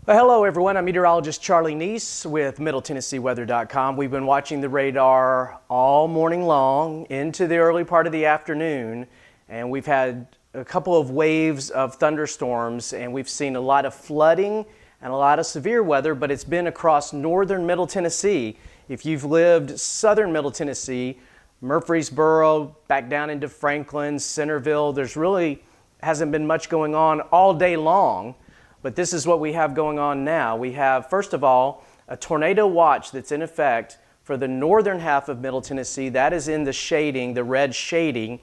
Well, hello everyone, I'm Meteorologist Charlie Neese with MiddleTennesseeWeather.com. We've been watching the radar all morning long into the early part of the afternoon, and we've had a couple of waves of thunderstorms, and we've seen a lot of flooding and a lot of severe weather, but it's been across northern Middle Tennessee. If you've lived southern Middle Tennessee, Murfreesboro, back down into Franklin, Centerville, there's really hasn't been much going on all day long. But this is what we have going on now. We have, first of all, a tornado watch that's in effect for the northern half of Middle Tennessee. That is in the shading, the red shading.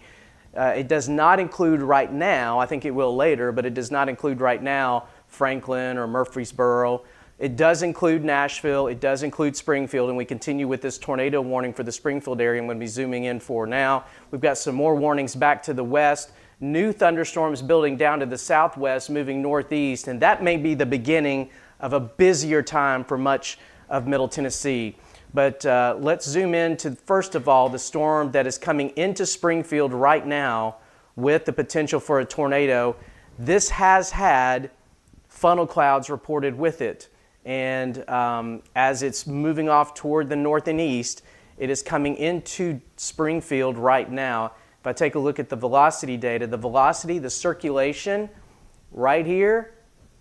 It does not include right now, I think it will later, but it does not include right now Franklin or Murfreesboro. It does include Nashville, it does include Springfield, and we continue with this tornado warning for the Springfield area I'm going to be zooming in for now. We've got some more warnings back to the west. New thunderstorms building down to the southwest, moving northeast, and that may be the beginning of a busier time for much of Middle Tennessee. But let's zoom in to, first of all, the storm that is coming into Springfield right now with the potential for a tornado. This has had funnel clouds reported with it, and as it's moving off toward the north and east, it is coming into Springfield right now. If I take a look at the velocity data, the circulation right here,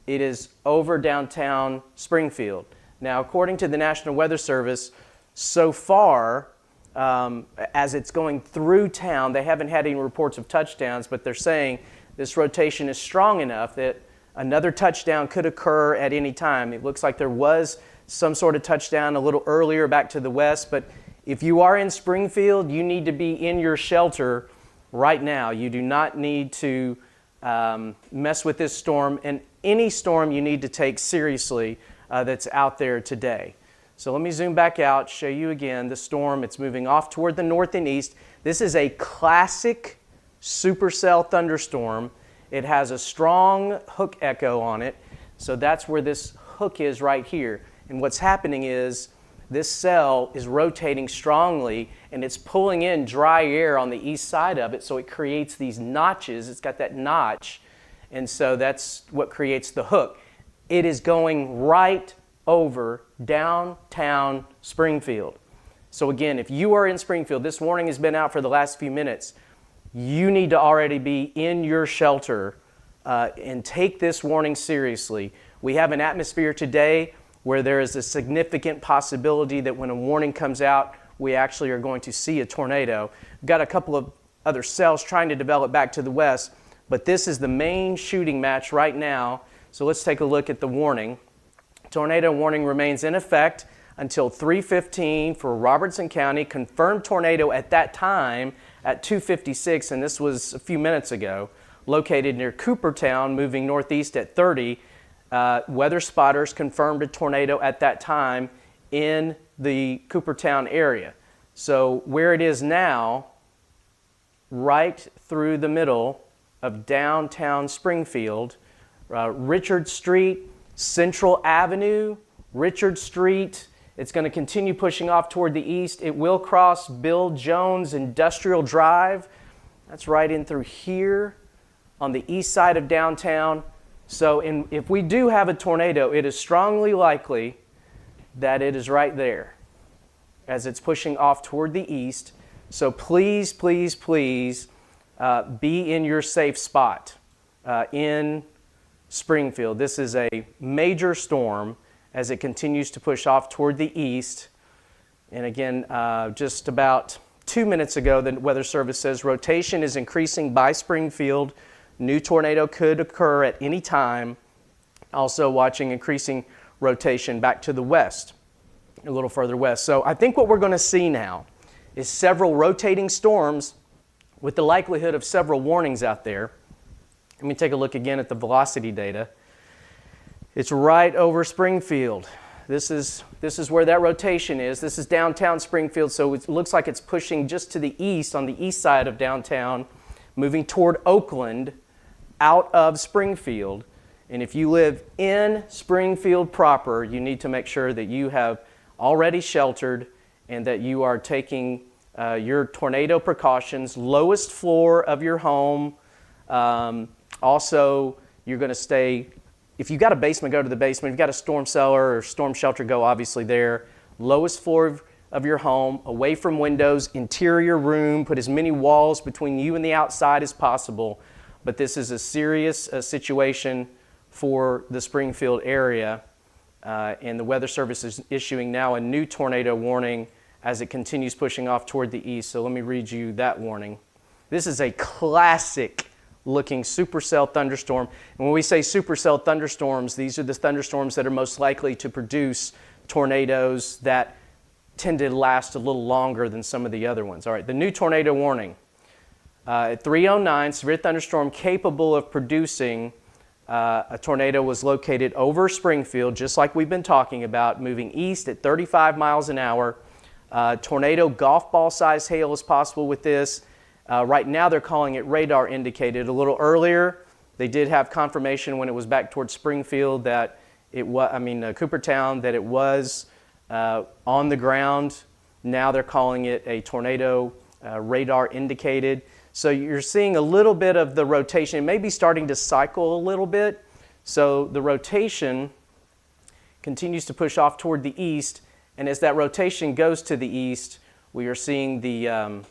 it is over downtown Springfield. Now, according to the National Weather Service, so far, as it's going through town, they haven't had any reports of touchdowns, but they're saying this rotation is strong enough that another touchdown could occur at any time. It looks like there was some sort of touchdown a little earlier back to the west, but if you are in Springfield, you need to be in your shelter right now. You do not need to mess with this storm, and any storm you need to take seriously that's out there today. So let me zoom back out, show you again the storm. It's moving off toward the north and east. This is a classic supercell thunderstorm. It has a strong hook echo on it, so that's where this hook is right here. And what's happening is this cell is rotating strongly, and it's pulling in dry air on the east side of it, so it creates these notches. It's got that notch, and so that's what creates the hook. It is going right over downtown Springfield. So again, if you are in Springfield, this warning has been out for the last few minutes, you need to already be in your shelter and take this warning seriously. We have an atmosphere today where there is a significant possibility that when a warning comes out, we actually are going to see a tornado. We've got a couple of other cells trying to develop back to the west, but this is the main shooting match right now. So let's take a look at the warning. Tornado warning remains in effect until 3:15 for Robertson County. Confirmed tornado at that time at 2:56, and this was a few minutes ago, located near Coopertown, moving northeast at 30. Weather spotters confirmed a tornado at that time in the Coopertown area. So where it is now, right through the middle of downtown Springfield, Richard Street, Central Avenue, Richard Street, it's going to continue pushing off toward the east. It will cross Bill Jones Industrial Drive. That's right in through here on the east side of downtown. So if we do have a tornado, it is strongly likely that it is right there as it's pushing off toward the east. So please, please, please be in your safe spot in Springfield. This is a major storm as it continues to push off toward the east. And again, just about 2 minutes ago, the Weather Service says rotation is increasing by Springfield. New tornado could occur at any time. Also watching increasing rotation back to the west, a little further west. So I think what we're going to see now is several rotating storms with the likelihood of several warnings out there. Let me take a look again at the velocity data. It's right over Springfield. This is where that rotation is. This is downtown Springfield, so it looks like it's pushing just to the east, on the east side of downtown, moving toward Oakland, out of Springfield. And if you live in Springfield proper, you need to make sure that you have already sheltered and that you are taking your tornado precautions, lowest floor of your home. Also, you're going to stay if you've got a basement, go to the basement. If you've got a storm cellar or storm shelter, go obviously there. Lowest floor of your home, away from windows, interior room, put as many walls between you and the outside as possible. But this is a serious situation for the Springfield area, and the Weather Service is issuing now a new tornado warning as it continues pushing off toward the east. So let me read you that warning. This is a classic looking supercell thunderstorm. And when we say supercell thunderstorms, these are the thunderstorms that are most likely to produce tornadoes that tend to last a little longer than some of the other ones. All right, the new tornado warning. At 3:09, severe thunderstorm capable of producing a tornado was located over Springfield, just like we've been talking about, moving east at 35 miles an hour. Tornado golf ball size hail is possible with this. Right now they're calling it radar indicated. A little earlier, they did have confirmation when it was back towards Springfield that it was, Coopertown, that it was on the ground. Now they're calling it a tornado radar indicated. So you're seeing a little bit of the rotation. It may be starting to cycle a little bit. So the rotation continues to push off toward the east. And as that rotation goes to the east, we are seeing the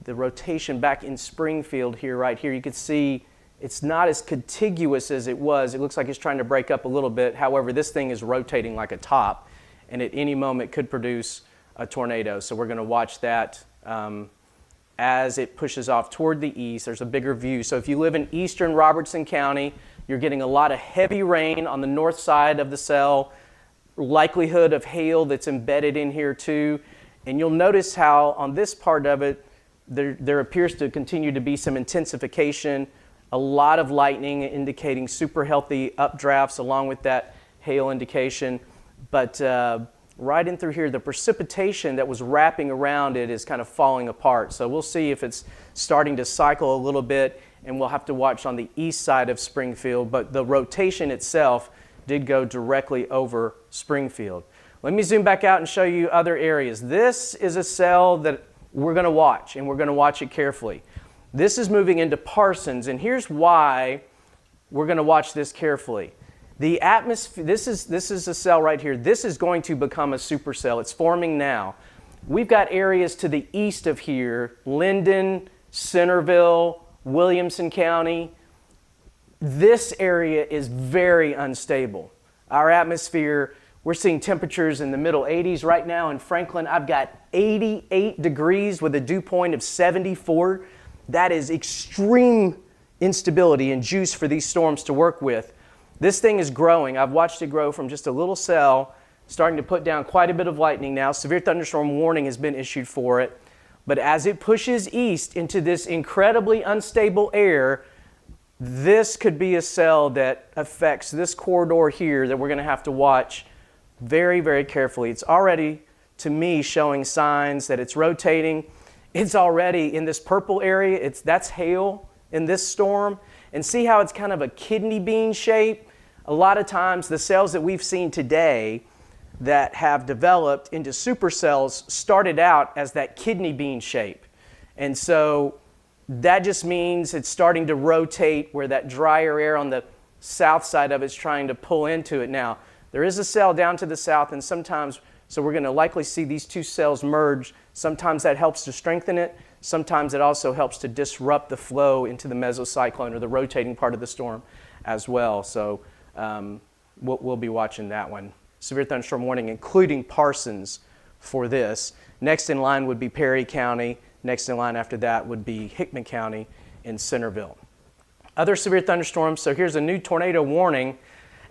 rotation back in Springfield here, right here. You can see it's not as contiguous as it was. It looks like it's trying to break up a little bit. However, this thing is rotating like a top, and at any moment could produce a tornado. So we're going to watch that as it pushes off toward the east. There's a bigger view. So if you live in eastern Robertson County, you're getting a lot of heavy rain on the north side of the cell, likelihood of hail that's embedded in here too. And you'll notice how on this part of it, there appears to continue to be some intensification, a lot of lightning indicating super healthy updrafts along with that hail indication. But right in through here, the precipitation that was wrapping around it is kind of falling apart. So we'll see if it's starting to cycle a little bit, and we'll have to watch on the east side of Springfield. But the rotation itself did go directly over Springfield. Let me zoom back out and show you other areas. This is a cell that we're going to watch, and we're going to watch it carefully. This is moving into Parsons, and here's why we're going to watch this carefully. The atmosphere, this is a cell right here. This is going to become a supercell. It's forming now. We've got areas to the east of here, Linden, Centerville, Williamson County. This area is very unstable. Our atmosphere, we're seeing temperatures in the middle 80s right now in Franklin. I've got 88 degrees with a dew point of 74. That is extreme instability and juice for these storms to work with. This thing is growing. I've watched it grow from just a little cell, starting to put down quite a bit of lightning now. Severe thunderstorm warning has been issued for it. But as it pushes east into this incredibly unstable air, this could be a cell that affects this corridor here that we're going to have to watch very, very carefully. It's already, to me, showing signs that it's rotating. It's already in this purple area. That's hail in this storm. And see how it's kind of a kidney bean shape? A lot of times the cells that we've seen today that have developed into supercells started out as that kidney bean shape. And so that just means it's starting to rotate where that drier air on the south side of it's trying to pull into it now. There is a cell down to the south, and sometimes, so we're going to likely see these two cells merge. Sometimes that helps to strengthen it. Sometimes it also helps to disrupt the flow into the mesocyclone or the rotating part of the storm as well. So we'll be watching that one. Severe thunderstorm warning, including Parsons for this. Next in line would be Perry County. Next in line after that would be Hickman County in Centerville. Other severe thunderstorms, so here's a new tornado warning.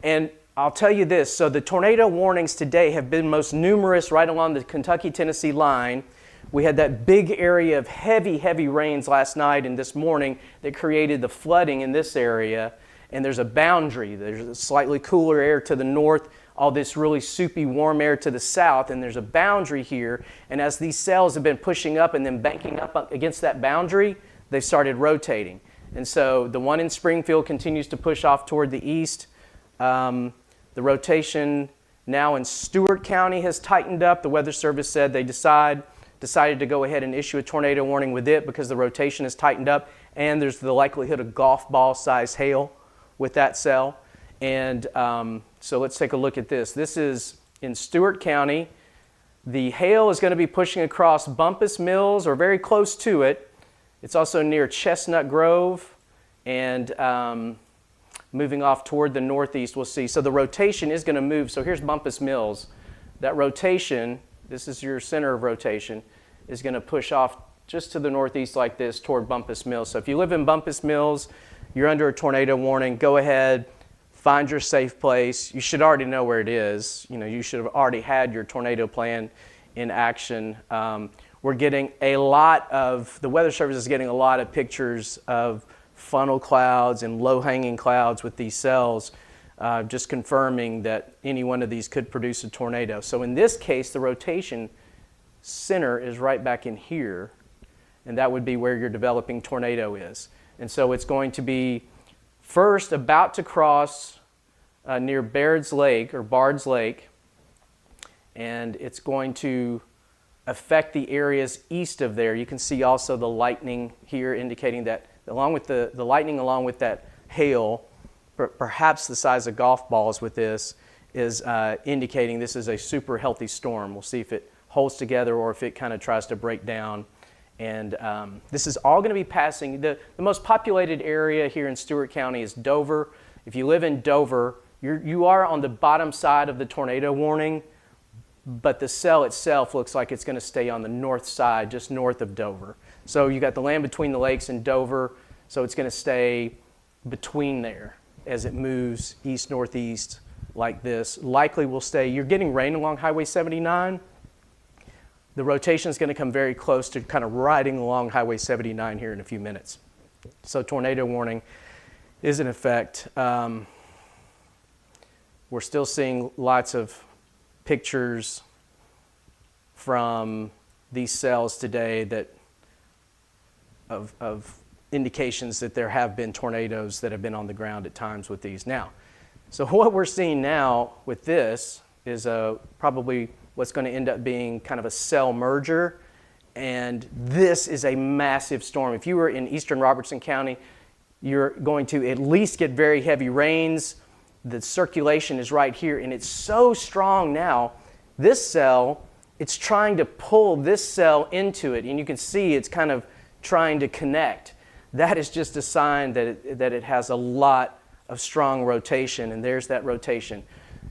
And I'll tell you this, so the tornado warnings today have been most numerous right along the Kentucky-Tennessee line. We had that big area of heavy, heavy rains last night and this morning that created the flooding in this area. And there's a boundary. There's a slightly cooler air to the north, all this really soupy warm air to the south, and there's a boundary here. And as these cells have been pushing up and then banking up against that boundary, they've started rotating. And so the one in Springfield continues to push off toward the east. The rotation now in Stewart County has tightened up. The Weather Service said they decided to go ahead and issue a tornado warning with it because the rotation has tightened up, and there's the likelihood of golf ball size hail with that cell. And so let's take a look at this. This is in Stewart County. The hail is going to be pushing across Bumpus Mills or very close to it. It's also near Chestnut Grove and moving off toward the northeast, we'll see. So the rotation is going to move. So here's Bumpus Mills. That rotation, this is your center of rotation, is going to push off just to the northeast like this toward Bumpus Mills. So if you live in Bumpus Mills, you're under a tornado warning, go ahead, find your safe place. You should already know where it is. You know, you should have already had your tornado plan in action. We're getting a lot of, the Weather Service is getting a lot of pictures of funnel clouds and low-hanging clouds with these cells, just confirming that any one of these could produce a tornado. So in this case, the rotation center is right back in here, and that would be where your developing tornado is. And so it's going to be first about to cross near Baird's Lake or Bard's Lake, and it's going to affect the areas east of there. You can see also the lightning here indicating that along with the lightning, along with that hail, perhaps the size of golf balls with this, is indicating this is a super healthy storm. We'll see if it holds together or if it kind of tries to break down. And this is all going to be passing. The most populated area here in Stewart County is Dover. If you live in Dover, you are on the bottom side of the tornado warning, but the cell itself looks like it's going to stay on the north side, just north of Dover. So you got the land between the lakes and Dover, so it's going to stay between there as it moves east-northeast like this. Likely will stay. You're getting rain along Highway 79. The rotation is going to come very close to kind of riding along Highway 79 here in a few minutes. So tornado warning is in effect. We're still seeing lots of pictures from these cells today that of indications that there have been tornadoes that have been on the ground at times with these. Now, so what we're seeing now with this is probably what's going to end up being kind of a cell merger, and this is a massive storm. If you were in eastern Robertson County, you're going to at least get very heavy rains. The circulation is right here, and it's so strong now. This cell, it's trying to pull this cell into it, and you can see it's kind of trying to connect. That is just a sign that it has a lot of strong rotation, and there's that rotation.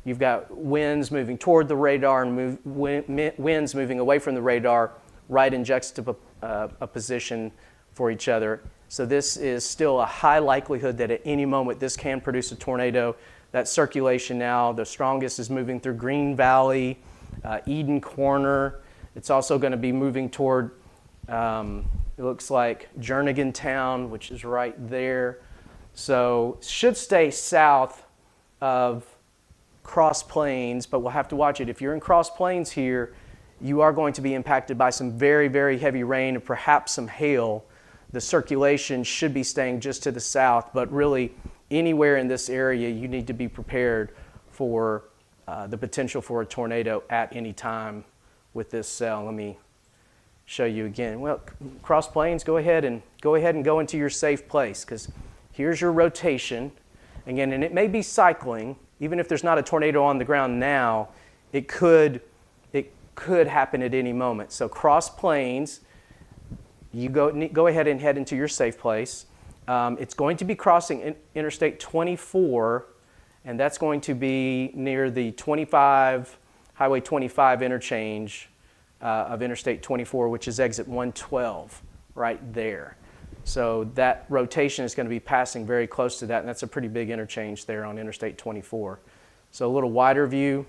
You've got winds moving toward the radar and winds moving away from the radar, right in juxtaposition for each other. So this is still a high likelihood that at any moment this can produce a tornado. That circulation now, the strongest is moving through Green Valley, Eden Corner. It's also going to be moving toward, it looks like Jernigan Town, which is right there. So should stay south of Cross Plains, but we'll have to watch it. If you're in Cross Plains here, you are going to be impacted by some very, very heavy rain and perhaps some hail. The circulation should be staying just to the south, but really anywhere in this area, you need to be prepared for the potential for a tornado at any time with this cell. Let me show you again. Well, Cross Plains, go ahead and go into your safe place, because here's your rotation. Again, and it may be cycling. Even if there's not a tornado on the ground now, it could happen at any moment. So Cross Plains, you go ahead and head into your safe place. It's going to be crossing Interstate 24, and that's going to be near the Highway 25 interchange of Interstate 24, which is exit 112 right there. So that rotation is going to be passing very close to that, and that's a pretty big interchange there on Interstate 24. So a little wider view,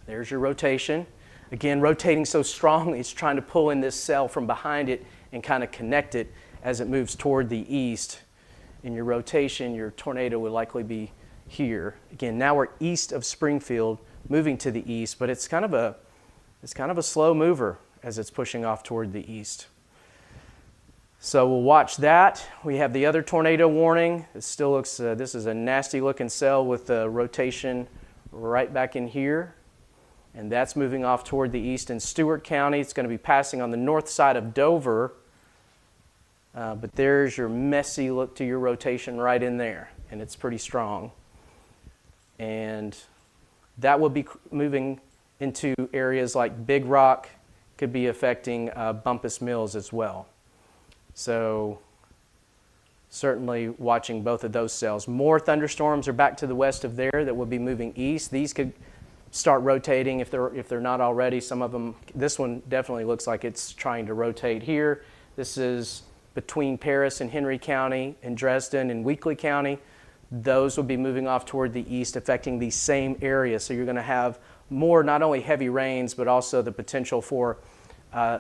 there's your rotation. Again, rotating so strongly, it's trying to pull in this cell from behind it and kind of connect it as it moves toward the east. In your rotation, your tornado would likely be here. Again, now we're east of Springfield, moving to the east, but it's kind of a slow mover as it's pushing off toward the east. So we'll watch that. We have the other tornado warning. It still looks, this is a nasty looking cell with the rotation right back in here. And that's moving off toward the east in Stewart County. It's going to be passing on the north side of Dover. But there's your messy look to your rotation right in there. And it's pretty strong. and that will be moving into areas like Big Rock, could be affecting Bumpus Mills as well. So certainly watching both of those cells. More thunderstorms are back to the west of there that will be moving east. These could start rotating if they're not already. Some of them, this one definitely looks like it's trying to rotate here. This is between Paris and Henry County and Dresden and Weakley County. Those will be moving off toward the east, affecting the same area. So you're going to have more, not only heavy rains, but also the potential for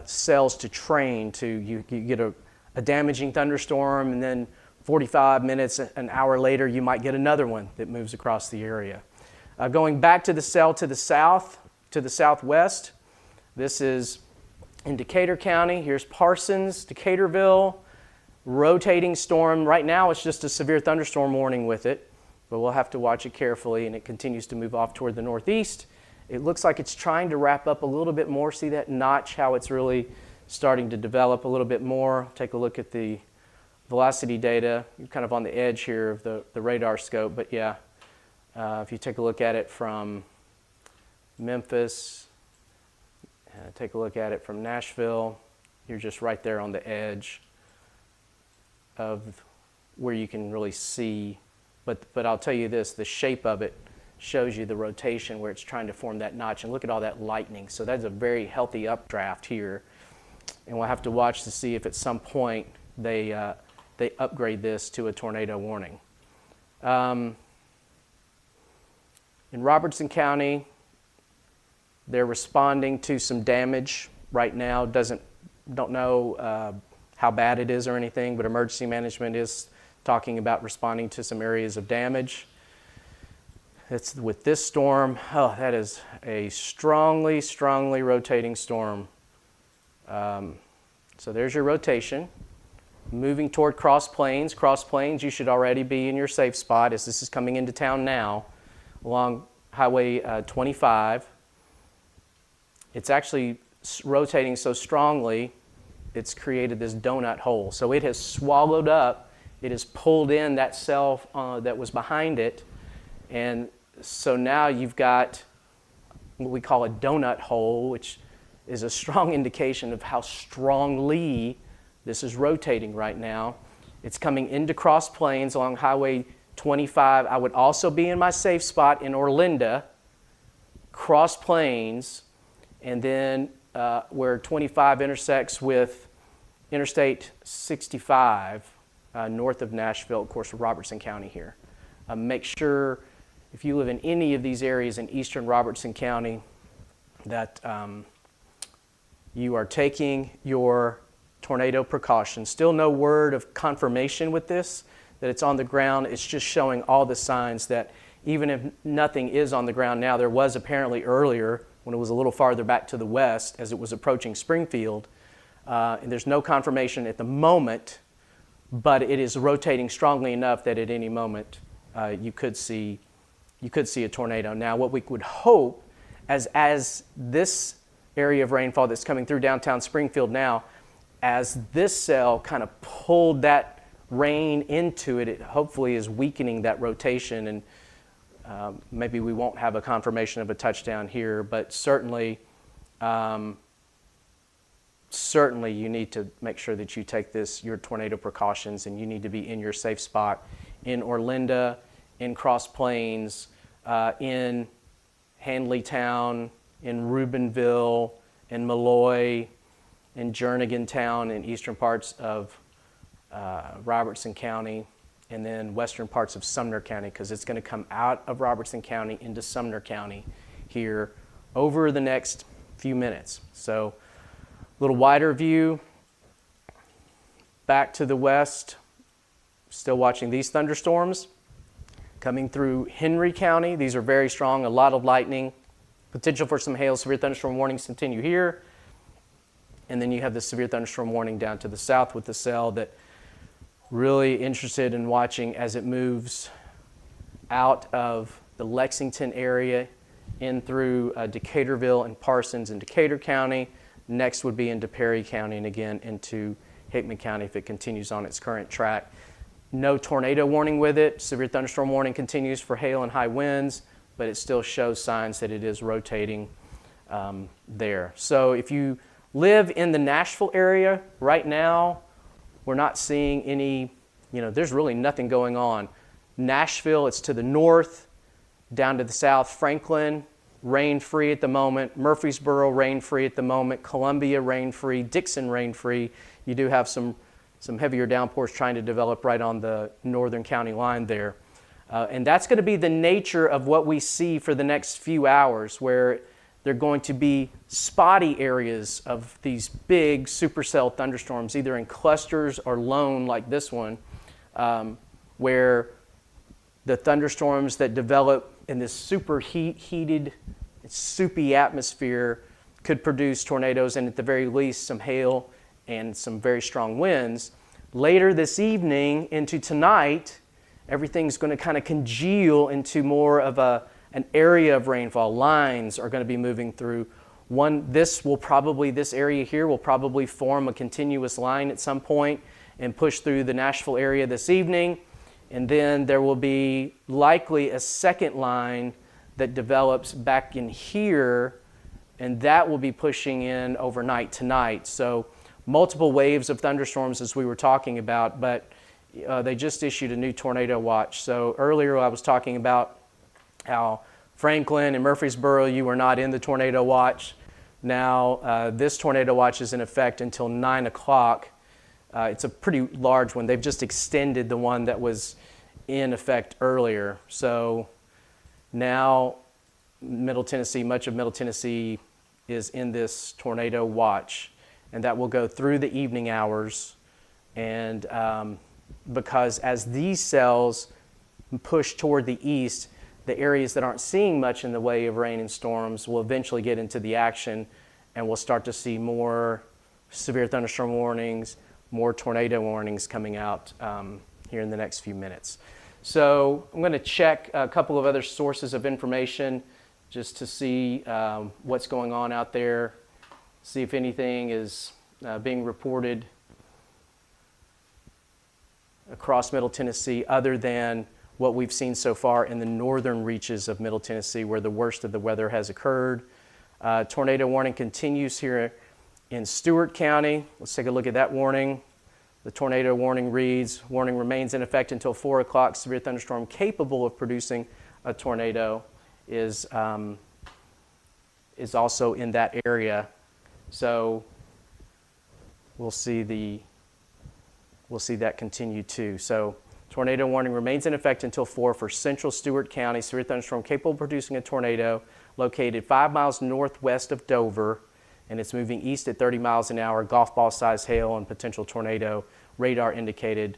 cells to train to, you get a damaging thunderstorm, and then 45 minutes, an hour later, you might get another one that moves across the area. Going back to the cell to the south, to the southwest, this is in Decatur County. Here's Parsons, Decaturville, rotating storm. Right now it's just a severe thunderstorm warning with it, but we'll have to watch it carefully, and it continues to move off toward the northeast. It looks like it's trying to wrap up a little bit more. See that notch, how it's really starting to develop a little bit more. Take a look at the velocity data. You're kind of on the edge here of the radar scope, but yeah, if you take a look at it from Memphis, take a look at it from Nashville, you're just right there on the edge of where you can really see. But I'll tell you this, the shape of it shows you the rotation where it's trying to form that notch, and look at all that lightning. So that's a very healthy updraft here, and we'll have to watch to see if at some point they upgrade this to a tornado warning. In Robertson County, they're responding to some damage right now. Don't know how bad it is or anything, but emergency management is talking about responding to some areas of damage. It's with this storm. Oh, that is a strongly, strongly rotating storm. So there's your rotation. Moving toward Cross Plains. Cross Plains, you should already be in your safe spot as this is coming into town now along Highway 25. It's actually rotating so strongly, it's created this donut hole. So it has swallowed up, it has pulled in that cell that was behind it, and so now you've got what we call a donut hole, which is a strong indication of how strongly this is rotating right now. It's coming into Cross Plains along Highway 25. I would also be in my safe spot in Orlinda, Cross Plains, and then where 25 intersects with Interstate 65 north of Nashville, of course, Robertson County here. Make sure if you live in any of these areas in eastern Robertson County that you are taking your tornado precautions. Still no word of confirmation with this, that it's on the ground. It's just showing all the signs that even if nothing is on the ground now, there was apparently earlier when it was a little farther back to the west as it was approaching Springfield. And there's no confirmation at the moment, but it is rotating strongly enough that at any moment you could see a tornado. Now, what we would hope as this area of rainfall that's coming through downtown Springfield now, as this cell kind of pulled that rain into it, it hopefully is weakening that rotation, and maybe we won't have a confirmation of a touchdown here, but certainly you need to make sure that you take your tornado precautions, and you need to be in your safe spot in Orlinda, in Cross Plains, in Handleytown, in Reubenville, in Malloy, in Jernigan Town, in eastern parts of Robertson County, and then western parts of Sumner County, because it's going to come out of Robertson County into Sumner County here over the next few minutes. So a little wider view. Back to the west, still watching these thunderstorms coming through Henry County. These are very strong, a lot of lightning. Potential for some hail, severe thunderstorm warnings continue here. And then you have the severe thunderstorm warning down to the south with the cell that really interested in watching as it moves out of the Lexington area in through Decaturville and Parsons in Decatur County. Next would be into Perry County, and again into Hickman County if it continues on its current track. No tornado warning with it. Severe thunderstorm warning continues for hail and high winds. but it still shows signs that it is rotating there. So if you live in the Nashville area right now, we're not seeing any, there's really nothing going on. Nashville, it's to the north, down to the south. Franklin, rain-free at the moment. Murfreesboro, rain-free at the moment. Columbia, rain-free. Dixon, rain-free. You do have some heavier downpours trying to develop right on the northern county line there. And that's going to be the nature of what we see for the next few hours, where they're going to be spotty areas of these big supercell thunderstorms, either in clusters or lone like this one, where the thunderstorms that develop in this heated, soupy atmosphere could produce tornadoes and at the very least some hail and some very strong winds. Later this evening into tonight, everything's going to kind of congeal into more of an area of rainfall. Lines are going to be moving through. This area here will probably form a continuous line at some point and push through the Nashville area this evening. And then there will be likely a second line that develops back in here, and that will be pushing in overnight tonight. So multiple waves of thunderstorms as we were talking about, but they just issued a new tornado watch. So earlier I was talking about how Franklin and Murfreesboro, you were not in the tornado watch. Now this tornado watch is in effect until 9 o'clock. It's a pretty large one. They've just extended the one that was in effect earlier. So now much of Middle Tennessee is in this tornado watch, and that will go through the evening hours. And because as these cells push toward the east, the areas that aren't seeing much in the way of rain and storms will eventually get into the action, and we'll start to see more severe thunderstorm warnings, more tornado warnings coming out here in the next few minutes. So I'm going to check a couple of other sources of information just to see what's going on out there, see if anything is being reported across Middle Tennessee other than what we've seen so far in the northern reaches of Middle Tennessee, where the worst of the weather has occurred. Tornado warning continues here in Stewart County. Let's take a look at that warning. The tornado warning reads, warning remains in effect until 4 o'clock. Severe thunderstorm capable of producing a tornado is also in that area. So we'll see that continue too. So tornado warning remains in effect until 4 for central Stewart County. Severe thunderstorm capable of producing a tornado located 5 miles northwest of Dover, and it's moving east at 30 miles an hour. Golf ball size hail and potential tornado. Radar indicated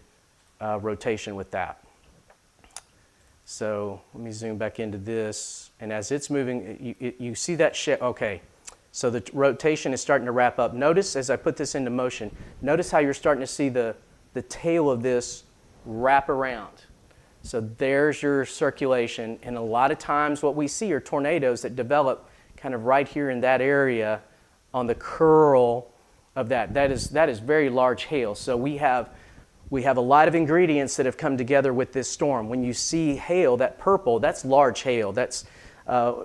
rotation with that. So let me zoom back into this. And as it's moving, you see that shift. Okay, so the rotation is starting to wrap up. Notice as I put this into motion, notice how you're starting to see the tail of this wrap around. So there's your circulation. And a lot of times what we see are tornadoes that develop kind of right here in that area on the curl of that. That is very large hail. So we have a lot of ingredients that have come together with this storm. When you see hail, that purple, that's large hail. That's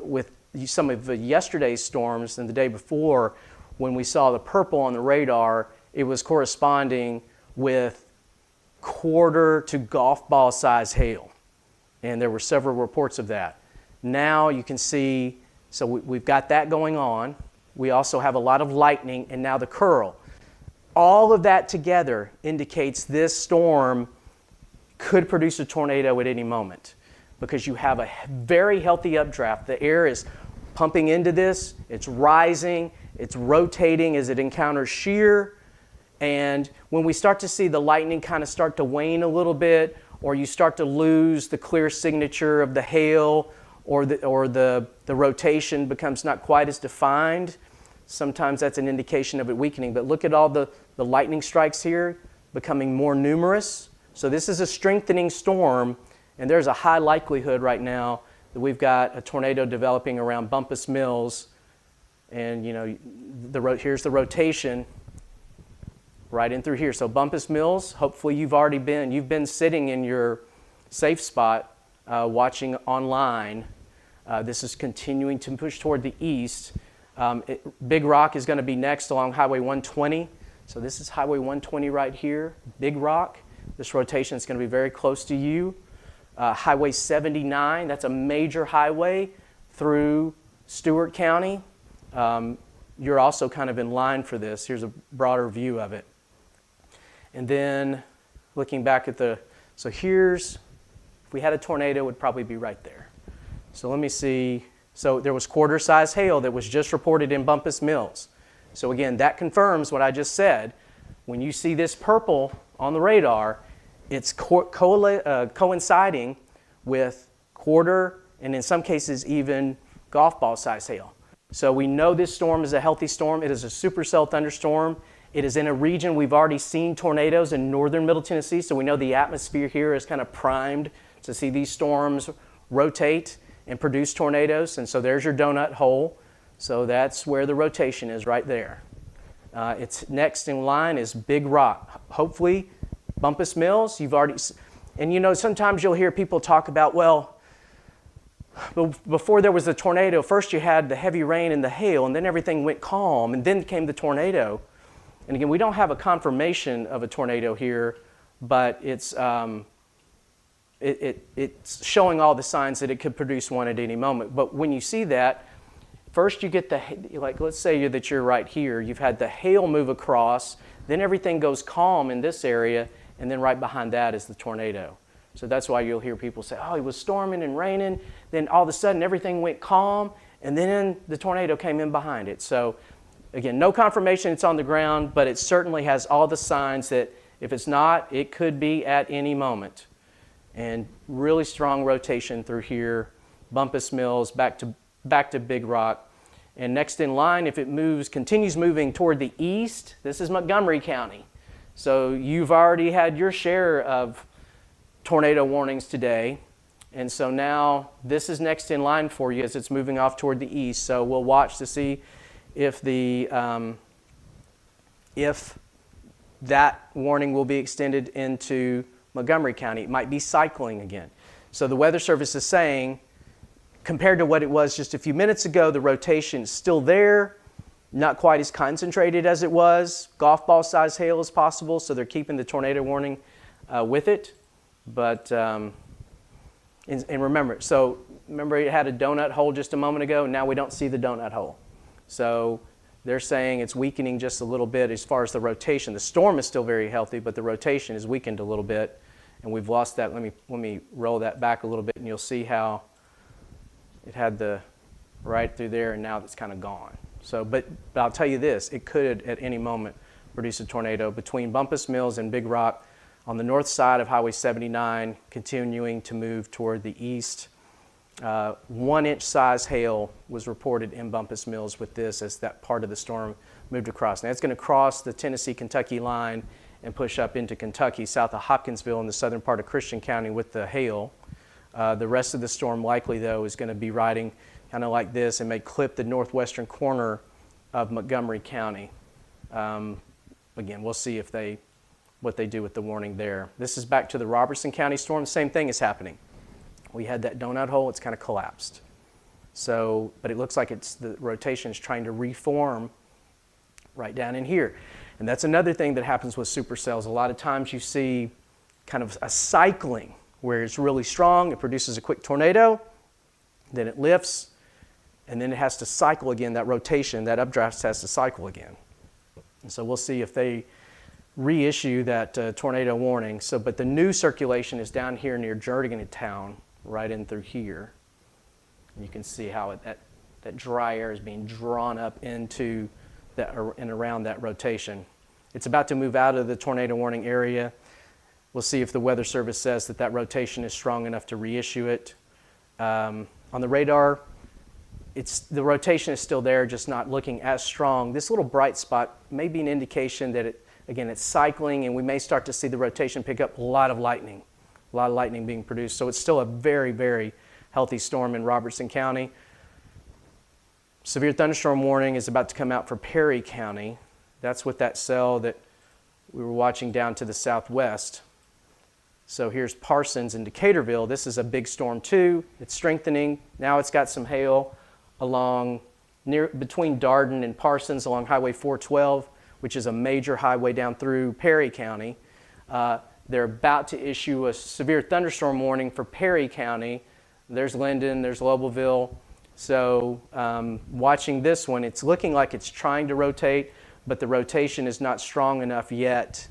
with some of yesterday's storms and the day before, when we saw the purple on the radar, it was corresponding with quarter to golf ball size hail. And there were several reports of that. Now you can see, so we've got that going on. We also have a lot of lightning and now the curl. All of that together indicates this storm could produce a tornado at any moment because you have a very healthy updraft. The air is pumping into this, it's rising, it's rotating as it encounters shear. And when we start to see the lightning kind of start to wane a little bit, or you start to lose the clear signature of the hail, or the rotation becomes not quite as defined, sometimes that's an indication of it weakening. But look at all the lightning strikes here becoming more numerous. So this is a strengthening storm, and there's a high likelihood right now that we've got a tornado developing around Bumpus Mills. And here's the rotation right in through here. So Bumpus Mills, hopefully you've been sitting in your safe spot watching online This is continuing to push toward the east. Big Rock is going to be next along Highway 120. So this is Highway 120 right here, Big Rock. This rotation is going to be very close to you. Highway 79, that's a major highway through Stewart County. You're also kind of in line for this. Here's a broader view of it. And then looking back at so here's, if we had a tornado, it would probably be right there. So let me see. So there was quarter-size hail that was just reported in Bumpus Mills. So again, that confirms what I just said. When you see this purple on the radar, it's coinciding with quarter and in some cases even golf ball size hail. So we know this storm is a healthy storm. It is a supercell thunderstorm. It is in a region we've already seen tornadoes in northern Middle Tennessee, so we know the atmosphere here is kind of primed to see these storms rotate and produce tornadoes. And so there's your donut hole. So that's where the rotation is right there. It's next in line is Big Rock. Hopefully, Bumpus Mills, you've already, and you know, sometimes you'll hear people talk about, well, before there was the tornado, first you had the heavy rain and the hail, and then everything went calm, and then came the tornado. And again, we don't have a confirmation of a tornado here, but it's showing all the signs that it could produce one at any moment. But when you see that, first you get like let's say that you're right here, you've had the hail move across, then everything goes calm in this area, and then right behind that is the tornado. So that's why you'll hear people say, oh, it was storming and raining, then all of a sudden everything went calm, and then the tornado came in behind it. So again, no confirmation it's on the ground, but it certainly has all the signs that if it's not, it could be at any moment. And really strong rotation through here, Bumpus Mills, back to Big Rock. And next in line, if it continues moving toward the east, this is Montgomery County. So you've already had your share of tornado warnings today. And so now this is next in line for you as it's moving off toward the east. So we'll watch to see if that warning will be extended into Montgomery County. It might be cycling again. So the Weather Service is saying, compared to what it was just a few minutes ago, the rotation is still there, not quite as concentrated as it was. Golf ball size hail is possible, so they're keeping the tornado warning with it. But, and remember it had a donut hole just a moment ago, and now we don't see the donut hole. So they're saying it's weakening just a little bit as far as the rotation. The storm is still very healthy, but the rotation is weakened a little bit, and we've lost that. Let me roll that back a little bit, and you'll see how it had the right through there, and now it's kind of gone. So, but I'll tell you this, it could at any moment produce a tornado between Bumpus Mills and Big Rock on the north side of Highway 79, continuing to move toward the east. 1-inch size hail was reported in Bumpus Mills with this as that part of the storm moved across. Now it's going to cross the Tennessee-Kentucky line and push up into Kentucky, south of Hopkinsville in the southern part of Christian County with the hail. The rest of the storm likely, though, is going to be riding kind of like this and may clip the northwestern corner of Montgomery County. Again, we'll see what they do with the warning there. This is back to the Robertson County storm. The same thing is happening. We had that donut hole. It's kind of collapsed. So, but it looks like the rotation is trying to reform right down in here. And that's another thing that happens with supercells. A lot of times you see kind of a cycling where it's really strong, it produces a quick tornado, then it lifts, and then it has to cycle again. That rotation, that updraft has to cycle again. And so we'll see if they reissue that tornado warning. So, but the new circulation is down here near Jernigantown, right in through here. And you can see how that dry air is being drawn up into that and around that rotation. It's about to move out of the tornado warning area. We'll see if the Weather Service says that rotation is strong enough to reissue it. On the radar, the rotation is still there, just not looking as strong. This little bright spot may be an indication that it's cycling, and we may start to see the rotation pick up. A lot of lightning being produced. So it's still a very, very healthy storm in Robertson County. Severe thunderstorm warning is about to come out for Perry County. That's with that cell that we were watching down to the southwest. So here's Parsons and Decaturville. This is a big storm too. It's strengthening. Now it's got some hail along between Darden and Parsons along Highway 412, which is a major highway down through Perry County. They're about to issue a severe thunderstorm warning for Perry County. There's Linden, there's Lobelville. So watching this one, it's looking like it's trying to rotate, but the rotation is not strong enough yet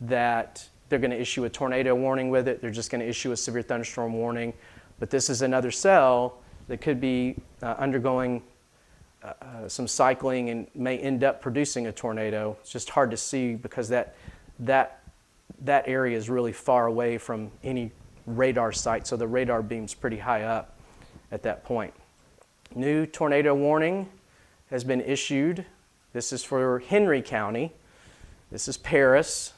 that they're going to issue a tornado warning with it. They're just going to issue a severe thunderstorm warning. But this is another cell that could be undergoing some cycling and may end up producing a tornado. It's just hard to see because that area is really far away from any radar site, so the radar beam's pretty high up at that point. New tornado warning has been issued. This is for Henry County. This is Paris.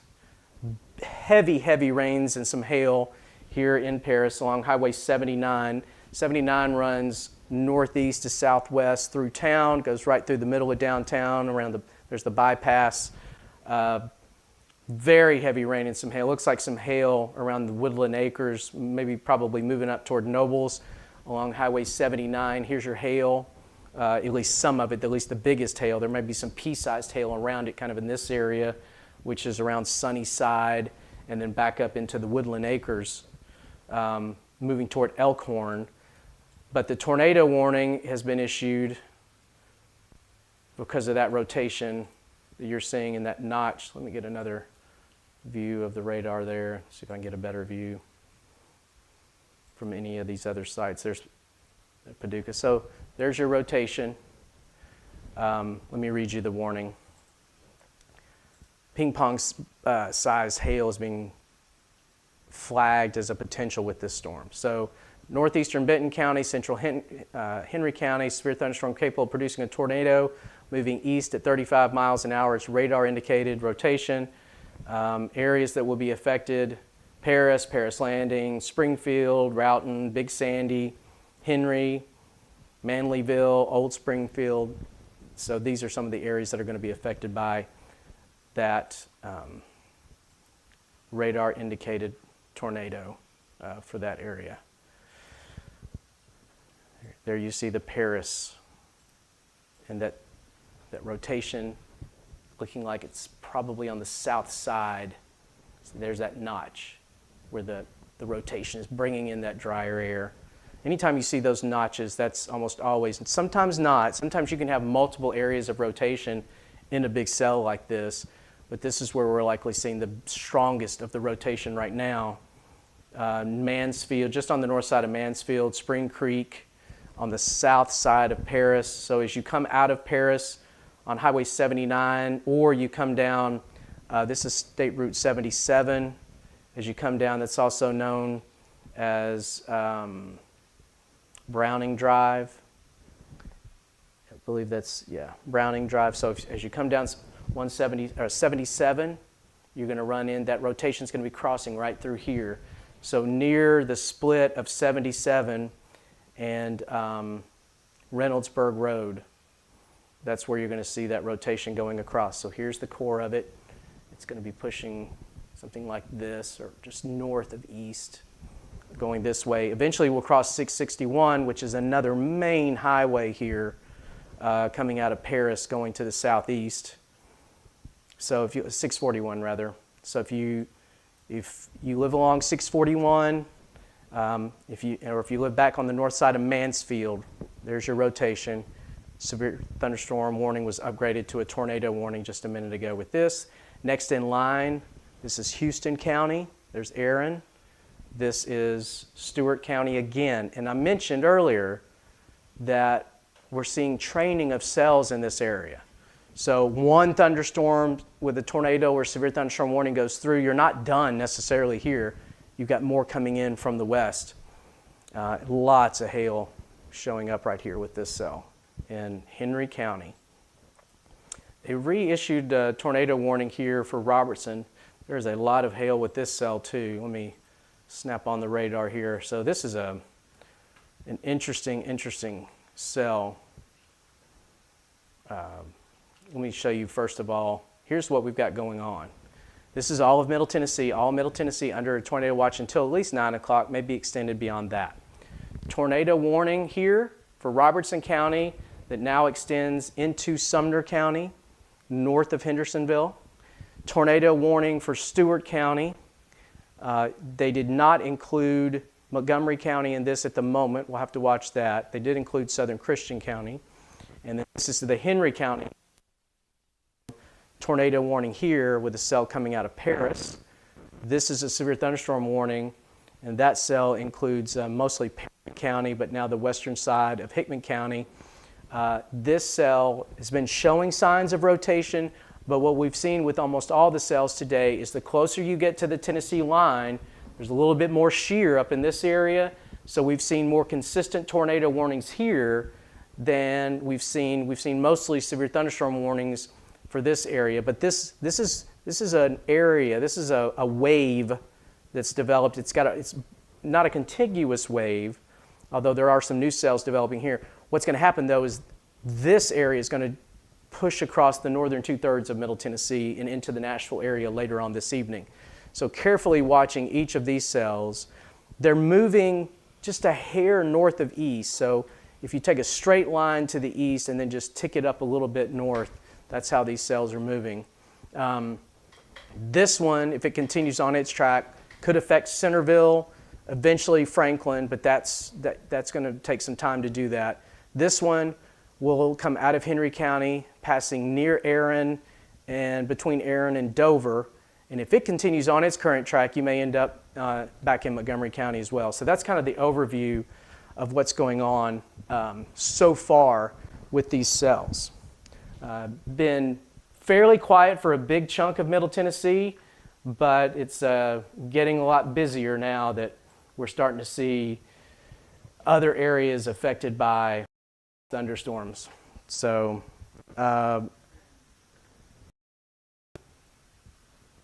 Heavy, heavy rains and some hail here in Paris along Highway 79. 79 runs northeast to southwest through town, goes right through the middle of downtown. There's the bypass. Very heavy rain and some hail. Looks like some hail around the Woodland Acres, maybe probably moving up toward Nobles along Highway 79. Here's your hail, at least some of it, at least the biggest hail. There might be some pea-sized hail around it kind of in this area, which is around Sunnyside, and then back up into the Woodland Acres, moving toward Elkhorn. But the tornado warning has been issued because of that rotation that you're seeing in that notch. Let me get another view of the radar there, see if I can get a better view from any of these other sites. There's Paducah. So there's your rotation. Let me read you the warning. Ping pong size hail is being flagged as a potential with this storm. So northeastern Benton County, central Henry County, severe thunderstorm capable of producing a tornado moving east at 35 miles an hour. It's radar indicated rotation. Areas that will be affected: Paris, Paris Landing, Springfield, Roughton, Big Sandy, Henry, Manleyville, Old Springfield. So these are some of the areas that are going to be affected by that radar indicated tornado for that area. There you see the Paris and that rotation looking like it's probably on the south side. So there's that notch where the rotation is bringing in that drier air. Anytime you see those notches, that's almost always, sometimes not, sometimes you can have multiple areas of rotation in a big cell like this, but this is where we're likely seeing the strongest of the rotation right now. Mansfield, just on the north side of Mansfield, Spring Creek, on the south side of Paris. So as you come out of Paris on Highway 79, or you come down, this is State Route 77. As you come down, that's also known as Browning Drive. I believe that's, Browning Drive. So as you come down 77, you're going to run in, that rotation is going to be crossing right through here. So near the split of 77 and Reynoldsburg Road, that's where you're going to see that rotation going across. So here's the core of it. It's going to be pushing something like this, or just north of east, going this way. Eventually we'll cross 661, which is another main highway here, coming out of Paris going to the southeast. So 641 rather. So if you live along 641, if you live back on the north side of Mansfield, there's your rotation. Severe thunderstorm warning was upgraded to a tornado warning just a minute ago with this. Next in line, this is Houston County. There's Aaron. This is Stewart County again. And I mentioned earlier that we're seeing training of cells in this area. So one thunderstorm with a tornado or severe thunderstorm warning goes through, you're not done necessarily here. You've got more coming in from the west. Lots of hail showing up right here with this cell in Henry County. They reissued a tornado warning here for Robertson. There's a lot of hail with this cell too. Let me snap on the radar here. So this is an interesting cell. Let me show you first of all, here's what we've got going on. This is all of Middle Tennessee, all Middle Tennessee under a tornado watch until at least 9 o'clock, maybe extended beyond that. Tornado warning here for Robertson County that now extends into Sumner County, north of Hendersonville. Tornado warning for Stewart County. They did not include Montgomery County in this at the moment. We'll have to watch that. They did include Southern Christian County. And then this is the Henry County tornado warning here with a cell coming out of Paris. This is a severe thunderstorm warning, and that cell includes mostly Perry County, but now the western side of Hickman County. This cell has been showing signs of rotation, but what we've seen with almost all the cells today is the closer you get to the Tennessee line, there's a little bit more shear up in this area, so we've seen more consistent tornado warnings here than we've seen. We've seen mostly severe thunderstorm warnings for this area, but this is an area, this is a wave that's developed. It's not a contiguous wave, although there are some new cells developing here. What's going to happen though is this area is going to push across the northern 2/3 of Middle Tennessee and into the Nashville area later on this evening. So carefully watching each of these cells. They're moving just a hair north of east. So if you take a straight line to the east and then just tick it up a little bit north, that's how these cells are moving. This one, if it continues on its track, could affect Centerville, eventually Franklin, but that's going to take some time to do that. This one will come out of Henry County, passing near Aaron and between Aaron and Dover. And if it continues on its current track, you may end up back in Montgomery County as well. So that's kind of the overview of what's going on so far with these cells. Been fairly quiet for a big chunk of Middle Tennessee, but it's getting a lot busier now that we're starting to see other areas affected by thunderstorms. So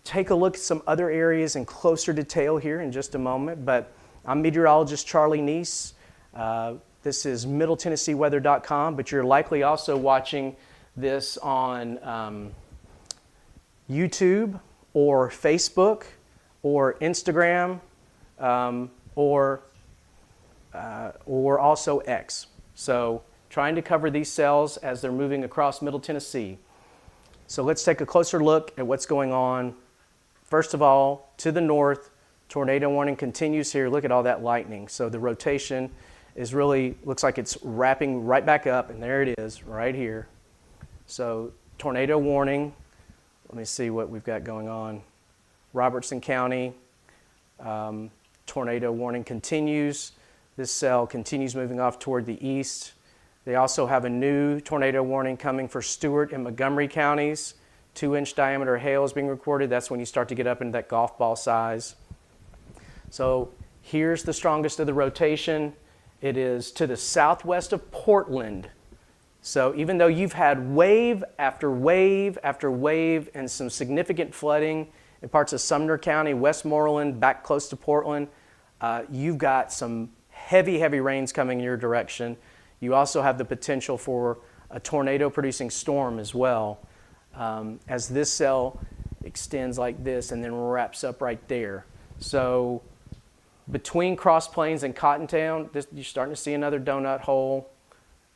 take a look at some other areas in closer detail here in just a moment, but I'm meteorologist Charlie Neese. This is MiddleTennesseeWeather.com, but you're likely also watching this on YouTube or Facebook or Instagram or also X. So trying to cover these cells as they're moving across Middle Tennessee. So let's take a closer look at what's going on. First of all, to the north, tornado warning continues here. Look at all that lightning. So the rotation is really, looks like it's wrapping right back up, and there it is right here. So tornado warning. Let me see what we've got going on. Robertson County, tornado warning continues. This cell continues moving off toward the east. They also have a new tornado warning coming for Stewart and Montgomery counties. 2-inch diameter hail is being recorded. That's when you start to get up into that golf ball size. So here's the strongest of the rotation. It is to the southwest of Portland. So even though you've had wave after wave after wave and some significant flooding in parts of Sumner County, Westmoreland, back close to Portland, you've got some heavy, heavy rains coming in your direction. You also have the potential for a tornado-producing storm as well, as this cell extends like this and then wraps up right there. So between Cross Plains and Cottontown, you're starting to see another donut hole.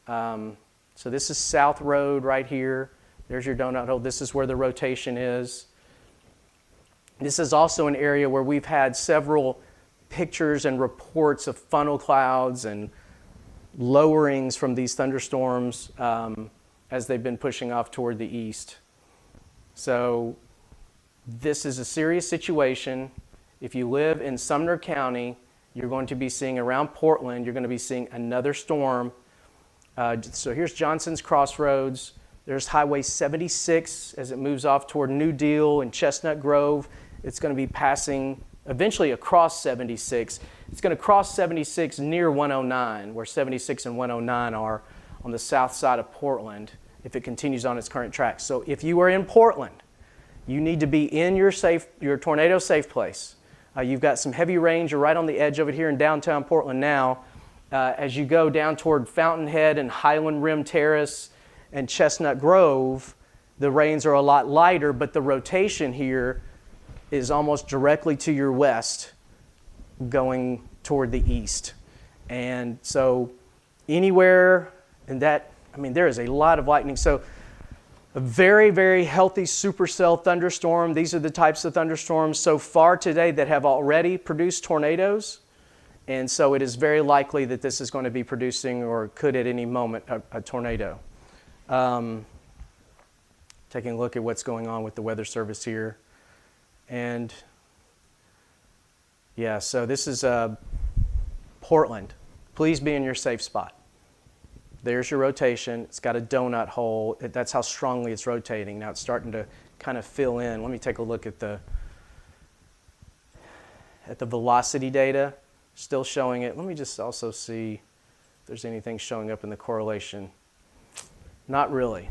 So this is South Road right here. There's your donut hole. This is where the rotation is. This is also an area where we've had several pictures and reports of funnel clouds and lowerings from these thunderstorms as they've been pushing off toward the east. So this is a serious situation. If you live in Sumner County, you're going to be seeing around Portland, you're going to be seeing another storm. So here's Johnson's Crossroads. There's Highway 76 as it moves off toward New Deal and Chestnut Grove. It's going to be passing eventually across 76. It's going to cross 76 near 109, where 76 and 109 are on the south side of Portland if it continues on its current track. So if you are in Portland, you need to be in your tornado safe place. You've got some heavy rains. You're right on the edge of it here in downtown Portland now. As you go down toward Fountainhead and Highland Rim Terrace and Chestnut Grove, the rains are a lot lighter, but the rotation here is almost directly to your west going toward the east. And so anywhere in that, I mean, there is a lot of lightning. So a very, very healthy supercell thunderstorm. These are the types of thunderstorms so far today that have already produced tornadoes. And so it is very likely that this is going to be producing, or could at any moment, a tornado. Taking a look at what's going on with the Weather Service here. And yeah, so this is Portland. Please be in your safe spot. There's your rotation. It's got a donut hole. That's how strongly it's rotating. Now it's starting to kind of fill in. Let me take a look at the velocity data. Still showing it. Let me just also see if there's anything showing up in the correlation. Not really.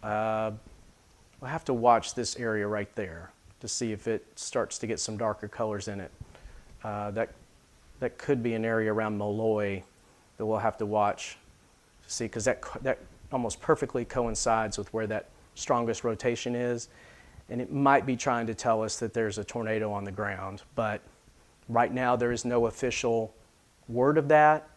We'll have to watch this area right there to see if it starts to get some darker colors in it. That could be an area around Molloy that we'll have to watch to see, because that almost perfectly coincides with where that strongest rotation is, and it might be trying to tell us that there's a tornado on the ground. But right now there is no official word of that,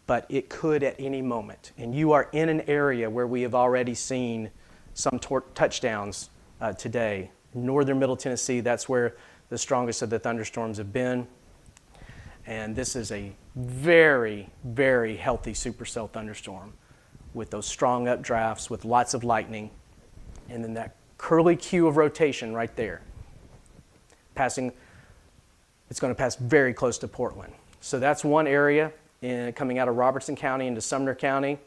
but it could at any moment. And you are in an area where we have already seen some touchdowns today. Northern Middle Tennessee, that's where the strongest of the thunderstorms have been. And this is a very, very healthy supercell thunderstorm with those strong updrafts, with lots of lightning, and then that curly Q of rotation right there. It's going to pass very close to Portland. So that's one area coming out of Robertson County into Sumner County.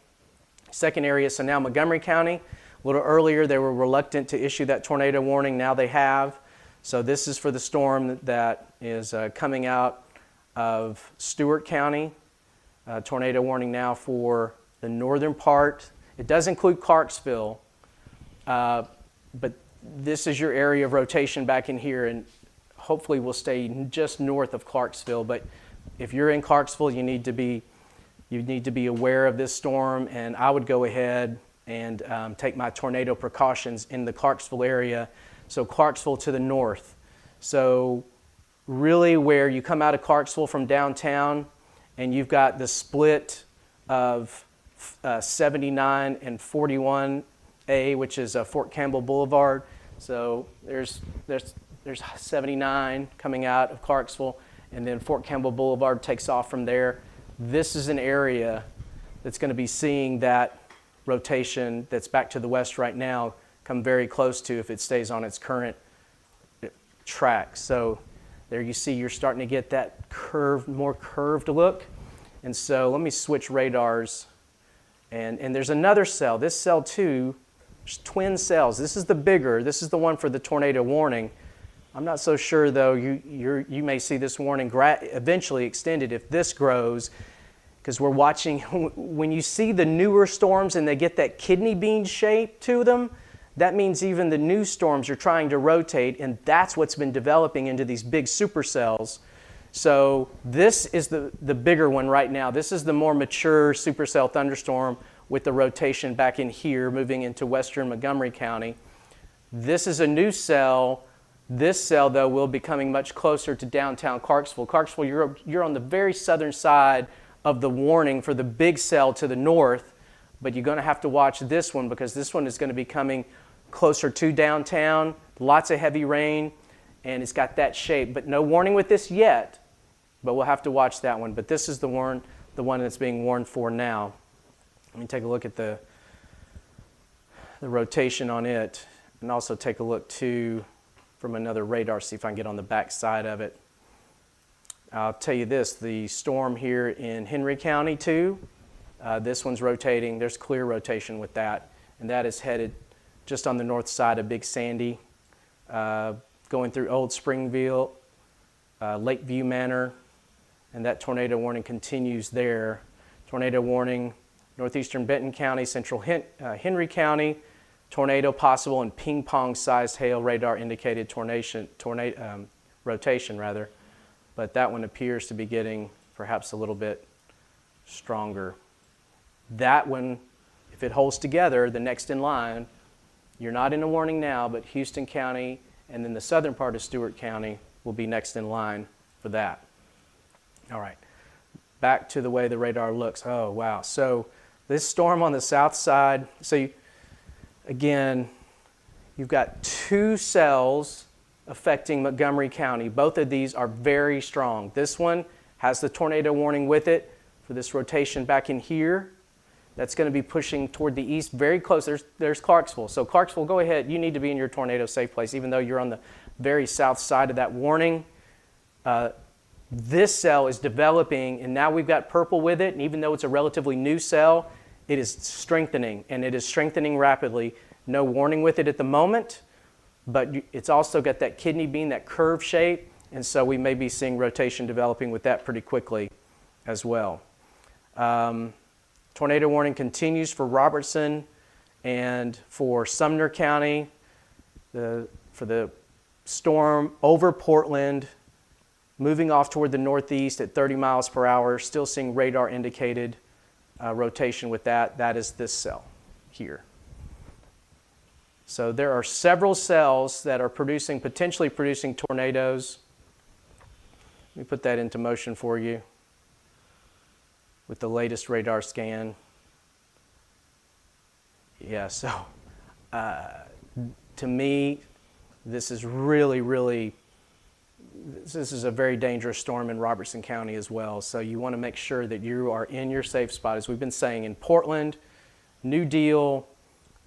Second area, so now Montgomery County. A little earlier, they were reluctant to issue that tornado warning. Now they have. So this is for the storm that is coming out of Stewart County. Tornado warning now for the northern part. It does include Clarksville, but this is your area of rotation back in here, and hopefully we'll stay just north of Clarksville. But if you're in Clarksville, you need to be aware of this storm, and I would go ahead and take my tornado precautions in the Clarksville area. So Clarksville to the north. So really where you come out of Clarksville from downtown and you've got the split of 79 and 41A, which is Fort Campbell Boulevard. So there's 79 coming out of Clarksville, and then Fort Campbell Boulevard takes off from there. This is an area that's going to be seeing that rotation that's back to the west right now come very close to, if it stays on its current track. So there you see you're starting to get that curved, more curved look. And so let me switch radars. And there's another cell. This cell too, there's twin cells. This is the bigger. This is the one for the tornado warning. I'm not so sure though. You may see this warning eventually extended if this grows, because we're watching, when you see the newer storms and they get that kidney bean shape to them, that means even the new storms are trying to rotate, and that's what's been developing into these big supercells. So this is the bigger one right now. This is the more mature supercell thunderstorm with the rotation back in here, moving into western Montgomery County. This is a new cell. This cell, though, will be coming much closer to downtown Clarksville. Clarksville, you're on the very southern side of the warning for the big cell to the north, but you're going to have to watch this one, because this one is going to be coming closer to downtown, lots of heavy rain, and it's got that shape. But no warning with this yet, but we'll have to watch that one. But this is the one that's being warned for now. Let me take a look at the rotation on it, and also take a look too from another radar, see if I can get on the back side of it. I'll tell you this, the storm here in Henry County too, this one's rotating. There's clear rotation with that, and that is headed just on the north side of Big Sandy, going through Old Springville, Lakeview Manor, and that tornado warning continues there. Tornado warning, northeastern Benton County, central Henry County, tornado possible and ping pong sized hail, radar indicated rotation rather. But that one appears to be getting perhaps a little bit stronger. That one, if it holds together, the next in line, you're not in a warning now, but Houston County and then the southern part of Stewart County will be next in line for that. All right, back to the way the radar looks. Oh, wow. So this storm on the south side, again, you've got two cells affecting Montgomery County. Both of these are very strong. This one has the tornado warning with it for this rotation back in here. That's going to be pushing toward the east, very close. There's Clarksville. So Clarksville, go ahead. You need to be in your tornado safe place, even though you're on the very south side of that warning. This cell is developing, and now we've got purple with it. And even though it's a relatively new cell, it is strengthening, and it is strengthening rapidly. No warning with it at the moment, but it's also got that kidney bean, that curve shape, and so we may be seeing rotation developing with that pretty quickly as well. Tornado warning continues for Robertson and for Sumner County, for the storm over Portland, moving off toward the northeast at 30 miles per hour, still seeing radar indicated rotation with that. That is this cell here. So there are several cells that are potentially producing tornadoes. Let me put that into motion for you with the latest radar scan. Yeah, so to me, this is this is a very dangerous storm in Robertson County as well. So you want to make sure that you are in your safe spot. As we've been saying, in Portland, New Deal,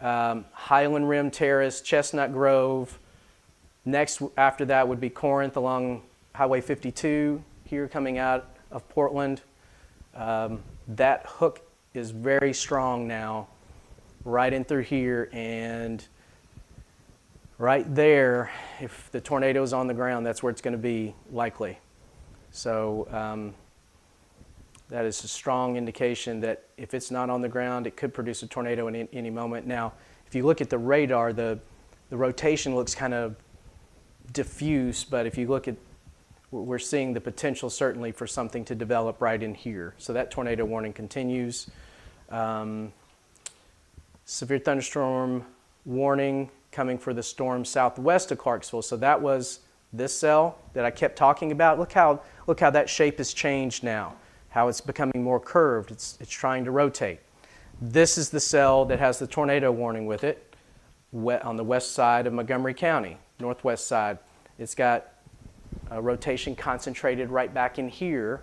Highland Rim Terrace, Chestnut Grove. Next after that would be Corinth along Highway 52 here coming out of Portland. That hook is very strong now, right in through here, and right there, if the tornado is on the ground, that's where it's going to be likely. So that is a strong indication that if it's not on the ground, it could produce a tornado in any moment. Now, if you look at the radar, the rotation looks kind of diffuse, but if you look at, we're seeing the potential certainly for something to develop right in here. So that tornado warning continues. Severe thunderstorm warning coming for the storm southwest of Clarksville. So that was this cell that I kept talking about. Look how that shape has changed now, how it's becoming more curved. It's trying to rotate. This is the cell that has the tornado warning with it on the west side of Montgomery County, northwest side. It's got a rotation concentrated right back in here,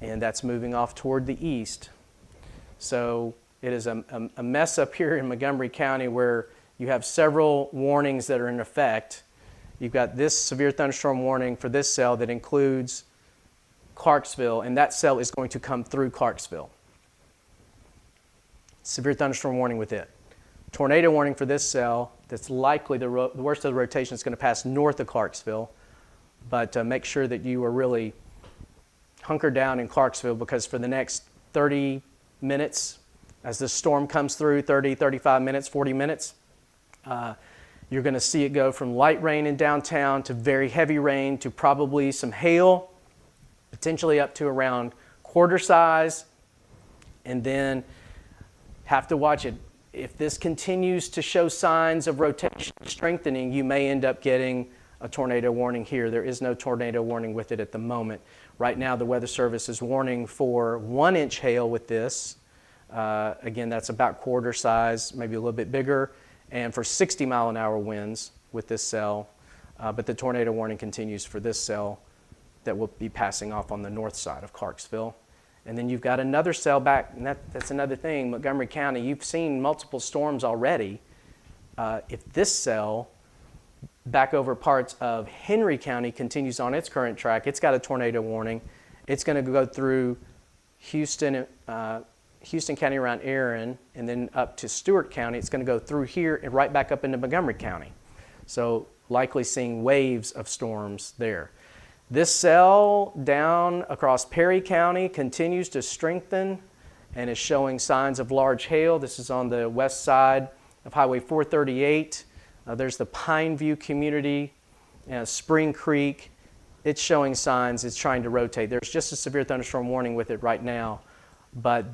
and that's moving off toward the east. So it is a mess up here in Montgomery County where you have several warnings that are in effect. You've got this severe thunderstorm warning for this cell that includes Clarksville, and that cell is going to come through Clarksville. Severe thunderstorm warning with it. Tornado warning for this cell that's likely the worst of the rotation is going to pass north of Clarksville, but make sure that you are really hunkered down in Clarksville, because for the next 30 minutes, as the storm comes through, 30, 35 minutes, 40 minutes, you're going to see it go from light rain in downtown to very heavy rain to probably some hail, potentially up to around quarter size, and then have to watch it. If this continues to show signs of rotation strengthening, you may end up getting a tornado warning here. There is no tornado warning with it at the moment. Right now, the Weather Service is warning for 1-inch hail with this. Again, that's about quarter size, maybe a little bit bigger, and for 60-mile-an-hour winds with this cell. But the tornado warning continues for this cell that will be passing off on the north side of Clarksville. And then you've got another cell back, and that's another thing. Montgomery County, you've seen multiple storms already. If this cell back over parts of Henry County continues on its current track, it's got a tornado warning. It's going to go through Houston County around Aaron, and then up to Stewart County. It's going to go through here and right back up into Montgomery County. So likely seeing waves of storms there. This cell down across Perry County continues to strengthen and is showing signs of large hail. This is on the west side of Highway 438. There's the Pineview community, Spring Creek. It's showing signs it's trying to rotate. There's just a severe thunderstorm warning with it right now. But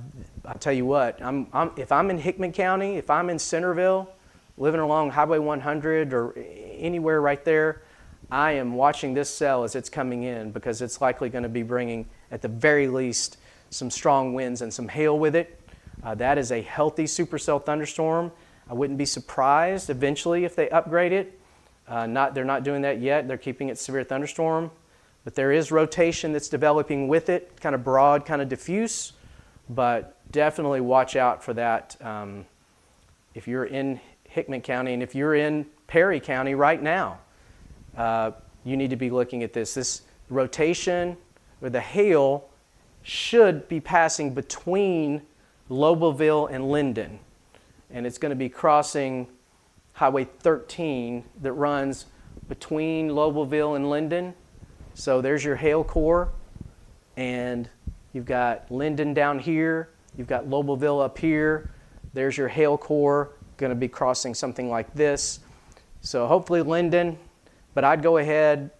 I'll tell you what, if I'm in Hickman County, if I'm in Centerville, living along Highway 100 or anywhere right there, I am watching this cell as it's coming in because it's likely going to be bringing, at the very least, some strong winds and some hail with it. That is a healthy supercell thunderstorm. I wouldn't be surprised eventually if they upgrade it. They're not doing that yet. They're keeping it severe thunderstorm. But there is rotation that's developing with it, kind of broad, kind of diffuse. But definitely watch out for that if you're in Hickman County and if you're in Perry County right now. You need to be looking at this. This rotation with the hail should be passing between Lobelville and Linden. And it's going to be crossing Highway 13 that runs between Lobelville and Linden. So there's your hail core. And you've got Linden down here. You've got Lobelville up here. There's your hail core going to be crossing something like this. So hopefully Linden, but I'd go ahead,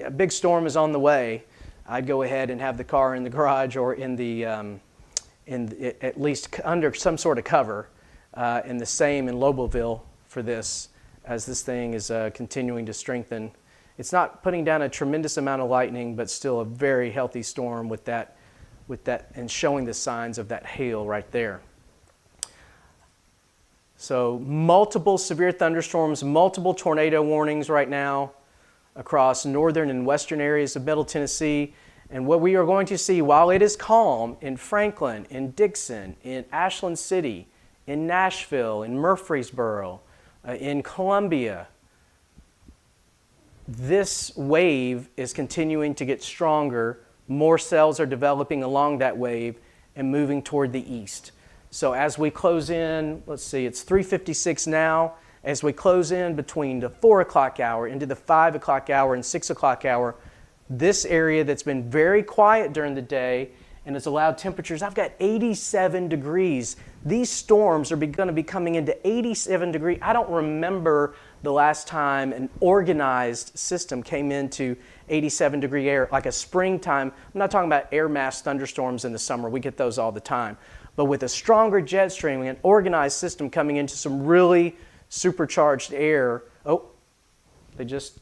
a big storm is on the way. I'd go ahead and have the car in the garage or in the, at least under some sort of cover, and the same in Lobelville for this, as this thing is continuing to strengthen. It's not putting down a tremendous amount of lightning, but still a very healthy storm with that, and showing the signs of that hail right there. So multiple severe thunderstorms, multiple tornado warnings right now across northern and western areas of Middle Tennessee. And what we are going to see, while it is calm in Franklin, in Dixon, in Ashland City, in Nashville, in Murfreesboro, in Columbia, this wave is continuing to get stronger. More cells are developing along that wave and moving toward the east. So as we close in, let's see, it's 3:56 now. As we close in between the 4 o'clock hour into the 5 o'clock hour and 6 o'clock hour, this area that's been very quiet during the day and has allowed temperatures, I've got 87 degrees. These storms are going to be coming into 87 degrees. I don't remember the last time an organized system came into 87 degree air, like a springtime. I'm not talking about air mass thunderstorms in the summer. We get those all the time. But with a stronger jet stream, an organized system coming into some really supercharged air. Oh, they just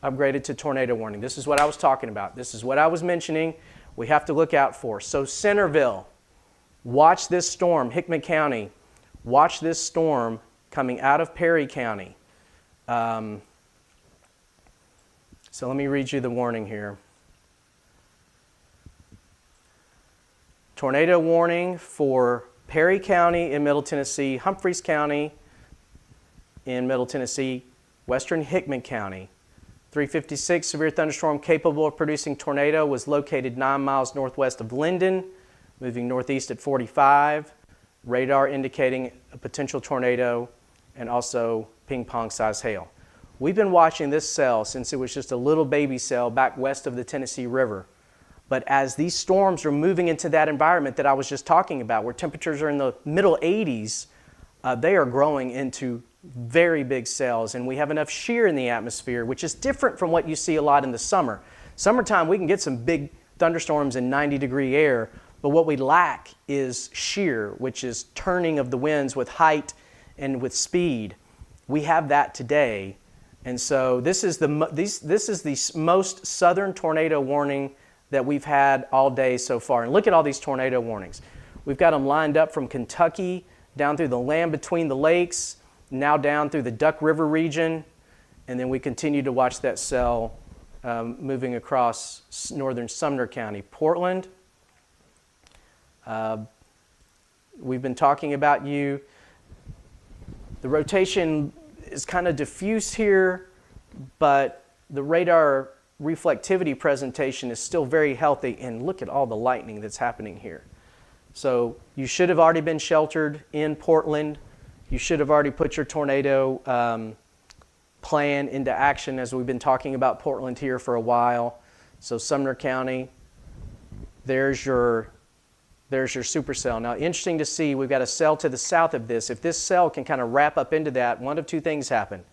upgraded to tornado warning. This is what I was talking about. This is what I was mentioning we have to look out for. So Centerville, watch this storm. Hickman County, watch this storm coming out of Perry County. So let me read you the warning here. Tornado warning for Perry County in Middle Tennessee, Humphreys County in Middle Tennessee, western Hickman County. 3:56, severe thunderstorm capable of producing tornado was located 9 miles northwest of Linden, moving northeast at 45. Radar indicating a potential tornado and also ping-pong size hail. We've been watching this cell since it was just a little baby cell back west of the Tennessee River. But as these storms are moving into that environment that I was just talking about, where temperatures are in the middle 80s, they are growing into very big cells, and we have enough shear in the atmosphere, which is different from what you see a lot in the summer. Summertime, we can get some big thunderstorms in 90-degree air, but what we lack is shear, which is turning of the winds with height and with speed. We have that today, and so this is the most southern tornado warning that we've had all day so far. And look at all these tornado warnings. We've got them lined up from Kentucky down through the land between the lakes, now down through the Duck River region, and then we continue to watch that cell moving across northern Sumner County. Portland, we've been talking about you. The rotation is kind of diffuse here, but the radar reflectivity presentation is still very healthy, and look at all the lightning that's happening here. So you should have already been sheltered in Portland. You should have already put your tornado plan into action, as we've been talking about Portland here for a while. So Sumner County, there's your supercell. Now, interesting to see, we've got a cell to the south of this. If this cell can kind of wrap up into that, one of two things happen.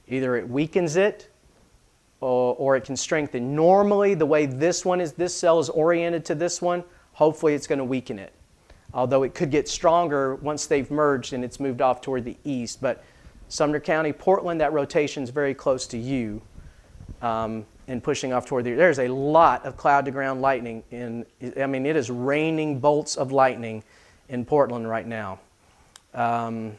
Either it weakens it, or it can strengthen. Normally, the way this cell is oriented to this one, hopefully it's going to weaken it. Although it could get stronger once they've merged and it's moved off toward the east. But Sumner County, Portland, that rotation is very close to you and pushing off toward there's a lot of cloud-to-ground lightning. It is raining bolts of lightning in Portland right now. Let me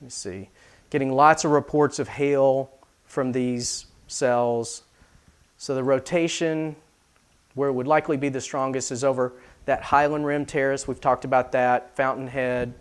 see. Getting lots of reports of hail from these cells. So the rotation, where it would likely be the strongest, is over that Highland Rim Terrace. We've talked about that. Fountainhead,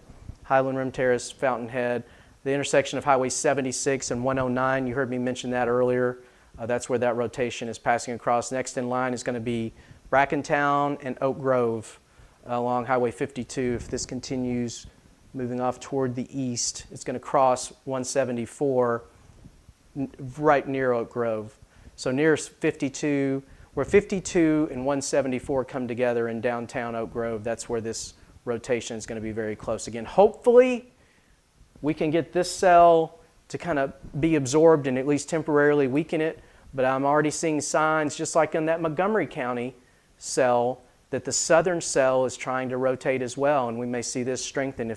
Highland Rim Terrace, Fountainhead. The intersection of Highway 76 and 109, you heard me mention that earlier. That's where that rotation is passing across. Next in line is going to be Brackentown and Oak Grove along Highway 52. If this continues moving off toward the east, it's going to cross 174 right near Oak Grove. So near 52, where 52 and 174 come together in downtown Oak Grove, that's where this rotation is going to be very close. Again, hopefully we can get this cell to kind of be absorbed and at least temporarily weaken it, but I'm already seeing signs, just like in that Montgomery County cell, that the southern cell is trying to rotate as well, and we may see this strengthen,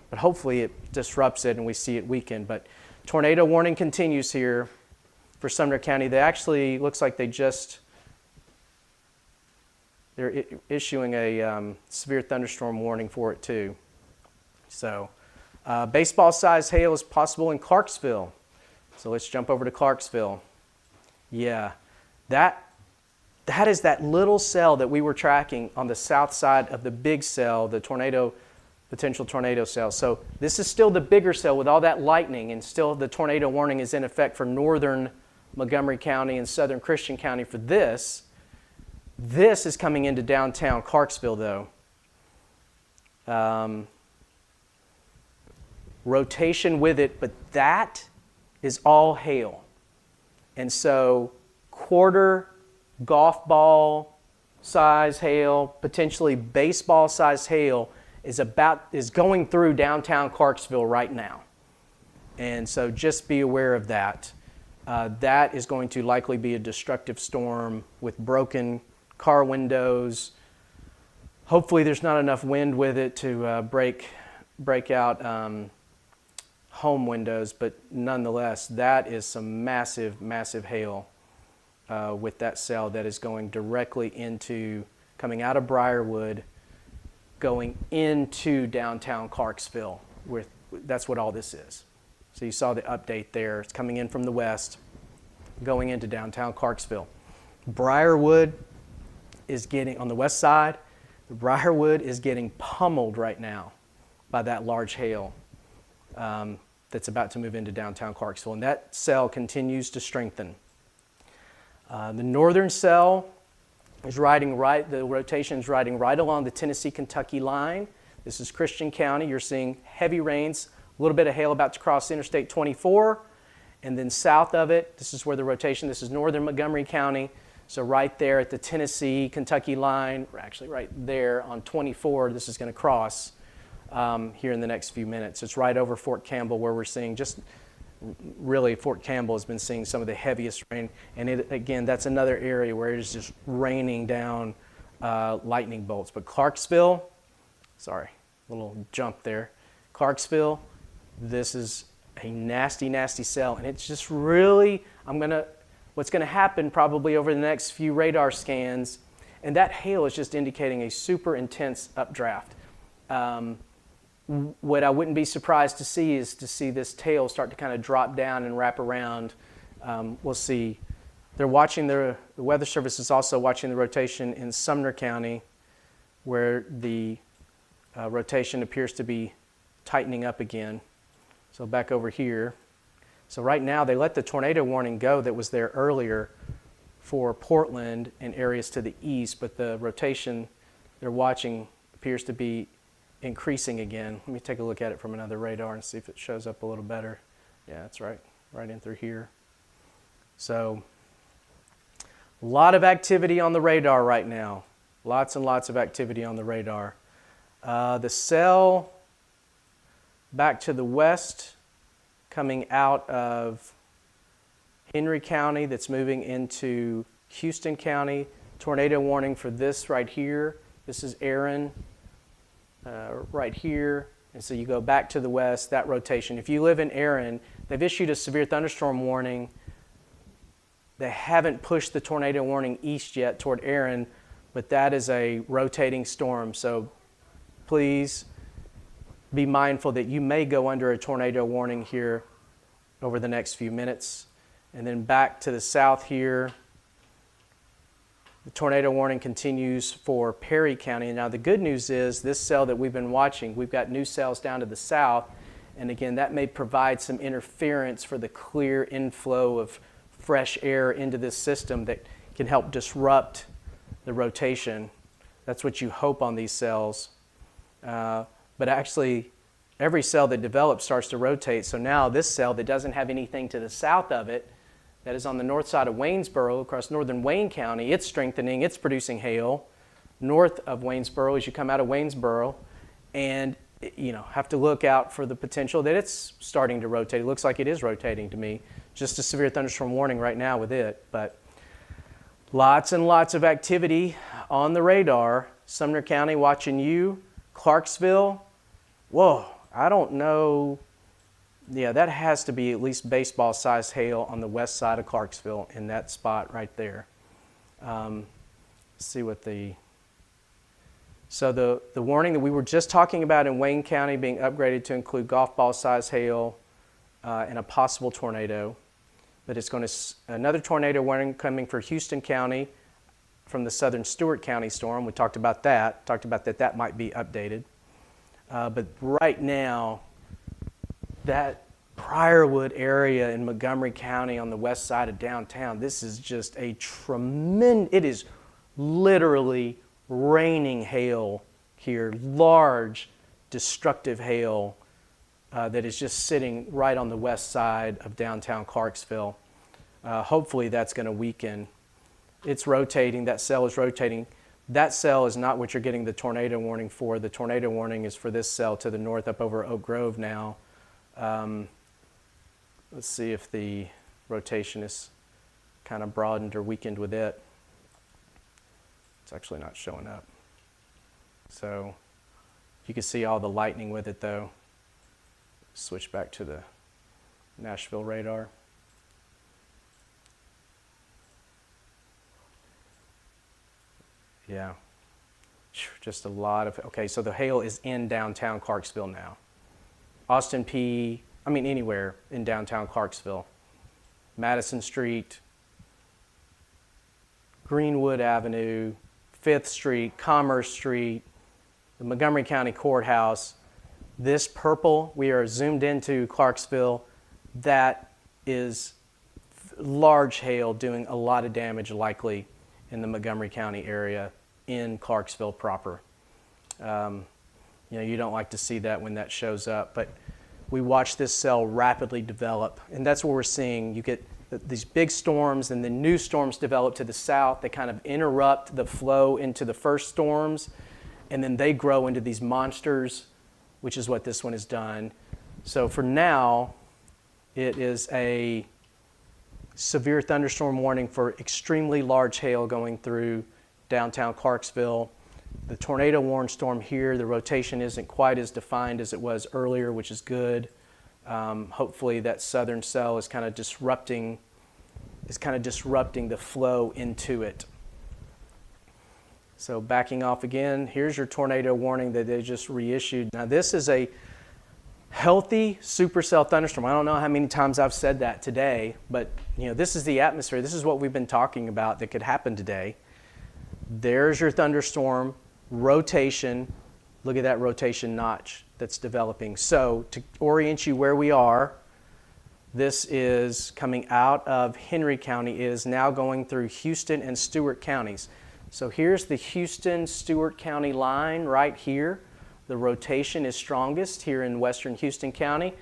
but hopefully it disrupts it and we see it weaken. But tornado warning continues here for Sumner County. They actually, looks like they're issuing a severe thunderstorm warning for it too. So baseball-sized hail is possible in Clarksville. So let's jump over to Clarksville. Yeah, that is that little cell that we were tracking on the south side of the big cell, the potential tornado cell. So this is still the bigger cell with all that lightning, and still the tornado warning is in effect for northern Montgomery County and southern Christian County for this. This is coming into downtown Clarksville, though. Rotation with it, but that is all hail. And so quarter golf ball size hail, potentially baseball size hail is going through downtown Clarksville right now. And so just be aware of that. That is going to likely be a destructive storm with broken car windows. Hopefully there's not enough wind with it to break out home windows, but nonetheless, that is some massive, massive hail with that cell that is going directly coming out of Briarwood, going into downtown Clarksville. That's what all this is. So you saw the update there. It's coming in from the west, going into downtown Clarksville. Briarwood is getting, on the west side, Briarwood is getting pummeled right now by that large hail that's about to move into downtown Clarksville. And that cell continues to strengthen. The northern cell is the rotation is riding right along the Tennessee-Kentucky line. This is Christian County. You're seeing heavy rains, a little bit of hail about to cross Interstate 24. And then south of it, this is where the rotation, this is northern Montgomery County. So right there at the Tennessee-Kentucky line, or actually right there on 24, this is going to cross here in the next few minutes. It's right over Fort Campbell, where we're seeing really Fort Campbell has been seeing some of the heaviest rain. And again, that's another area where it is just raining down lightning bolts. But Clarksville, sorry, little jump there. Clarksville, this is a nasty, nasty cell. And it's just really, what's going to happen probably over the next few radar scans, and that hail is just indicating a super intense updraft. What I wouldn't be surprised to see is this tail start to kind of drop down and wrap around. We'll see. They're watching the Weather Service is also watching the rotation in Sumner County, where the rotation appears to be tightening up again. So back over here. So right now they let the tornado warning go that was there earlier for Portland and areas to the east, but the rotation they're watching appears to be increasing again. Let me take a look at it from another radar and see if it shows up a little better. Yeah, that's right in through here. So a lot of activity on the radar right now. Lots and lots of activity on the radar. The cell back to the west, coming out of Henry County, that's moving into Houston County. Tornado warning for this right here. This is Aaron right here, And so you go back to the west, that rotation. If you live in Aaron, they've issued a severe thunderstorm warning. They haven't pushed the tornado warning east yet toward Aaron, but that is a rotating storm. So please be mindful that you may go under a tornado warning here over the next few minutes. And then back to the south here, the tornado warning continues for Perry County. Now the good news is this cell that we've been watching, we've got new cells down to the south. And again, that may provide some interference for the clear inflow of fresh air into this system that can help disrupt the rotation. That's what you hope on these cells. But actually, every cell that develops starts to rotate. So now this cell that doesn't have anything to the south of it, that is on the north side of Waynesboro, across northern Wayne County, it's strengthening, it's producing hail north of Waynesboro as you come out of Waynesboro. And have to look out for the potential that it's starting to rotate. It looks like it is rotating to me. Just a severe thunderstorm warning right now with it. But lots and lots of activity on the radar. Sumner County watching you. Clarksville, whoa, I don't know. Yeah, that has to be at least baseball-sized hail on the west side of Clarksville in that spot right there. Let's see what So the warning that we were just talking about in Wayne County being upgraded to include golf ball-sized hail and a possible tornado. But it's going to, another tornado warning coming for Houston County from the southern Stewart County storm. We talked about that. That might be updated. But right now, that Briarwood area in Montgomery County on the west side of downtown, this is just a tremendous, it is literally raining hail here, large destructive hail that is just sitting right on the west side of downtown Clarksville. Hopefully that's going to weaken. It's rotating, that cell is rotating. That cell is not what you're getting the tornado warning for. The tornado warning is for this cell to the north up over Oak Grove now. Let's see if the rotation is kind of broadened or weakened with it. It's actually not showing up. So you can see all the lightning with it though. Switch back to the Nashville radar. Yeah, just a lot of, okay, so the hail is in downtown Clarksville now. Anywhere in downtown Clarksville. Madison Street, Greenwood Avenue, 5th Street, Commerce Street, the Montgomery County Courthouse. This purple, we are zoomed into Clarksville. That is large hail doing a lot of damage likely in the Montgomery County area in Clarksville proper. You don't like to see that when that shows up, but we watch this cell rapidly develop, and that's what we're seeing. You get these big storms, and then new storms develop to the south. They kind of interrupt the flow into the first storms, and then they grow into these monsters, which is what this one has done. So for now, it is a severe thunderstorm warning for extremely large hail going through downtown Clarksville. The tornado warning storm here, the rotation isn't quite as defined as it was earlier, which is good. Hopefully that southern cell is kind of disrupting the flow into it. So backing off again, here's your tornado warning that they just reissued. Now this is a healthy supercell thunderstorm. I don't know how many times I've said that today, but this is the atmosphere. This is what we've been talking about that could happen today. There's your thunderstorm, rotation. Look at that rotation notch that's developing. So to orient you where we are, this is coming out of Henry County, is now going through Houston and Stewart counties. So here's the Houston-Stewart County line right here. The rotation is strongest here in western Houston County.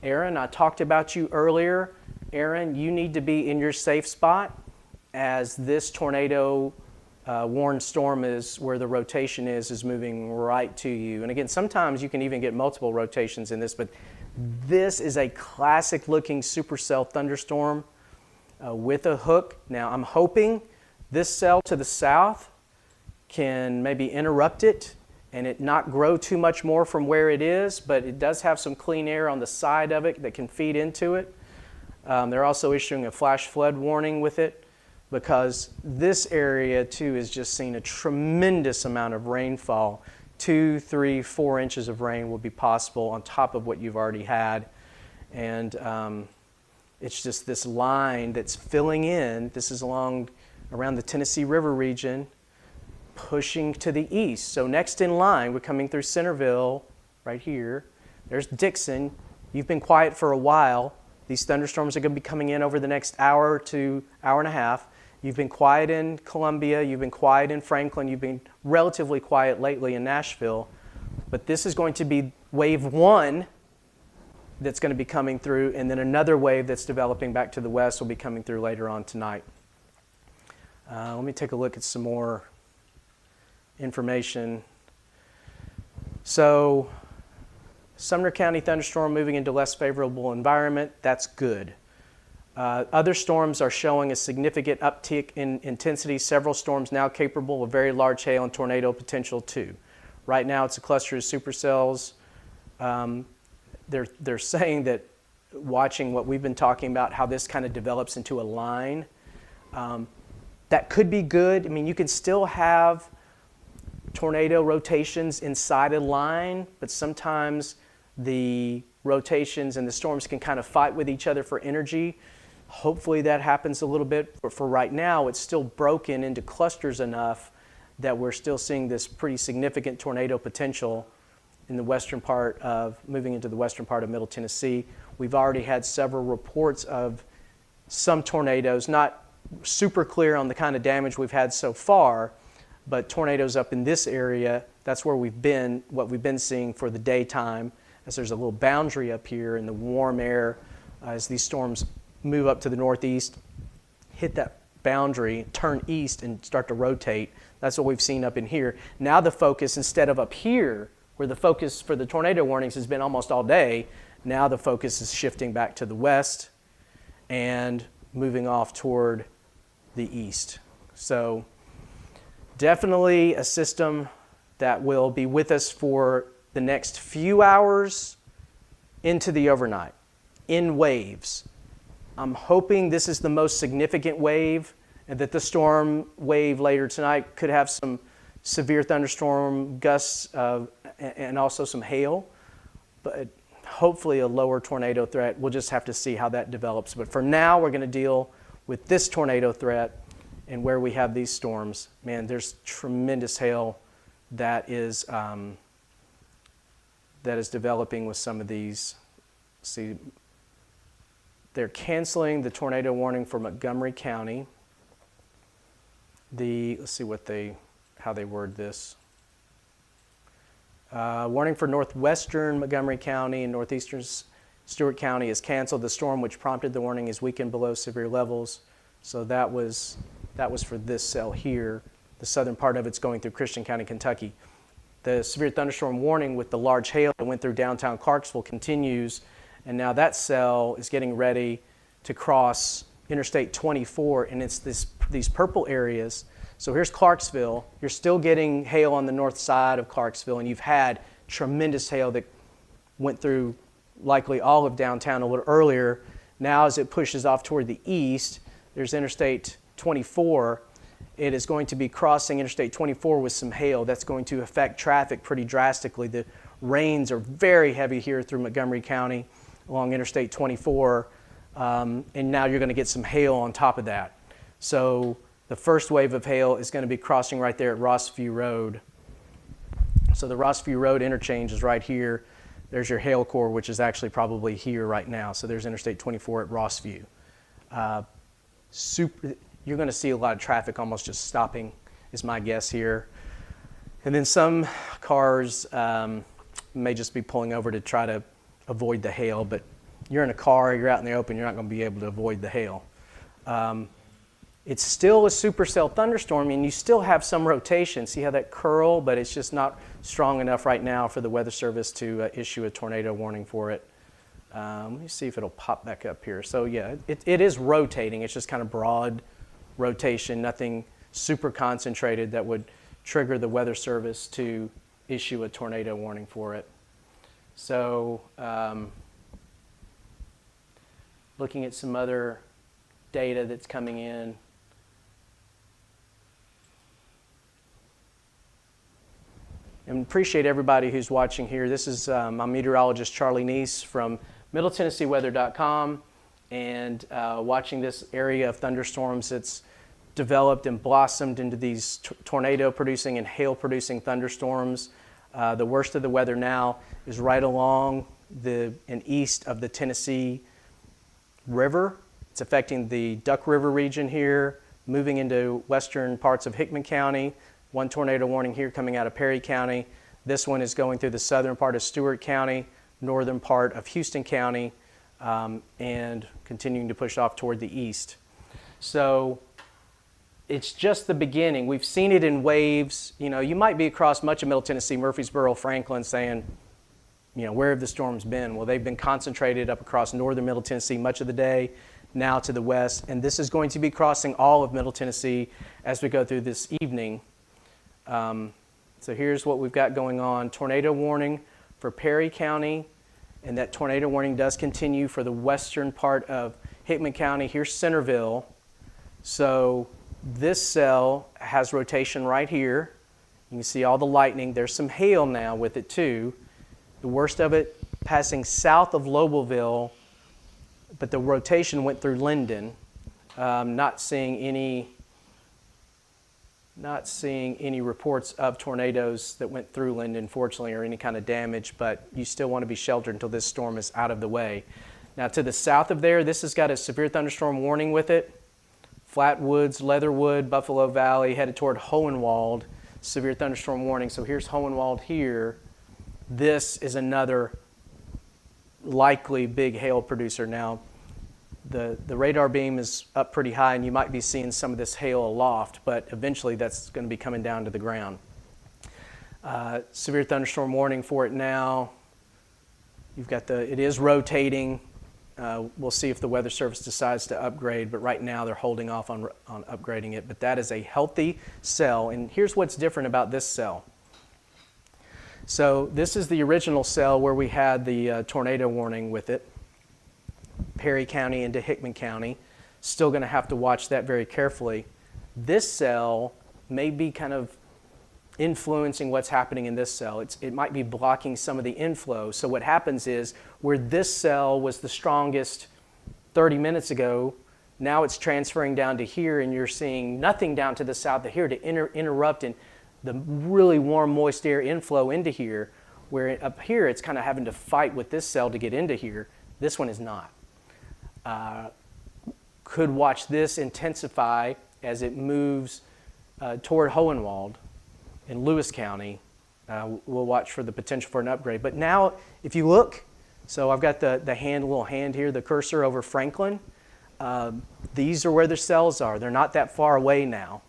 Aaron, I talked about you earlier. Aaron, you need to be in your safe spot as this tornado warned storm is where the rotation is moving right to you. And again, sometimes you can even get multiple rotations in this, but this is a classic looking supercell thunderstorm with a hook. Now I'm hoping this cell to the south can maybe interrupt it and it not grow too much more from where it is, but it does have some clean air on the side of it that can feed into it. They're also issuing a flash flood warning with it because this area too is just seeing a tremendous amount of rainfall. 2, 3, 4 inches of rain will be possible on top of what you've already had. And it's just this line that's filling in. This is around the Tennessee River region, pushing to the east. So next in line, we're coming through Centerville right here. There's Dixon. You've been quiet for a while. These thunderstorms are going to be coming in over the next hour to hour and a half. You've been quiet in Columbia. You've been quiet in Franklin. You've been relatively quiet lately in Nashville. But this is going to be wave 1 that's going to be coming through, and then another wave that's developing back to the west will be coming through later on tonight. Let me take a look at some more information. So, Sumner County thunderstorm moving into less favorable environment. That's good. Other storms are showing a significant uptick in intensity. Several storms now capable of very large hail and tornado potential too. Right now it's a cluster of supercells. They're saying that, watching what we've been talking about, how this kind of develops into a line, that could be good. I mean, you can still have tornado rotations inside a line, but sometimes the rotations and the storms can kind of fight with each other for energy. Hopefully that happens a little bit, but for right now it's still broken into clusters enough that we're still seeing this pretty significant tornado potential in the western part of, moving into the western part of Middle Tennessee. We've already had several reports of some tornadoes, not super clear on the kind of damage we've had so far, but tornadoes up in this area. That's where we've been, what we've been seeing for the daytime, as there's a little boundary up here in the warm air as these storms move up to the northeast, hit that boundary, turn east and start to rotate. That's what we've seen up in here. Now the focus, instead of up here, where the focus for the tornado warnings has been almost all day, now the focus is shifting back to the west and moving off toward the east. So definitely a system that will be with us for the next few hours into the overnight in waves. I'm hoping this is the most significant wave and that the storm wave later tonight could have some severe thunderstorm gusts and also some hail, but hopefully a lower tornado threat. We'll just have to see how that develops. But for now, we're going to deal with this tornado threat and where we have these storms. Man, there's tremendous hail that is developing with some of these. See, they're canceling the tornado warning for Montgomery County. Let's see how they word this. Warning for northwestern Montgomery County and northeastern Stewart County is canceled. The storm which prompted the warning is weakened below severe levels. So that was for this cell here. The southern part of it's going through Christian County, Kentucky. The severe thunderstorm warning with the large hail that went through downtown Clarksville continues, and now that cell is getting ready to cross Interstate 24, and it's these purple areas. So here's Clarksville. You're still getting hail on the north side of Clarksville, and you've had tremendous hail that went through likely all of downtown a little earlier. Now as it pushes off toward the east, there's Interstate 24. It is going to be crossing Interstate 24 with some hail. That's going to affect traffic pretty drastically. The rains are very heavy here through Montgomery County along Interstate 24, and now you're going to get some hail on top of that. So the first wave of hail is going to be crossing right there at Rossview Road. So the Rossview Road interchange is right here. There's your hail core, which is actually probably here right now. So there's Interstate 24 at Rossview. You're going to see a lot of traffic almost just stopping, is my guess here. And then some cars may just be pulling over to try to avoid the hail, but you're in a car, you're out in the open, you're not going to be able to avoid the hail. It's still a supercell thunderstorm, and you still have some rotation. See how that curl, but it's just not strong enough right now for the Weather Service to issue a tornado warning for it. Let me see if it'll pop back up here. So yeah, it is rotating. It's just kind of broad rotation, nothing super concentrated that would trigger the Weather Service to issue a tornado warning for it. So looking at some other data that's coming in. And appreciate everybody who's watching here. This is my meteorologist Charlie Neese from MiddleTennesseeWeather.com, and watching this area of thunderstorms that's developed and blossomed into these tornado-producing and hail-producing thunderstorms. The worst of the weather now is right along and east of the Tennessee River. It's affecting the Duck River region here, moving into western parts of Hickman County. One tornado warning here coming out of Perry County. This one is going through the southern part of Stewart County, northern part of Houston County, and continuing to push off toward the east. So it's just the beginning. We've seen it in waves. You know, you might be across much of Middle Tennessee, Murfreesboro, Franklin, saying, you know, where have the storms been? Well, they've been concentrated up across northern Middle Tennessee much of the day, now to the west, and this is going to be crossing all of Middle Tennessee as we go through this evening. So here's what we've got going on. Tornado warning for Perry County, and that tornado warning does continue for the western part of Hickman County. Here's Centerville. So this cell has rotation right here. You can see all the lightning. There's some hail now with it too. The worst of it passing south of Lobelville, but the rotation went through Linden. Not seeing any reports of tornadoes that went through Linden, fortunately, or any kind of damage, but you still want to be sheltered until this storm is out of the way. Now to the south of there, this has got a severe thunderstorm warning with it. Flatwoods, Leatherwood, Buffalo Valley, headed toward Hohenwald, severe thunderstorm warning. So here's Hohenwald here. This is another likely big hail producer. Now, the radar beam is up pretty high, and you might be seeing some of this hail aloft, but eventually that's going to be coming down to the ground. Severe thunderstorm warning for it now. You've got it is rotating. We'll see if the Weather Service decides to upgrade, but right now they're holding off on upgrading it. But that is a healthy cell, and here's what's different about this cell. So this is the original cell where we had the tornado warning with it. Perry County into Hickman County. Still going to have to watch that very carefully. This cell may be kind of influencing what's happening in this cell. It might be blocking some of the inflow. So what happens is where this cell was the strongest 30 minutes ago, now it's transferring down to here, and you're seeing nothing down to the south of here to interrupt in the really warm, moist air inflow into here, where up here it's kind of having to fight with this cell to get into here. This one is not. Could watch this intensify as it moves toward Hohenwald in Lewis County. We'll watch for the potential for an upgrade. But now, if you look, so I've got the little hand here, the cursor over Franklin. These are where the cells are. They're not that far away now.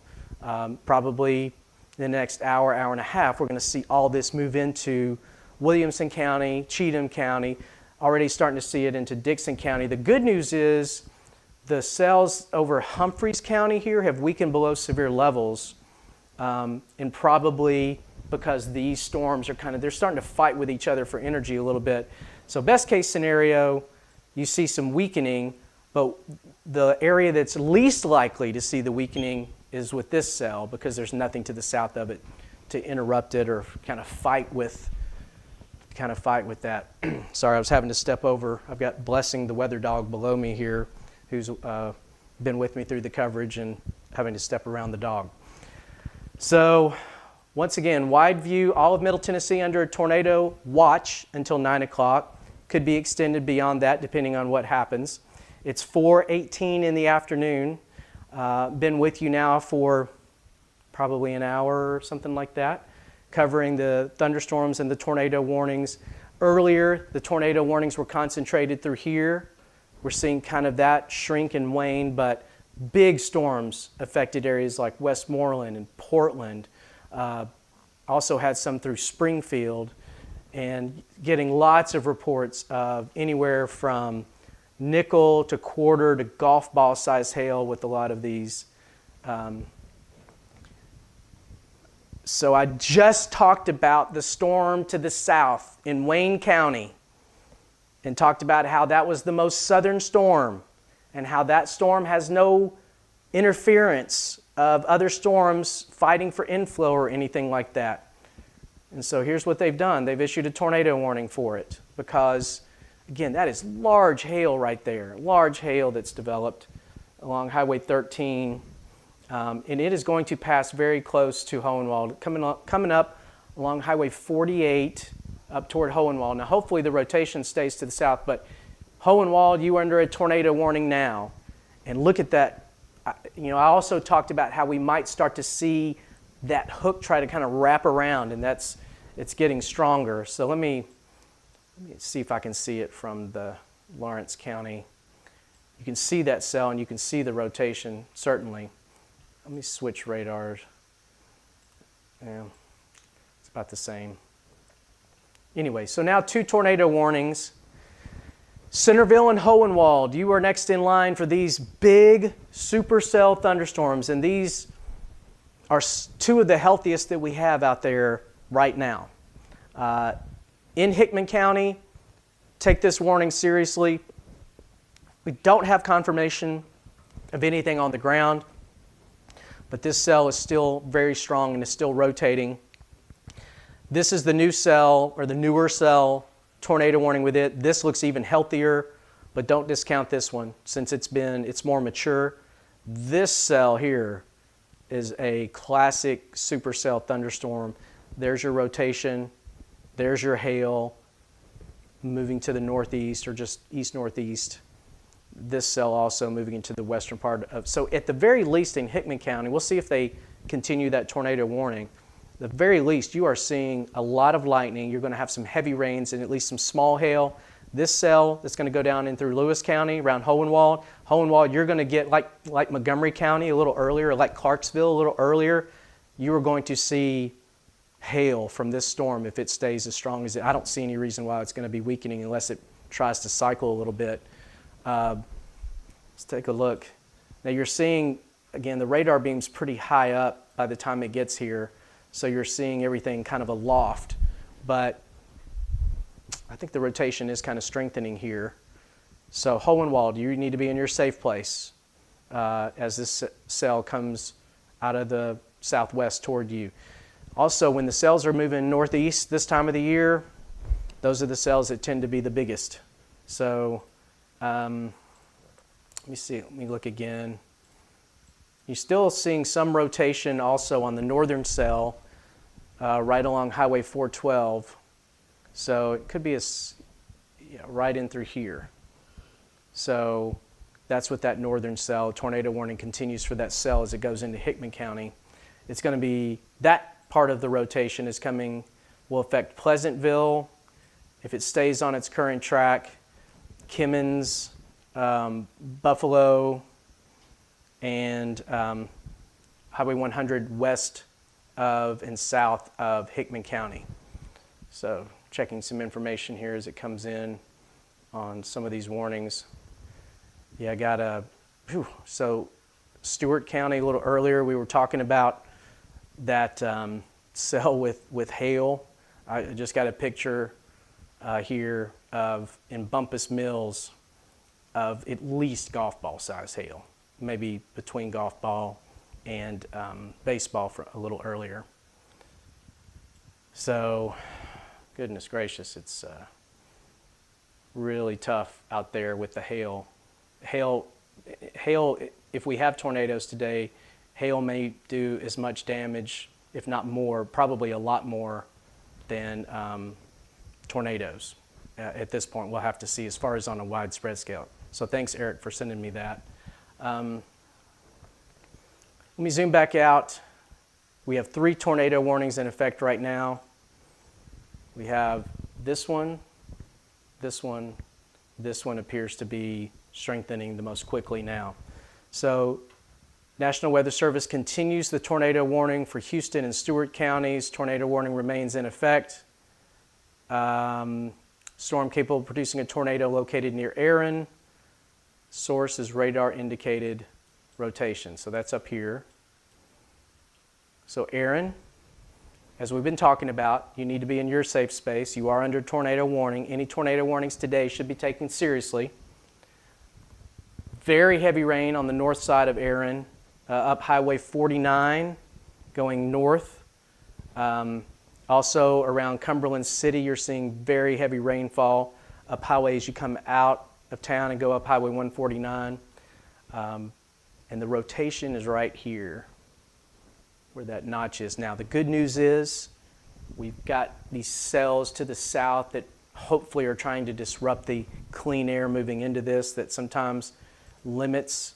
Probably in the next hour, hour and a half, we're going to see all this move into Williamson County, Cheatham County, already starting to see it into Dixon County. The good news is the cells over Humphreys County here have weakened below severe levels, and probably because these storms are they're starting to fight with each other for energy a little bit. So best case scenario, you see some weakening, but the area that's least likely to see the weakening is with this cell, because there's nothing to the south of it to interrupt it or kind of fight with that. Sorry, I was having to step over. I've got Blessing, the weather dog, below me here, who's been with me through the coverage and having to step around the dog. So once again, wide view, all of Middle Tennessee under a tornado watch until 9 o'clock. Could be extended beyond that depending on what happens. It's 4:18 in the afternoon. Been with you now for probably an hour or something like that, covering the thunderstorms and the tornado warnings. Earlier, the tornado warnings were concentrated through here. We're seeing kind of that shrink and wane, but big storms affected areas like Westmoreland and Portland. Also had some through Springfield, and getting lots of reports of anywhere from nickel to quarter to golf ball size hail with a lot of these So I just talked about the storm to the south in Wayne County and talked about how that was the most southern storm and how that storm has no interference of other storms fighting for inflow or anything like that. And so here's what they've done. They've issued a tornado warning for it because, again, that is large hail right there, large hail that's developed along Highway 13. And it is going to pass very close to Hohenwald, coming up along Highway 48 up toward Hohenwald. Now, hopefully the rotation stays to the south, but Hohenwald, you are under a tornado warning now. And look at that. I also talked about how we might start to see that hook try to kind of wrap around, and it's getting stronger. So let me see if I can see it from the Lawrence County. You can see that cell, and you can see the rotation, certainly. Let me switch radars. Yeah, it's about the same. Anyway, so now 2 tornado warnings. Centerville and Hohenwald, you are next in line for these big supercell thunderstorms, and these are 2 of the healthiest that we have out there right now. In Hickman County, take this warning seriously. We don't have confirmation of anything on the ground, but this cell is still very strong and is still rotating. This is the new cell, or the newer cell, tornado warning with it. This looks even healthier, but don't discount this one since it's more mature. This cell here is a classic supercell thunderstorm. There's your rotation, there's your hail moving to the northeast or just east-northeast. This cell also moving into the western part of, so at the very least in Hickman County, we'll see if they continue that tornado warning. At the very least, you are seeing a lot of lightning. You're going to have some heavy rains and at least some small hail. This cell that's going to go down in through Lewis County, around Hohenwald. Hohenwald, you're going to get like Montgomery County a little earlier, or like Clarksville a little earlier. You are going to see hail from this storm if it stays as strong as it. I don't see any reason why it's going to be weakening unless it tries to cycle a little bit. Let's take a look. Now you're seeing, again, the radar beam's pretty high up by the time it gets here. So you're seeing everything kind of aloft, but I think the rotation is kind of strengthening here. So Hohenwald, you need to be in your safe place as this cell comes out of the southwest toward you. Also, when the cells are moving northeast this time of the year, those are the cells that tend to be the biggest. So let me see, let me look again. You're still seeing some rotation also on the northern cell right along Highway 412. So it could be right in through here. So that's what that northern cell, tornado warning continues for that cell as it goes into Hickman County. It's going to be, that part of the rotation is coming, will affect Pleasantville if it stays on its current track, Kimmins, Buffalo, and Highway 100 west of and south of Hickman County. So checking some information here as it comes in on some of these warnings. Yeah, I got so Stewart County a little earlier, we were talking about that cell with hail. I just got a picture here of, in Bumpus Mills, of at least golf ball size hail, maybe between golf ball and baseball for a little earlier. So, goodness gracious, it's really tough out there with the hail. Hail, if we have tornadoes today, hail may do as much damage, if not more, probably a lot more than tornadoes. At this point, we'll have to see as far as on a widespread scale. So thanks, Eric, for sending me that. Let me zoom back out. We have 3 tornado warnings in effect right now. We have this one, this one, this one appears to be strengthening the most quickly now. So National Weather Service continues the tornado warning for Houston and Stewart counties. Tornado warning remains in effect. Storm capable of producing a tornado located near Aaron. Source is radar indicated rotation. So that's up here. So Aaron, as we've been talking about, you need to be in your safe space. You are under tornado warning. Any tornado warnings today should be taken seriously. Very heavy rain on the north side of Erin, up Highway 49 going north. Also around Cumberland City, you're seeing very heavy rainfall up highway as you come out of town and go up Highway 149. And the rotation is right here where that notch is. Now, the good news is we've got these cells to the south that hopefully are trying to disrupt the clean air moving into this that sometimes limits,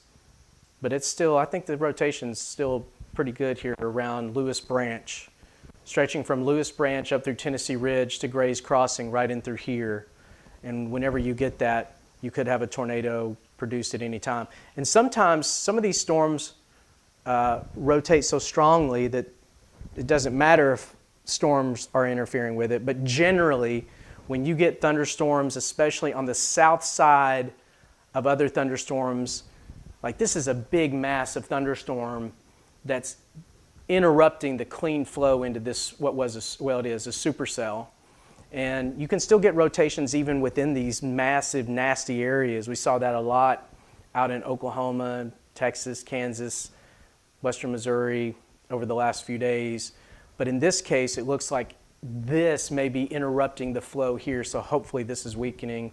but it's still, I think the rotation's still pretty good here around Lewis Branch, stretching from Lewis Branch up through Tennessee Ridge to Gray's Crossing right in through here. And whenever you get that, you could have a tornado produced at any time. And sometimes some of these storms rotate so strongly that it doesn't matter if storms are interfering with it, but generally when you get thunderstorms, especially on the south side of other thunderstorms, like this is a big massive thunderstorm that's interrupting the clean flow into this, what was, it is a supercell. And you can still get rotations even within these massive, nasty areas. We saw that a lot out in Oklahoma, Texas, Kansas, western Missouri over the last few days. But in this case, it looks like this may be interrupting the flow here, so hopefully this is weakening.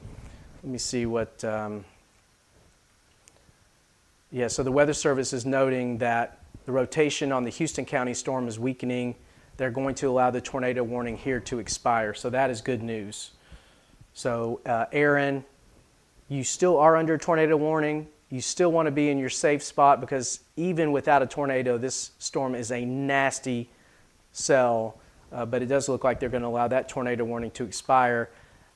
Let me see what, so the Weather Service is noting that the rotation on the Houston County storm is weakening. They're going to allow the tornado warning here to expire, so that is good news. So Erin, you still are under tornado warning. You still want to be in your safe spot because even without a tornado, this storm is a nasty cell, but it does look like they're going to allow that tornado warning to expire.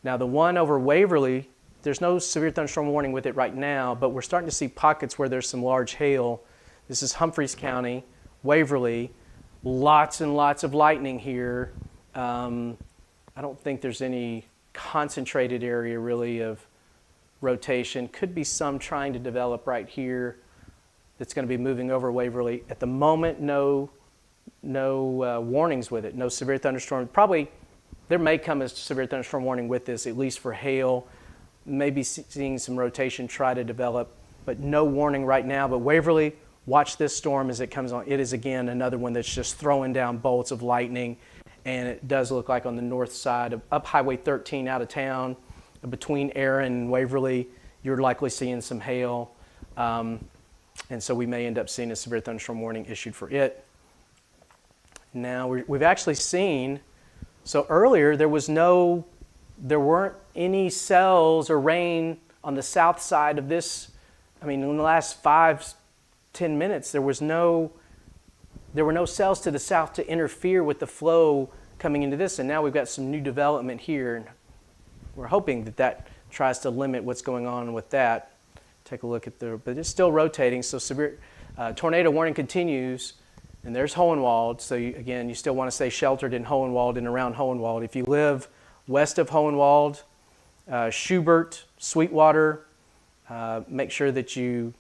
Now the one over Waverly, there's no severe thunderstorm warning with it right now, but we're starting to see pockets where there's some large hail. This is Humphreys County, Waverly, lots and lots of lightning here. I don't think there's any concentrated area really of rotation. Could be some trying to develop right here that's going to be moving over Waverly. At the moment, no warnings with it, no severe thunderstorm. Probably there may come a severe thunderstorm warning with this, at least for hail. Maybe seeing some rotation try to develop, but no warning right now. But Waverly, watch this storm as it comes on. It is, again, another one that's just throwing down bolts of lightning. And it does look like on the north side of up Highway 13 out of town, between Erin and Waverly, you're likely seeing some hail. And so we may end up seeing a severe thunderstorm warning issued for it. Now, we've actually seen, so earlier there weren't any cells or rain on the south side of this. I mean, in the last 5-10 minutes, there were no cells to the south to interfere with the flow coming into this, and now we've got some new development here. And we're hoping that tries to limit what's going on with that. Take a look at but it's still rotating, so severe tornado warning continues, and there's Hohenwald. So again, you still want to stay sheltered in Hohenwald and around Hohenwald. If you live west of Hohenwald, Schubert, Sweetwater, make sure that you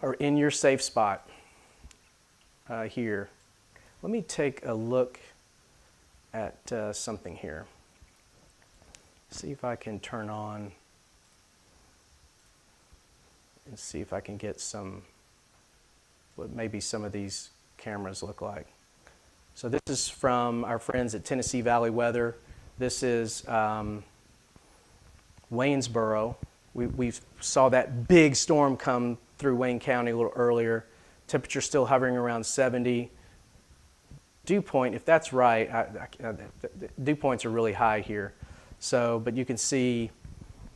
are in your safe spot here. Let me take a look at something here. See if I can turn on and see if I can get what maybe some of these cameras look like. So this is from our friends at Tennessee Valley Weather. This is Waynesboro. We saw that big storm come through Wayne County a little earlier. Temperature still hovering around 70. Dew point, if that's right, dew points are really high here. So, but you can see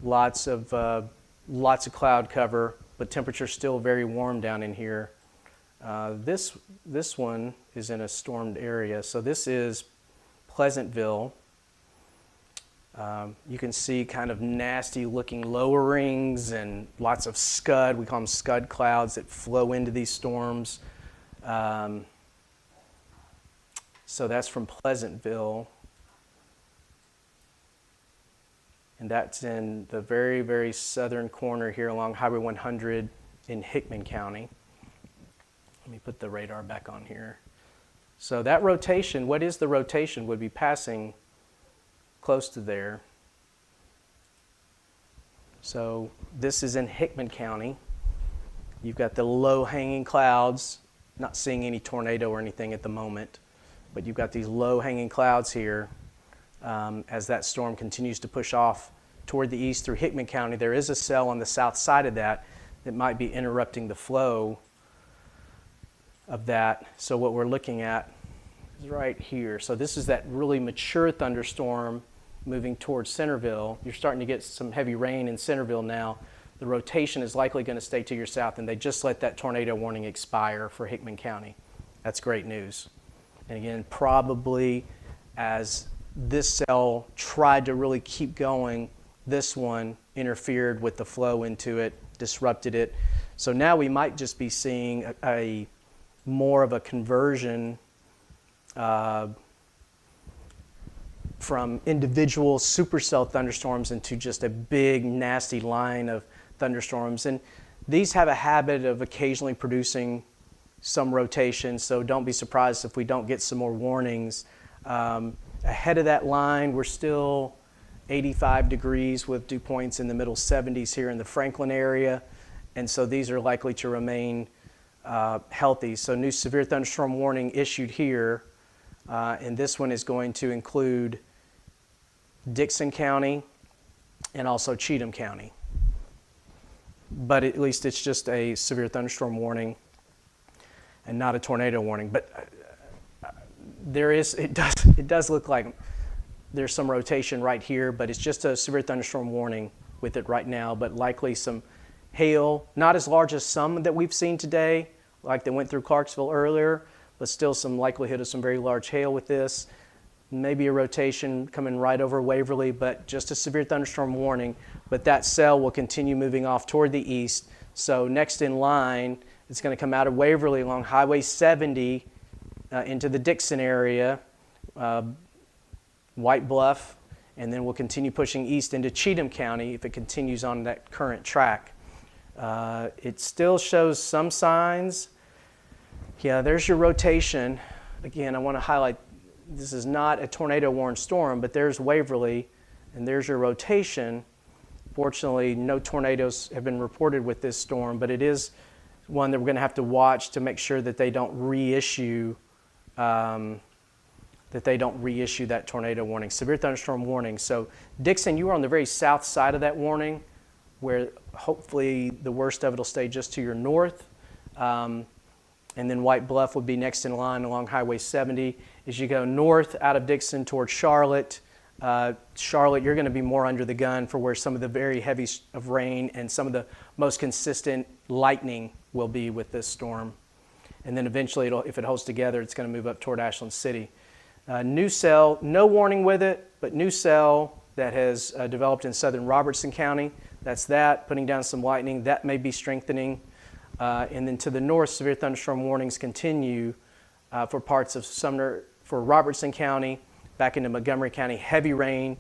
lots of cloud cover, but temperature's still very warm down in here. This one is in a stormed area. So this is Pleasantville. You can see kind of nasty looking lowerings and lots of scud. We call them scud clouds that flow into these storms. So that's from Pleasantville. And that's in the very, very southern corner here along Highway 100 in Hickman County. Let me put the radar back on here. So that rotation, what is the rotation, would be passing close to there. So this is in Hickman County. You've got the low-hanging clouds, not seeing any tornado or anything at the moment, but you've got these low-hanging clouds here as that storm continues to push off toward the east through Hickman County. There is a cell on the south side of that that might be interrupting the flow of that. So what we're looking at is right here. So this is that really mature thunderstorm moving towards Centerville. You're starting to get some heavy rain in Centerville now. The rotation is likely going to stay to your south, and they just let that tornado warning expire for Hickman County. That's great news. And again, probably as this cell tried to really keep going, this one interfered with the flow into it, disrupted it. So now we might just be seeing a more of a conversion from individual supercell thunderstorms into just a big, nasty line of thunderstorms. And these have a habit of occasionally producing some rotation, so don't be surprised if we don't get some more warnings. Ahead of that line, we're still 85 degrees with dew points in the middle 70s here in the Franklin area, and so these are likely to remain healthy. So new severe thunderstorm warning issued here, and this one is going to include Dickson County and also Cheatham County. But at least it's just a severe thunderstorm warning and not a tornado warning. But it does look like there's some rotation right here, but it's just a severe thunderstorm warning with it right now, but likely some hail, not as large as some that we've seen today, like they went through Clarksville earlier, but still some likelihood of some very large hail with this. Maybe a rotation coming right over Waverly, but just a severe thunderstorm warning. But that cell will continue moving off toward the east. So next in line, it's going to come out of Waverly along Highway 70 into the Dixon area, White Bluff, and then we'll continue pushing east into Cheatham County if it continues on that current track. It still shows some signs. Yeah, there's your rotation. Again, I want to highlight this is not a tornado-warned storm, but there's Waverly, and there's your rotation. Fortunately, no tornadoes have been reported with this storm, but it is one that we're going to have to watch to make sure that they don't reissue that tornado warning, severe thunderstorm warning. So Dixon, you are on the very south side of that warning, where hopefully the worst of it will stay just to your north. And then White Bluff would be next in line along Highway 70. As you go north out of Dixon towards Charlotte, you're going to be more under the gun for where some of the very heavy of rain and some of the most consistent lightning will be with this storm. And then eventually, if it holds together, it's going to move up toward Ashland City. New cell, no warning with it, but new cell that has developed in southern Robertson County. That's that, putting down some lightning. That may be strengthening. And then to the north, severe thunderstorm warnings continue for parts of Sumner, for Robertson County, back into Montgomery County. Heavy rain,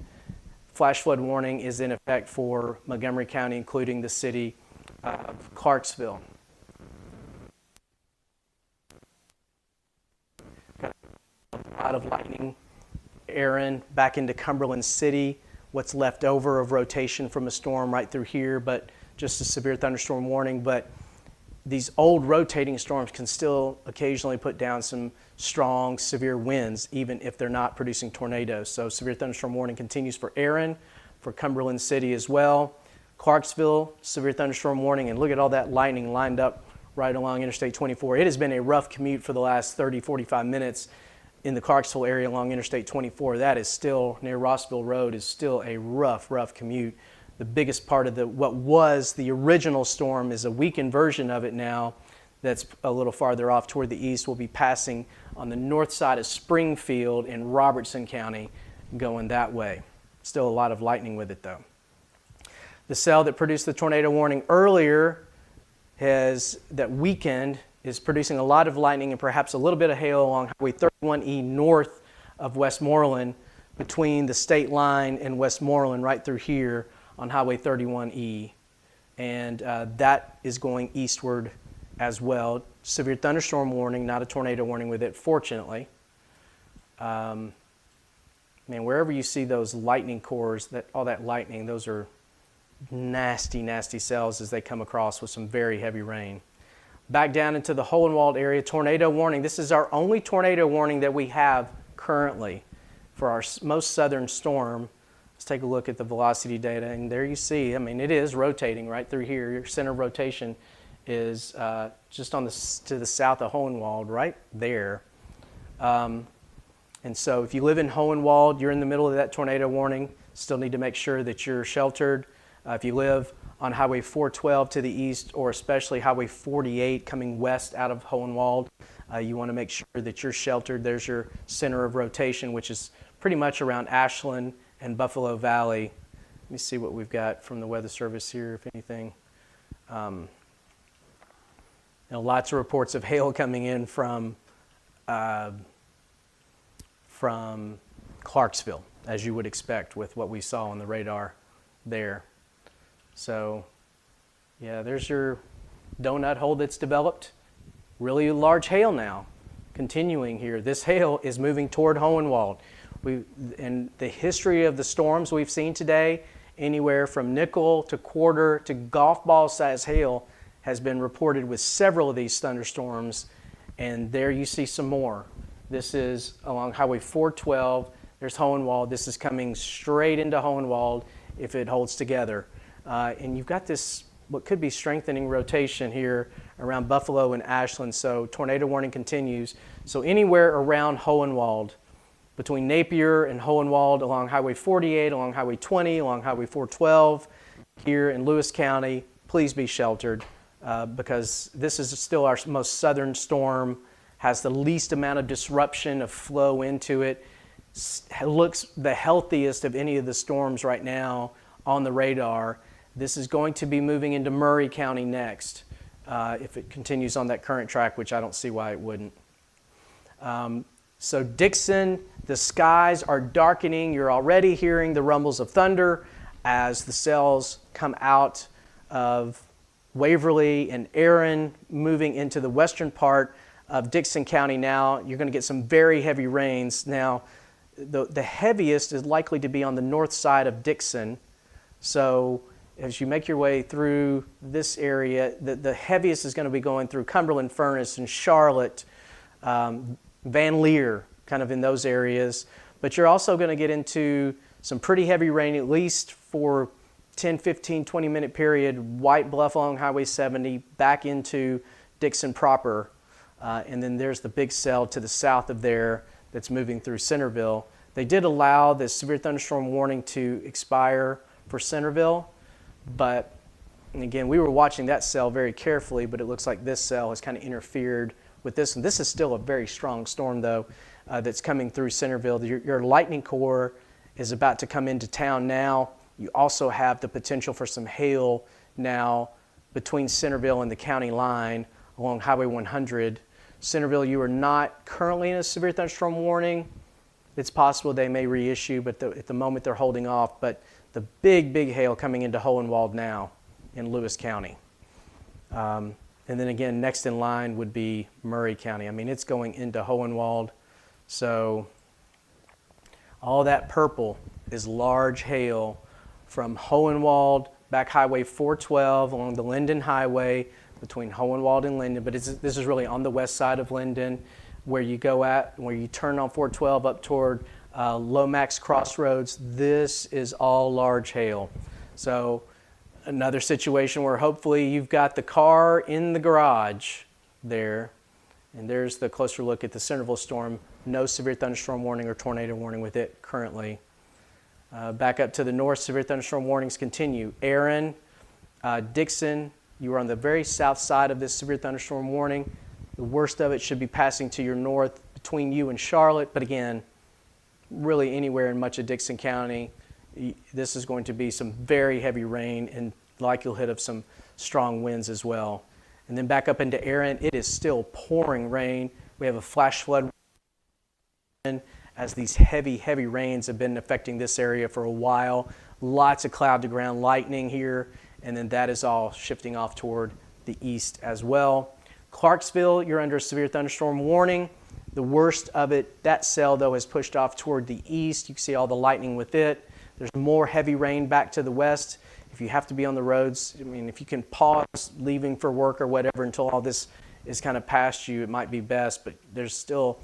flash flood warning is in effect for Montgomery County, including the city of Clarksville. Got a lot of lightning. Aaron, back into Cumberland City. What's left over of rotation from a storm right through here, but just a severe thunderstorm warning. But these old rotating storms can still occasionally put down some strong, severe winds, even if they're not producing tornadoes. So severe thunderstorm warning continues for Aaron, for Cumberland City as well. Clarksville, severe thunderstorm warning, and look at all that lightning lined up right along Interstate 24. It has been a rough commute for the last 30, 45 minutes in the Clarksville area along Interstate 24. That is still, near Rossville Road, is still a rough commute. The biggest part of what was the original storm is a weakened version of it now that's a little farther off toward the east. Will be passing on the north side of Springfield in Robertson County, going that way. Still a lot of lightning with it though. The cell that produced the tornado warning earlier that weakened is producing a lot of lightning and perhaps a little bit of hail along Highway 31E north of Westmoreland, between the state line and Westmoreland, right through here on Highway 31E, and that is going eastward as well. Severe thunderstorm warning, not a tornado warning with it, fortunately. Man, wherever you see those lightning cores, all that lightning, those are nasty, nasty cells as they come across with some very heavy rain. Back down into the Hohenwald area, tornado warning. This is our only tornado warning that we have currently for our most southern storm. Let's take a look at the velocity data, and there you see, I mean, it is rotating right through here. Your center of rotation is just to the south of Hohenwald, right there. And so if you live in Hohenwald, you're in the middle of that tornado warning. Still need to make sure that you're sheltered. If you live on Highway 412 to the east, or especially Highway 48 coming west out of Hohenwald, you want to make sure that you're sheltered. There's your center of rotation, which is pretty much around Ashland and Buffalo Valley. Let me see what we've got from the Weather Service here, if anything. Lots of reports of hail coming in from Clarksville, as you would expect with what we saw on the radar there. So, yeah, there's your donut hole that's developed. Really large hail now. Continuing here, this hail is moving toward Hohenwald. In the history of the storms we've seen today, anywhere from nickel to quarter to golf ball size hail has been reported with several of these thunderstorms, and there you see some more. This is along Highway 412. There's Hohenwald. This is coming straight into Hohenwald if it holds together. And you've got this, what could be strengthening rotation here around Buffalo and Ashland. So tornado warning continues. So anywhere around Hohenwald, between Napier and Hohenwald, along Highway 48, along Highway 20, along Highway 412, here in Lewis County, please be sheltered because this is still our most southern storm, has the least amount of disruption of flow into it. Looks the healthiest of any of the storms right now on the radar. This is going to be moving into Murray County next if it continues on that current track, which I don't see why it wouldn't. So Dixon, the skies are darkening. You're already hearing the rumbles of thunder as the cells come out of Waverly and Erin, moving into the western part of Dixon County now. You're going to get some very heavy rains. Now, the heaviest is likely to be on the north side of Dixon. So as you make your way through this area, the heaviest is going to be going through Cumberland Furnace and Charlotte, Van Leer, kind of in those areas. But you're also going to get into some pretty heavy rain, at least for 10, 15, 20-minute period, White Bluff along Highway 70, back into Dixon proper. And then there's the big cell to the south of there that's moving through Centerville. They did allow the severe thunderstorm warning to expire for Centerville, but and again, we were watching that cell very carefully, but it looks like this cell has kind of interfered with this. And this is still a very strong storm, though, that's coming through Centerville. Your lightning core is about to come into town now. You also have the potential for some hail now between Centerville and the county line along Highway 100. Centerville, you are not currently in a severe thunderstorm warning. It's possible they may reissue, but at the moment they're holding off. But the big, big hail coming into Hohenwald now in Lewis County. And then again, next in line would be Murray County. I mean, it's going into Hohenwald. So all that purple is large hail from Hohenwald, back Highway 412 along the Linden Highway between Hohenwald and Linden. But this is really on the west side of Linden, where you turn on 412 up toward Lomax Crossroads. This is all large hail. So another situation where hopefully you've got the car in the garage there. And there's the closer look at the Centerville storm. No severe thunderstorm warning or tornado warning with it currently. Back up to the north, severe thunderstorm warnings continue. Erin, Dixon, you are on the very south side of this severe thunderstorm warning. The worst of it should be passing to your north between you and Charlotte, but again, really anywhere in much of Dixon County, this is going to be some very heavy rain and likelihood of some strong winds as well. And then back up into Erin, it is still pouring rain. We have a flash flood as these heavy, heavy rains have been affecting this area for a while. Lots of cloud to ground lightning here, and then that is all shifting off toward the east as well. Clarksville, you're under a severe thunderstorm warning. The worst of it, that cell though, has pushed off toward the east. You can see all the lightning with it. There's more heavy rain back to the west. If you have to be on the roads, I mean, if you can pause leaving for work or whatever until all this is kind of past you, it might be best, but there's still,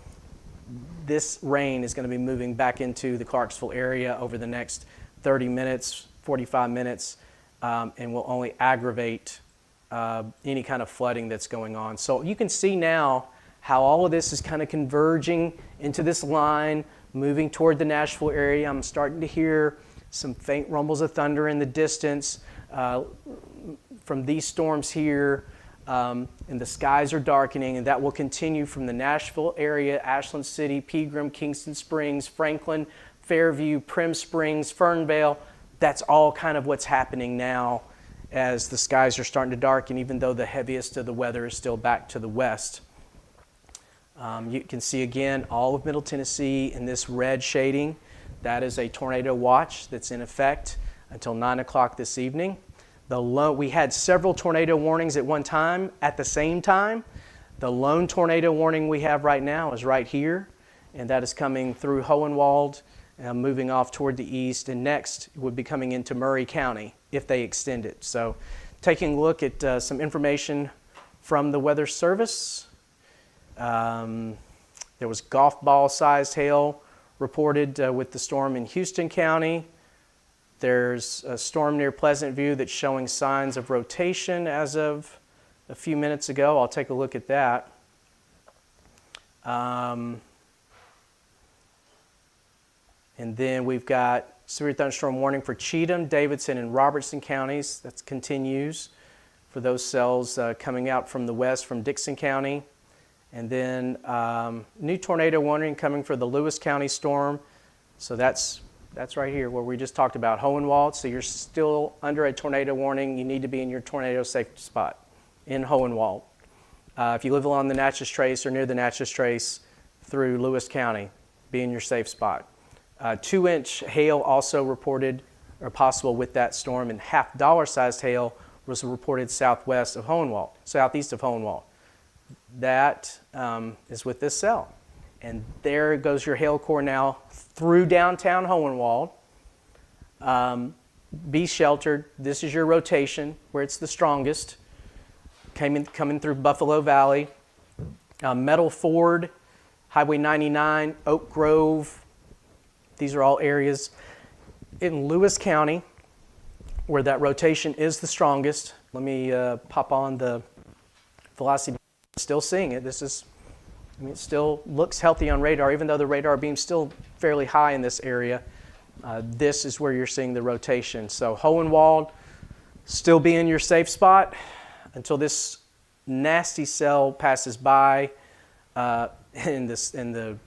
this rain is going to be moving back into the Clarksville area over the next 30 minutes, 45 minutes, and will only aggravate any kind of flooding that's going on. So you can see now how all of this is kind of converging into this line, moving toward the Nashville area. I'm starting to hear some faint rumbles of thunder in the distance from these storms here, and the skies are darkening, and that will continue from the Nashville area, Ashland City, Pegram, Kingston Springs, Franklin, Fairview, Prim Springs, Fernvale. That's all kind of what's happening now as the skies are starting to darken, even though the heaviest of the weather is still back to the west. You can see again all of Middle Tennessee in this red shading. That is a tornado watch that's in effect until 9 o'clock this evening. We had several tornado warnings at one time at the same time. The lone tornado warning we have right now is right here, and that is coming through Hohenwald, moving off toward the east, and next it would be coming into Murray County if they extend it. So taking a look at some information from the Weather Service. There was golf ball sized hail reported with the storm in Houston County. There's a storm near Pleasant View that's showing signs of rotation as of a few minutes ago. I'll take a look at that. And then we've got severe thunderstorm warning for Cheatham, Davidson, and Robertson counties. That continues for those cells coming out from the west from Dixon County. And then new tornado warning coming for the Lewis County storm. So that's right here where we just talked about Hohenwald. So you're still under a tornado warning. You need to be in your tornado safe spot in Hohenwald. If you live along the Natchez Trace or near the Natchez Trace through Lewis County, be in your safe spot. 2-inch hail also reported or possible with that storm, and half dollar sized hail was reported southwest of Hohenwald, southeast of Hohenwald. That is with this cell. And there goes your hail core now through downtown Hohenwald. Be sheltered. This is your rotation where it's the strongest. Coming through Buffalo Valley, Metal Ford, Highway 99, Oak Grove. These are all areas in Lewis County where that rotation is the strongest. Let me pop on the velocity. Still seeing it. It still looks healthy on radar, even though the radar beam's still fairly high in this area. This is where you're seeing the rotation. So Hohenwald, still be in your safe spot until this nasty cell passes by and the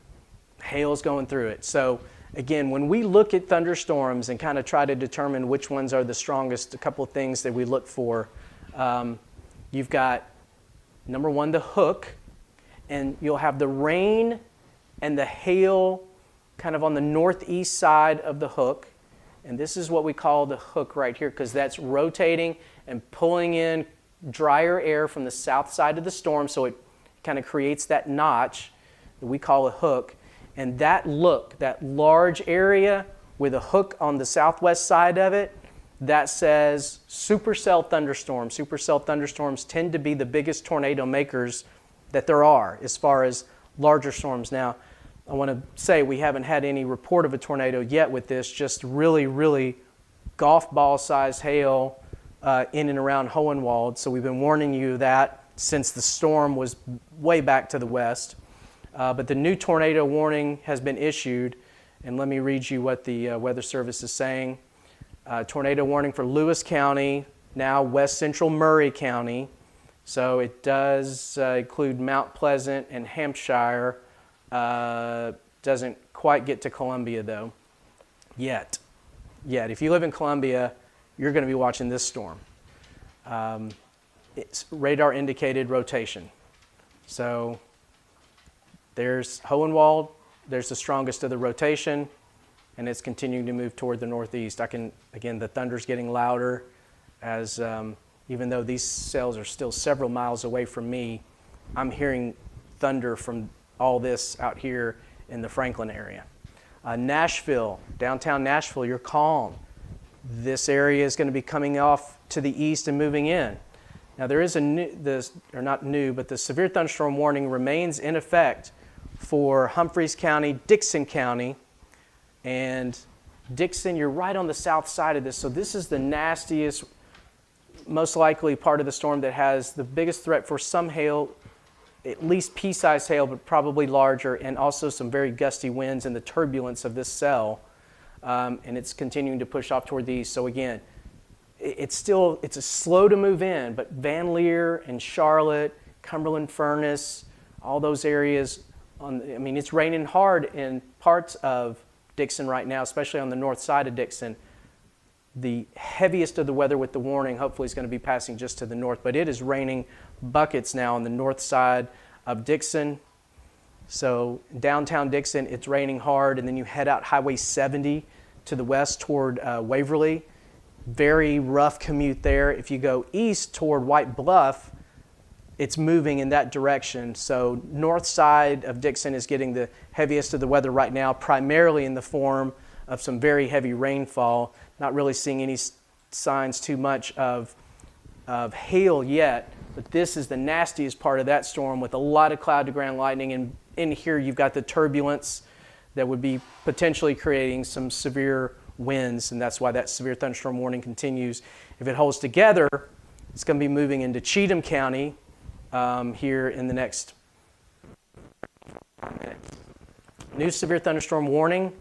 hail's going through it. So again, when we look at thunderstorms and kind of try to determine which ones are the strongest, a couple of things that we look for. You've got number one, the hook, and you'll have the rain and the hail kind of on the northeast side of the hook. And this is what we call the hook right here, because that's rotating and pulling in drier air from the south side of the storm, so it kind of creates that notch that we call a hook. And that large area with a hook on the southwest side of it, that says supercell thunderstorms. Supercell thunderstorms tend to be the biggest tornado makers that there are as far as larger storms. Now, I want to say we haven't had any report of a tornado yet with this, just really, really golf ball sized hail in and around Hohenwald. So we've been warning you that since the storm was way back to the west. But the new tornado warning has been issued, and let me read you what the Weather Service is saying. Tornado warning for Lewis County, now west central Murray County. So it does include Mount Pleasant and Hampshire. Doesn't quite get to Columbia though, yet. If you live in Columbia, you're going to be watching this storm. It's radar indicated rotation. So there's Hohenwald, there's the strongest of the rotation, and it's continuing to move toward the northeast. Again, the thunder's getting louder as even though these cells are still several miles away from me, I'm hearing thunder from all this out here in the Franklin area. Nashville, downtown Nashville, you're calm. This area is going to be coming off to the east and moving in. Now there is the severe thunderstorm warning remains in effect for Humphreys County, Dickson County, and Dickson, you're right on the south side of this, so this is the nastiest, most likely part of the storm that has the biggest threat for some hail, at least pea-sized hail, but probably larger, and also some very gusty winds and the turbulence of this cell, and it's continuing to push off toward the east. So again, it's a slow to move in, but Van Leer and Charlotte, Cumberland Furnace, all those areas, it's raining hard in parts of Dickson right now, especially on the north side of Dickson. The heaviest of the weather with the warning hopefully is going to be passing just to the north, but it is raining buckets now on the north side of Dickson. So downtown Dickson, it's raining hard, and then you head out Highway 70 to the west toward Waverly. Very rough commute there. If you go east toward White Bluff, it's moving in that direction. So north side of Dickson is getting the heaviest of the weather right now, primarily in the form of some very heavy rainfall. Not really seeing any signs too much of hail yet, but this is the nastiest part of that storm with a lot of cloud to ground lightning, and in here you've got the turbulence that would be potentially creating some severe winds, and that's why that severe thunderstorm warning continues. If it holds together, it's going to be moving into Cheatham County here in the next 5 minutes. New severe thunderstorm warning.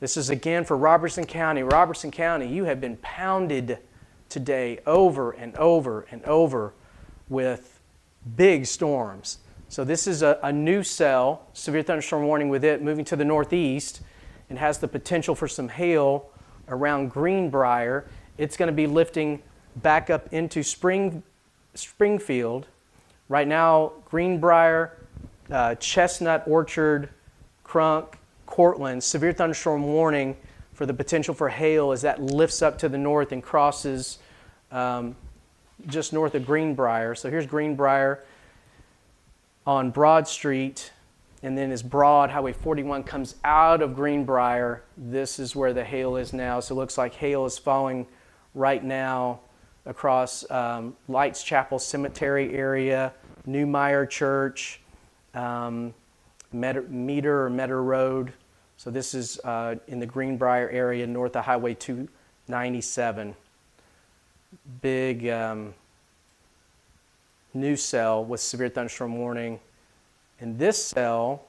This is again for Robertson County. Robertson County, you have been pounded today over and over and over with big storms. So this is a new cell, severe thunderstorm warning with it moving to the northeast, and has the potential for some hail around Greenbrier. It's going to be lifting back up into Springfield. Right now, Greenbrier, Chestnut Orchard, Crunk, Cortland, severe thunderstorm warning for the potential for hail as that lifts up to the north and crosses just north of Greenbrier. So here's Greenbrier on Broad Street, and then as Broad, Highway 41 comes out of Greenbrier, this is where the hail is now. So it looks like hail is falling right now across Lights Chapel Cemetery area, Newmeyer Church, Meter Road. So this is in the Greenbrier area north of Highway 297. Big new cell with severe thunderstorm warning. In this cell,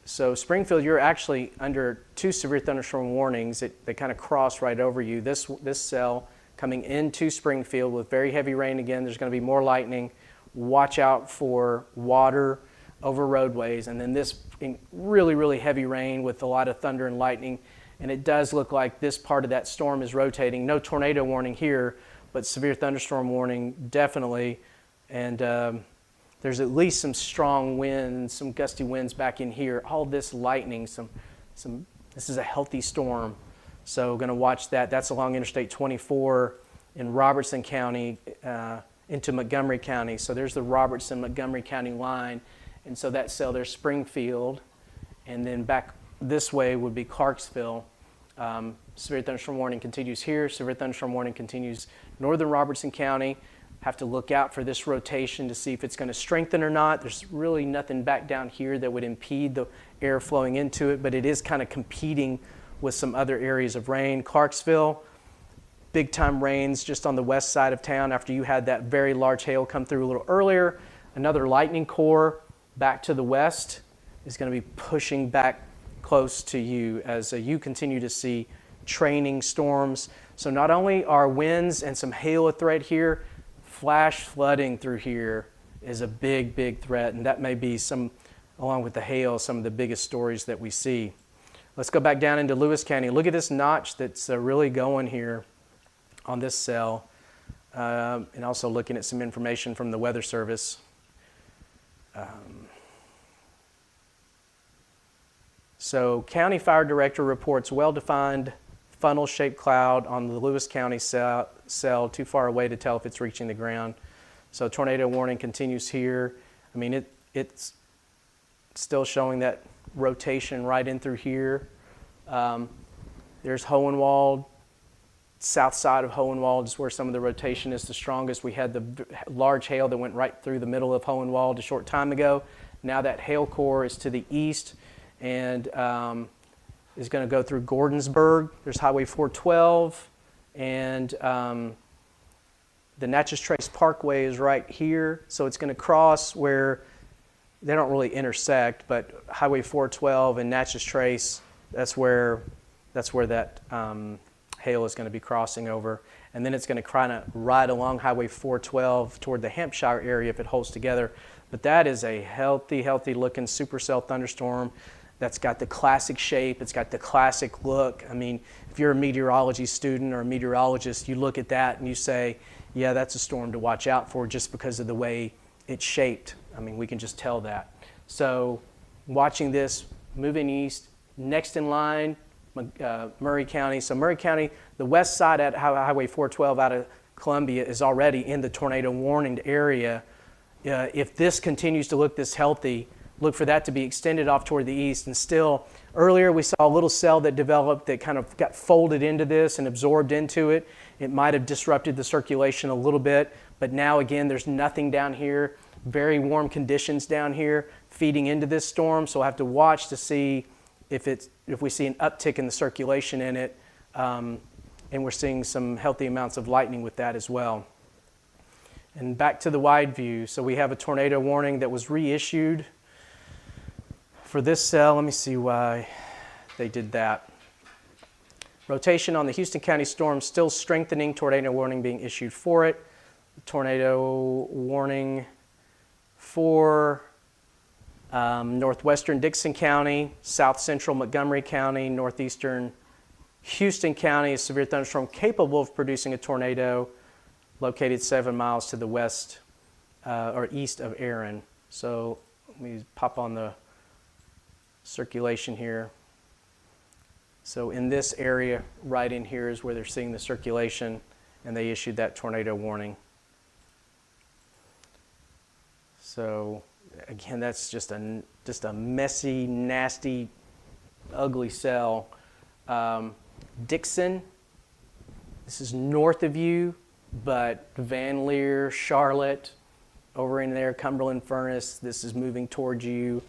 so Springfield, you're actually under two severe thunderstorm warnings. They kind of cross right over you. This cell coming into Springfield with very heavy rain again. There's going to be more lightning. Watch out for water over roadways. And then this really, really heavy rain with a lot of thunder and lightning. And it does look like this part of that storm is rotating. No tornado warning here, but severe thunderstorm warning definitely. And there's at least some strong winds, some gusty winds back in here. All this lightning, this is a healthy storm. So going to watch that. That's along Interstate 24 in Robertson County into Montgomery County. So there's the Robertson-Montgomery County line. And so that cell, there's Springfield. And then back this way would be Clarksville. Severe thunderstorm warning continues here. Severe thunderstorm warning continues northern Robertson County. Have to look out for this rotation to see if it's going to strengthen or not. There's really nothing back down here that would impede the air flowing into it, but it is kind of competing with some other areas of rain. Clarksville, big time rains just on the west side of town after you had that very large hail come through a little earlier. Another lightning core back to the west is going to be pushing back close to you as you continue to see training storms. So not only are winds and some hail a threat here, flash flooding through here is a big, big threat, and that may be along with the hail, some of the biggest stories that we see. Let's go back down into Lewis County. Look at this notch that's really going here on this cell, and also looking at some information from the Weather Service. So County Fire Director reports well-defined funnel-shaped cloud on the Lewis County cell too far away to tell if it's reaching the ground. So tornado warning continues here. I mean, it's still showing that rotation right in through here. There's Hohenwald. South side of Hohenwald is where some of the rotation is the strongest. We had the large hail that went right through the middle of Hohenwald a short time ago. Now that hail core is to the east and is going to go through Gordonsburg. There's Highway 412, and the Natchez Trace Parkway is right here. So it's going to cross where they don't really intersect, but Highway 412 and Natchez Trace, that's where that hail is going to be crossing over. And then it's going to kind of ride along Highway 412 toward the Hampshire area if it holds together. But that is a healthy looking supercell thunderstorm that's got the classic shape. It's got the classic look. I mean, if you're a meteorology student or a meteorologist, you look at that and you say, yeah, that's a storm to watch out for just because of the way it's shaped. I mean, we can just tell that. So watching this moving east, next in line, Murray County. So Murray County, the west side at Highway 412 out of Columbia is already in the tornado warning area. If this continues to look this healthy, look for that to be extended off toward the east. And still, earlier we saw a little cell that developed that kind of got folded into this and absorbed into it. It might have disrupted the circulation a little bit, but now again, there's nothing down here. Very warm conditions down here feeding into this storm. So we'll have to watch to see if we see an uptick in the circulation in it, and we're seeing some healthy amounts of lightning with that as well. And back to the wide view. So we have a tornado warning that was reissued for this cell. Let me see why they did that. Rotation on the Houston County storm still strengthening, tornado warning being issued for it. Tornado warning for northwestern Dixon County, south central Montgomery County, northeastern Houston County, a severe thunderstorm capable of producing a tornado located 7 miles to the west or east of Aaron. So let me pop on the circulation here. So in this area right in here is where they're seeing the circulation, and they issued that tornado warning. So again, that's just a messy, nasty, ugly cell. Dixon, this is north of you, but Van Leer, Charlotte, over in there, Cumberland Furnace, this is moving towards you.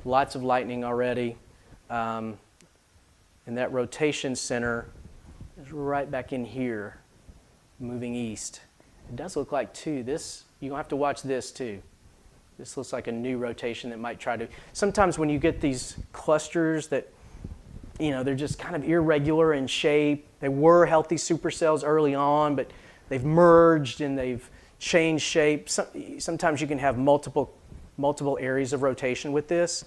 Lots of lightning already. And that rotation center is right back in here, moving east. It does look like, too, this, you're going to have to watch this, too. This looks like a new rotation that might try to... Sometimes when you get these clusters that, you know, they're just kind of irregular in shape. They were healthy supercells early on, but they've merged and they've changed shape. Sometimes you can have multiple areas of rotation with this.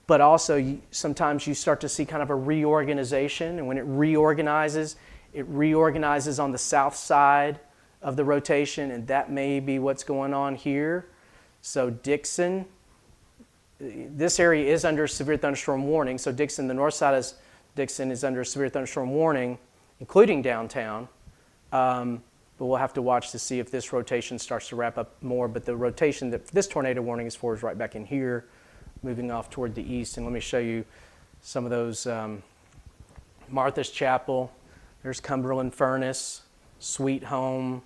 But also, sometimes you start to see kind of a reorganization. And when it reorganizes on the south side of the rotation, and that may be what's going on here. So Dixon, this area is under severe thunderstorm warning. So Dixon, the north side of Dixon is under severe thunderstorm warning, including downtown. But we'll have to watch to see if this rotation starts to wrap up more. But the rotation that this tornado warning is for is right back in here, moving off toward the east. And let me show you some of those. Martha's Chapel, there's Cumberland Furnace, Sweet Home,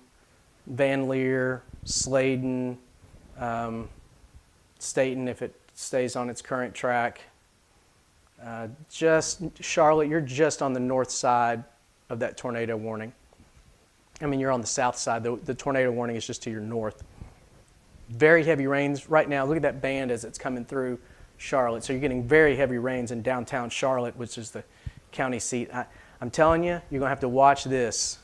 Van Leer, Sladen, Staten if it stays on its current track. Just Charlotte, you're just on the north side of that tornado warning. I mean, you're on the south side. The tornado warning is just to your north. Very heavy rains right now. Look at that band as it's coming through Charlotte. So you're getting very heavy rains in downtown Charlotte, which is the county seat. I'm telling you, you're going to have to watch this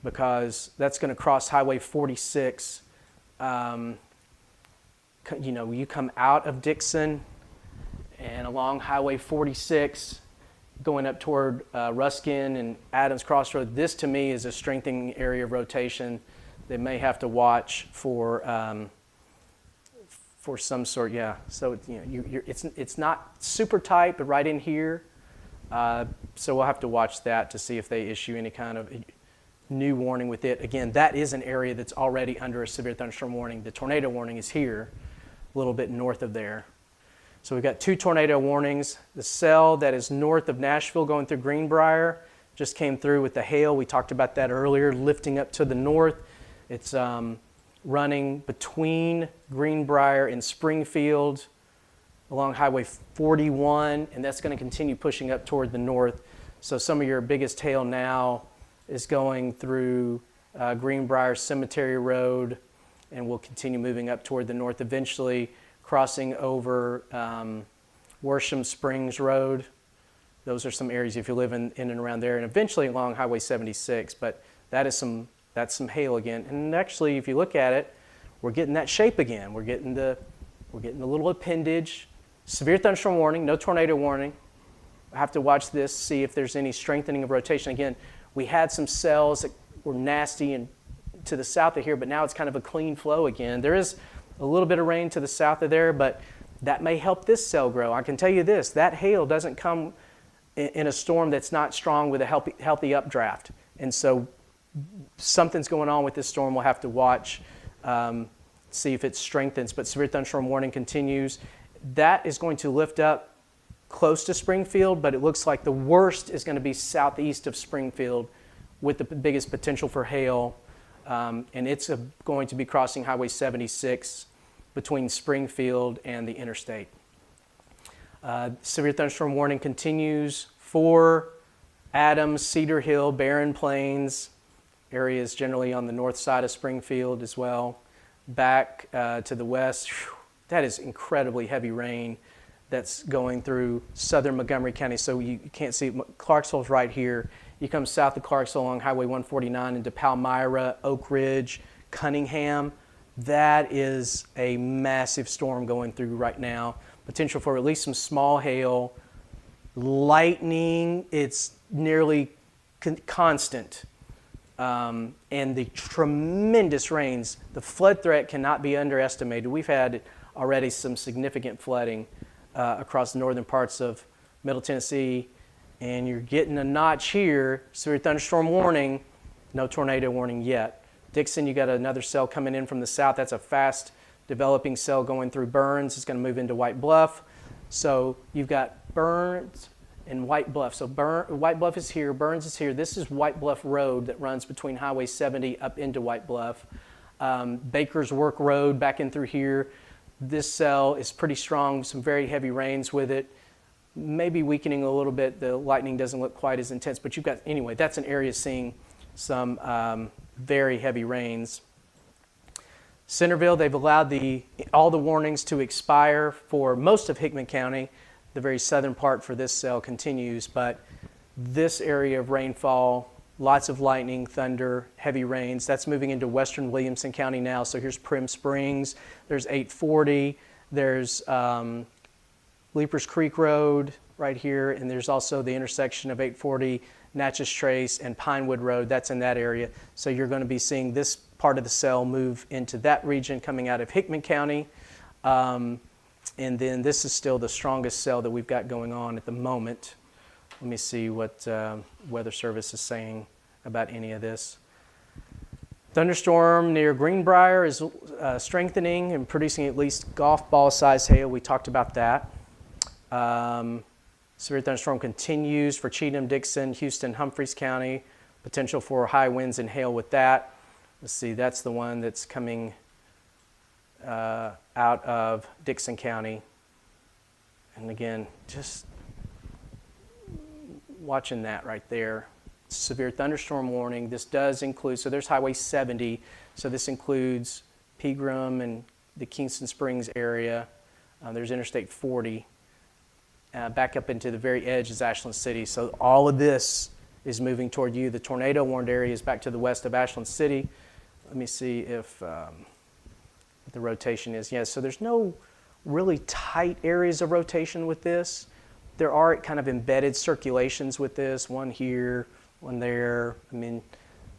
because that's going to cross Highway 46. You know, you come out of Dixon and along Highway 46, going up toward Ruskin and Adams Crossroad. This, to me, is a strengthening area of rotation. They may have to watch for some sort. Yeah. So you know, it's not super tight, but right in here. So we'll have to watch that to see if they issue any kind of new warning with it. Again, that is an area that's already under a severe thunderstorm warning. The tornado warning is here. a little bit north of there. So we've got 2 tornado warnings. The cell that is north of Nashville going through Greenbrier just came through with the hail. We talked about that earlier, lifting up to the north. It's running between Greenbrier and Springfield along Highway 41, and that's going to continue pushing up toward the north. So some of your biggest hail now is going through Greenbrier Cemetery Road, and will continue moving up toward the north, eventually crossing over Worsham Springs Road. Those are some areas if you live in and around there, and eventually along Highway 76. But that's some hail again. And actually, if you look at it, we're getting that shape again. We're getting the little appendage. Severe thunderstorm warning, no tornado warning. I have to watch this, see if there's any strengthening of rotation. Again, we had some cells that were nasty and to the south of here, but now it's kind of a clean flow again. There is a little bit of rain to the south of there, but that may help this cell grow. I can tell you this, that hail doesn't come in a storm that's not strong with a healthy updraft. And so something's going on with this storm. We'll have to watch, see if it strengthens. But severe thunderstorm warning continues. That is going to lift up close to Springfield, but it looks like the worst is going to be southeast of Springfield with the biggest potential for hail. And it's going to be crossing Highway 76 between Springfield and the interstate. Severe thunderstorm warning continues for Adams, Cedar Hill, Barren Plains, areas generally on the north side of Springfield as well. Back to the west, that is incredibly heavy rain that's going through southern Montgomery County. So you can't see it. Clarksville's right here. You come south of Clarksville along Highway 149 into Palmyra, Oak Ridge, Cunningham. That is a massive storm going through right now. Potential for at least some small hail. Lightning, it's nearly constant. And the tremendous rains, the flood threat cannot be underestimated. We've had already some significant flooding across the northern parts of Middle Tennessee, and you're getting a notch here, severe thunderstorm warning, no tornado warning yet. Dixon, you got another cell coming in from the south. That's a fast developing cell going through Burns. It's going to move into White Bluff. So you've got Burns and White Bluff. So White Bluff is here, Burns is here. This is White Bluff Road that runs between Highway 70 up into White Bluff. Baker's Work Road back in through here. This cell is pretty strong, some very heavy rains with it. Maybe weakening a little bit. The lightning doesn't look quite as intense, but you've got, anyway, that's an area seeing some very heavy rains. Centerville, they've allowed all the warnings to expire for most of Hickman County. The very southern part for this cell continues, but this area of rainfall, lots of lightning, thunder, heavy rains, that's moving into western Williamson County now. So here's Prim Springs, there's 840, there's Leapers Creek Road right here, and there's also the intersection of 840, Natchez Trace, and Pinewood Road. That's in that area. So you're going to be seeing this part of the cell move into that region coming out of Hickman County. And then this is still the strongest cell that we've got going on at the moment. Let me see what Weather Service is saying about any of this. Thunderstorm near Greenbrier is strengthening and producing at least golf ball size hail. We talked about that. Severe thunderstorm continues for Cheatham, Dixon, Houston, Humphreys County. Potential for high winds and hail with that. Let's see, that's the one that's coming out of Dixon County. And again, just watching that right there. Severe thunderstorm warning. This does include, so there's Highway 70. So this includes Pegram and the Kingston Springs area. There's Interstate 40. Back up into the very edge is Ashland City. So all of this is moving toward you. The tornado warned area is back to the west of Ashland City. Let me see if the rotation is. Yes, so there's no really tight areas of rotation with this. There are kind of embedded circulations with this, one here, one there. I mean,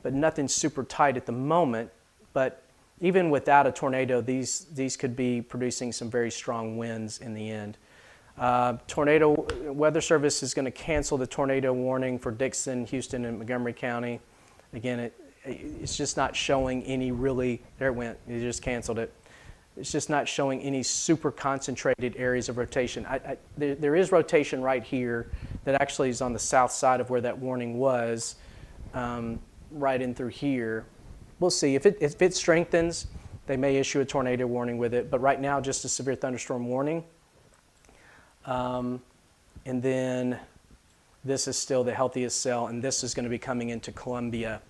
but nothing super tight at the moment. But even without a tornado, these could be producing some very strong winds in the end. Tornado Weather Service is going to cancel the tornado warning for Dixon, Houston, and Montgomery County. Again, it's just not showing any really, there it went, it just canceled it. It's just not showing any super concentrated areas of rotation. There is rotation right here that actually is on the south side of where that warning was, right in through here. We'll see. If it strengthens, they may issue a tornado warning with it. But right now, just a severe thunderstorm warning. And then this is still the healthiest cell, and this is going to be coming into Columbia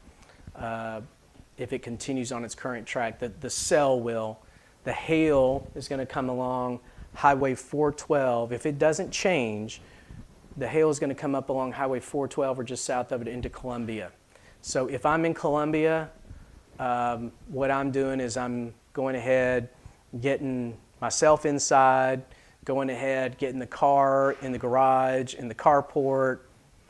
if it continues on its current track. The cell will. The hail is going to come along Highway 412. If it doesn't change, the hail is going to come up along Highway 412 or just south of it into Columbia. So if I'm in Columbia, what I'm doing is I'm going ahead, getting myself inside, going ahead, getting the car in the garage, in the carport,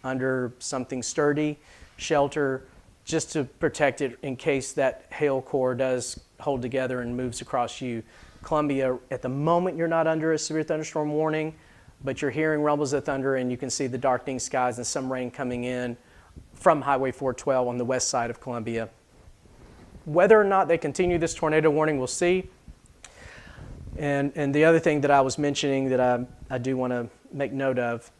under something sturdy, shelter, just to protect it in case that hail core does hold together and moves across you. Columbia, at the moment you're not under a severe thunderstorm warning, but you're hearing rumbles of thunder and you can see the darkening skies and some rain coming in from Highway 412 on the west side of Columbia. Whether or not they continue this tornado warning, we'll see. And the other thing that I was mentioning that I do want to make note of,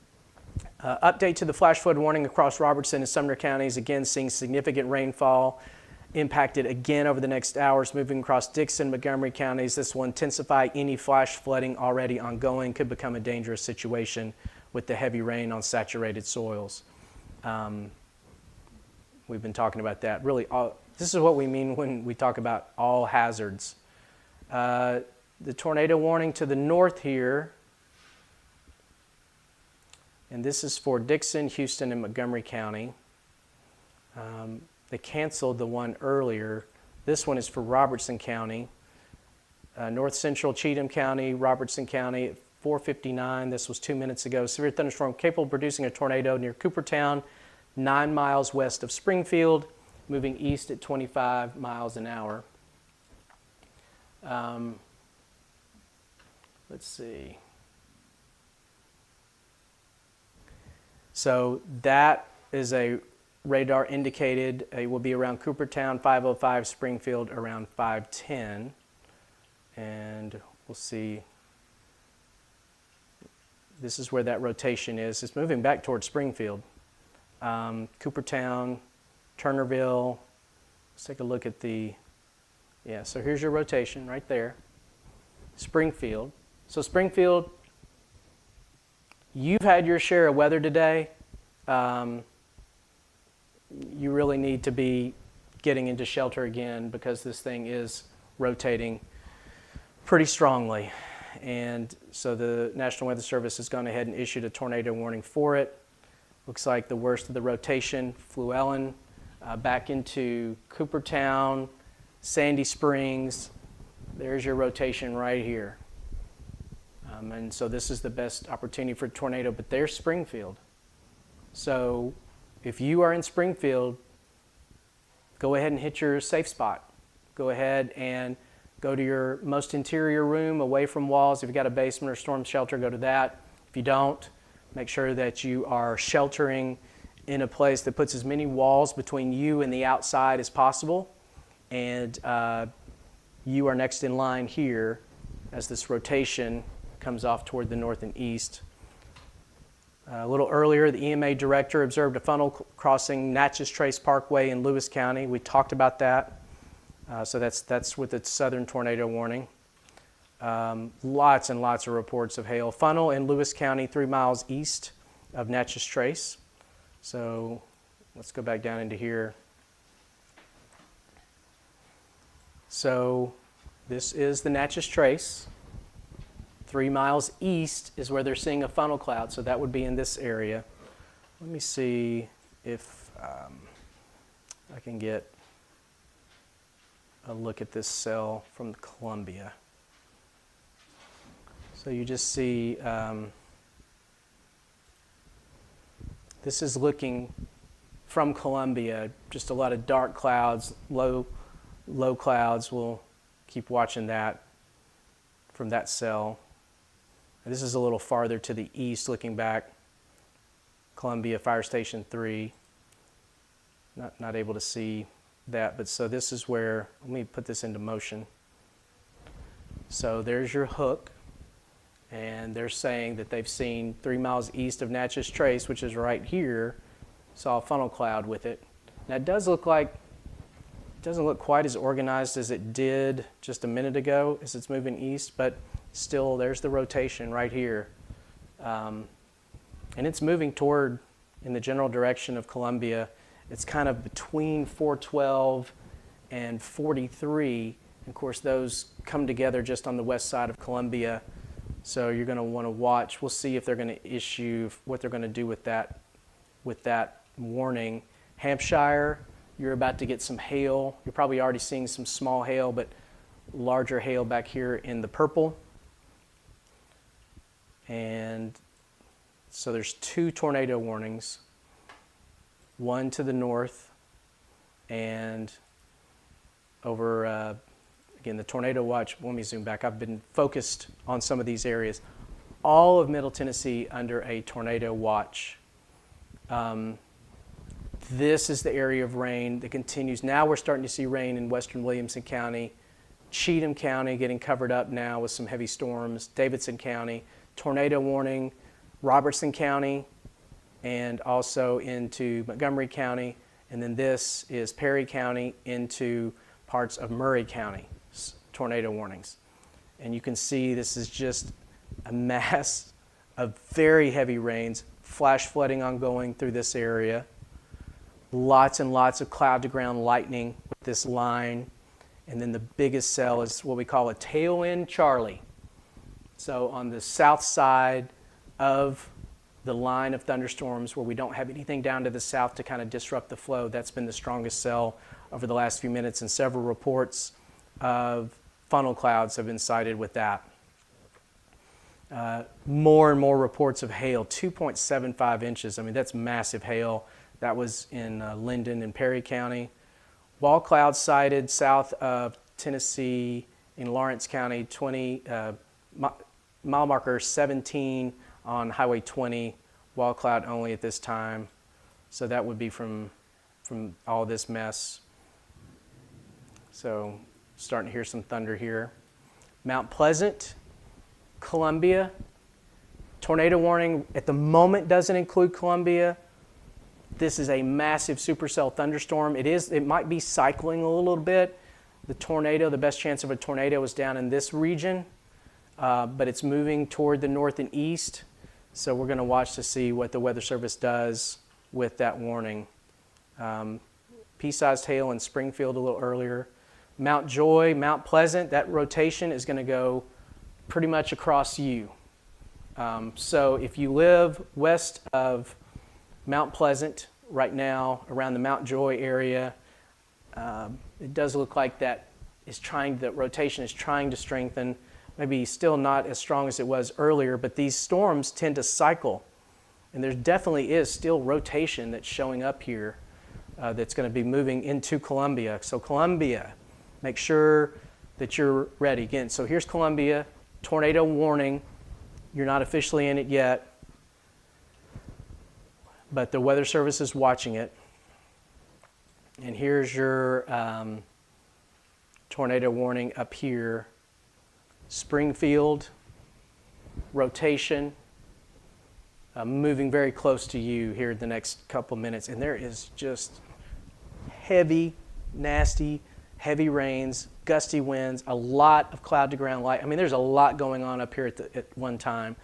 update to the flash flood warning across Robertson and Sumner counties. Again, seeing significant rainfall impacted again over the next hours, moving across Dixon, Montgomery counties. This will intensify. Any flash flooding already ongoing could become a dangerous situation with the heavy rain on saturated soils. We've been talking about that. Really, this is what we mean when we talk about all hazards. The tornado warning to the north here, and this is for Dixon, Houston, and Montgomery County. They canceled the one earlier. This one is for Robertson County. North Central Cheatham County, Robertson County, at 4:59. This was 2 minutes ago. Severe thunderstorm capable of producing a tornado near Coopertown, 9 miles west of Springfield, moving east at 25 miles an hour. Let's see. So that is a radar indicated. It will be around Coopertown, 5:05, Springfield around 5:10. And we'll see. This is where that rotation is. It's moving back towards Springfield. Coopertown, Turnerville. Let's take a look at so here's your rotation right there. Springfield. So Springfield, you've had your share of weather today. You really need to be getting into shelter again because this thing is rotating pretty strongly. And so the National Weather Service has gone ahead and issued a tornado warning for it. Looks like the worst of the rotation, Fluellen, back into Coopertown, Sandy Springs. There's your rotation right here. And so this is the best opportunity for a tornado, but there's Springfield. So if you are in Springfield, go ahead and hit your safe spot. Go ahead and go to your most interior room away from walls. If you've got a basement or storm shelter, go to that. If you don't, make sure that you are sheltering in a place that puts as many walls between you and the outside as possible. And you are next in line here as this rotation comes off toward the north and east. A little earlier, the EMA director observed a funnel crossing Natchez Trace Parkway in Lewis County. We talked about that. So that's with the southern tornado warning. Lots and lots of reports of hail. Funnel in Lewis County, 3 miles east of Natchez Trace. So let's go back down into here. So this is the Natchez Trace. 3 miles east is where they're seeing a funnel cloud, so that would be in this area. Let me see if I can get a look at this cell from Columbia. So you just see, this is looking from Columbia, just a lot of dark clouds, low clouds. We'll keep watching that from that cell. And this is a little farther to the east, looking back, Columbia Fire Station 3. Not able to see that, but so this is where, let me put this into motion. So there's your hook, and they're saying that they've seen 3 miles east of Natchez Trace, which is right here, saw a funnel cloud with it. Now it does look like, it doesn't look quite as organized as it did just a minute ago as it's moving east, but still there's the rotation right here. And it's moving toward, in the general direction of Columbia. It's kind of between 412 and 43. Of course, those come together just on the west side of Columbia. So you're going to want to watch. We'll see if they're going to issue, what they're going to do with that warning. Hampshire, you're about to get some hail. You're probably already seeing some small hail, but larger hail back here in the purple. And so there's 2 tornado warnings, one to the north and over, again, the tornado watch. Let me zoom back. I've been focused on some of these areas. All of Middle Tennessee under a tornado watch. This is the area of rain that continues. Now we're starting to see rain in western Williamson County, Cheatham County getting covered up now with some heavy storms, Davidson County, tornado warning, Robertson County, and also into Montgomery County. And then this is Perry County into parts of Murray County, tornado warnings. And you can see this is just a mass of very heavy rains, flash flooding ongoing through this area. Lots and lots of cloud to ground lightning with this line. And then the biggest cell is what we call a tailwind Charlie. So on the south side of the line of thunderstorms where we don't have anything down to the south to kind of disrupt the flow, that's been the strongest cell over the last few minutes, and several reports of funnel clouds have been cited with that. More and more reports of hail, 2.75 inches. I mean, that's massive hail. That was in Linden and Perry County. Wall clouds sighted south of Tennessee in Lawrence County, 20, mile marker 17 on Highway 20, wall cloud only at this time. So that would be from all this mess. So starting to hear some thunder here. Mount Pleasant, Columbia, tornado warning at the moment doesn't include Columbia. This is a massive supercell thunderstorm. It might be cycling a little bit. The tornado, the best chance of a tornado is down in this region, but it's moving toward the north and east. So we're going to watch to see what the Weather Service does with that warning. Pea-sized hail in Springfield a little earlier. Mount Joy, Mount Pleasant, that rotation is going to go pretty much across you. So if you live west of Mount Pleasant right now, around the Mount Joy area, it does look like the rotation is trying to strengthen. Maybe still not as strong as it was earlier, but these storms tend to cycle. And there definitely is still rotation that's showing up here that's going to be moving into Columbia. So Columbia, make sure that you're ready. Again, so here's Columbia, tornado warning. You're not officially in it yet, but the Weather Service is watching it. And here's your tornado warning up here. Springfield, rotation, moving very close to you here in the next couple minutes. And there is just heavy, nasty, heavy rains, gusty winds, a lot of cloud to ground light. I mean, there's a lot going on up here at one time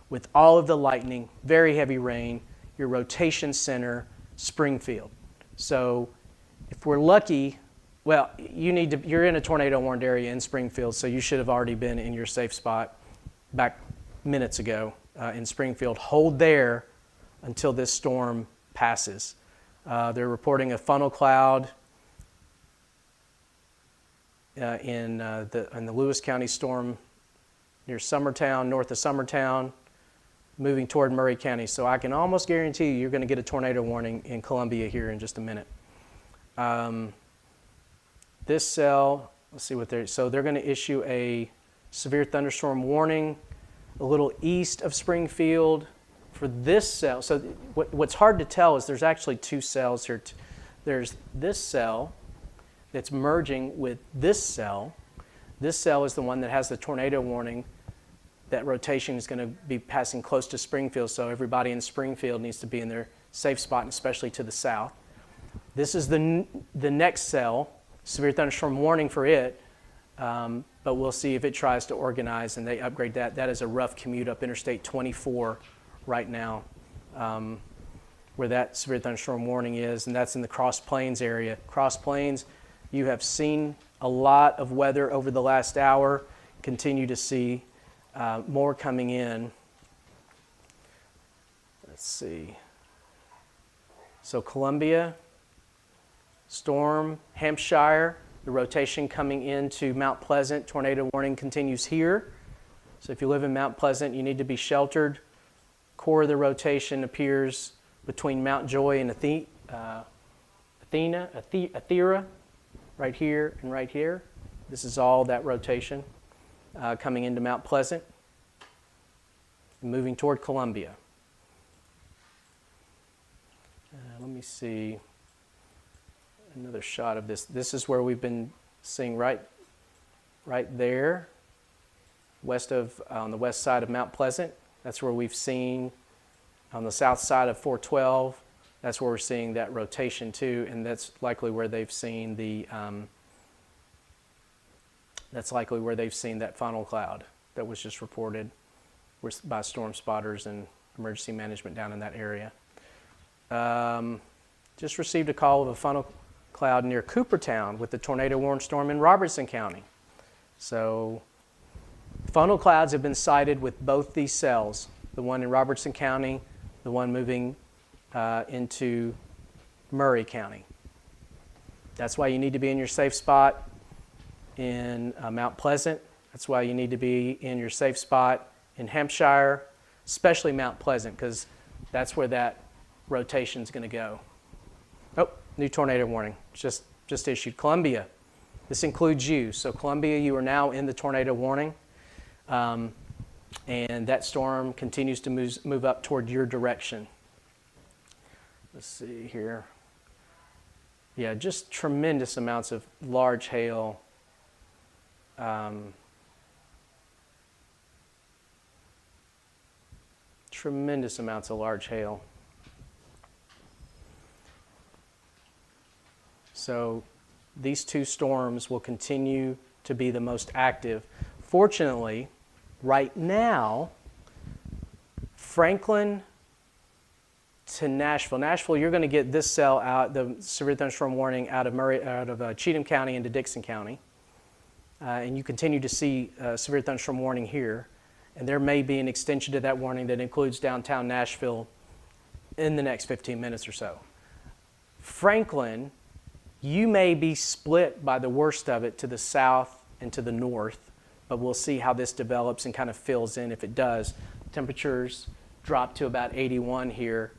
with all of the lightning, very heavy rain, your rotation center, Springfield. So if we're lucky, well, you're in a tornado warned area in Springfield, so you should have already been in your safe spot back minutes ago in Springfield. Hold there until this storm passes. They're reporting a funnel cloud in the Lewis County storm near Summertown, north of Summertown, moving toward Murray County. So I can almost guarantee you're going to get a tornado warning in Columbia here in just a minute. This cell, let's see what so they're going to issue a severe thunderstorm warning a little east of Springfield for this cell. So what's hard to tell is there's actually 2 cells here. There's this cell that's merging with this cell This cell is the one that has the tornado warning. That rotation is going to be passing close to Springfield, so everybody in Springfield needs to be in their safe spot, and especially to the south. This is the next cell, severe thunderstorm warning for it, but we'll see if it tries to organize and they upgrade that. That is a rough commute up Interstate 24 right now, where that severe thunderstorm warning is, and that's in the Cross Plains area. Cross Plains, you have seen a lot of weather over the last hour, continue to see more coming in. Let's see. So Columbia, storm, Hampshire, the rotation coming into Mount Pleasant. Tornado warning continues here. So if you live in Mount Pleasant, you need to be sheltered. Core of the rotation appears between Mount Joy and Athera, right here and right here. This is all that rotation coming into Mount Pleasant and moving toward Columbia. Let me see another shot of this. This is where we've been seeing right there, on the west side of Mount Pleasant. That's where we've seen on the south side of 412. That's where we're seeing that rotation too, and that's likely where they've seen that funnel cloud that was just reported by storm spotters and emergency management down in that area. Just received a call of a funnel cloud near Coopertown with the tornado warning storm in Robertson County. So funnel clouds have been sighted with both these cells, the one in Robertson County, the one moving into Murray County. That's why you need to be in your safe spot in Mount Pleasant. That's why you need to be in your safe spot in Hampshire, especially Mount Pleasant, because that's where that rotation is going to go. Oh, new tornado warning just issued. Columbia, this includes you. So Columbia, you are now in the tornado warning, and that storm continues to move up toward your direction. Let's see here. Yeah, just tremendous amounts of large hail. Tremendous amounts of large hail. So these two storms will continue to be the most active. Fortunately, right now, Franklin to Nashville. Nashville, you're going to get this cell out, the severe thunderstorm warning out of Cheatham County into Dixon County. And you continue to see severe thunderstorm warning here. And there may be an extension to that warning that includes downtown Nashville in the next 15 minutes or so. Franklin, you may be split by the worst of it to the south and to the north, but we'll see how this develops and kind of fills in. If it does, temperatures drop to about 81 here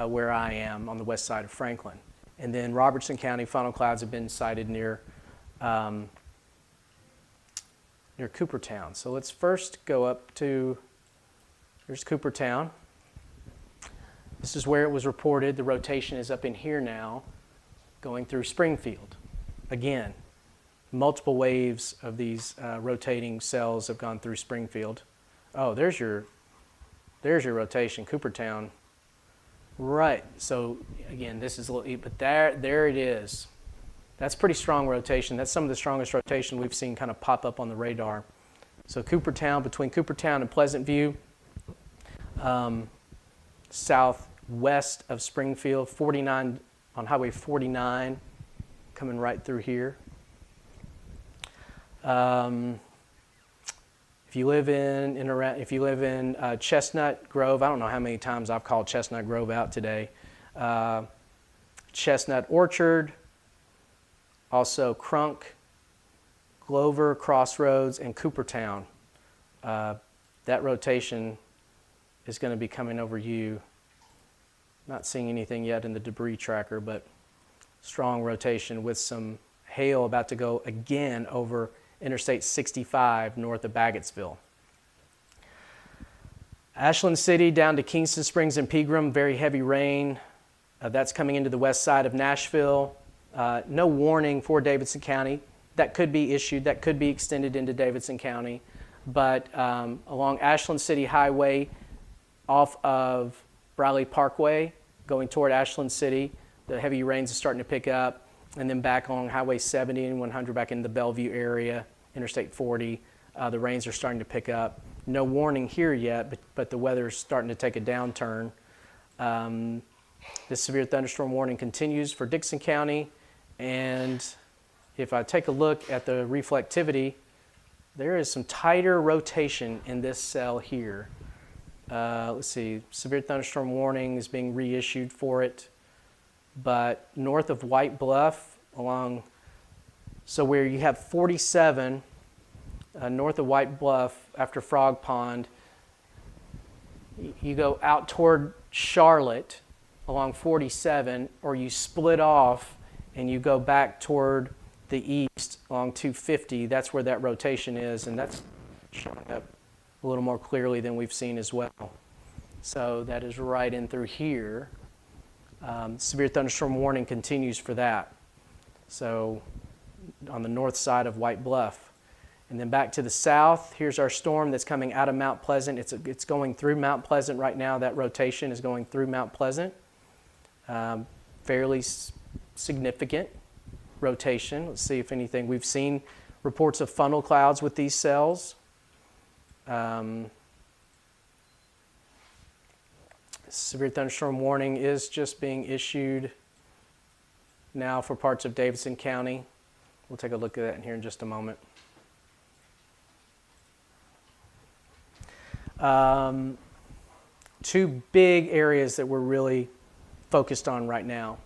where I am on the west side of Franklin. And then Robertson County funnel clouds have been sighted near Coopertown. So let's first go up to, here's Coopertown. This is where it was reported. The rotation is up in here now, going through Springfield. Again, multiple waves of these rotating cells have gone through Springfield. Oh, there's your rotation, Coopertown. Right, so again, this is a little, but there it is. That's pretty strong rotation. That's some of the strongest rotation we've seen kind of pop up on the radar. So Coopertown, between Coopertown and Pleasant View, southwest of Springfield, 49 on Highway 49, coming right through here. If you live in Chestnut Grove, I don't know how many times I've called Chestnut Grove out today. Chestnut Orchard, also Crunk, Glover, Crossroads, and Coopertown. That rotation is going to be coming over you. Not seeing anything yet in the debris tracker, but strong rotation with some hail about to go again over Interstate 65 north of Baggettsville. Ashland City down to Kingston Springs and Pegram, very heavy rain. That's coming into the west side of Nashville. No warning for Davidson County. that could be issued, that could be extended into Davidson County. But along Ashland City Highway, off of Briley Parkway, going toward Ashland City, the heavy rains are starting to pick up. And then back on Highway 70 and 100 back in the Bellevue area, Interstate 40, the rains are starting to pick up. No warning here yet, but the weather is starting to take a downturn. This severe thunderstorm warning continues for Dickson County. And if I take a look at the reflectivity, there is some tighter rotation in this cell here. Let's see, severe thunderstorm warning is being reissued for it. But north of White Bluff, so where you have 47, north of White Bluff after Frog Pond, you go out toward Charlotte along 47, or you split off and you go back toward the east along 250. That's where that rotation is, and that's showing up a little more clearly than we've seen as well. So that is right in through here. Severe thunderstorm warning continues for that. So on the north side of White Bluff. And then back to the south, here's our storm that's coming out of Mount Pleasant. It's going through Mount Pleasant right now. That rotation is going through Mount Pleasant. Fairly significant rotation. Let's see if anything. We've seen reports of funnel clouds with these cells. Severe thunderstorm warning is just being issued now for parts of Davidson County. We'll take a look at that in here in just a moment. Two big areas that we're really focused on right now.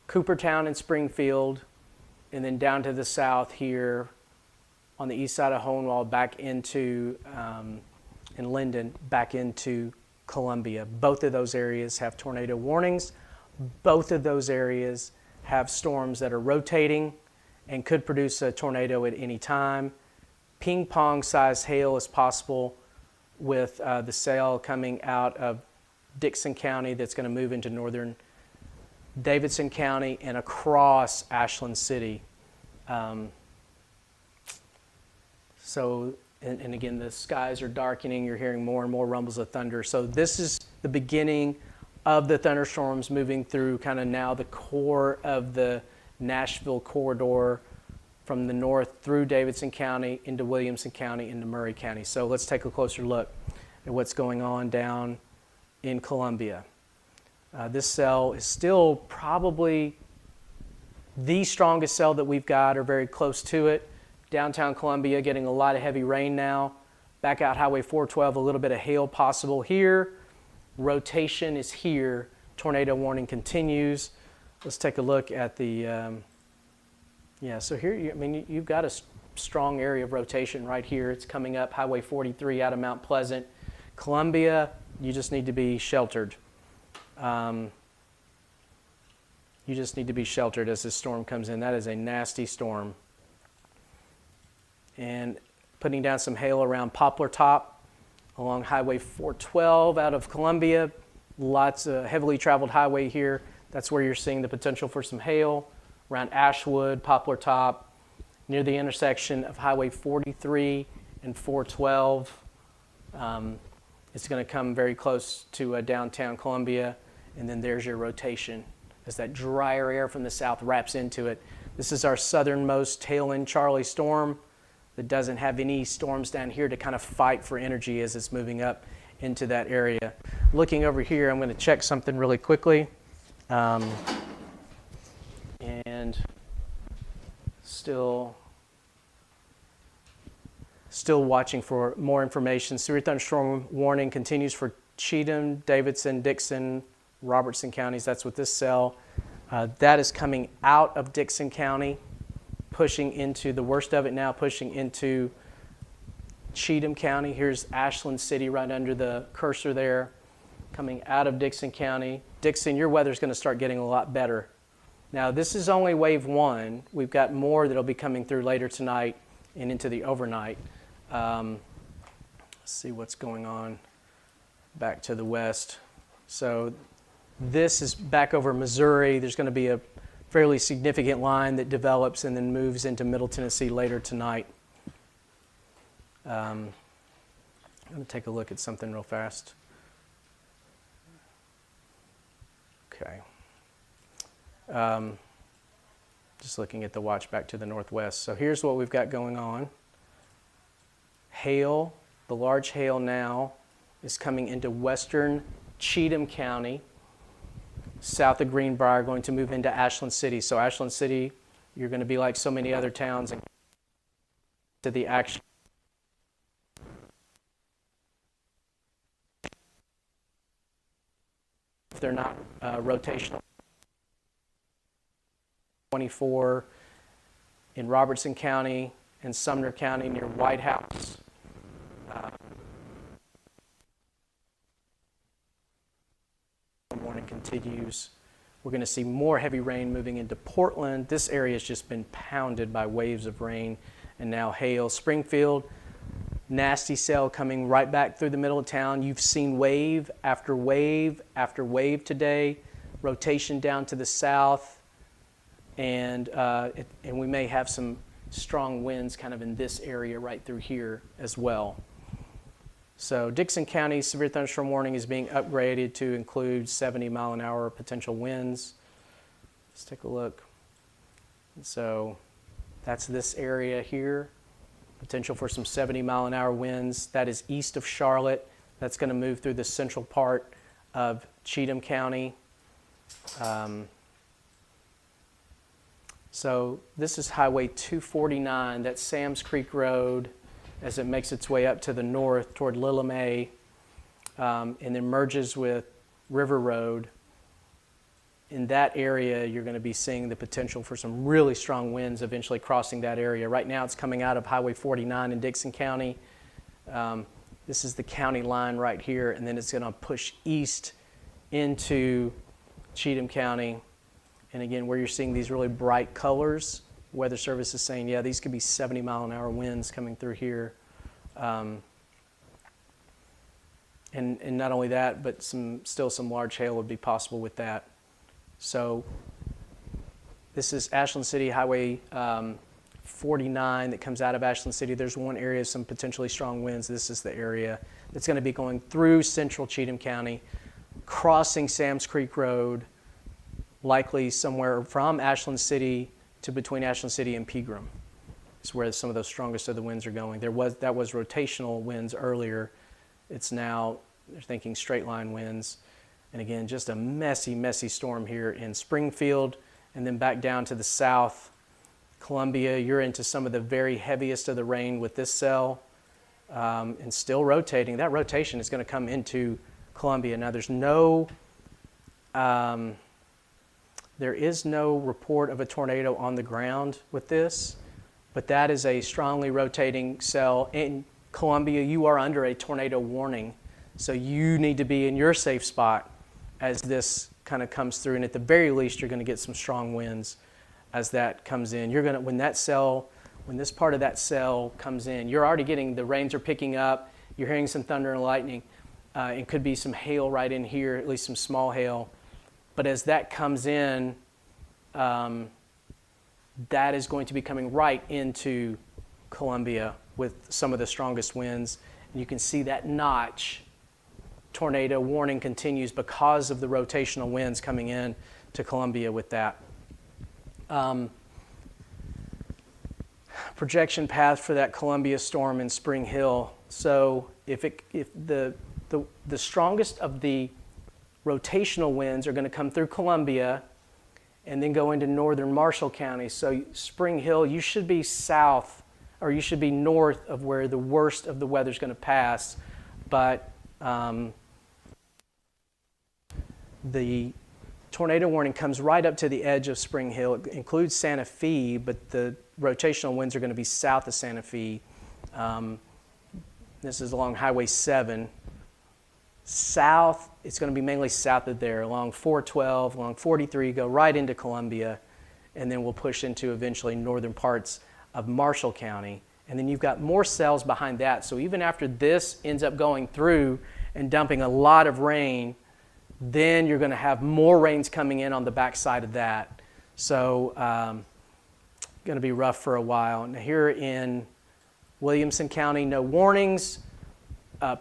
Coopertown and Springfield, and then down to the south here on the east side of Hohenwald back into, in Linden, back into Columbia. Both of those areas have tornado warnings. Both of those areas have storms that are rotating and could produce a tornado at any time. Ping pong size hail is possible with the cell coming out of Dickson County that's going to move into northern Davidson County and across Ashland City. And again, the skies are darkening. You're hearing more and more rumbles of thunder. So this is the beginning of the thunderstorms moving through kind of now the core of the Nashville corridor from the north through Davidson County into Williamson County into Murray County. So let's take a closer look at what's going on down in Columbia. This cell is still probably the strongest cell that we've got, or very close to it. Downtown Columbia getting a lot of heavy rain now. Back out Highway 412, a little bit of hail possible here. Rotation is here. Tornado warning continues. Let's take a look at the, so here, you've got a strong area of rotation right here. It's coming up Highway 43 out of Mount Pleasant. Columbia, you just need to be sheltered. You just need to be sheltered as this storm comes in. That is a nasty storm. And putting down some hail around Poplar Top along Highway 412 out of Columbia. Lots of heavily traveled highway here. That's where you're seeing the potential for some hail. Around Ashwood, Poplar Top, near the intersection of Highway 43 and 412. It's going to come very close to downtown Columbia, and then there's your rotation as that drier air from the south wraps into it. This is our southernmost tail-end Charlie storm that doesn't have any storms down here to kind of fight for energy as it's moving up into that area. Looking over here, I'm going to check something really quickly. And still watching for more information. Severe thunderstorm warning continues for Cheatham, Davidson, Dickson, Robertson counties. That's what this cell. That is coming out of Dickson County, pushing into the worst of it now, pushing into Cheatham County. Here's Ashland City right under the cursor there, coming out of Dickson County. Dickson, your weather's going to start getting a lot better. Now, this is only wave one. We've got more that'll be coming through later tonight and into the overnight. Let's see what's going on back to the west. So this is back over Missouri. There's going to be a fairly significant line that develops and then moves into Middle Tennessee later tonight. I'm going to take a look at something real fast. Okay. Just looking at the watch back to the northwest. So here's what we've got going on. Hail, the large hail now is coming into western Cheatham County, south of Greenbrier, going to move into Ashland City. So Ashland City, you're going to be like so many other towns and to the action. If they're not rotational. 24 in Robertson County and Sumner County near White House. The morning continues. We're going to see more heavy rain moving into Portland. This area has just been pounded by waves of rain and now hail. Springfield, nasty cell coming right back through the middle of town. You've seen wave after wave after wave today. Rotation down to the south. And we may have some strong winds kind of in this area right through here as well. So Dickson County severe thunderstorm warning is being upgraded to include 70 mile an hour potential winds. Let's take a look. So that's this area here. Potential for some 70 mile an hour winds. That is east of Charlotte. That's going to move through the central part of Cheatham County. So this is Highway 249, that's Sam's Creek Road as it makes its way up to the north toward Lillimay, and then merges with River Road. In that area, you're going to be seeing the potential for some really strong winds eventually crossing that area. Right now it's coming out of Highway 49 in Dickson County. This is the county line right here, and then it's going to push east into Cheatham County. And again, where you're seeing these really bright colors, Weather Service is saying, yeah, these could be 70 mile an hour winds coming through here. And not only that, but still some large hail would be possible with that. So this is Ashland City, Highway 49 that comes out of Ashland City. There's one area of some potentially strong winds. This is the area that's going to be going through central Cheatham County, crossing Sam's Creek Road, likely somewhere from Ashland City to between Ashland City and Pegram. It's where some of those strongest of the winds are going. That was rotational winds earlier. It's now, they're thinking straight line winds. And again, just a messy, messy storm here in Springfield, and then back down to the south. Columbia, you're into some of the very heaviest of the rain with this cell, and still rotating. That rotation is going to come into Columbia. Now there is no report of a tornado on the ground with this, but that is a strongly rotating cell. In Columbia, you are under a tornado warning, so you need to be in your safe spot as this kind of comes through, and at the very least, you're going to get some strong winds as that comes in. You're going to, when this part of that cell comes in, you're already getting, the rains are picking up, you're hearing some thunder and lightning, and could be some hail right in here, at least some small hail. But as that comes in, that is going to be coming right into Columbia with some of the strongest winds. And you can see that notch. Tornado warning continues because of the rotational winds coming in to Columbia with that. Projection path for that Columbia storm in Spring Hill. So if the strongest of the rotational winds are going to come through Columbia and then go into northern Marshall County. So Spring Hill, you should be south, or you should be north of where the worst of the weather is going to pass. But the tornado warning comes right up to the edge of Spring Hill. It includes Santa Fe, but the rotational winds are going to be south of Santa Fe. This is along Highway 7. South, it's going to be mainly south of there, along 412, along 43, go right into Columbia, and then we'll push into eventually northern parts of Marshall County. And then you've got more cells behind that. So even after this ends up going through and dumping a lot of rain, then you're going to have more rains coming in on the backside of that. So going to be rough for a while. Now here in Williamson County, no warnings.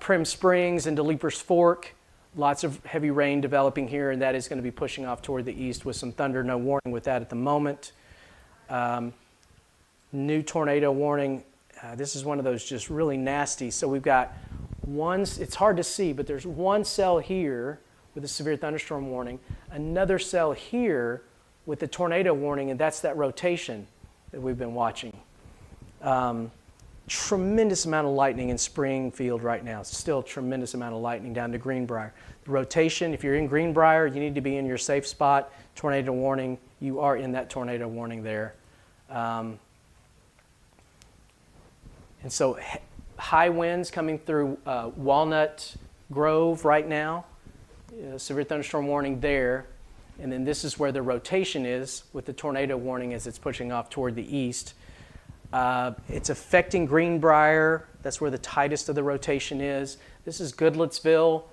Prim Springs and DeLeapers Fork, lots of heavy rain developing here, and that is going to be pushing off toward the east with some thunder. No warning with that at the moment. New tornado warning. This is one of those just really nasty. So we've got one, it's hard to see, but there's one cell here with a severe thunderstorm warning, another cell here with the tornado warning, and that's that rotation that we've been watching. Tremendous amount of lightning in Springfield right now. Still tremendous amount of lightning down to Greenbrier. The rotation, if you're in Greenbrier, you need to be in your safe spot. Tornado warning, you are in that tornado warning there. And so high winds coming through Walnut Grove right now. Severe thunderstorm warning there. And then this is where the rotation is with the tornado warning as it's pushing off toward the east. It's affecting Greenbrier. That's where the tightest of the rotation is. This is Goodlettsville.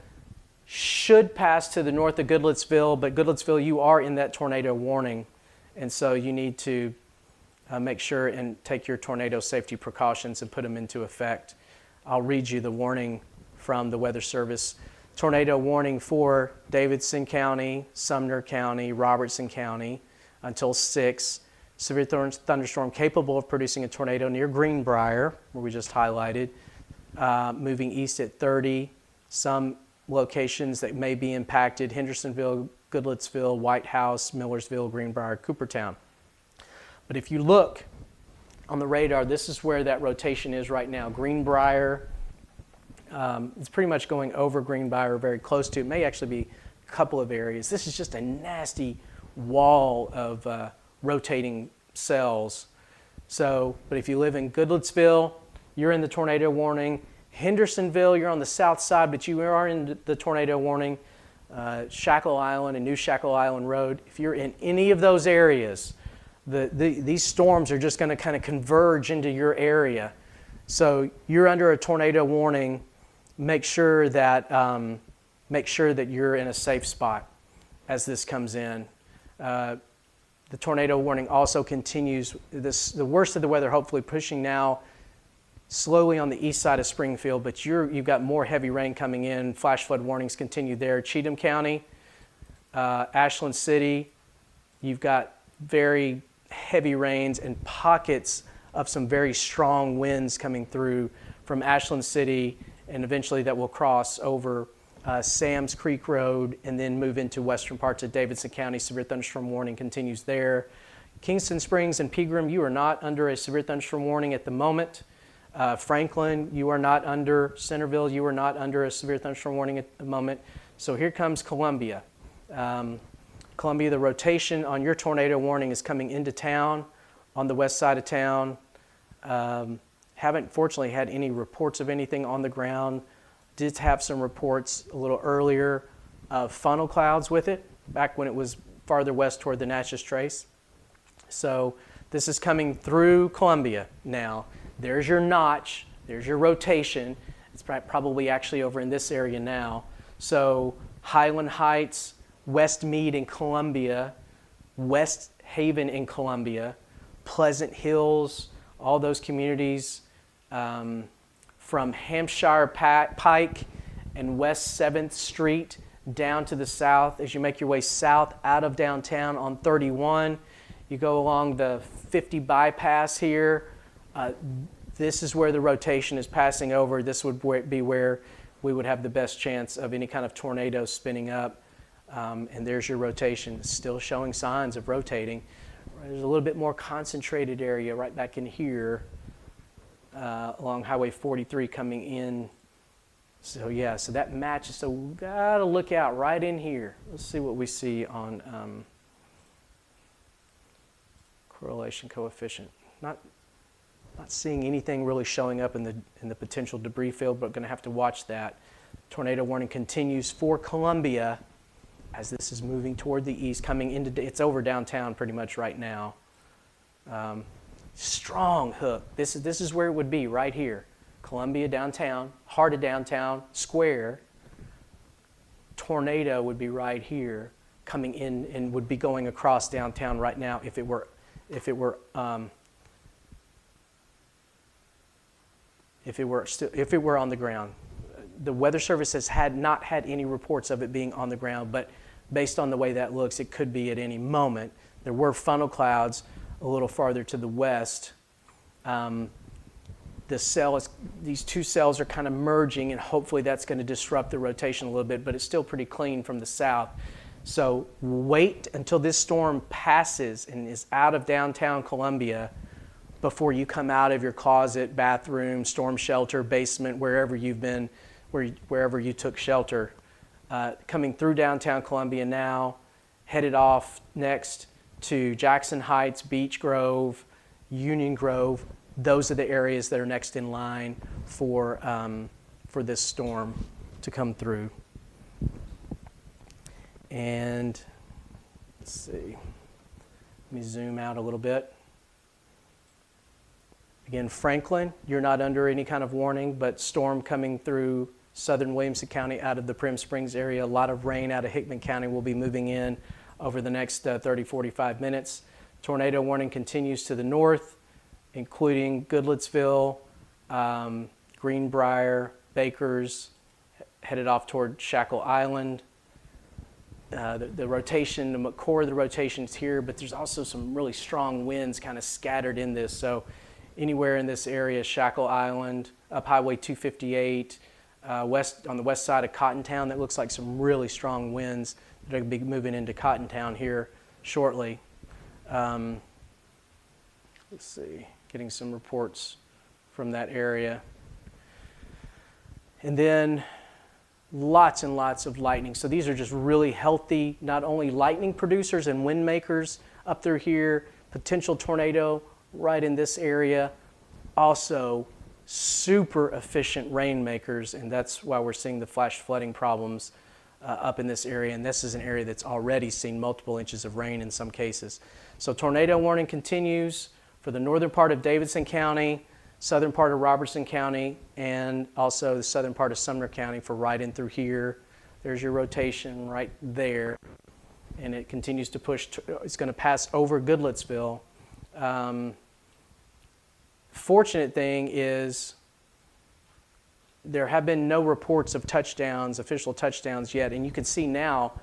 Should pass to the north of Goodlettsville, but Goodlettsville, you are in that tornado warning. And so you need to make sure and take your tornado safety precautions and put them into effect. I'll read you the warning from the Weather Service. Tornado warning for Davidson County, Sumner County, Robertson County until 6. Severe thunderstorm capable of producing a tornado near Greenbrier, where we just highlighted, moving east at 30. Some locations that may be impacted: Hendersonville, Goodlettsville, White House, Millersville, Greenbrier, Coopertown. But if you look on the radar, this is where that rotation is right now. Greenbrier, it's pretty much going over Greenbrier, very close to it. May actually be a couple of areas. This is just a nasty wall of rotating cells. So, but if you live in Goodlettsville, you're in the tornado warning. Hendersonville, you're on the south side, but you are in the tornado warning. Shackle Island and New Shackle Island Road, if you're in any of those areas, these storms are just going to kind of converge into your area. So you're under a tornado warning. Make sure that you're in a safe spot as this comes in. The tornado warning also continues. The worst of the weather hopefully pushing now slowly on the east side of Springfield, but you've got more heavy rain coming in. Flash flood warnings continue there. Cheatham County, Ashland City, you've got very heavy rains and pockets of some very strong winds coming through from Ashland City, and eventually that will cross over Sam's Creek Road and then move into western parts of Davidson County. Severe thunderstorm warning continues there. Kingston Springs and Pegram, you are not under a severe thunderstorm warning at the moment. Franklin, you are not under. Centerville, you are not under a severe thunderstorm warning at the moment. So here comes Columbia. Columbia, the rotation on your tornado warning is coming into town on the west side of town. Haven't fortunately had any reports of anything on the ground. Did have some reports a little earlier of funnel clouds with it, back when it was farther west toward the Natchez Trace. So this is coming through Columbia now. There's your notch, there's your rotation. It's probably actually over in this area now. So Highland Heights, West Meade in Columbia, West Haven in Columbia, Pleasant Hills, all those communities, from Hampshire Pike and West 7th Street down to the south. As you make your way south out of downtown on 31, you go along the 50 bypass here. This is where the rotation is passing over. This would be where we would have the best chance of any kind of tornado spinning up. And there's your rotation, still showing signs of rotating. There's a little bit more concentrated area right back in here along Highway 43 coming in. So yeah, so that matches. So we've got to look out right in here. Let's see what we see on correlation coefficient. Not seeing anything really showing up in the potential debris field, but going to have to watch that. Tornado warning continues for Columbia as this is moving toward the east, coming into, it's over downtown pretty much right now. Strong hook. This is where it would be, right here. Columbia downtown, heart of downtown, square. Tornado would be right here. coming in and would be going across downtown right now if it were on the ground. The Weather Service has not had any reports of it being on the ground, but based on the way that looks, it could be at any moment. There were funnel clouds a little farther to the west. These two cells are kind of merging, and hopefully that's going to disrupt the rotation a little bit, but it's still pretty clean from the south. So wait until this storm passes and is out of downtown Columbia before you come out of your closet, bathroom, storm shelter, basement, wherever you've been, wherever you took shelter. Coming through downtown Columbia now, headed off next to Jackson Heights, Beech Grove, Union Grove. Those are the areas that are next in line for this storm to come through. And let's see, let me zoom out a little bit. Again, Franklin, you're not under any kind of warning, but storm coming through southern Williamson County out of the Prim Springs area. A lot of rain out of Hickman County will be moving in over the next 30-45 minutes. Tornado warning continues to the north, including Goodlettsville, Greenbrier, Bakers, headed off toward Shackle Island. The rotation, the core of the rotation is here, but there's also some really strong winds kind of scattered in this. So anywhere in this area, Shackle Island, up Highway 258, on the west side of Cottontown, that looks like some really strong winds that are going to be moving into Cottontown here shortly. Let's see, getting some reports from that area. And then lots and lots of lightning. So these are just really healthy, not only lightning producers and wind makers up through here, potential tornado right in this area, also super efficient rain makers, and that's why we're seeing the flash flooding problems up in this area. And this is an area that's already seen multiple inches of rain in some cases. So tornado warning continues for the northern part of Davidson County, southern part of Robertson County, and also the southern part of Sumner County for right in through here. There's your rotation right there, and it continues to push. It's going to pass over Goodlettsville. Fortunate thing is there have been no reports of touchdowns, official touchdowns yet, and you can see now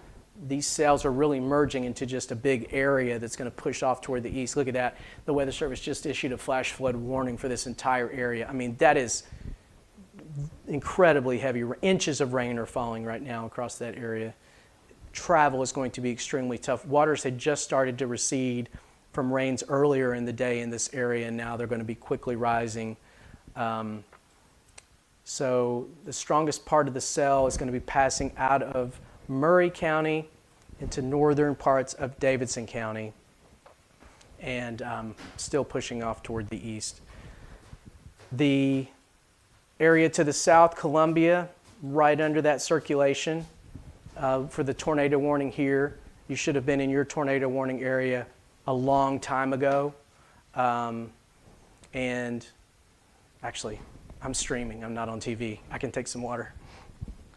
these cells are really merging into just a big area that's going to push off toward the east. Look at that. The Weather Service just issued a flash flood warning for this entire area. I mean, that is incredibly heavy. Inches of rain are falling right now across that area. Travel is going to be extremely tough. Waters had just started to recede from rains earlier in the day in this area, and now they're going to be quickly rising. So the strongest part of the cell is going to be passing out of Murray County into northern parts of Davidson County, and still pushing off toward the east. The area to the south, Columbia, right under that circulation for the tornado warning here. You should have been in your tornado warning area a long time ago. And actually, I'm streaming. I'm not on TV. I can take some water.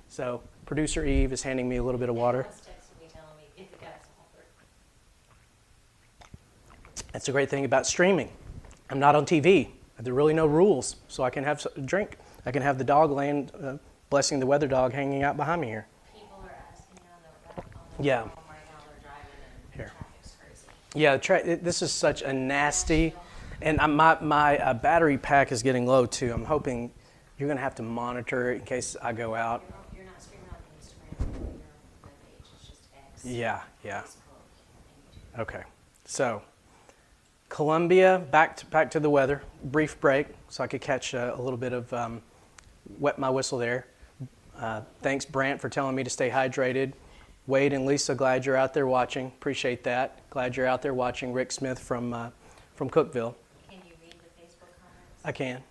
So producer Eve is handing me a little bit of water. That's a great thing about streaming. I'm not on TV. There are really no rules, so I can have a drink. I can have the dog laying, blessing the weather dog, hanging out behind me here. People are asking on the Yeah. phone right now, they're driving and Here. traffic's crazy. Yeah, this is such a nasty, and my battery pack is getting low too. I'm hoping you're going to have to monitor it in case I go out. You're not streaming on Instagram or your webpage, it's just X. Yeah. Facebook, and YouTube. Okay. So, Columbia, back to the weather. Brief break so I could catch a little bit of wet my whistle there. Thanks, Brant, for telling me to stay hydrated. Wade and Lisa, glad you're out there watching. Appreciate that. Glad you're out there watching. Rick Smith from Cookeville. Can you read the Facebook comments?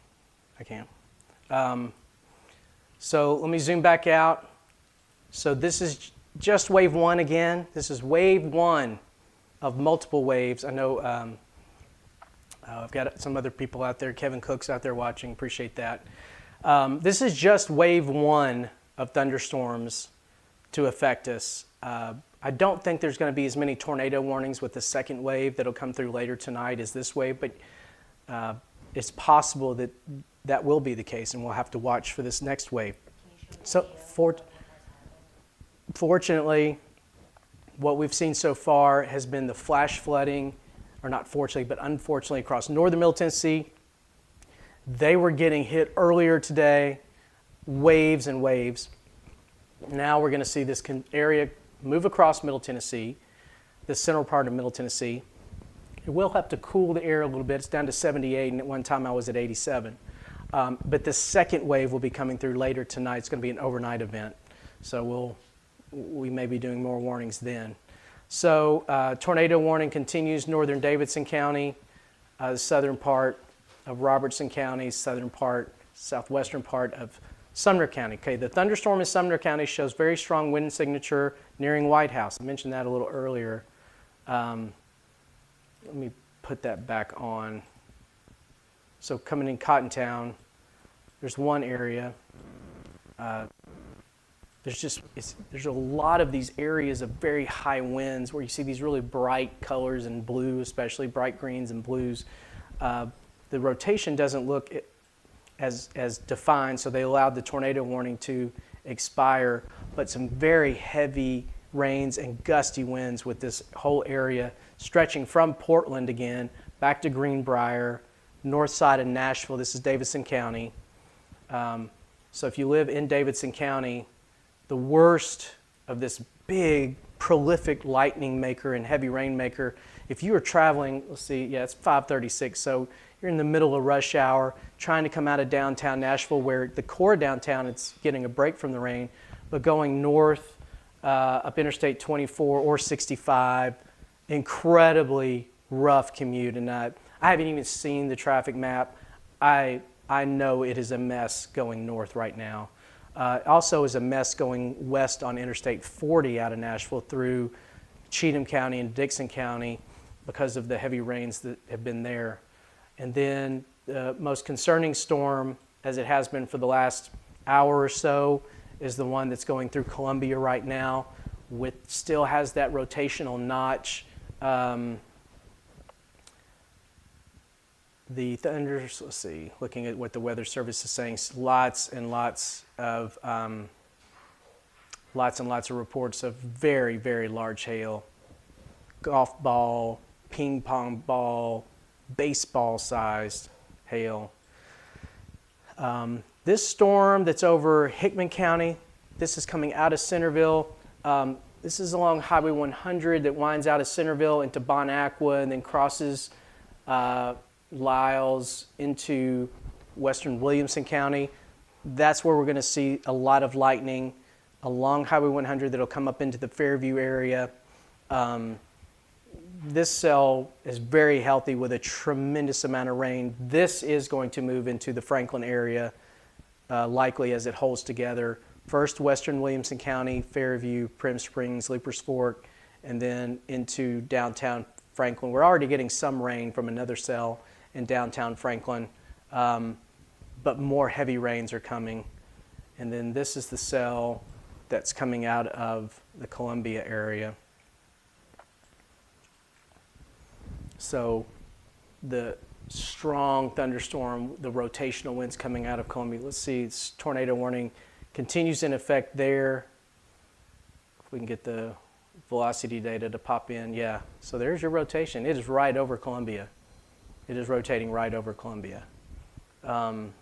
I can. So let me zoom back out. So this is just wave one again. This is wave one of multiple waves. I know I've got some other people out there. Kevin Cook's out there watching. Appreciate that. This is just wave one of thunderstorms to affect us I don't think there's going to be as many tornado warnings with the second wave that'll come through later tonight as this wave, but it's possible that that will be the case, and we'll have to watch for this next wave. So fortunately, what we've seen so far has been the flash flooding, or not fortunately, but unfortunately, across northern Middle Tennessee. They were getting hit earlier today, waves and waves. Now we're going to see this area move across Middle Tennessee, the central part of Middle Tennessee. It will have to cool the air a little bit. It's down to 78, and at one time I was at 87. But the second wave will be coming through later tonight. It's going to be an overnight event. So we may be doing more warnings then. So tornado warning continues northern Davidson County, the southern part of Robertson County, southern part, southwestern part of Sumner County. Okay, the thunderstorm in Sumner County shows very strong wind signature nearing White House. I mentioned that a little earlier. Let me put that back on. So coming in Cottontown, there's one area. There's a lot of these areas of very high winds where you see these really bright colors and blue, especially bright greens and blues. The rotation doesn't look as defined, so they allowed the tornado warning to expire, but some very heavy rains and gusty winds with this whole area stretching from Portland again back to Greenbrier, north side of Nashville. This is Davidson County. So if you live in Davidson County, the worst of this big, prolific lightning maker and heavy rain maker, if you are traveling, let's see, yeah, it's 5:36, so you're in the middle of rush hour, trying to come out of downtown Nashville, where the core downtown, it's getting a break from the rain, but going north up Interstate 24 or 65, incredibly rough commute. And I haven't even seen the traffic map. I know it is a mess going north right now. Also is a mess going west on Interstate 40 out of Nashville through Cheatham County and Dixon County because of the heavy rains that have been there. And then the most concerning storm, as it has been for the last hour or so, is the one that's going through Columbia right now, which still has that rotational notch. The thunders, let's see, looking at what the Weather Service is saying, lots and lots of reports of very, very large hail, golf ball, ping pong ball, baseball sized hail. This storm that's over Hickman County, this is coming out of Centerville. This is along Highway 100 that winds out of Centerville into Bon Aqua and then crosses Lyles into western Williamson County. That's where we're going to see a lot of lightning along Highway 100 that'll come up into the Fairview area. This cell is very healthy with a tremendous amount of rain. This is going to move into the Franklin area, likely as it holds together. First, western Williamson County, Fairview, Prim Springs, Leapers Fork, and then into downtown Franklin. We're already getting some rain from another cell in downtown Franklin, but more heavy rains are coming. And then this is the cell that's coming out of the Columbia area. So the strong thunderstorm, the rotational winds coming out of Columbia. Let's see, it's tornado warning continues in effect there. If we can get the velocity data to pop in, yeah. So there's your rotation. It is right over Columbia. It is rotating right over Columbia. So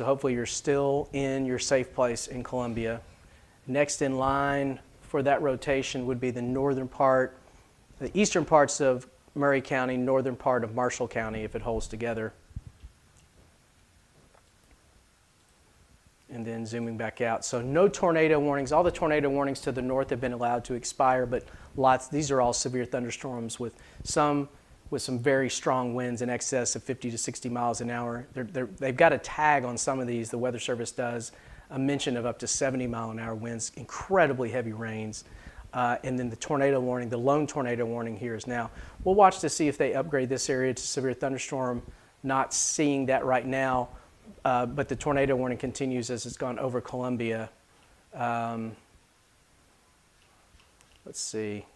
hopefully you're still in your safe place in Columbia. Next in line for that rotation would be the northern part, the eastern parts of Murray County, northern part of Marshall County, if it holds together. And then zooming back out. So no tornado warnings. All the tornado warnings to the north have been allowed to expire, but these are all severe thunderstorms with some very strong winds in excess of 50 to 60 miles an hour. They've got a tag on some of these, the Weather Service does, a mention of up to 70 mile an hour winds, incredibly heavy rains. And then the tornado warning, the lone tornado warning here is now. We'll watch to see if they upgrade this area to severe thunderstorm. Not seeing that right now, but the tornado warning continues as it's gone over Columbia. let's see.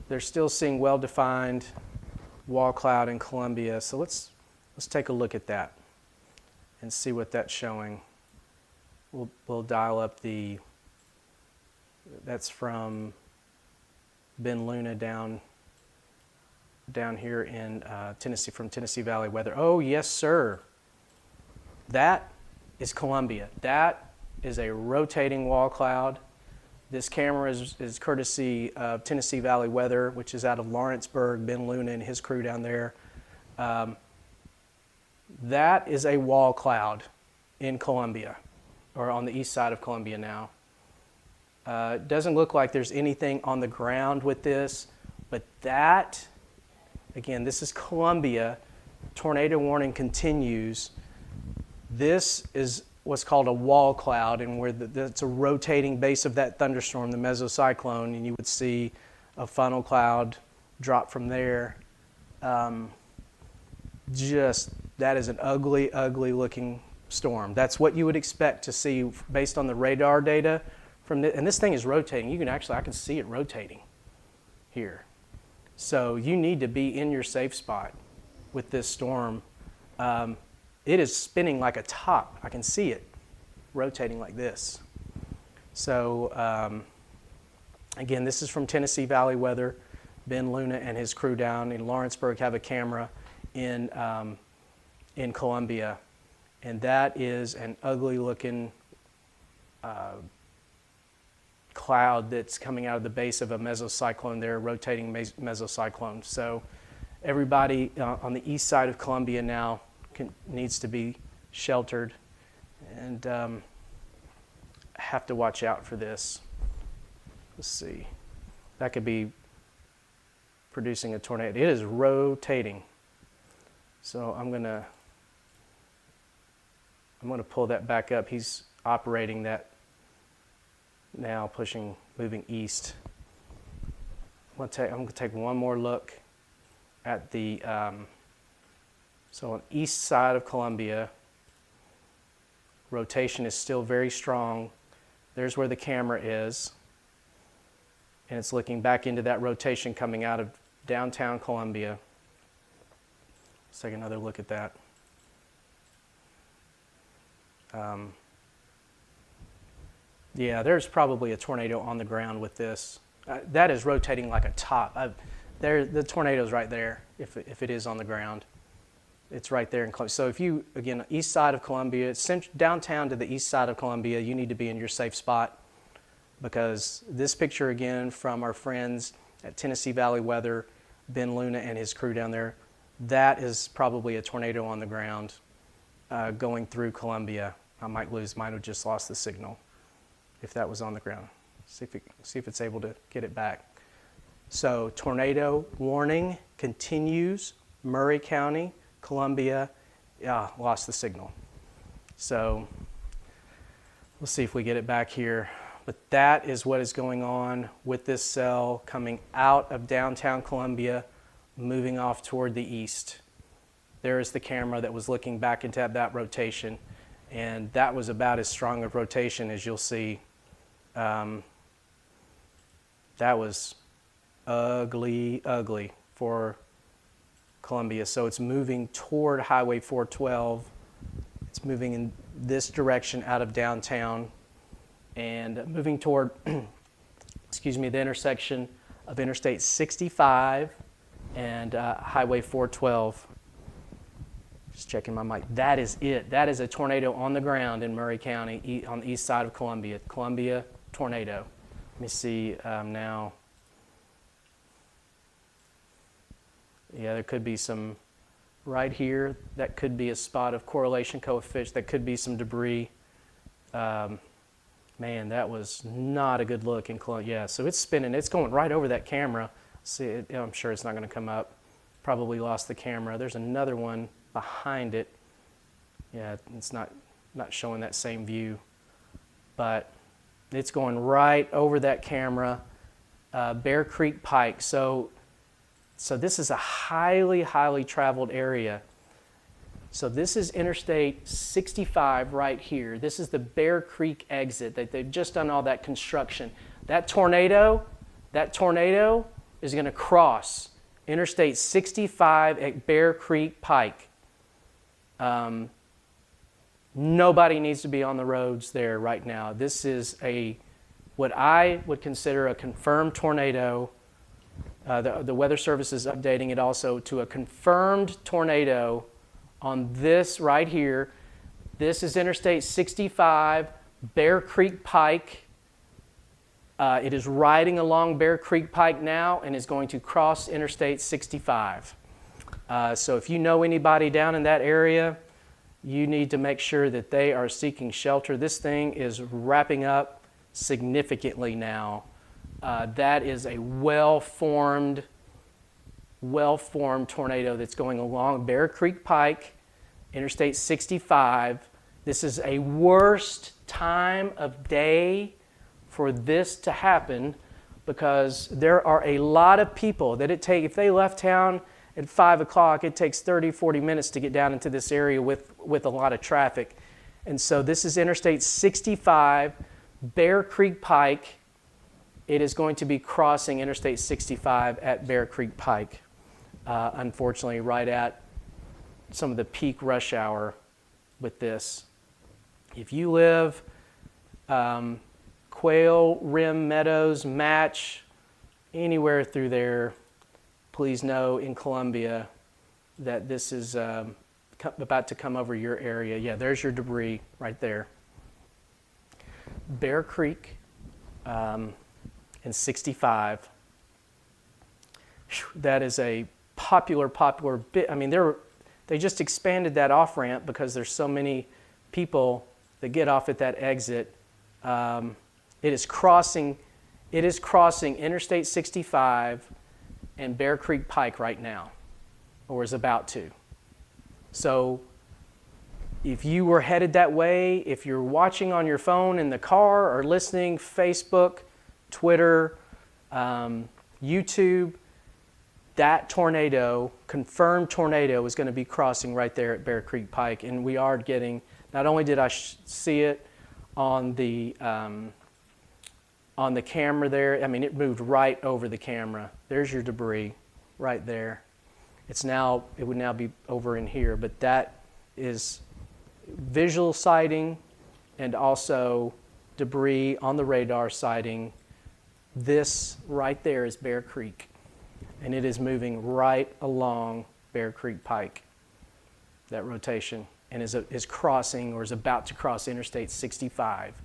They're still seeing well-defined wall cloud in Columbia. So let's take a look at that and see what that's showing. We'll dial up that's from Ben Luna down here in Tennessee, from Tennessee Valley Weather. Oh, yes, sir. That is Columbia. That is a rotating wall cloud. This camera is courtesy of Tennessee Valley Weather, which is out of Lawrenceburg, Ben Luna and his crew down there. That is a wall cloud in Columbia, or on the east side of Columbia now. It doesn't look like there's anything on the ground with this, but that, again, this is Columbia. Tornado warning continues. This is what's called a wall cloud, and where that's a rotating base of that thunderstorm, the mesocyclone, and you would see a funnel cloud drop from there. That is an ugly, ugly looking storm. That's what you would expect to see based on the radar data from and this thing is rotating. I can see it rotating here. So you need to be in your safe spot with this storm. It is spinning like a top. I can see it rotating like this. So again, this is from Tennessee Valley Weather. Ben Luna and his crew down in Lawrenceburg have a camera in Columbia, and that is an ugly looking cloud that's coming out of the base of a mesocyclone there, rotating mesocyclone. So everybody on the east side of Columbia now needs to be sheltered, and have to watch out for this. Let's see. That could be producing a tornado. It is rotating. So I'm gonna pull that back up. He's operating that now, moving east. I'm gonna take one more look at the so on the east side of Columbia, rotation is still very strong. There's where the camera is, and it's looking back into that rotation coming out of downtown Columbia. Let's take another look at that. Yeah, there's probably a tornado on the ground with this. That is rotating like a top. The tornado's right there, if it is on the ground. It's right there in Columbia. So if you, again, east side of Columbia, downtown to the east side of Columbia, you need to be in your safe spot, because this picture, again, from our friends at Tennessee Valley Weather, Ben Luna and his crew down there, that is probably a tornado on the ground going through Columbia. I might have just lost the signal if that was on the ground. See if it's able to get it back. So tornado warning continues, Murray County, Columbia. Yeah, lost the signal. So we'll see if we get it back here. But that is what is going on with this cell coming out of downtown Columbia, moving off toward the east. There is the camera that was looking back into that rotation, and that was about as strong a rotation as you'll see. That was ugly, ugly for Columbia. So it's moving toward Highway 412. It's moving in this direction out of downtown and moving toward, excuse me, the intersection of Interstate 65 and Highway 412. Just checking my mic. That is it. That is a tornado on the ground in Murray County on the east side of Columbia. Columbia tornado. Let me see now. Yeah, there could be some right here. That could be a spot of correlation coefficient. That could be some debris. Man, that was not a good look in Columbia. Yeah, so it's spinning. It's going right over that camera. See, I'm sure it's not going to come up. Probably lost the camera. There's another one behind it. Yeah, it's not showing that same view, but it's going right over that camera. Bear Creek Pike. So this is a highly, highly traveled area. So this is Interstate 65 right here. This is the Bear Creek exit. They've just done all that construction. That tornado is going to cross Interstate 65 at Bear Creek Pike. Nobody needs to be on the roads there right now. This is what I would consider a confirmed tornado. The Weather Service is updating it also to a confirmed tornado on this right here. This is Interstate 65, Bear Creek Pike. It is riding along Bear Creek Pike now and is going to cross Interstate 65. So if you know anybody down in that area, you need to make sure that they are seeking shelter. This thing is wrapping up significantly now. That is a well-formed tornado that's going along Bear Creek Pike, Interstate 65. This is a worst time of day for this to happen because there are a lot of people that if they left town at 5 o'clock, it takes 30, 40 minutes to get down into this area with a lot of traffic. And so this is Interstate 65, Bear Creek Pike. It is going to be crossing Interstate 65 at Bear Creek Pike, unfortunately, right at some of the peak rush hour with this. If you live Quail, Rim, Meadows, Match, anywhere through there, please know in Columbia that this is about to come over your area. Yeah, there's your debris right there. Bear Creek and 65. That is a popular bit. I mean, they just expanded that off-ramp because there's so many people that get off at that exit. It is crossing Interstate 65 and Bear Creek Pike right now, or is about to. So if you were headed that way, if you're watching on your phone in the car or listening, Facebook, Twitter, YouTube, that tornado, confirmed tornado, is going to be crossing right there at Bear Creek Pike. And we are getting, not only did I see it on the camera there, I mean, it moved right over the camera. There's your debris right there. It would now be over in here, but that is visual sighting and also debris on the radar sighting. This right there is Bear Creek, and it is moving right along Bear Creek Pike, that rotation, and is crossing or is about to cross Interstate 65.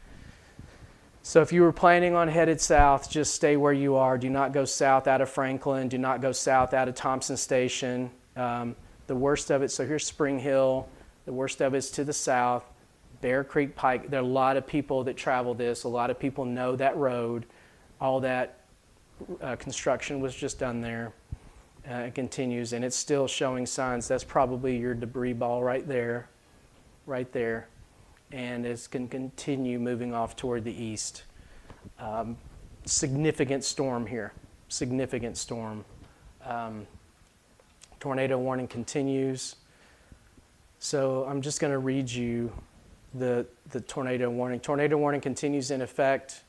So if you were planning on headed south, just stay where you are. Do not go south out of Franklin. Do not go south out of Thompson Station. The worst of it, so here's Spring Hill. The worst of it is to the south, Bear Creek Pike. There are a lot of people that travel this. A lot of people know that road. All that construction was just done there. It continues, and it's still showing signs. That's probably your debris ball right there. And it's going to continue moving off toward the east. Significant storm here. Significant storm. Tornado warning continues. So I'm just going to read you the tornado warning. Tornado warning continues in effect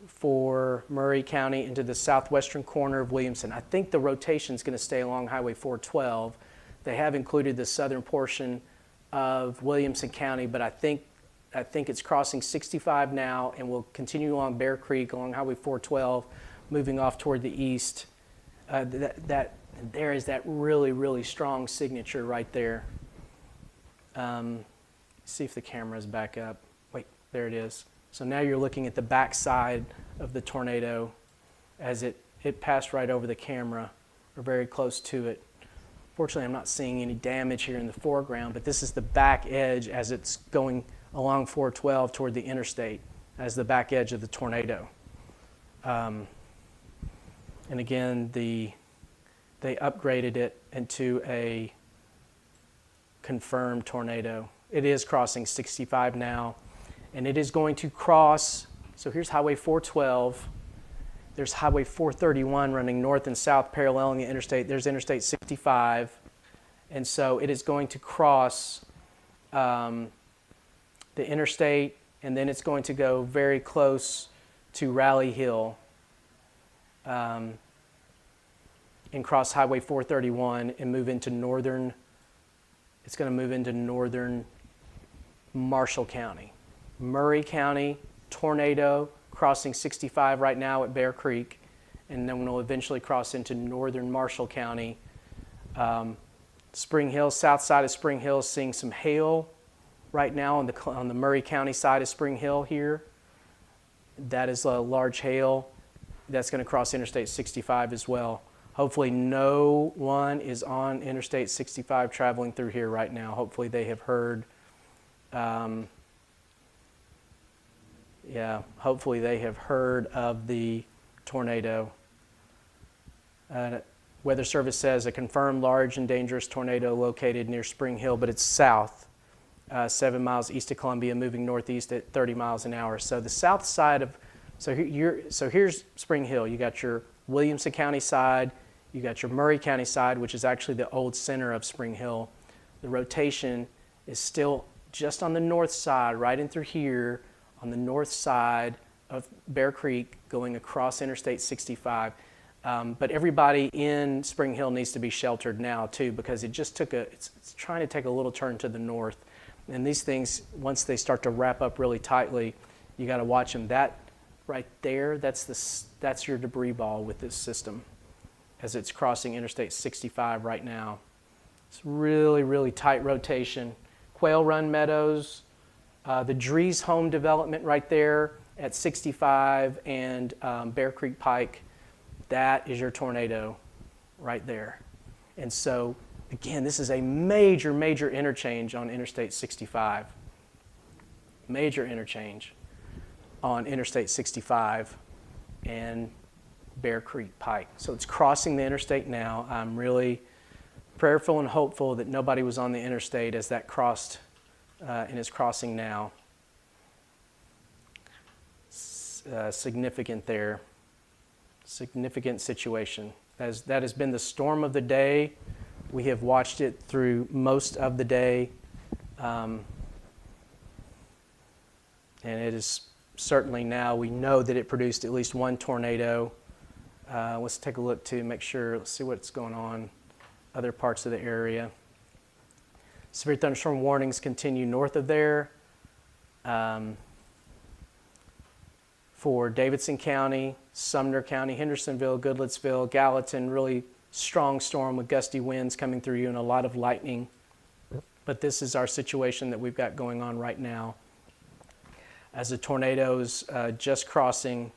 for Murray County into the southwestern corner of Williamson. I think the rotation is going to stay along Highway 412. They have included the southern portion of Williamson County, but I think it's crossing 65 now and will continue along Bear Creek along Highway 412, moving off toward the east. There is that really, really strong signature right there. See if the camera is back up. Wait, there it is. So now you're looking at the back side of the tornado as it passed right over the camera or very close to it. Fortunately, I'm not seeing any damage here in the foreground, but this is the back edge as it's going along 412 toward the interstate as the back edge of the tornado. And again, they upgraded it into a confirmed tornado. It is crossing 65 now, and it is going to cross. So here's Highway 412. There's Highway 431 running north and south paralleling the interstate. There's Interstate 65. And so it is going to cross the interstate, and then it's going to go very close to Rally Hill and cross Highway 431 and move into northern, it's going to move into northern Marshall County. Murray County, tornado, crossing 65 right now at Bear Creek, and then we'll eventually cross into northern Marshall County. Spring Hill, south side of Spring Hill, seeing some hail right now on the Murray County side of Spring Hill here. That is a large hail. That's going to cross Interstate 65 as well. Hopefully no one is on Interstate 65 traveling through here right now. Hopefully they have heard, hopefully they have heard of the tornado. Weather Service says a confirmed large and dangerous tornado located near Spring Hill, but it's south, 7 miles east of Columbia, moving northeast at 30 miles an hour. So the south side of, so here's Spring Hill. You got your Williamson County side, you got your Murray County side, which is actually the old center of Spring Hill. The rotation is still just on the north side, right in through here, on the north side of Bear Creek, going across Interstate 65. But everybody in Spring Hill needs to be sheltered now too, because it just took it's trying to take a little turn to the north. And these things, once they start to wrap up really tightly, you got to watch them. That right there, that's your debris ball with this system as it's crossing Interstate 65 right now. It's really, really tight rotation. Quail Run Meadows, the Drees Home Development right there at 65 and Bear Creek Pike, that is your tornado right there. And so, again, this is a major, major interchange on Interstate 65. Major interchange on Interstate 65 and Bear Creek Pike. So it's crossing the interstate now. I'm really prayerful and hopeful that nobody was on the interstate as that crossed and is crossing now. Significant there. Significant situation. That has been the storm of the day. We have watched it through most of the day. And it is certainly now, we know that it produced at least one tornado. Let's take a look to make sure, let's see what's going on other parts of the area. Severe thunderstorm warnings continue north of there. For Davidson County, Sumner County, Hendersonville, Goodlettsville, Gallatin, really strong storm with gusty winds coming through you and a lot of lightning. But this is our situation that we've got going on right now. As the tornadoes just crossing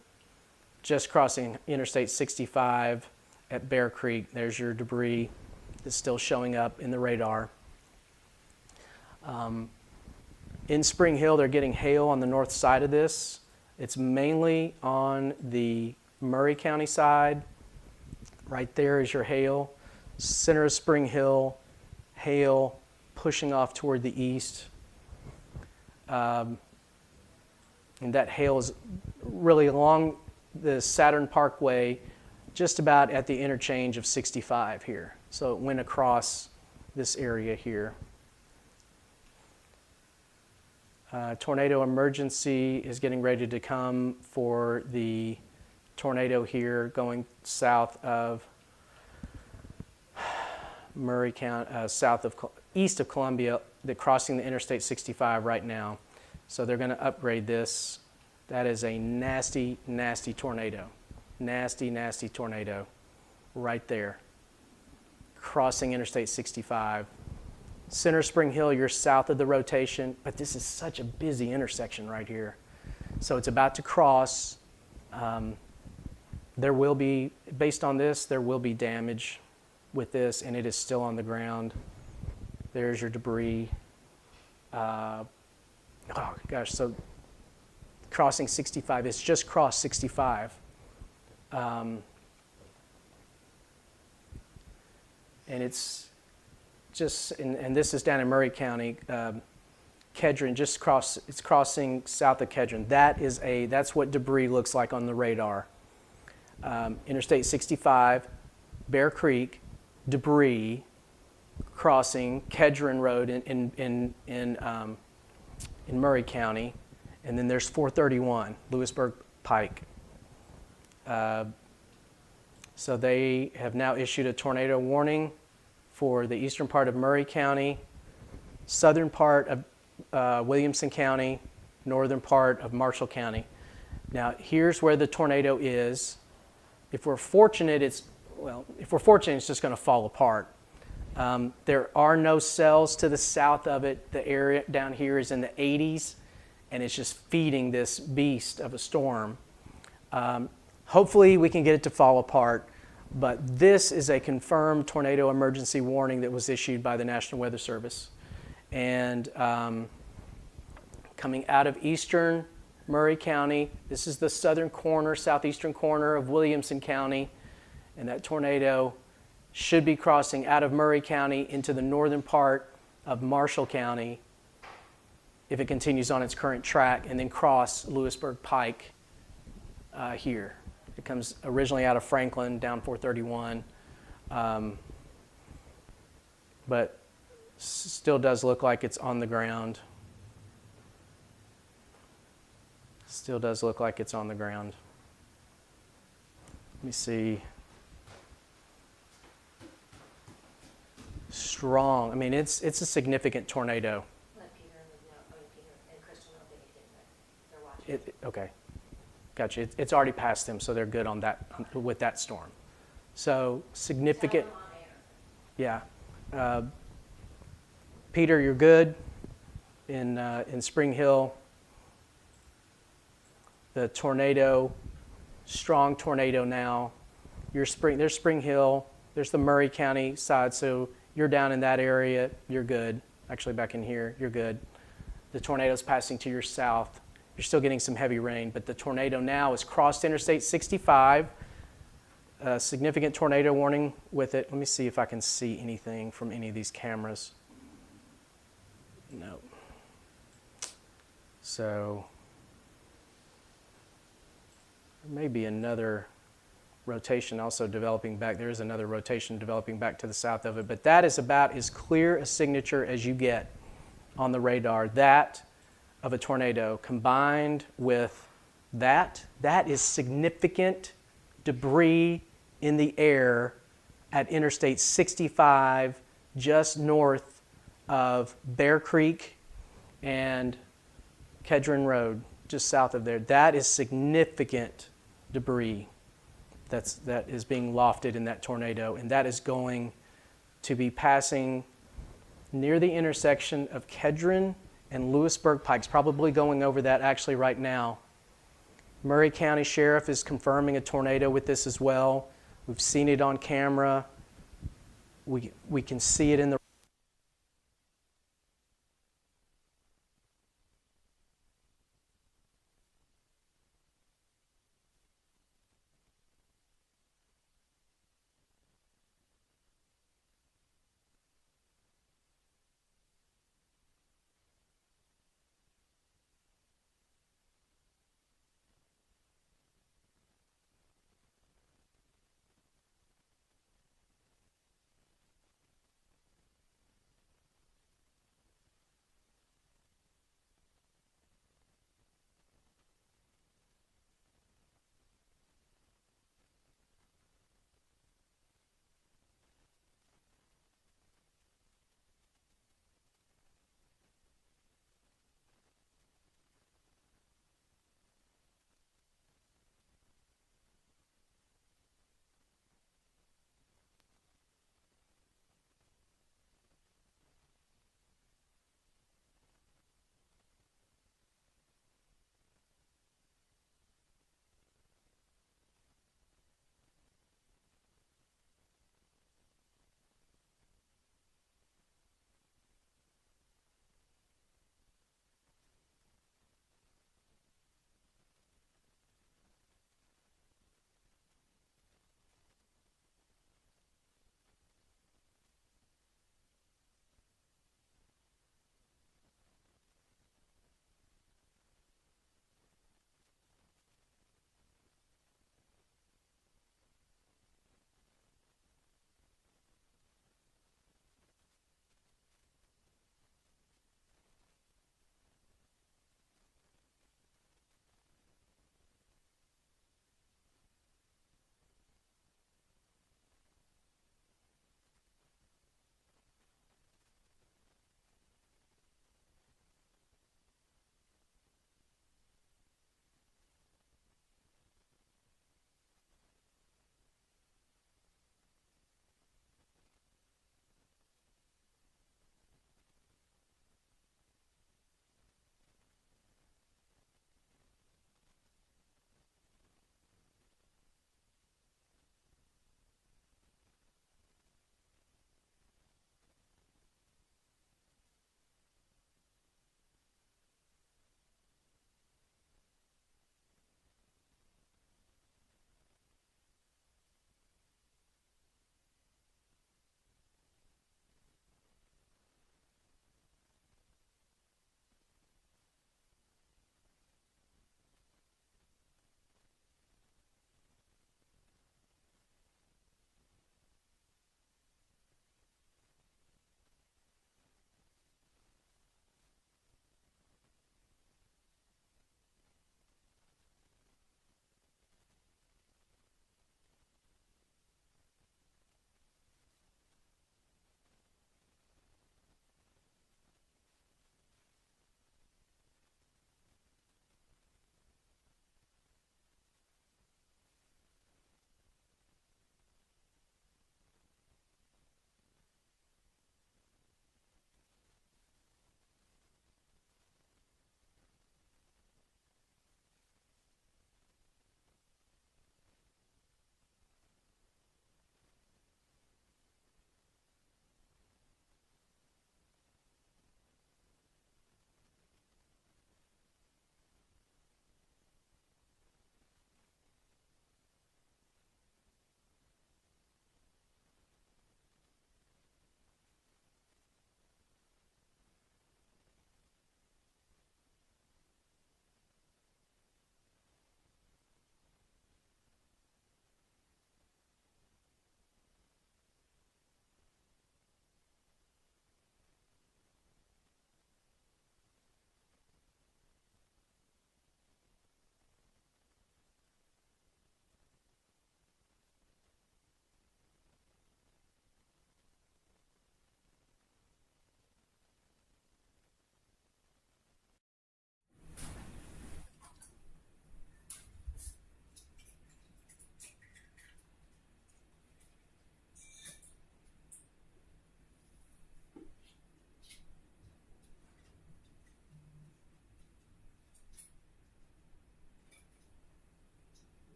Interstate 65 at Bear Creek. There's your debris that's still showing up in the radar. In Spring Hill, they're getting hail on the north side of this. It's mainly on the Murray County side. Right there is your hail. Center of Spring Hill, hail pushing off toward the east. And that hail is really along the Saturn Parkway, just about at the interchange of 65 here. So it went across this area here. Tornado emergency is getting ready to come for the tornado here going south of Murray County, east of Columbia. They're crossing the Interstate 65 right now. So they're going to upgrade this. That is a nasty, nasty tornado. Nasty, nasty tornado right there. Crossing Interstate 65. Center Spring Hill, you're south of the rotation, but this is such a busy intersection right here. So it's about to cross. There will be, based on this, there will be damage with this, and it is still on the ground. There's your debris. Oh gosh, so crossing 65, it's just crossed 65. And it's just, and this is down in Murray County, Kedron, it's crossing south of Kedron. That's what debris looks like on the radar. Interstate 65, Bear Creek, debris crossing Kedron Road in Murray County, and then there's 431, Lewisburg Pike. So they have now issued a tornado warning for the eastern part of Murray County, southern part of Williamson County, northern part of Marshall County. Now, here's where the tornado is. If we're fortunate, it's just going to fall apart. There are no cells to the south of it. The area down here is in the 80s, and it's just feeding this beast of a storm. Hopefully, we can get it to fall apart, but this is a confirmed tornado emergency warning that was issued by the National Weather Service. And coming out of eastern Murray County, this is the southern corner, southeastern corner of Williamson County, and that tornado should be crossing out of Murray County into the northern part of Marshall County if it continues on its current track, and then cross Lewisburg Pike here. It comes originally out of Franklin down 431, but still does look like it's on the ground. Still does look like it's on the ground. Let me see. Strong. I mean, it's a significant tornado. Let Peter and Kristen know they need to get there. They're watching. Okay, gotcha. It's already past them, so they're good on that with that storm. So significant. Tell them on air. Yeah. Peter, you're good in Spring Hill. The tornado, strong tornado now. There's Spring Hill. There's the Murray County side, so you're down in that area. You're good. Actually, back in here, you're good. The tornado's passing to your south. You're still getting some heavy rain, but the tornado now has crossed Interstate 65. A significant tornado warning with it. Let me see if I can see anything from any of these cameras. No. So there may be another rotation also developing back. There is another rotation developing back to the south of it, but that is about as clear a signature as you get on the radar. That of a tornado combined with that is significant debris in the air at Interstate 65 just north of Bear Creek and Kedron Road, just south of there. That is significant debris that is being lofted in that tornado, and that is going to be passing near the intersection of Kedron and Lewisburg Pikes, probably going over that actually right now. Murray County Sheriff is confirming a tornado with this as well. We've seen it on camera. We can see it in the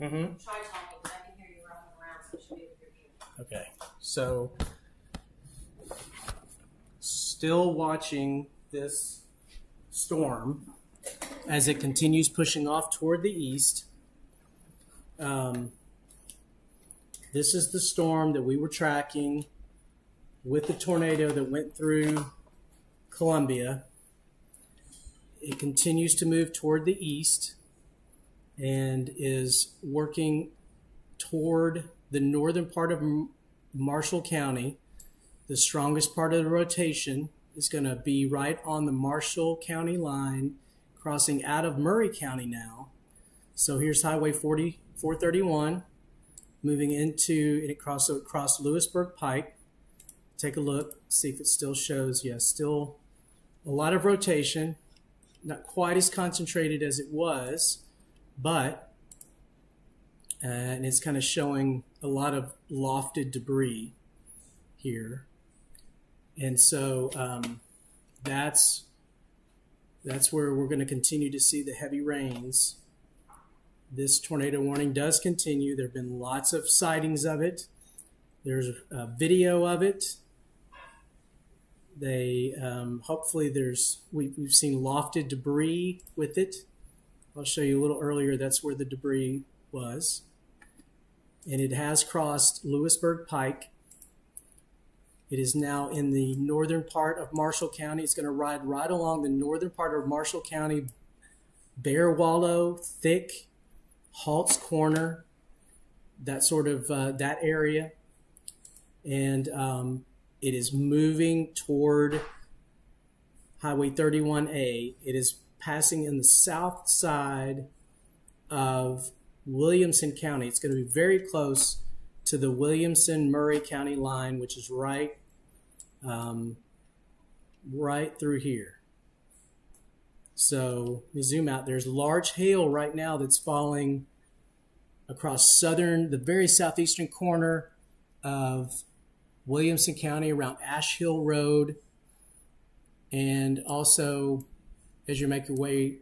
Mm-hmm. Try talking, because I can hear you running around, so I should be able to hear you. Okay, so still watching this storm as it continues pushing off toward the east. This is the storm that we were tracking with the tornado that went through Columbia. It continues to move toward the east and is working toward the northern part of Marshall County. The strongest part of the rotation is going to be right on the Marshall County line, crossing out of Murray County now. So here's Highway 431 moving into, and it crossed Lewisburg Pike. Take a look, see if it still shows. Yes, still a lot of rotation, not quite as concentrated as it was, but and it's kind of showing a lot of lofted debris here. And so that's where we're going to continue to see the heavy rains. This tornado warning does continue. There have been lots of sightings of it. There's a video of it. They hopefully we've seen lofted debris with it. I'll show you a little earlier. That's where the debris was, and it has crossed Lewisburg Pike. It is now in the northern part of Marshall County. It's going to ride right along the northern part of Marshall County, Bear Wallow, Thick, Halt's Corner, that sort of that area, and it is moving toward Highway 31A. It is passing in the south side of Williamson County. It's going to be very close to the Williamson-Murray County line, which is right through here. So let me zoom out. There's large hail right now that's falling across the very southeastern corner of Williamson County around Ash Hill Road, and also as you make your way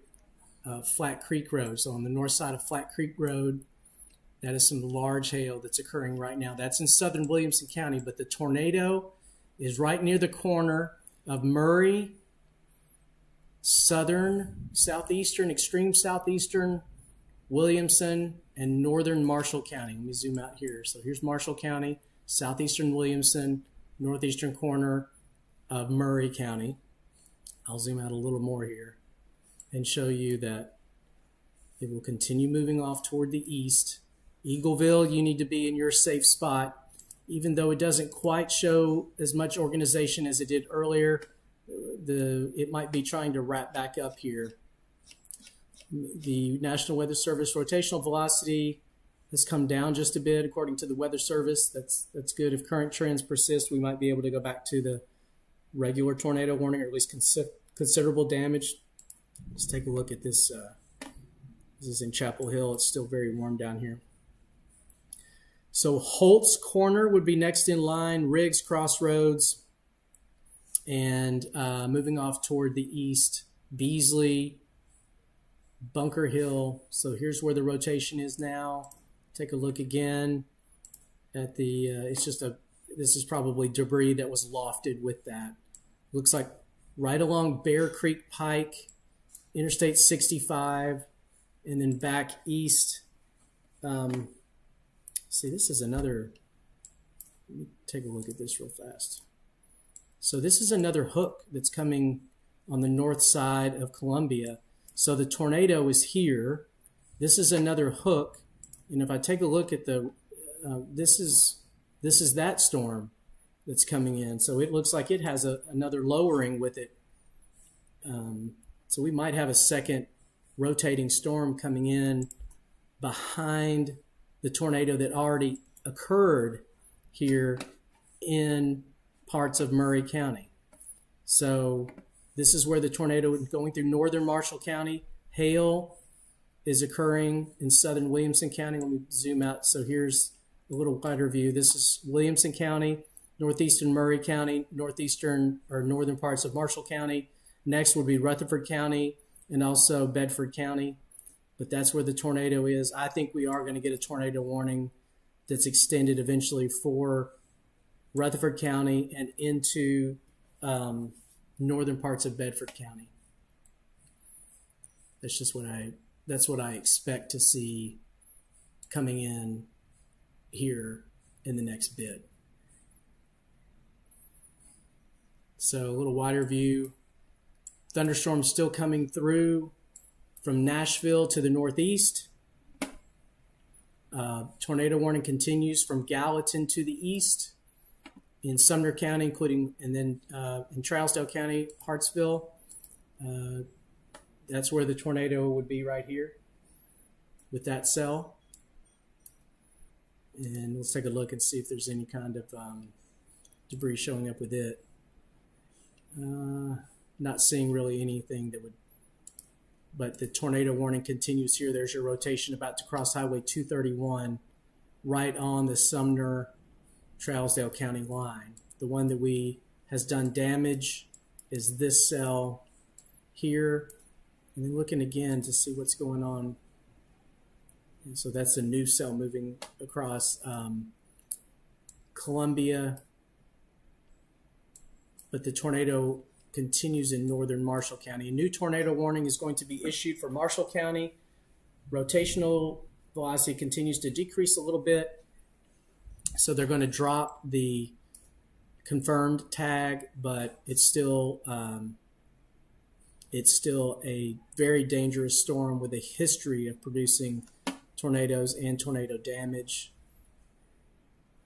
Flat Creek Road. So on the north side of Flat Creek Road, that is some large hail that's occurring right now. That's in southern Williamson County, but the tornado is right near the corner of Murray, southern, southeastern, extreme southeastern Williamson, and northern Marshall County. Let me zoom out here. So here's Marshall County, southeastern Williamson, northeastern corner of Murray County. I'll zoom out a little more here and show you that it will continue moving off toward the east. Eagleville, you need to be in your safe spot. Even though it doesn't quite show as much organization as it did earlier, it might be trying to wrap back up here. The National Weather Service rotational velocity has come down just a bit according to the Weather Service. That's good. If current trends persist, we might be able to go back to the regular tornado warning, or at least considerable damage. Let's take a look at this. This is in Chapel Hill. It's still very warm down here. So Holt's Corner would be next in line, Riggs Crossroads, and moving off toward the east, Beasley, Bunker Hill. So here's where the rotation is now. Take a look again at the, this is probably debris that was lofted with that. Looks like right along Bear Creek Pike, Interstate 65, and then back east. See, this is another, let me take a look at this real fast. So this is another hook that's coming on the north side of Columbia. So the tornado is here. This is another hook. And if I take a look at this is that storm that's coming in. So it looks like it has another lowering with it. So we might have a second rotating storm coming in behind the tornado that already occurred here in parts of Murray County. So this is where the tornado is going through northern Marshall County. Hail is occurring in southern Williamson County. Let me zoom out. So here's a little wider view. This is Williamson County, northeastern Murray County, northeastern or northern parts of Marshall County. Next would be Rutherford County and also Bedford County. but that's where the tornado is. I think we are going to get a tornado warning that's extended eventually for Rutherford County and into northern parts of Bedford County. That's what I expect to see coming in here in the next bit. So a little wider view. Thunderstorms still coming through from Nashville to the northeast. Tornado warning continues from Gallatin to the east in Sumner County, including, and then in Trousdale County, Hartsville. That's where the tornado would be right here with that cell. And let's take a look and see if there's any kind of debris showing up with it. Not seeing really anything that would, but the tornado warning continues here. There's your rotation about to cross Highway 231 right on the Sumner Trousdale County line. The one that has done damage is this cell here. And then looking again to see what's going on. And so that's a new cell moving across Columbia. But the tornado continues in northern Marshall County. A new tornado warning is going to be issued for Marshall County. Rotational velocity continues to decrease a little bit. So they're going to drop the confirmed tag, but it's still a very dangerous storm with a history of producing tornadoes and tornado damage.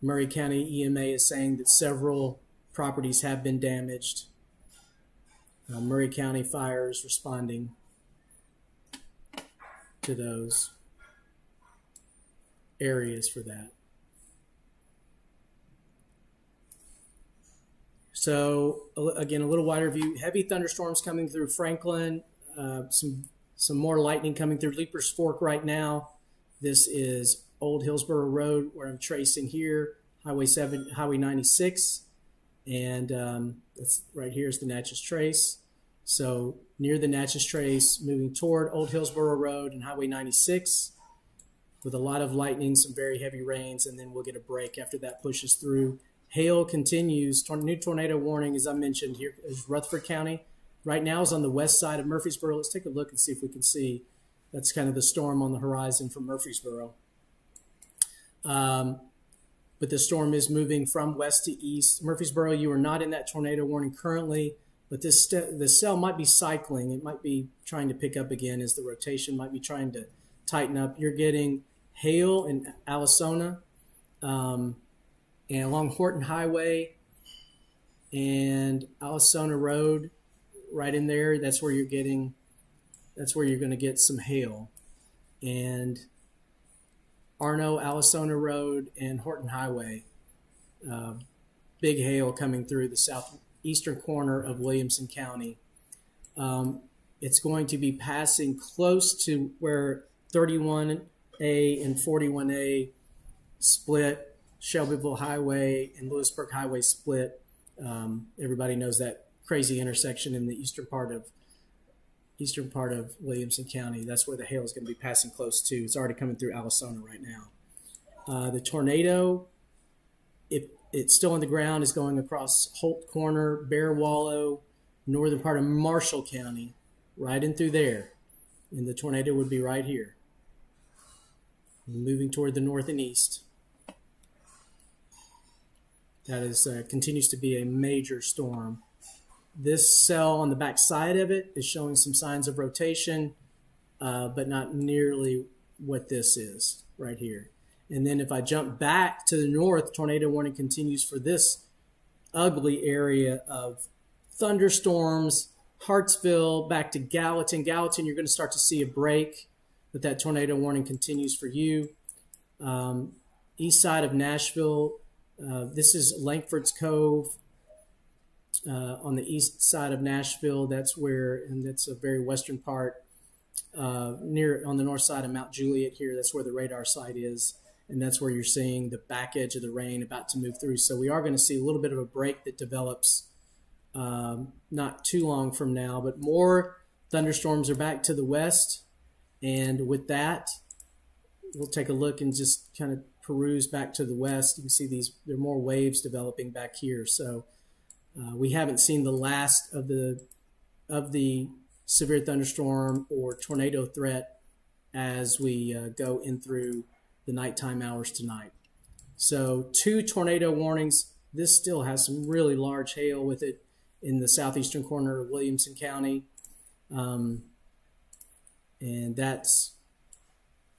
Murray County EMA is saying that several properties have been damaged. Murray County Fire is responding to those areas for that. So again, a little wider view. Heavy thunderstorms coming through Franklin. Some more lightning coming through Leapers Fork right now. This is Old Hillsborough Road where I'm tracing here, Highway 96. And that's right here is the Natchez Trace. So near the Natchez Trace, moving toward Old Hillsborough Road and Highway 96 with a lot of lightning, some very heavy rains, and then we'll get a break after that pushes through. Hail continues. New tornado warning, as I mentioned, here is Rutherford County. Right now is on the west side of Murfreesboro. Let's take a look and see if we can see. That's kind of the storm on the horizon from Murfreesboro. But the storm is moving from west to east. Murfreesboro, you are not in that tornado warning currently, but the cell might be cycling. It might be trying to pick up again as the rotation might be trying to tighten up. You're getting hail in Alasona, and along Horton Highway and Alasona Road, right in there. That's where you're going to get some hail. And Arno, Alasona Road, and Horton Highway. Big hail coming through the southeastern corner of Williamson County. It's going to be passing close to where 31A and 41A split, Shelbyville Highway and Lewisburg Highway split. Everybody knows that crazy intersection in the eastern part of Williamson County. That's where the hail is going to be passing close to. It's already coming through Alasona right now. The tornado, it's still on the ground, is going across Holt Corner, Bear Wallow, northern part of Marshall County, right in through there. And the tornado would be right here, moving toward the north and east. That is continues to be a major storm. This cell on the back side of it is showing some signs of rotation, but not nearly what this is right here. And then if I jump back to the north, tornado warning continues for this ugly area of thunderstorms, Hartsville, back to Gallatin. Gallatin, you're going to start to see a break, but that tornado warning continues for you. East side of Nashville, this is Langford's Cove. On the east side of Nashville, that's a very western part. Near on the north side of Mount Juliet here, that's where the radar site is, and that's where you're seeing the back edge of the rain about to move through. So we are going to see a little bit of a break that develops not too long from now, but more thunderstorms are back to the west. And with that, we'll take a look and just kind of peruse back to the west. You can see there are more waves developing back here. So we haven't seen the last of the severe thunderstorm or tornado threat as we go in through the nighttime hours tonight. So 2 tornado warnings. This still has some really large hail with it in the southeastern corner of Williamson County. And that's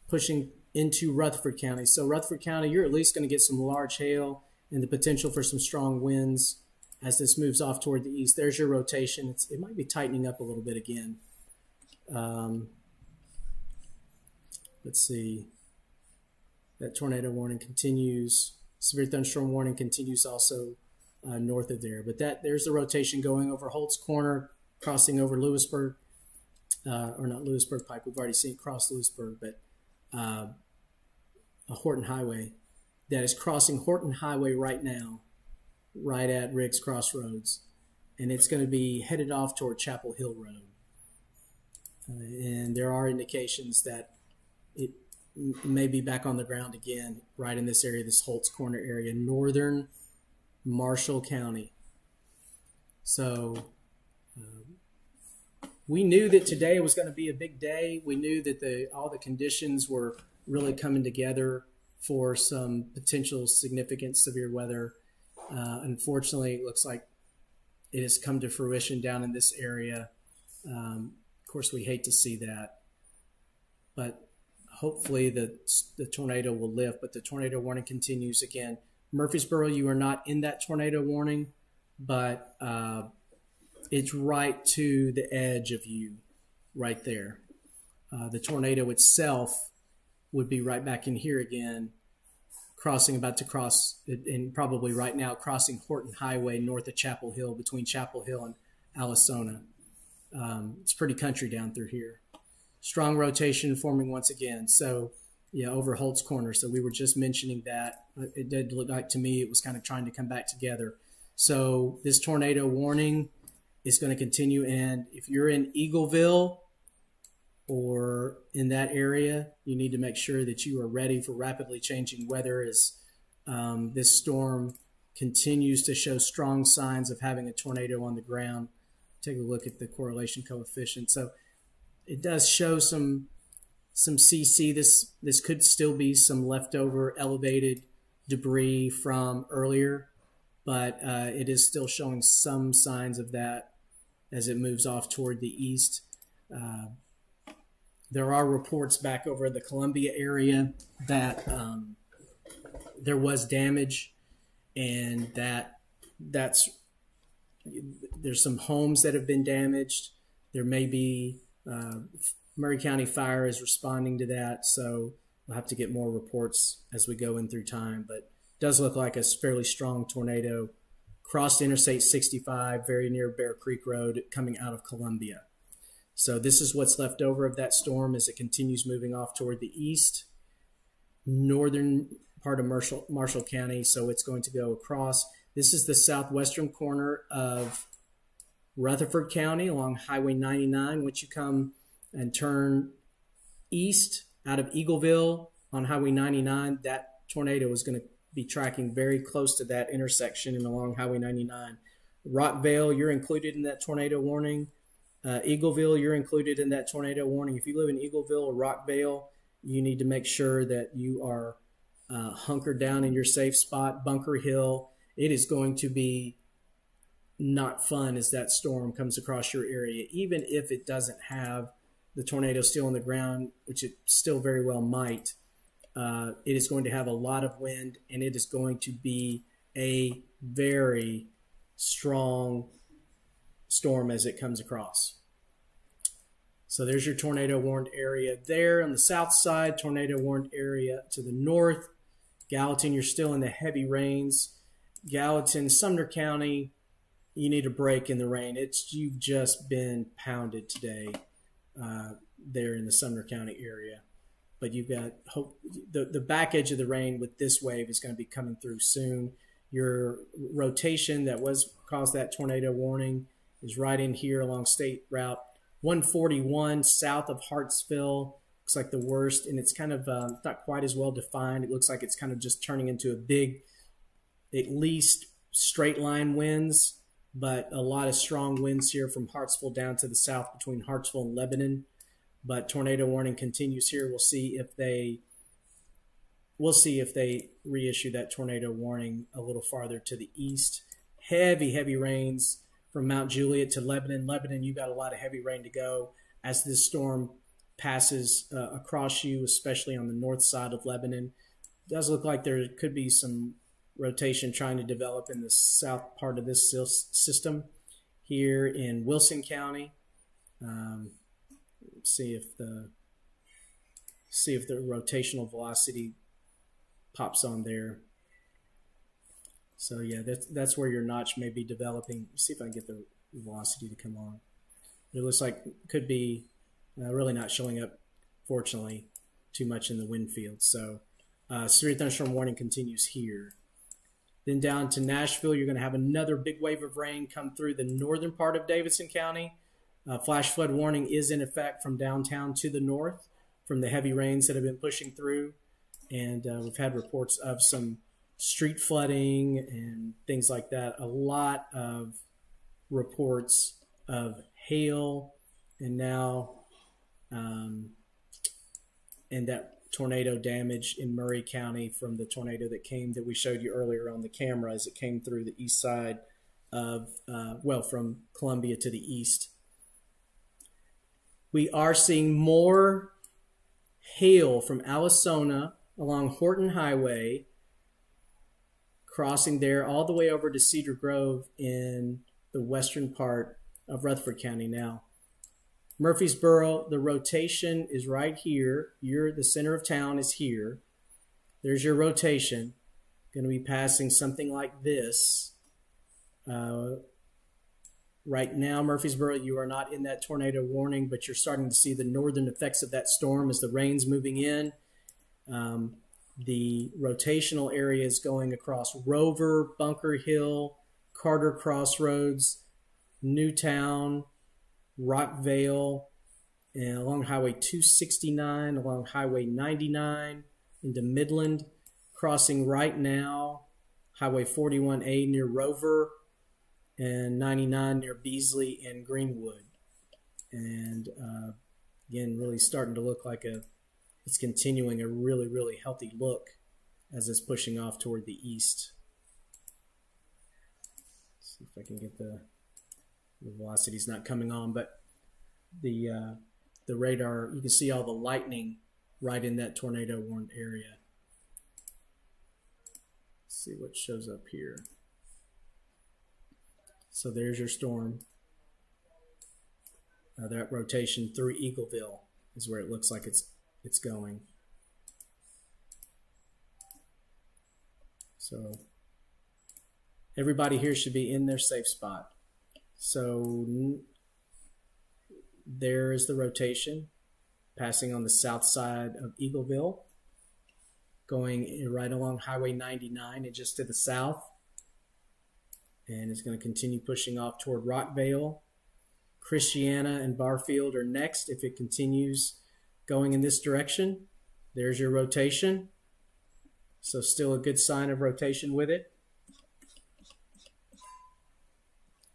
pushing into Rutherford County. So Rutherford County, you're at least going to get some large hail and the potential for some strong winds as this moves off toward the east. There's your rotation. It might be tightening up a little bit again. Let's see. That tornado warning continues. Severe thunderstorm warning continues also north of there. But there's the rotation going over Holt's Corner, crossing over Lewisburg, or not Lewisburg Pike. We've already seen it cross Lewisburg, but a Horton Highway that is crossing Horton Highway right now, right at Riggs Crossroads, and it's going to be headed off toward Chapel Hill Road. And there are indications that it may be back on the ground again right in this area, this Holt's Corner area, northern Marshall County. So we knew that today was going to be a big day. We knew that all the conditions were really coming together for some potential significant severe weather. Unfortunately, it looks like it has come to fruition down in this area. Of course, we hate to see that, but hopefully the tornado will lift. But the tornado warning continues again. Murfreesboro, you are not in that tornado warning, but it's right to the edge of you, right there. The tornado itself would be right back in here again, about to cross, and probably right now crossing Horton Highway north of Chapel Hill, between Chapel Hill and Allisona. It's pretty country down through here. Strong rotation forming once again. So, yeah, over Holt's Corner. So we were just mentioning that. It did look like to me it was kind of trying to come back together. So this tornado warning is going to continue. And if you're in Eagleville or in that area, you need to make sure that you are ready for rapidly changing weather as this storm continues to show strong signs of having a tornado on the ground. Take a look at the correlation coefficient. So it does show some CC. This could still be some leftover elevated debris from earlier, but it is still showing some signs of that as it moves off toward the east. There are reports back over the Columbia area that there was damage, and there's some homes that have been damaged. There may be Murray County Fire is responding to that, so we'll have to get more reports as we go in through time. But it does look like a fairly strong tornado crossed Interstate 65 very near Bear Creek Road coming out of Columbia. So this is what's left over of that storm as it continues moving off toward the east, northern part of Marshall County. So it's going to go across. This is the southwestern corner of Rutherford County along Highway 99. Once you come and turn east out of Eagleville on Highway 99, that tornado is going to be tracking very close to that intersection and along Highway 99. Rockvale, you're included in that tornado warning. Eagleville, you're included in that tornado warning. If you live in Eagleville or Rockvale, you need to make sure that you are hunkered down in your safe spot. Bunker Hill, it is going to be not fun as that storm comes across your area, even if it doesn't have the tornado still on the ground, which it still very well might. It is going to have a lot of wind, and it is going to be a very strong storm as it comes across. So there's your tornado warned area there on the south side, tornado warned area to the north. Gallatin, you're still in the heavy rains. Gallatin, Sumner County, you need a break in the rain. You've just been pounded today there in the Sumner County area. But you've got the back edge of the rain with this wave is going to be coming through soon. Your rotation that caused that tornado warning is right in here along State Route 141 south of Hartsville Looks like the worst, and it's kind of not quite as well defined. It looks like it's kind of just turning into a big, at least straight line winds, but a lot of strong winds here from Hartsville down to the south between Hartsville and Lebanon. But tornado warning continues here. We'll see if they reissue that tornado warning a little farther to the east. Heavy rains from Mount Juliet to Lebanon. Lebanon, you got a lot of heavy rain to go as this storm passes across you, especially on the north side of Lebanon. It does look like there could be some rotation trying to develop in the south part of this system here in Wilson County. See if the rotational velocity pops on there. So yeah, that's where your notch may be developing. See if I can get the velocity to come on. It looks like it could be really not showing up, fortunately, too much in the wind field. So severe thunderstorm warning continues here. Then down to Nashville, you're going to have another big wave of rain come through the northern part of Davidson County. Flash flood warning is in effect from downtown to the north from the heavy rains that have been pushing through. And we've had reports of some street flooding and things like that. A lot of reports of hail and now and that tornado damage in Murray County from the tornado that we showed you earlier on the camera as it came through the east side of, from Columbia to the east. We are seeing more hail from Alasona along Horton Highway, crossing there all the way over to Cedar Grove in the western part of Rutherford County now. Murfreesboro, the rotation is right here. The center of town is here. There's your rotation. Going to be passing something like this. Right now, Murfreesboro, you are not in that tornado warning, but you're starting to see the northern effects of that storm as the rain's moving in. The rotational area is going across Rover, Bunker Hill, Carter Crossroads, Newtown, Rockvale, and along Highway 269, along Highway 99 into Midland, crossing right now Highway 41A near Rover, and 99 near Beasley and Greenwood. And again, really starting to look like it's continuing a really healthy look as it's pushing off toward the east. Let's see if I can get the velocity's not coming on, but the radar, you can see all the lightning right in that tornado warned area. Let's see what shows up here. So there's your storm. That rotation through Eagleville is where it looks like it's going. So everybody here should be in their safe spot. So there is the rotation passing on the south side of Eagleville, going right along Highway 99 and just to the south. And it's going to continue pushing off toward Rockvale. Christiana and Barfield are next if it continues going in this direction. There's your rotation. So still a good sign of rotation with it.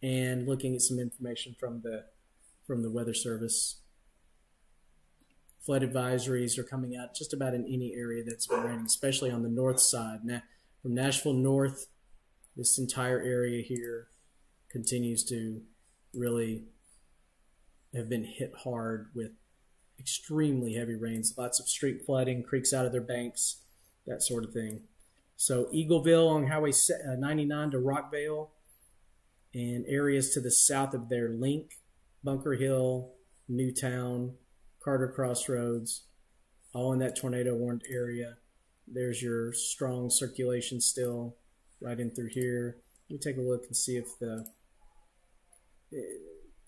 And looking at some information from the Weather Service. Flood advisories are coming out just about in any area that's been raining, especially on the north side. Now, from Nashville north, this entire area here continues to really have been hit hard with extremely heavy rains, lots of street flooding, creeks out of their banks, that sort of thing. So Eagleville on Highway 99 to Rockvale and areas to the south of their link, Bunker Hill, Newtown, Carter Crossroads, all in that tornado warned area. There's your strong circulation still right in through here. Let me take a look and see if the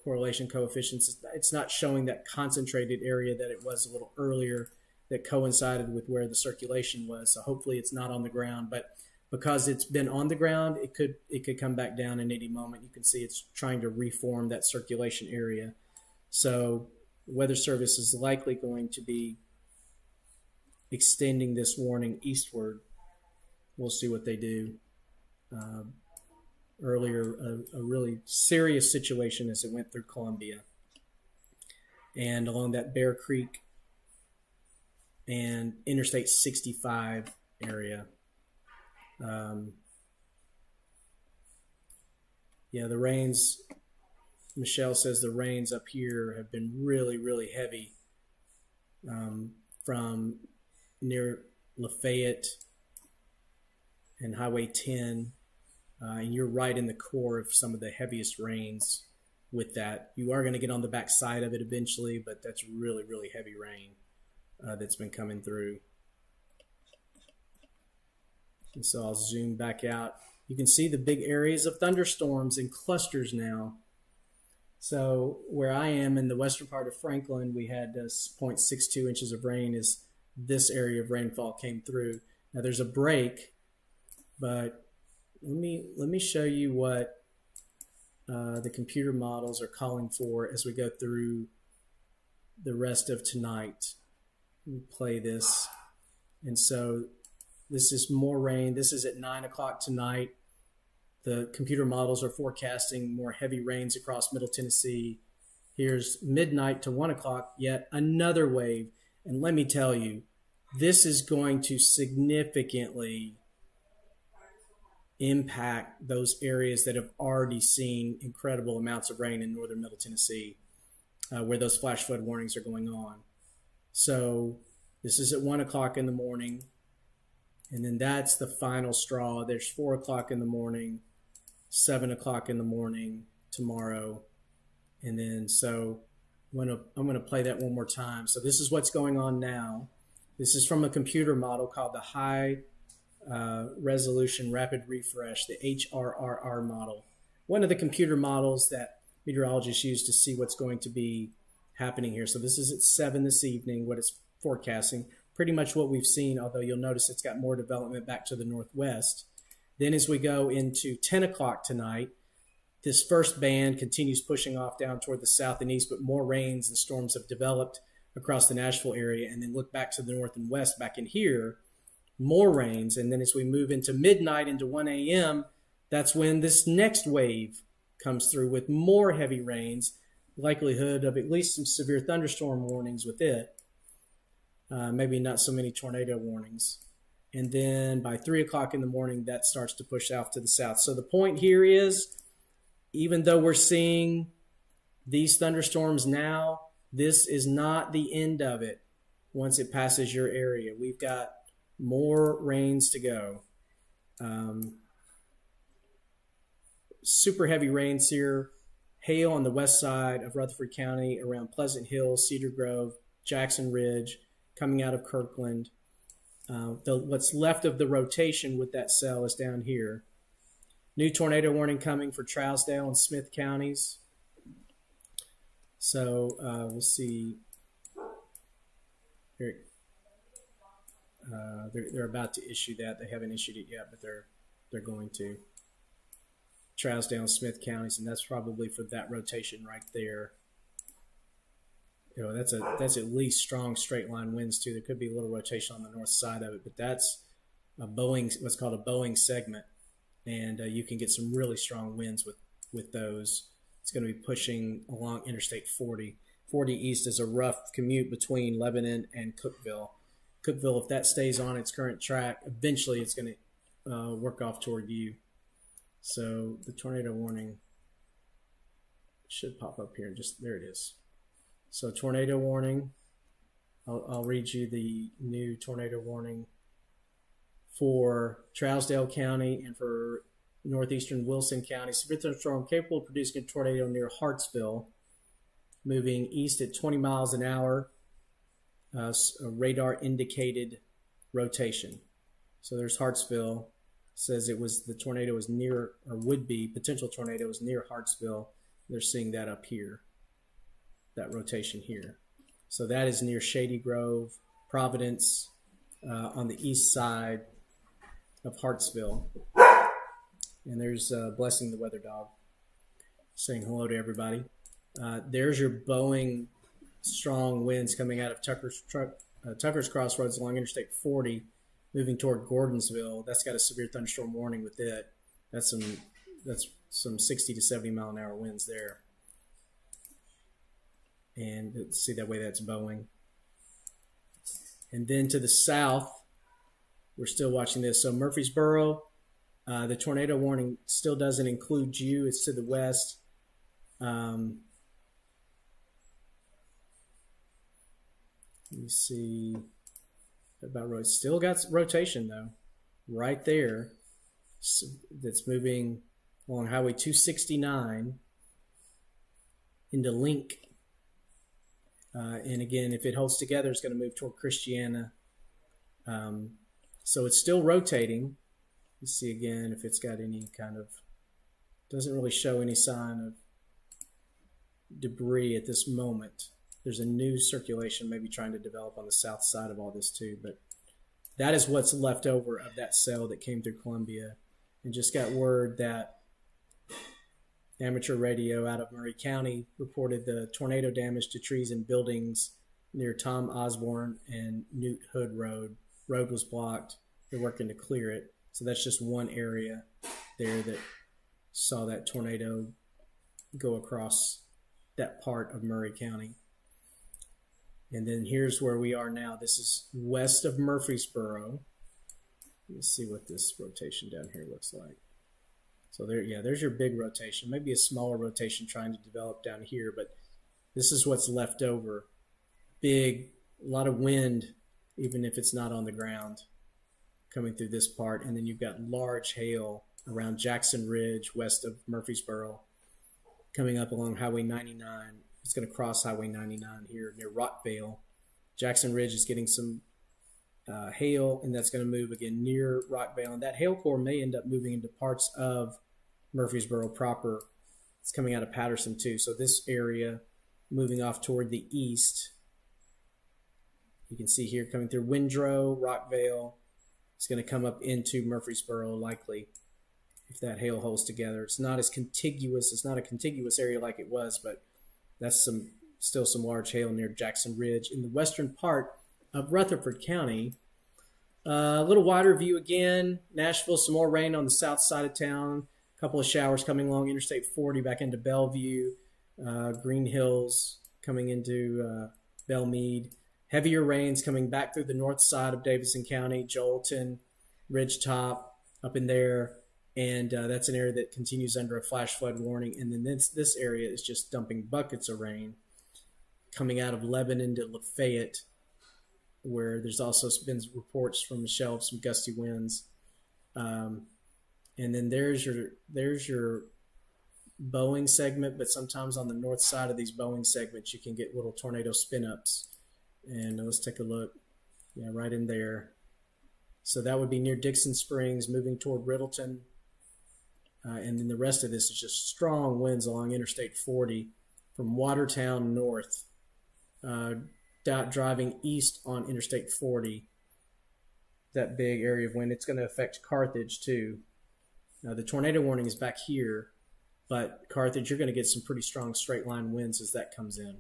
correlation coefficients, it's not showing that concentrated area that it was a little earlier that coincided with where the circulation was. So hopefully it's not on the ground, but because it's been on the ground, it could come back down in any moment. You can see it's trying to reform that circulation area. So Weather Service is likely going to be extending this warning eastward. We'll see what they do. Earlier, a really serious situation as it went through Columbia and along that Bear Creek and Interstate 65 area. Yeah, the rains, Michelle says the rains up here have been really, really heavy from near Lafayette and Highway 10. And you're right in the core of some of the heaviest rains with that. You are going to get on the back side of it eventually, but that's really, really heavy rain that's been coming through. And so I'll zoom back out. You can see the big areas of thunderstorms in clusters now. So where I am in the western part of Franklin, we had 0.62 inches of rain as this area of rainfall came through. Now there's a break, but let me show you what the computer models are calling for as we go through the rest of tonight. Let me play this. And so this is more rain. This is at 9 o'clock tonight. The computer models are forecasting more heavy rains across Middle Tennessee. Here's midnight to 1 o'clock, yet another wave. And let me tell you, this is going to significantly impact those areas that have already seen incredible amounts of rain in northern Middle Tennessee, where those flash flood warnings are going on. So this is at 1 o'clock in the morning, and then that's the final straw. There's 4 o'clock in the morning, 7 o'clock in the morning tomorrow, and then so I'm going to play that one more time. So this is what's going on now. This is from a computer model called the High Resolution Rapid Refresh, the HRRR model. One of the computer models that meteorologists use to see what's going to be happening here. So this is at 7 this evening, what it's forecasting. Pretty much what we've seen, although you'll notice it's got more development back to the northwest. Then as we go into 10 o'clock tonight, this first band continues pushing off down toward the south and east, but more rains and storms have developed across the Nashville area. And then look back to the north and west back in here, more rains. And then as we move into midnight into 1 a.m., that's when this next wave comes through with more heavy rains, likelihood of at least some severe thunderstorm warnings with it. Maybe not so many tornado warnings. And then by 3 o'clock in the morning, that starts to push out to the south. So the point here is, even though we're seeing these thunderstorms now, this is not the end of it. Once it passes your area, we've got more rains to go. Super heavy rains here. Hail on the west side of Rutherford County around Pleasant Hill, Cedar Grove, Jackson Ridge, coming out of Kirkland. What's left of the rotation with that cell is down here. New tornado warning coming for Trousdale and Smith counties. So we'll see. Here, they're about to issue that. They haven't issued it yet, but they're going to. Trousdale and Smith counties, and that's probably for that rotation right there. You know, that's at least strong straight line winds too. There could be a little rotation on the north side of it, but that's a Boeing, what's called a Boeing segment, and you can get some really strong winds with those. It's going to be pushing along Interstate 40. 40 east is a rough commute between Lebanon and Cookeville. Cookeville, if that stays on its current track, eventually it's going to work off toward you. So the tornado warning should pop up here. Just there it is. So tornado warning. I'll read you the new tornado warning for Trousdale County and for northeastern Wilson County. Severe thunderstorm capable of producing a tornado near Hartsville, moving east at 20 miles an hour. A radar indicated rotation. So there's Hartsville. Says it was the tornado was near, or would be potential tornado was near Hartsville. They're seeing that up here, that rotation here. So that is near Shady Grove, Providence, on the east side of Hartsville. And there's Blessing the Weather Dog saying hello to everybody. There's your Boeing strong winds coming out of Tucker's Crossroads along Interstate 40, moving toward Gordonsville. That's got a severe thunderstorm warning with it. That's some 60 to 70 mile an hour winds there. And see that way that's bowing. And then to the south, we're still watching this. So Murfreesboro, the tornado warning still doesn't include you. It's to the west. Let me see. About still got rotation though, right there. So that's moving along Highway 269 into Link. And again, if it holds together, it's going to move toward Christiana. So it's still rotating. Let's see again if it's got any kind of, doesn't really show any sign of debris at this moment. There's a new circulation maybe trying to develop on the south side of all this too, but that is what's left over of that cell that came through Columbia. And just got word that amateur radio out of Murray County reported the tornado damage to trees and buildings near Tom Osborne and Newt Hood Road. Road was blocked. They're working to clear it. So that's just one area there that saw that tornado go across that part of Murray County. And then here's where we are now. This is west of Murfreesboro. Let's see what this rotation down here looks like. So there, yeah, there's your big rotation. Maybe a smaller rotation trying to develop down here, but this is what's left over. Big, a lot of wind, even if it's not on the ground, coming through this part. And then you've got large hail around Jackson Ridge, west of Murfreesboro, coming up along Highway 99. It's going to cross Highway 99 here near Rockvale. Jackson Ridge is getting some hail, and that's going to move again near Rockvale. And that hail core may end up moving into parts of Murfreesboro proper. It's coming out of Patterson too. So this area moving off toward the east. You can see here coming through Windrow, Rockvale. It's going to come up into Murfreesboro likely if that hail holds together. It's not as contiguous. It's not a contiguous area like it was, but that's still some large hail near Jackson Ridge in the western part of Rutherford County. A little wider view again. Nashville, some more rain on the south side of town. A couple of showers coming along Interstate 40 back into Bellevue. Green Hills coming into Belmead. Heavier rains coming back through the north side of Davidson County, Joelton, Ridgetop, up in there. And that's an area that continues under a flash flood warning. And then this area is just dumping buckets of rain coming out of Lebanon to Lafayette, where there's also been reports from Michelle of some gusty winds. And then there's your Boeing segment, but sometimes on the north side of these Boeing segments, you can get little tornado spin-ups. And let's take a look. Yeah, right in there. So that would be near Dixon Springs, moving toward Riddleton. And then the rest of this is just strong winds along Interstate 40 from Watertown north, driving east on Interstate 40. That big area of wind. It's going to affect Carthage too. Now the tornado warning is back here, but Carthage, you're going to get some pretty strong straight line winds as that comes in.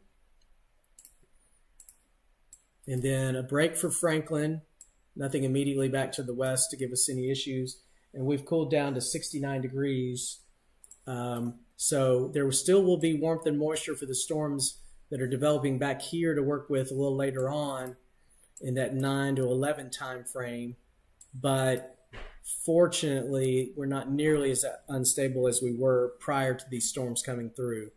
And then a break for Franklin. Nothing immediately back to the west to give us any issues. And we've cooled down to 69 degrees. So there still will be warmth and moisture for the storms that are developing back here to work with a little later on in that 9 to 11 time frame. But fortunately, we're not nearly as unstable as we were prior to these storms coming through.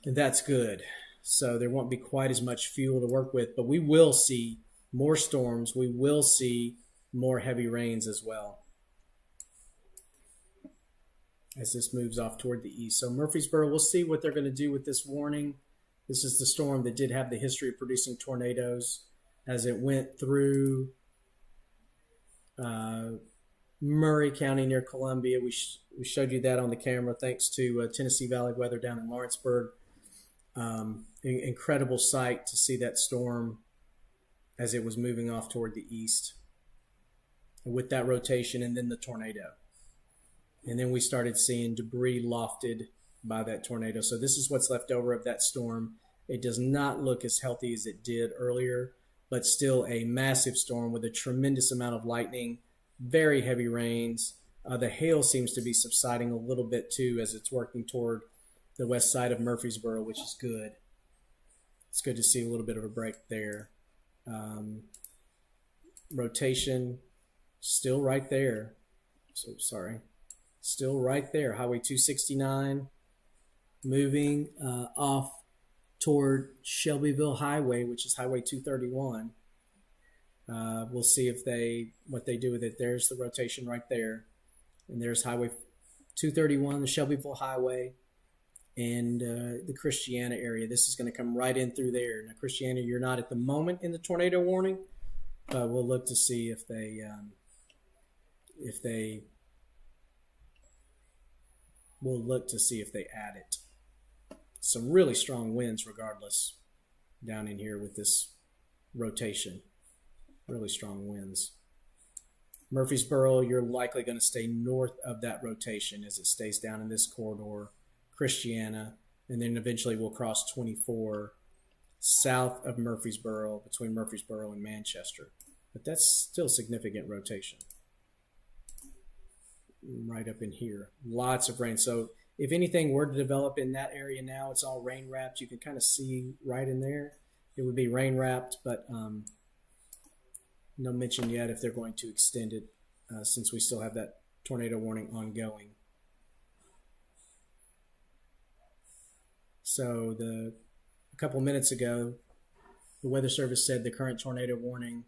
And that's good. So there won't be quite as much fuel to work with, but we will see more storms. We will see more heavy rains as well as this moves off toward the east. So Murfreesboro, we'll see what they're going to do with this warning. This is the storm that did have the history of producing tornadoes as it went through Murray County near Columbia. We showed you that on the camera thanks to Tennessee Valley Weather down in Lawrenceburg. Incredible sight to see that storm as it was moving off toward the east with that rotation and then the tornado. And then we started seeing debris lofted by that tornado. So this is what's left over of that storm. It does not look as healthy as it did earlier. but still a massive storm with a tremendous amount of lightning, very heavy rains. The hail seems to be subsiding a little bit too as it's working toward the west side of Murfreesboro, which is good. It's good to see a little bit of a break there. Rotation still right there. So sorry, still right there. Highway 269 moving off toward Shelbyville Highway, which is Highway 231. We'll see if what they do with it. There's the rotation right there, and there's Highway 231, the Shelbyville Highway, and the Christiana area. This is going to come right in through there. Now, Christiana, you're not at the moment in the tornado warning, but we'll look to see if they add it. Some really strong winds regardless down in here with this rotation. Really strong winds. Murfreesboro, you're likely going to stay north of that rotation as it stays down in this corridor. Christiana, and then eventually we'll cross 24 south of Murfreesboro, between Murfreesboro and Manchester. But that's still significant rotation. Right up in here. Lots of rain. So if anything were to develop in that area now, it's all rain wrapped. You can kind of see right in there. It would be rain wrapped, but no mention yet if they're going to extend it since we still have that tornado warning ongoing. So a couple minutes ago, the Weather Service said the current tornado warning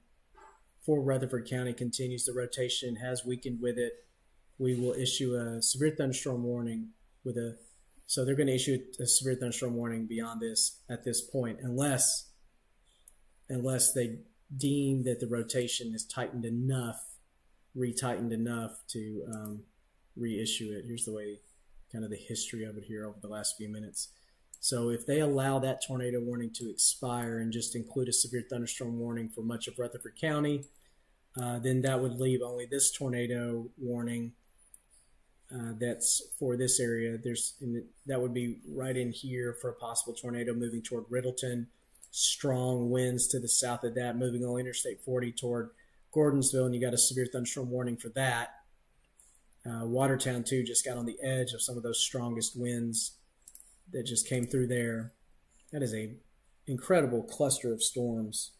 for Rutherford County continues. The rotation has weakened with it. We will issue a severe thunderstorm warning so they're going to issue a severe thunderstorm warning beyond this at this point, unless they deem that the rotation is retightened enough to reissue it. Here's the way, kind of the history of it here over the last few minutes. So if they allow that tornado warning to expire and just include a severe thunderstorm warning for much of Rutherford County, then that would leave only this tornado warning that's for this area. That would be right in here for a possible tornado moving toward Riddleton. Strong winds to the south of that, moving on Interstate 40 toward Gordonsville, and you got a severe thunderstorm warning for that. Watertown, too, just got on the edge of some of those strongest winds that just came through there. That is a incredible cluster of storms.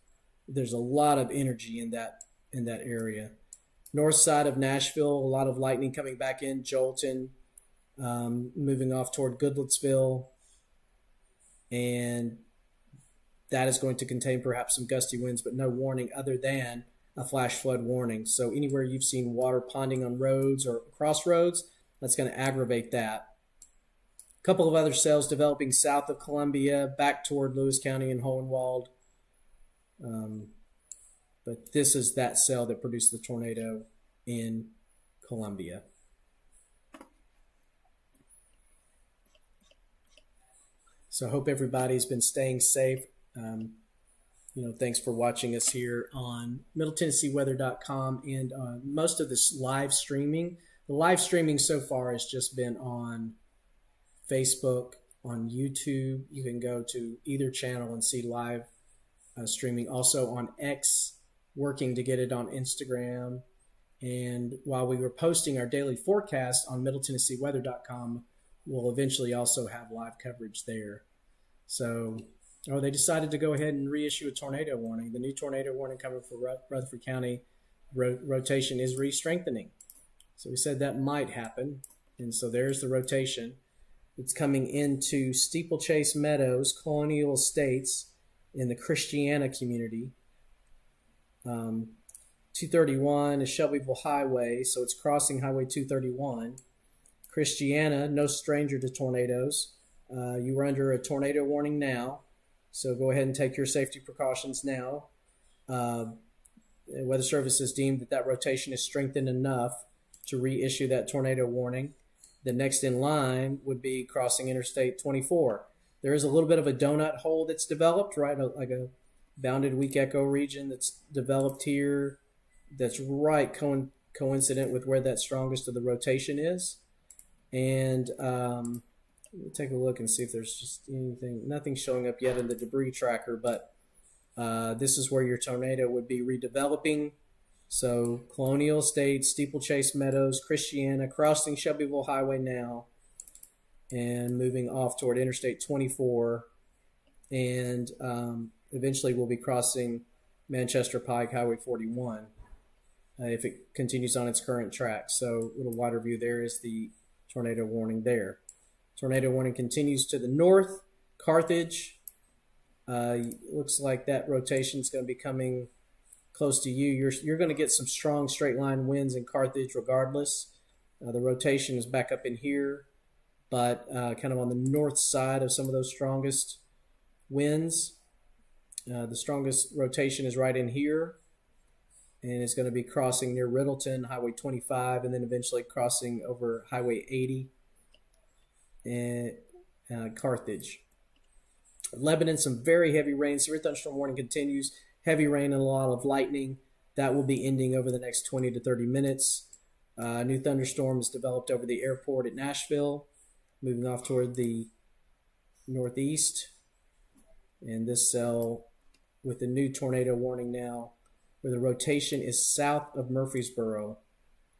There's a lot of energy in that area. North side of Nashville, a lot of lightning coming back in. Jolton, moving off toward Goodlettsville, and that is going to contain perhaps some gusty winds, but no warning other than a flash flood warning. So anywhere you've seen water ponding on roads or crossroads, that's going to aggravate that. A couple of other cells developing south of Columbia, back toward Lewis County and Hohenwald. But this is that cell that produced the tornado in Columbia. So I hope everybody's been staying safe. Thanks for watching us here on MiddleTennesseeWeather.com and most of this live streaming. The live streaming so far has just been on Facebook, on YouTube. You can go to either channel and see live streaming. Also on X, working to get it on Instagram. And while we were posting our daily forecast on MiddleTennesseeWeather.com, we'll eventually also have live coverage there. So, they decided to go ahead and reissue a tornado warning. The new tornado warning coming for Rutherford County rotation is re-strengthening. So we said that might happen. And so there's the rotation. It's coming into Steeplechase Meadows, Colonial Estates in the Christiana community. 231 is Shelbyville Highway, so it's crossing Highway 231. Christiana, no stranger to tornadoes. You were under a tornado warning now, so go ahead and take your safety precautions now. The Weather Service has deemed that rotation is strengthened enough to reissue that tornado warning. The next in line would be crossing Interstate 24. There is a little bit of a donut hole that's developed, right? Like a bounded weak echo region that's developed here. That's right coincident with where that strongest of the rotation is. And we'll take a look and see if there's just nothing showing up yet in the debris tracker, but This is where your tornado would be redeveloping. So Colonial Estates, Steeplechase Meadows, Christiana, crossing Shelbyville Highway now, and moving off toward Interstate 24, and eventually we'll be crossing Manchester Pike Highway 41 if it continues on its current track. So a little wider view there is the tornado warning there. Tornado warning continues to the north, Carthage. Looks like that rotation is going to be coming close to you. You're going to get some strong straight line winds in Carthage regardless. The rotation is back up in here, but kind of on the north side of some of those strongest winds. The strongest rotation is right in here, and it's going to be crossing near Riddleton, Highway 25, and then eventually crossing over Highway 80 and Carthage. Lebanon, some very heavy rain. Severe thunderstorm warning continues. Heavy rain and a lot of lightning. That will be ending over the next 20 to 30 minutes. New thunderstorm is developed over the airport at Nashville, moving off toward the northeast. And this cell with the new tornado warning now, where the rotation is south of Murfreesboro,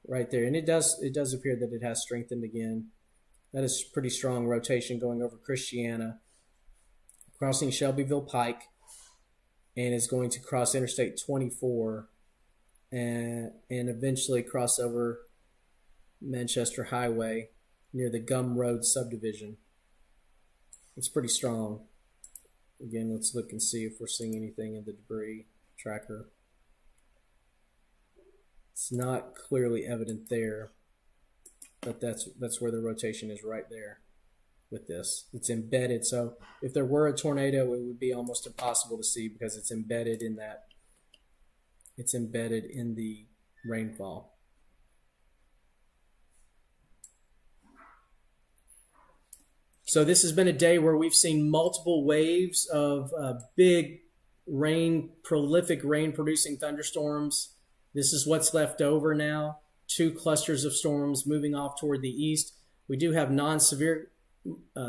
right there. And it does appear that it has strengthened again. That is pretty strong rotation going over Christiana, crossing Shelbyville Pike, and is going to cross Interstate 24 and eventually cross over Manchester Highway near the Gum Road subdivision. It's pretty strong. Again, let's look and see if we're seeing anything in the debris tracker. It's not clearly evident there, but that's where the rotation is, right there with this. It's embedded, so if there were a tornado, it would be almost impossible to see because it's embedded in that. It's embedded in the rainfall. So this has been a day where we've seen multiple waves of big rain, prolific rain-producing thunderstorms. This is what's left over now. 2 clusters of storms moving off toward the east. We do have non-severe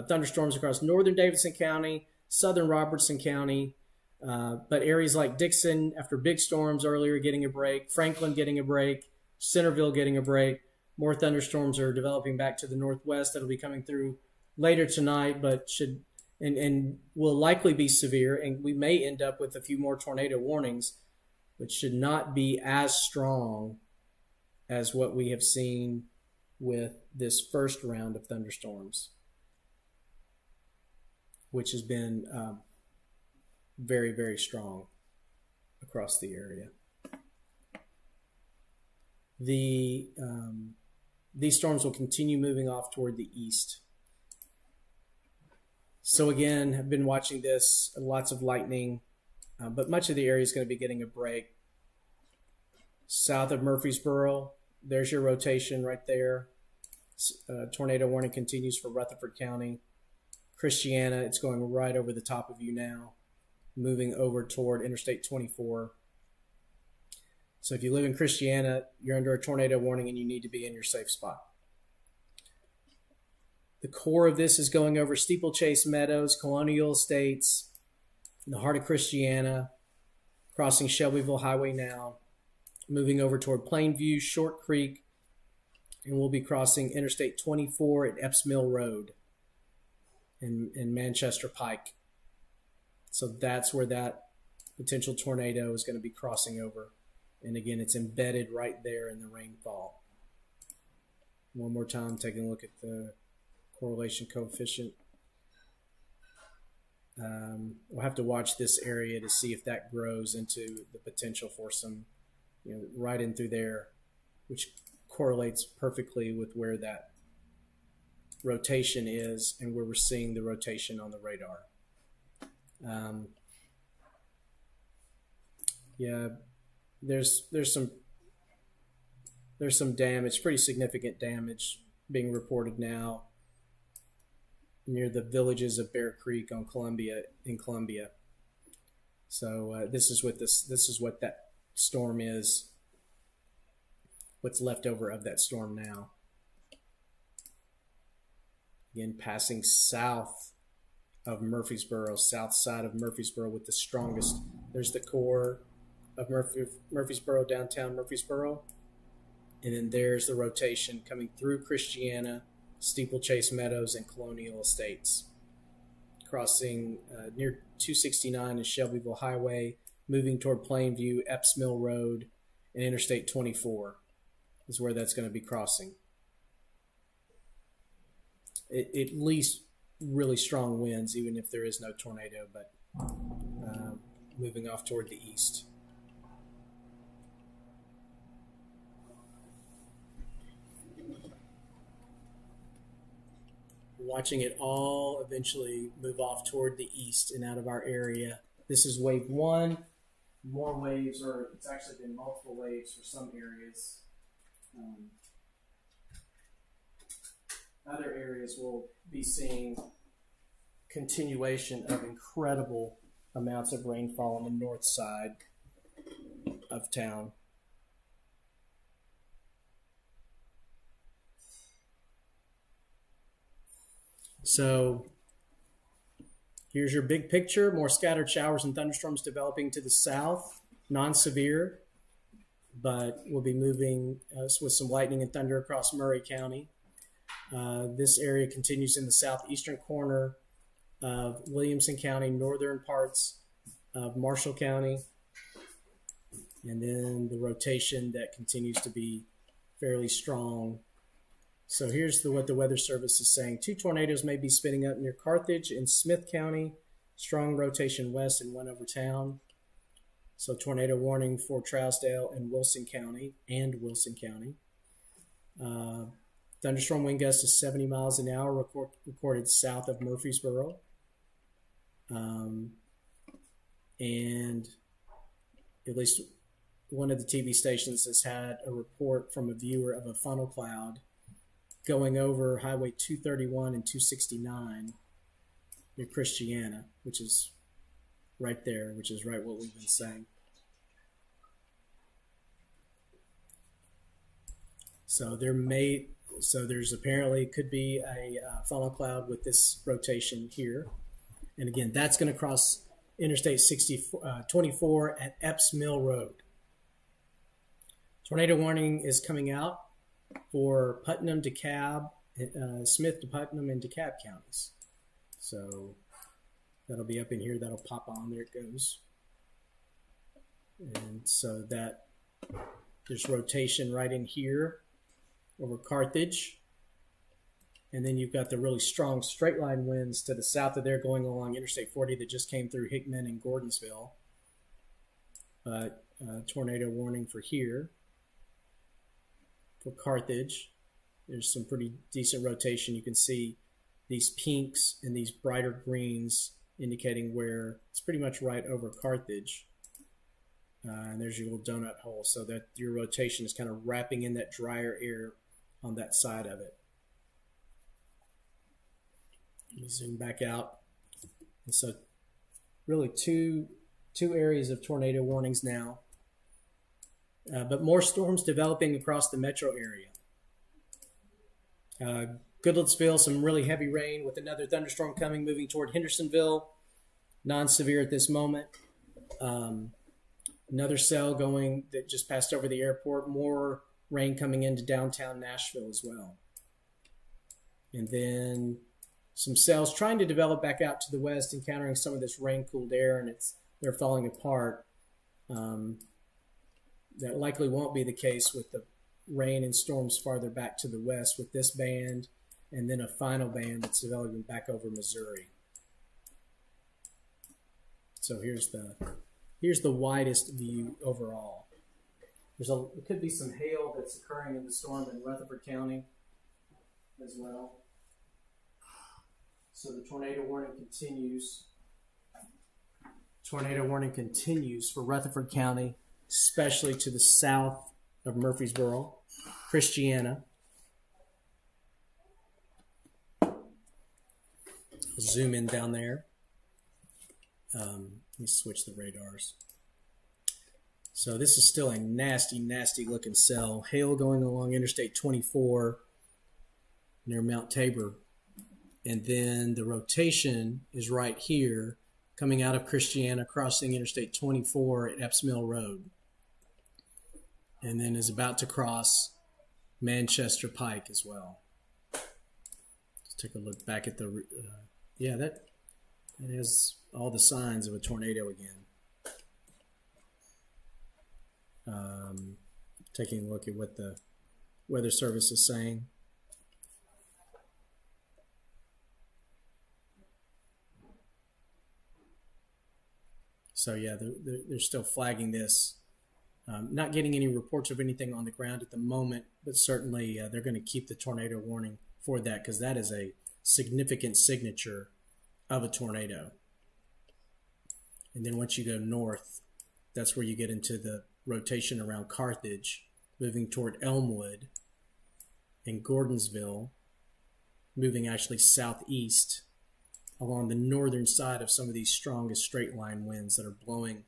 thunderstorms across northern Davidson County, southern Robertson County, but areas like Dixon, after big storms earlier, getting a break. Franklin getting a break. Centerville getting a break. More thunderstorms are developing back to the northwest that'll be coming through later tonight, but should and will likely be severe, and we may end up with a few more tornado warnings, but should not be as strong as what we have seen with this first round of thunderstorms, which has been very, very strong across the area. These storms will continue moving off toward the east. So again, I've been watching this, lots of lightning, but much of the area is going to be getting a break. South of Murfreesboro, there's your rotation right there. Tornado warning continues for Rutherford County. Christiana, it's going right over the top of you now, moving over toward Interstate 24. So if you live in Christiana, you're under a tornado warning and you need to be in your safe spot. The core of this is going over Steeplechase Meadows, Colonial Estates, in the heart of Christiana, crossing Shelbyville Highway now, moving over toward Plainview, Short Creek, and we'll be crossing Interstate 24 at Epps Mill Road in Manchester Pike. So that's where that potential tornado is going to be crossing over. And again, it's embedded right there in the rainfall. One more time, taking a look at the correlation coefficient. We'll have to watch this area to see if that grows into the potential for some, right in through there, which correlates perfectly with where that rotation is and where we're seeing the rotation on the radar. There's some damage, pretty significant damage being reported now near the villages of Bear Creek in Columbia. So this is what that storm is. What's left over of that storm now. Again, passing south of Murfreesboro, south side of Murfreesboro with the strongest. There's the core of Murfreesboro, downtown Murfreesboro. And then there's the rotation coming through Christiana, Steeplechase Meadows, and Colonial Estates. Crossing near 269 and Shelbyville Highway, moving toward Plainview, Epps Mill Road, and Interstate 24 is where that's going to be crossing. At least really strong winds, even if there is no tornado, but moving off toward the east. Watching it all eventually move off toward the east and out of our area. This is wave one. More waves, or it's actually been multiple waves for some areas. Other areas will be seeing continuation of incredible amounts of rainfall on the north side of town. So here's your big picture. More scattered showers and thunderstorms developing to the south. Non-severe, but we'll be moving with some lightning and thunder across Murray County. This area continues in the southeastern corner of Williamson County, northern parts of Marshall County, and then the rotation that continues to be fairly strong. So here's what the Weather Service is saying. 2 tornadoes may be spinning up near Carthage in Smith County. Strong rotation west and one over town. So tornado warning for Trousdale and Wilson County. Thunderstorm wind gusts of 70 miles an hour recorded south of Murfreesboro. And at least one of the TV stations has had a report from a viewer of a funnel cloud going over Highway 231 and 269 near Christiana, which is right there, which is right what we've been saying. So there's apparently could be a funnel cloud with this rotation here. And again, that's going to cross Interstate 24 at Epps Mill Road. Tornado warning is coming out for Putnam, DeKalb, Smith to Putnam, and DeKalb counties. So that'll be up in here. That'll pop on. There it goes. And so that there's rotation right in here over Carthage. And then you've got the really strong straight line winds to the south of there going along Interstate 40 that just came through Hickman and Gordonsville. But tornado warning for here. For Carthage, there's some pretty decent rotation. You can see these pinks and these brighter greens indicating where it's pretty much right over Carthage. And there's your little donut hole, so that your rotation is kind of wrapping in that drier air on that side of it. Let me zoom back out. And so really two areas of tornado warnings now. But more storms developing across the metro area. Goodlettsville, some really heavy rain with another thunderstorm coming, moving toward Hendersonville. Non-severe at this moment. Another cell going that just passed over the airport. More rain coming into downtown Nashville as well. And then some cells trying to develop back out to the west, encountering some of this rain-cooled air, and they're falling apart. That likely won't be the case with the rain and storms farther back to the west with this band and then a final band that's developing back over Missouri. So here's the widest view overall. There could be some hail that's occurring in the storm in Rutherford County as well. So the tornado warning continues. Tornado warning continues for Rutherford County, especially to the south of Murfreesboro, Christiana. I'll zoom in down there. Let me switch the radars. So this is still a nasty, nasty looking cell. Hail going along Interstate 24 near Mount Tabor And then the rotation is right here, coming out of Christiana, crossing Interstate 24 at Epps Mill Road. And then is about to cross Manchester Pike as well. Let's take a look back at the, yeah, that has all the signs of a tornado again. Taking a look at what the Weather Service is saying. So yeah, they're still flagging this. Not getting any reports of anything on the ground at the moment, but certainly they're going to keep the tornado warning for that because that is a significant signature of a tornado. And then once you go north, that's where you get into the rotation around Carthage, moving toward Elmwood and Gordonsville, moving actually southeast along the northern side of some of these strongest straight line winds that are blowing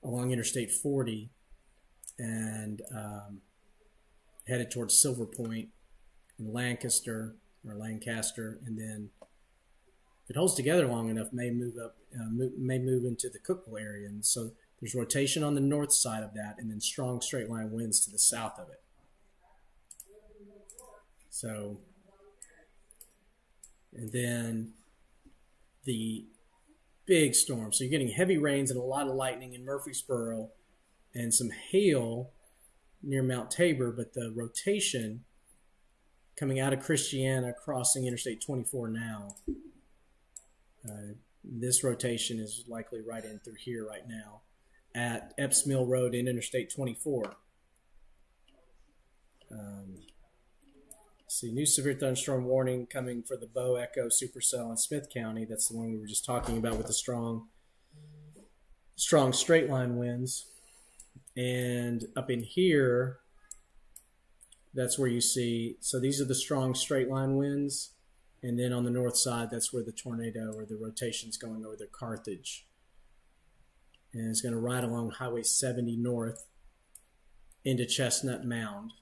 along Interstate 40 and headed towards Silver Point and Lancaster, and then if it holds together long enough, may move up, may move into the Cookville area. And so there's rotation on the north side of that, and then strong straight line winds to the south of it. So, and then the big storm. So you're getting heavy rains and a lot of lightning in Murfreesboro and some hail near Mount Tabor, but the rotation coming out of Christiana, crossing Interstate 24 now. This rotation is likely right in through here right now at Epps Mill Road and Interstate 24. See, new severe thunderstorm warning coming for the Bow, Echo, Supercell, and Smith County. That's the one we were just talking about with the strong straight line winds. And up in here, that's where you see, so these are the strong straight line winds. And then on the north side, that's where the tornado or the rotation's going over the Carthage. And it's going to ride along Highway 70 north into Chestnut Mound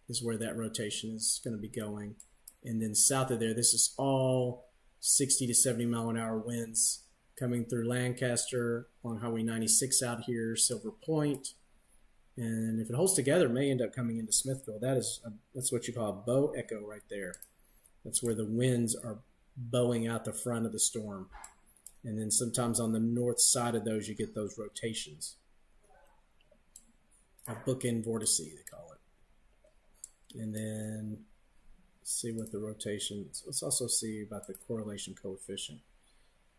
is where that rotation is going to be going. And then south of there, this is all 60 to 70 mile an hour winds coming through Lancaster on Highway 96 out here, Silver Point. And if it holds together, it may end up coming into Smithville. That's what you call a bow echo right there. That's where the winds are bowing out the front of the storm. And then sometimes on the north side of those, you get those rotations. A bookend vortice, they call it. And then see what the rotation is. Let's also see about the correlation coefficient.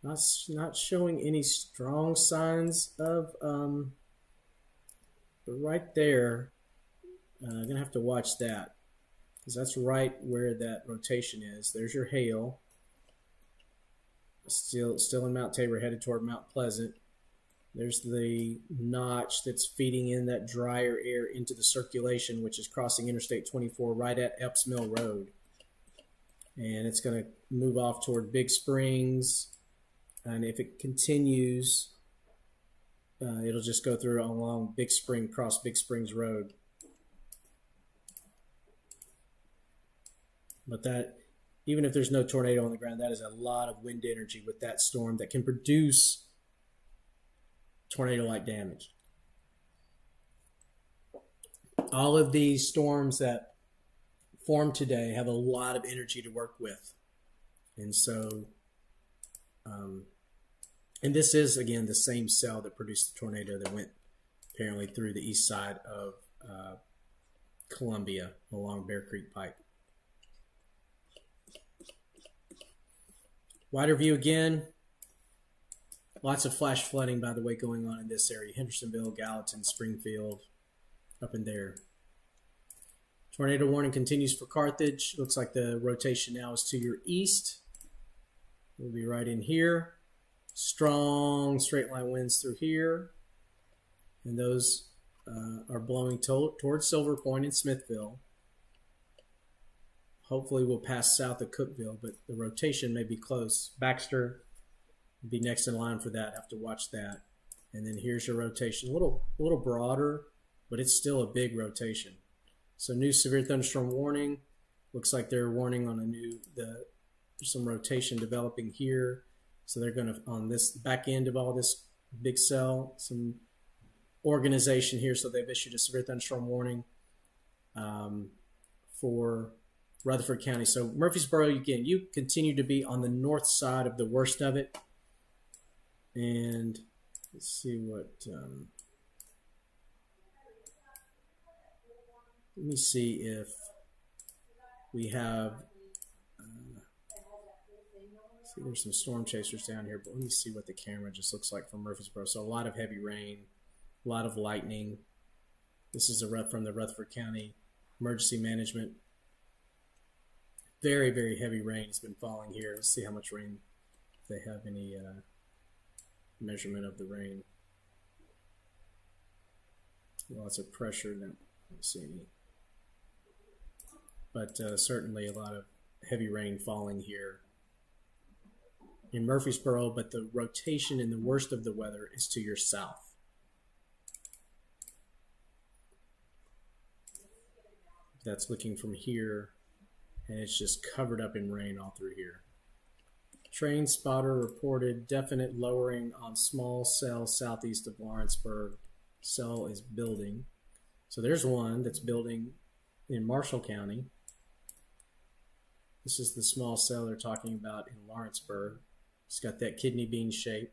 Not showing any strong signs of, but right there, I'm going to have to watch that because that's right where that rotation is. There's your hail. Still in Mount Tabor, headed toward Mount Pleasant. There's the notch that's feeding in that drier air into the circulation, which is crossing Interstate 24 right at Epps Mill Road. And it's going to move off toward Big Springs. And if it continues, it'll just go through along cross Big Springs Road. But that, even if there's no tornado on the ground, that is a lot of wind energy with that storm that can produce tornado-like damage. All of these storms that form today have a lot of energy to work with. And so, and this is, again, the same cell that produced the tornado that went apparently through the east side of Columbia along Bear Creek Pike. Wider view again. Lots of flash flooding, by the way, going on in this area. Hendersonville, Gallatin, Springfield, up in there. Tornado warning continues for Carthage. Looks like the rotation now is to your east. We'll be right in here. Strong straight line winds through here. And those are blowing towards Silver Point and Smithville. Hopefully we'll pass south of Cookville, but the rotation may be close. Baxter will be next in line for that. Have to watch that. And then here's your rotation. A little broader, but it's still a big rotation. So new severe thunderstorm warning. Looks like they're warning on the There's some rotation developing here. So they're going to, on this back end of all this big cell, some organization here. So they've issued a severe thunderstorm warning for Rutherford County. So Murfreesboro, again, you continue to be on the north side of the worst of it. And let's see what, let me see if we have, see there's some storm chasers down here, but let me see what the camera just looks like from Murfreesboro. So a lot of heavy rain, a lot of lightning. This is from the Rutherford County Emergency Management. Very, very heavy rain has been falling here. Let's see how much rain, if they have any measurement of the rain. Lots of pressure. No, I don't see any. But certainly a lot of heavy rain falling here in Murfreesboro, but the rotation and the worst of the weather is to your south. That's looking from here, and it's just covered up in rain all through here. Train spotter reported definite lowering on small cell southeast of Lawrenceburg. Cell is building. So there's one that's building in Marshall County. This is the small cell they're talking about in Lawrenceburg. It's got that kidney bean shape.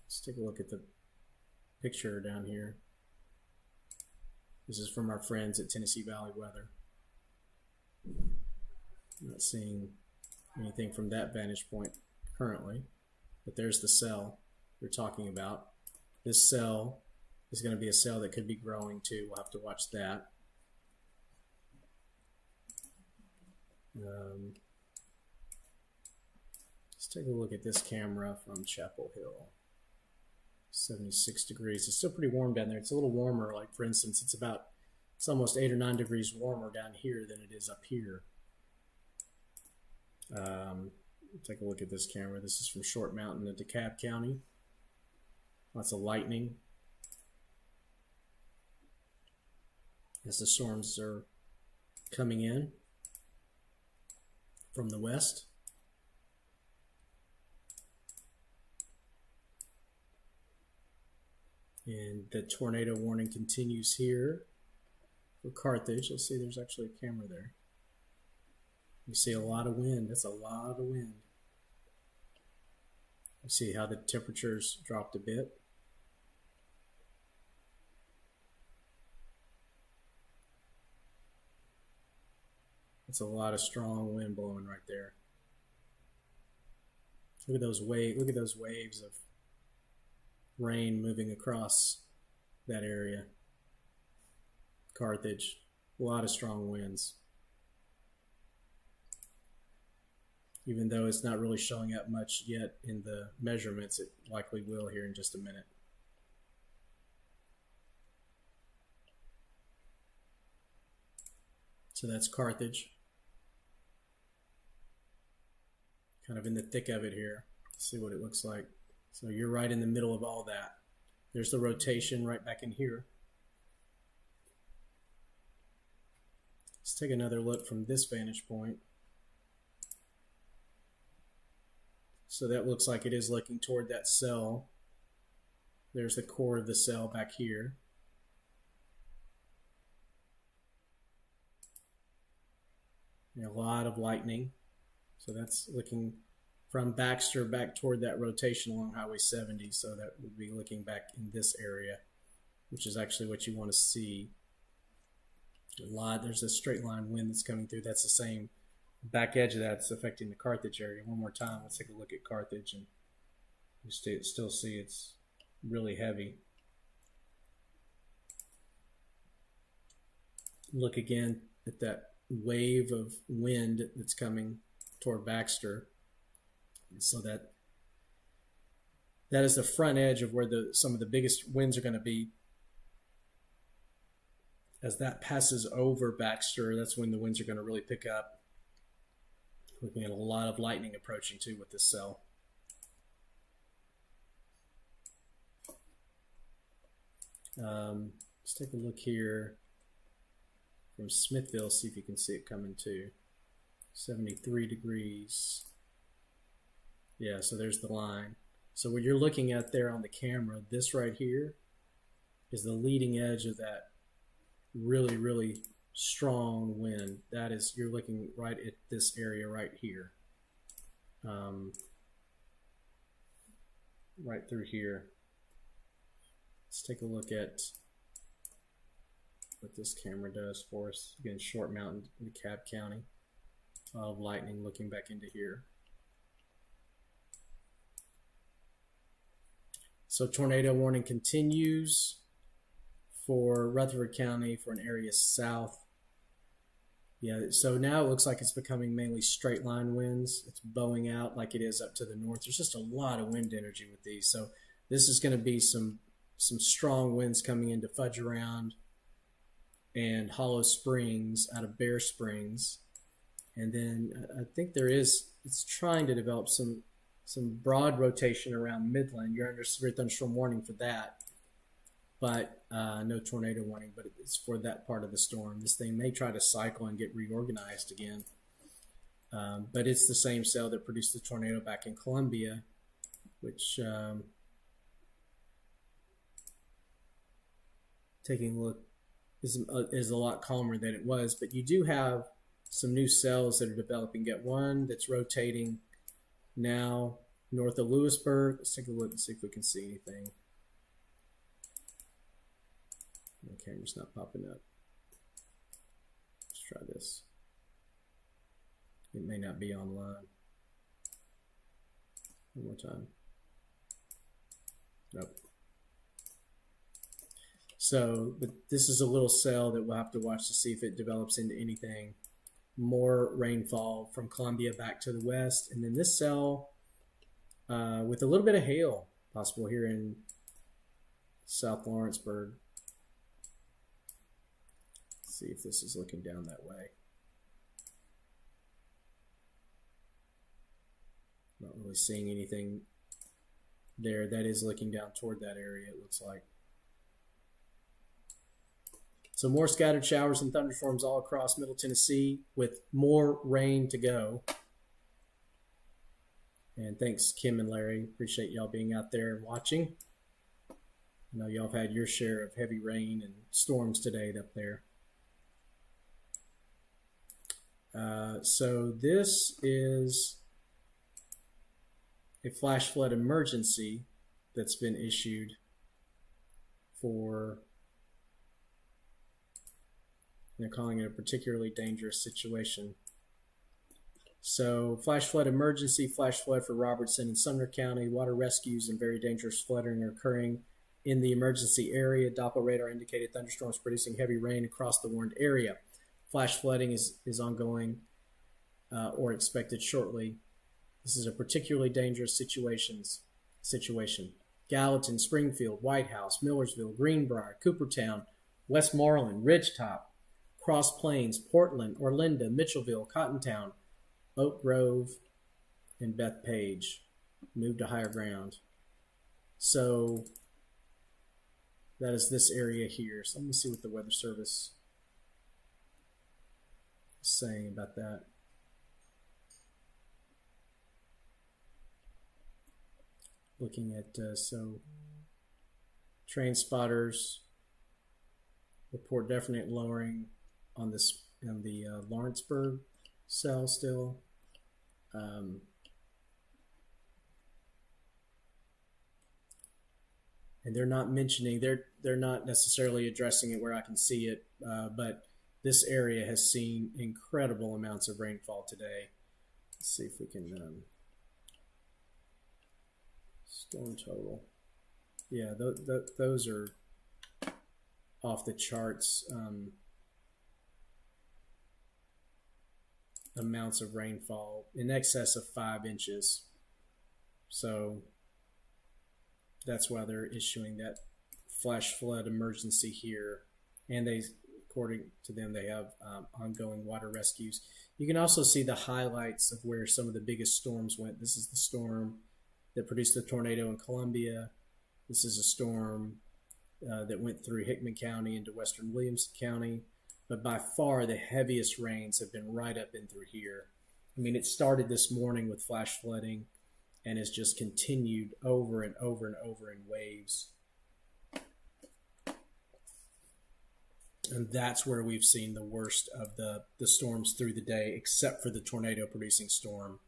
Let's take a look at the picture down here. This is from our friends at Tennessee Valley Weather. I'm not seeing anything from that vantage point currently, but there's the cell we're talking about. This cell is going to be a cell that could be growing too. We'll have to watch that. Let's take a look at this camera from Chapel Hill. 76 degrees. It's still pretty warm down there. It's a little warmer. Like for instance, it's almost 8 or 9 degrees warmer down here than it is up here. Take a look at this camera. This is from Short Mountain in DeKalb County. Lots of lightning as the storms are coming in from the west. And the tornado warning continues here for Carthage. You'll see there's actually a camera there. You see a lot of wind. That's a lot of wind. You see how the temperatures dropped a bit. It's a lot of strong wind blowing right there. Look at those waves of rain moving across that area. Carthage, a lot of strong winds. Even though it's not really showing up much yet in the measurements, it likely will here in just a minute. So that's Carthage. Kind of in the thick of it here. Let's see what it looks like. So you're right in the middle of all that. There's the rotation right back in here. Let's take another look from this vantage point. So that looks like it is looking toward that cell. There's the core of the cell back here. And a lot of lightning. So that's looking from Baxter back toward that rotation along Highway 70. So that would be looking back in this area, which is actually what you want to see. There's a straight line wind that's coming through. That's the same back edge of that's affecting the Carthage area. One more time, let's take a look at Carthage, and you still see it's really heavy. Look again at that wave of wind that's coming toward Baxter. And so that is the front edge of where some of the biggest winds are going to be. As that passes over Baxter, that's when the winds are going to really pick up. Looking at a lot of lightning approaching too with this cell. Let's take a look here from Smithville, see if you can see it coming too. 73 degrees. Yeah, so there's the line. So what you're looking at there on the camera, this right here is the leading edge of that really, really strong wind. That is, you're looking right at this area right here. Right through here. Let's take a look at what this camera does for us. Again, Short Mountain in DeKalb County. Of lightning looking back into here. So tornado warning continues for Rutherford County for an area south. Yeah, so now it looks like it's becoming mainly straight line winds. It's bowing out like it is up to the north. There's just a lot of wind energy with these. So this is going to be some strong winds coming into Fudge Around and Hollow Springs out of Bear Springs. And then I think it's trying to develop some broad rotation around Midland. You're under severe thunderstorm warning for that. But no tornado warning, but it's for that part of the storm. This thing may try to cycle and get reorganized again. But it's the same cell that produced the tornado back in Columbia, which, taking a look, is a lot calmer than it was. But you do have some new cells that are developing. Get one that's rotating now north of Lewisburg. Let's take a look and see if we can see anything. The camera's not popping up. Let's try this. It may not be online. One more time. Nope. So, but this is a little cell that we'll have to watch to see if it develops into anything. More rainfall from Columbia back to the west. And then this cell with a little bit of hail possible here in South Lawrenceburg. See if this is looking down that way. Not really seeing anything there. That is looking down toward that area, it looks like. So more scattered showers and thunderstorms all across Middle Tennessee with more rain to go. And thanks, Kim and Larry. Appreciate y'all being out there and watching. I know y'all have had your share of heavy rain and storms today up there. So this is a flash flood emergency that's been issued for, they're calling it a particularly dangerous situation. So flash flood emergency, flash flood for Robertson and Sumner County. Water rescues and very dangerous flooding are occurring in the emergency area. Doppler radar indicated thunderstorms producing heavy rain across the warned area. Flash flooding is ongoing or expected shortly. This is a particularly dangerous situation. Gallatin, Springfield, White House, Millersville, Greenbrier, Coopertown, Westmoreland, Ridgetop, Cross Plains, Portland, Orlinda, Mitchellville, Cottontown, Oak Grove, and Bethpage. Move to higher ground. So that is this area here. So let me see what the Weather Service is saying about that. Looking at, so train spotters report definite lowering on this, on the Lawrenceburg cell still. And they're not mentioning, they're not necessarily addressing it where I can see it, but this area has seen incredible amounts of rainfall today. Let's see if we can, storm total. Yeah, those are off the charts. Amounts of rainfall in excess of 5 inches. So that's why they're issuing that flash flood emergency here. And they, according to them, they have ongoing water rescues. You can also see the highlights of where some of the biggest storms went. This is the storm that produced the tornado in Columbia. This is a storm that went through Hickman County into western Williamson County. but by far the heaviest rains have been right up in through here. I mean, it started this morning with flash flooding and has just continued over and over and over in waves. And that's where we've seen the worst of the storms through the day, except for the tornado-producing storm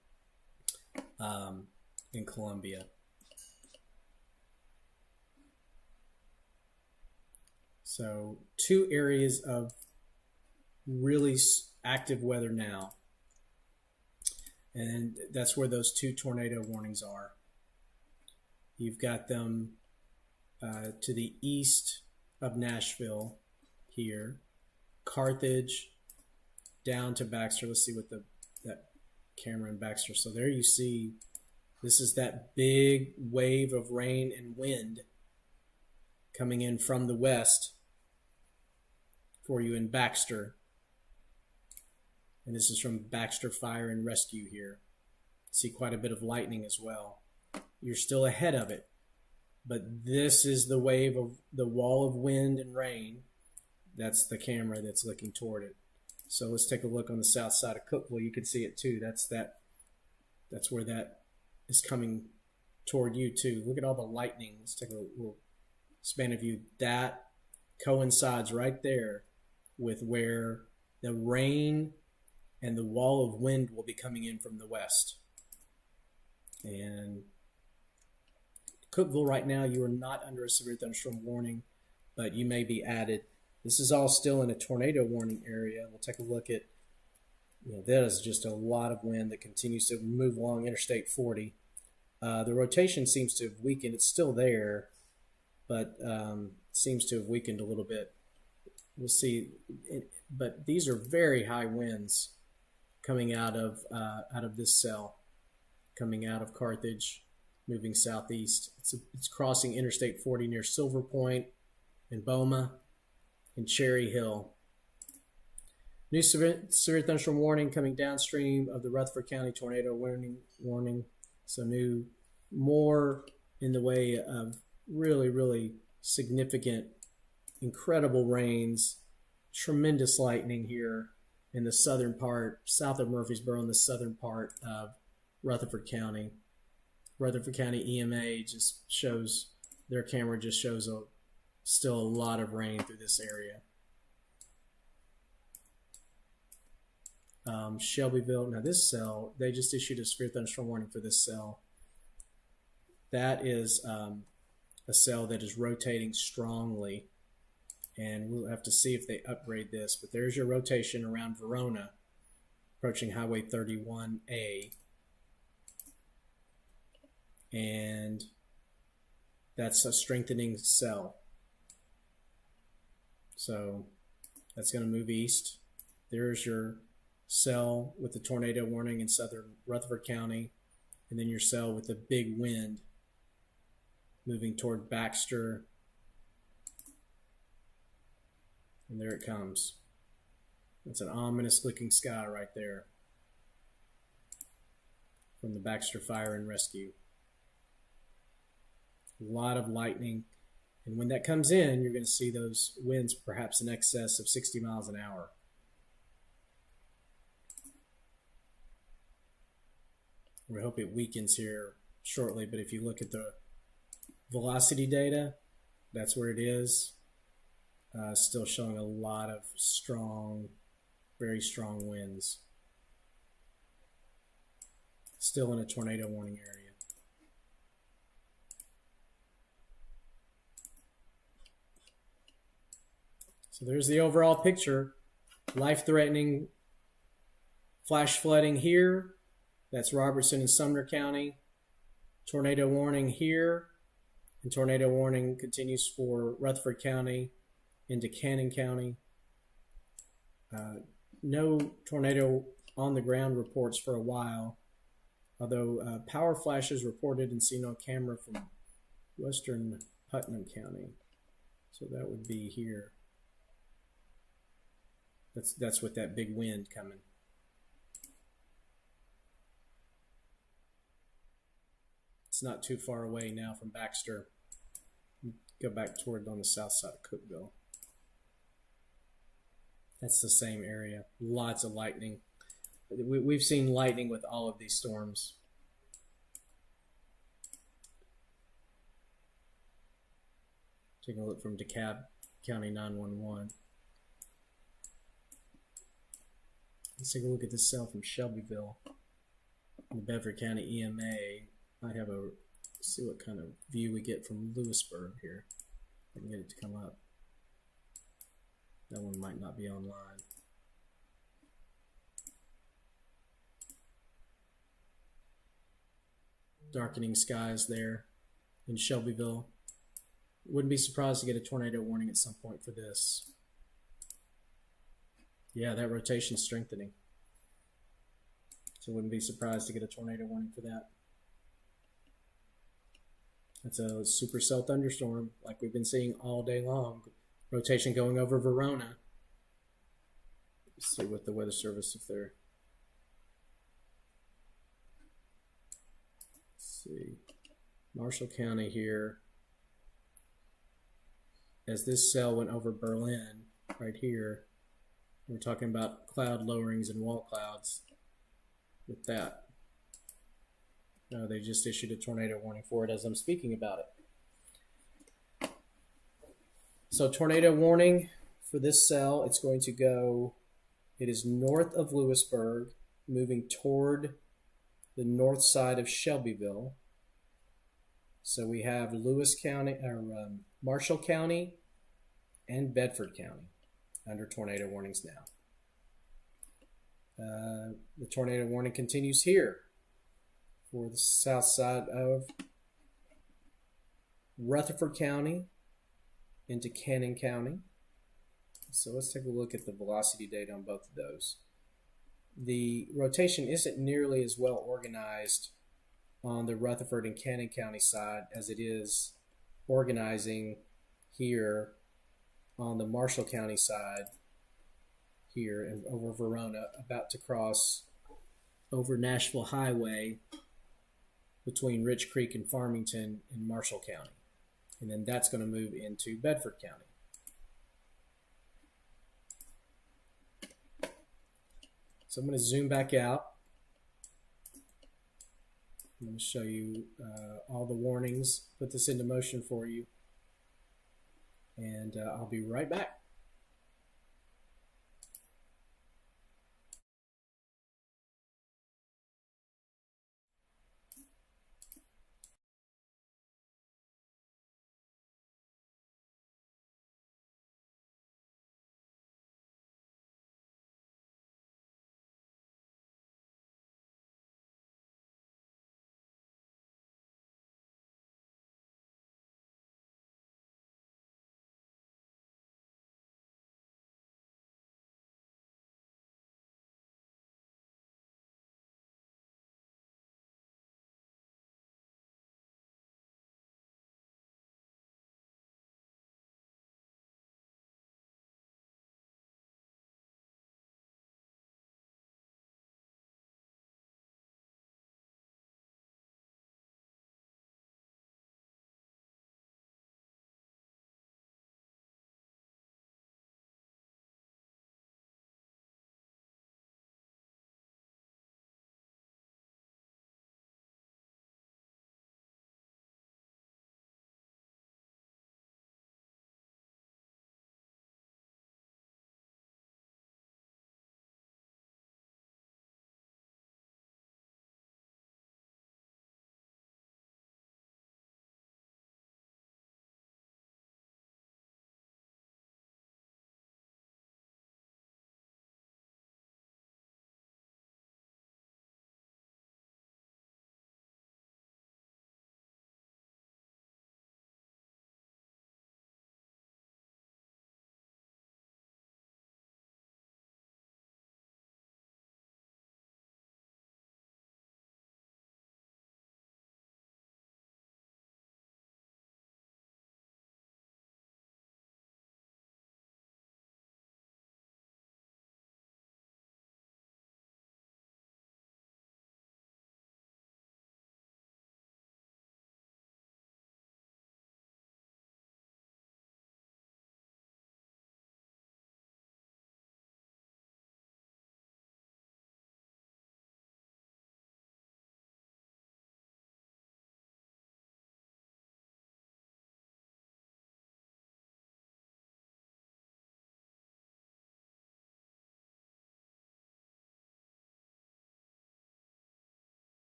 in Colombia. So 2 areas of really active weather now. And that's where those 2 tornado warnings are. You've got them to the east of Nashville here, Carthage, down to Baxter. Let's see what that camera in Baxter. So there you see, this is that big wave of rain and wind coming in from the west for you in Baxter. And this is from Baxter Fire and Rescue here. See quite a bit of lightning as well. You're still ahead of it, but this is the wave of the wall of wind and rain. That's the camera that's looking toward it. So let's take a look on the south side of Cookeville. You can see it too. That's where that is coming toward you too. Look at all the lightning. Let's take a little span of view. That coincides right there with where the rain and the wall of wind will be coming in from the west. And Cookeville right now, you are not under a severe thunderstorm warning, but you may be added. This is all still in a tornado warning area. We'll take a look at, that is just a lot of wind that continues to move along Interstate 40. The rotation seems to have weakened. It's still there, but seems to have weakened a little bit. We'll see. But these are very high winds coming out of this cell, coming out of Carthage, moving southeast. It's crossing Interstate 40 near Silver Point and Boma and Cherry Hill. New severe thunderstorm warning coming downstream of the Rutherford County tornado warning. So more in the way of really, really significant, incredible rains, tremendous lightning here in the southern part, south of Murfreesboro, in the southern part of Rutherford County. Rutherford County EMA just shows, their camera just shows still a lot of rain through this area. Shelbyville, now this cell, they just issued a severe thunderstorm warning for this cell. That is a cell that is rotating strongly, and we'll have to see if they upgrade this, but there's your rotation around Verona, approaching Highway 31A. And that's a strengthening cell. So that's going to move east. There's your cell with the tornado warning in southern Rutherford County, and then your cell with the big wind moving toward Baxter. And there it comes. It's an ominous looking sky right there from the Baxter Fire and Rescue. A lot of lightning. And when that comes in, you're going to see those winds perhaps in excess of 60 miles an hour. We hope it weakens here shortly, but if you look at the velocity data, that's where it is. Still showing a lot of strong, very strong winds. Still in a tornado warning area. So there's the overall picture. Life-threatening flash flooding here. That's Robertson and Sumner County. Tornado warning here. And tornado warning continues for Rutherford County into Cannon County. No tornado on the ground reports for a while, although power flashes reported and seen on camera from western Putnam County. So that would be here. That's with that big wind coming. It's not too far away now from Baxter. Go back toward on the south side of Cookeville. That's the same area. Lots of lightning. We've seen lightning with all of these storms. Taking a look from DeKalb County 911. Let's take a look at this cell from Shelbyville. The Bedford County EMA might have a, see what kind of view we get from Lewisburg here. I can get it to come up. That one might not be online. Darkening skies there in Shelbyville. Wouldn't be surprised to get a tornado warning at some point for this. Yeah, that rotation's strengthening. So wouldn't be surprised to get a tornado warning for that. That's a supercell thunderstorm like we've been seeing all day long. Rotation going over Verona. Let's see what the Weather Service, if they're... Let's see. Marshall County here. As this cell went over Berlin, right here, we're talking about cloud lowerings and wall clouds with that. No, they just issued a tornado warning for it as I'm speaking about it. So tornado warning for this cell, it's going to go, it is north of Lewisburg, moving toward the north side of Shelbyville. So we have Lewis County, or Marshall County and Bedford County under tornado warnings now. The tornado warning continues here for the south side of Rutherford County into Cannon County. So let's take a look at the velocity data on both of those. The rotation isn't nearly as well organized on the Rutherford and Cannon County side as it is organizing here on the Marshall County side here and over Verona, about to cross over Nashville Highway between Rich Creek and Farmington in Marshall County. And then that's going to move into Bedford County. So I'm going to zoom back out. I'm going to show you all the warnings, put this into motion for you, and I'll be right back.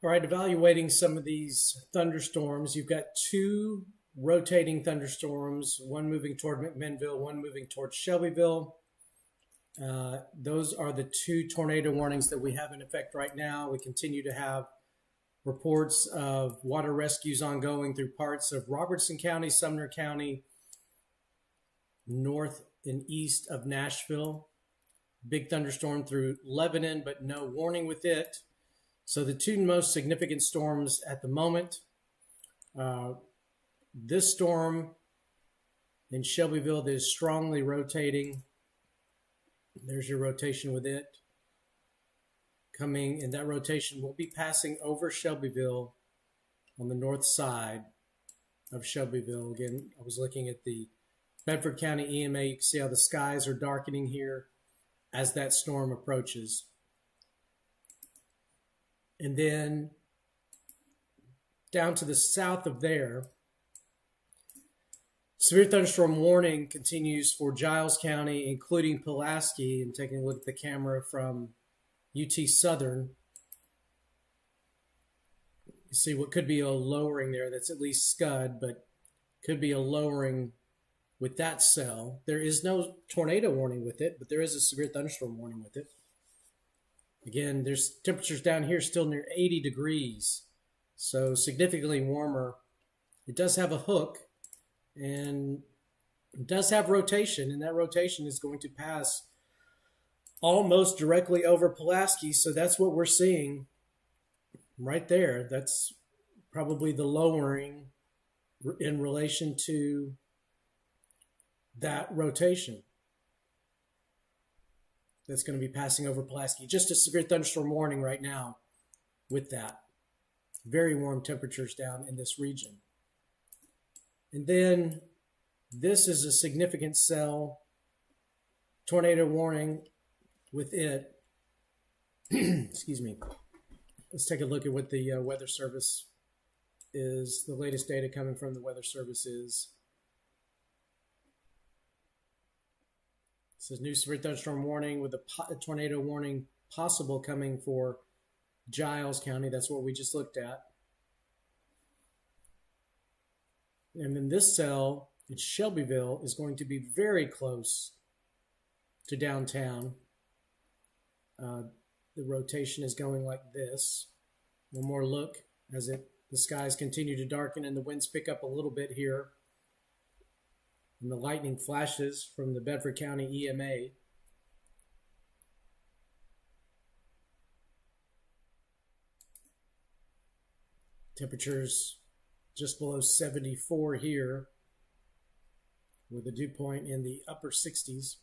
All right, evaluating some of these thunderstorms. You've got two rotating thunderstorms, one moving toward McMinnville, one moving toward Shelbyville. Those are the two tornado warnings that we have in effect right now. We continue to have reports of water rescues ongoing through parts of Robertson County, Sumner County, north and east of Nashville. Big thunderstorm through Lebanon, but no warning with it. So the two most significant storms at the moment, this storm in Shelbyville that is strongly rotating. There's your rotation with it coming, and that rotation will be passing over Shelbyville on the north side of Shelbyville. Again, I was looking at the Bedford County EMA. You can see how the skies are darkening here as that storm approaches. And then down to the south of there, severe thunderstorm warning continues for Giles County, including Pulaski. And taking a look at the camera from UT Southern, you see what could be a lowering there. That's at least scud, but could be a lowering with that cell. There is no tornado warning with it, but there is a severe thunderstorm warning with it. Again, there's temperatures down here still near 80 degrees, so significantly warmer. It does have a hook, and it does have rotation, and that rotation is going to pass almost directly over Pulaski, so that's what we're seeing right there. That's probably the lowering in relation to that rotation that's going to be passing over Pulaski. Just a severe thunderstorm warning right now with that. Very warm temperatures down in this region. And then this is a significant cell tornado warning with it. Excuse me. Let's take a look at what the Weather Service is, the latest data coming from the Weather Service is. It says new severe thunderstorm warning with a tornado warning possible coming for Giles County. That's what we just looked at. And then this cell in Shelbyville is going to be very close to downtown. The rotation is going like this. One more look as the skies continue to darken and the winds pick up a little bit here. And the lightning flashes from the Bedford County EMA. Temperatures just below 74 here, with a dew point in the upper 60s.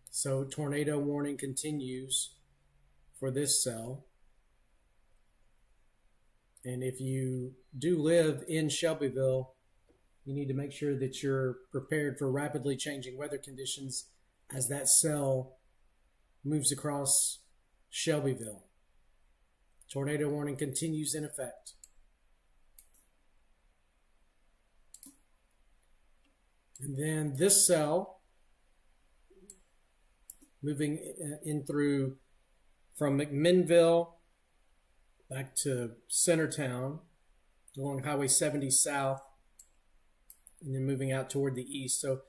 So tornado warning continues for this cell. And if you do live in Shelbyville, you need to make sure that you're prepared for rapidly changing weather conditions as that cell moves across Shelbyville. Tornado warning continues in effect. And then this cell moving in through from McMinnville back to Centertown along Highway 70 south and then moving out toward the east. So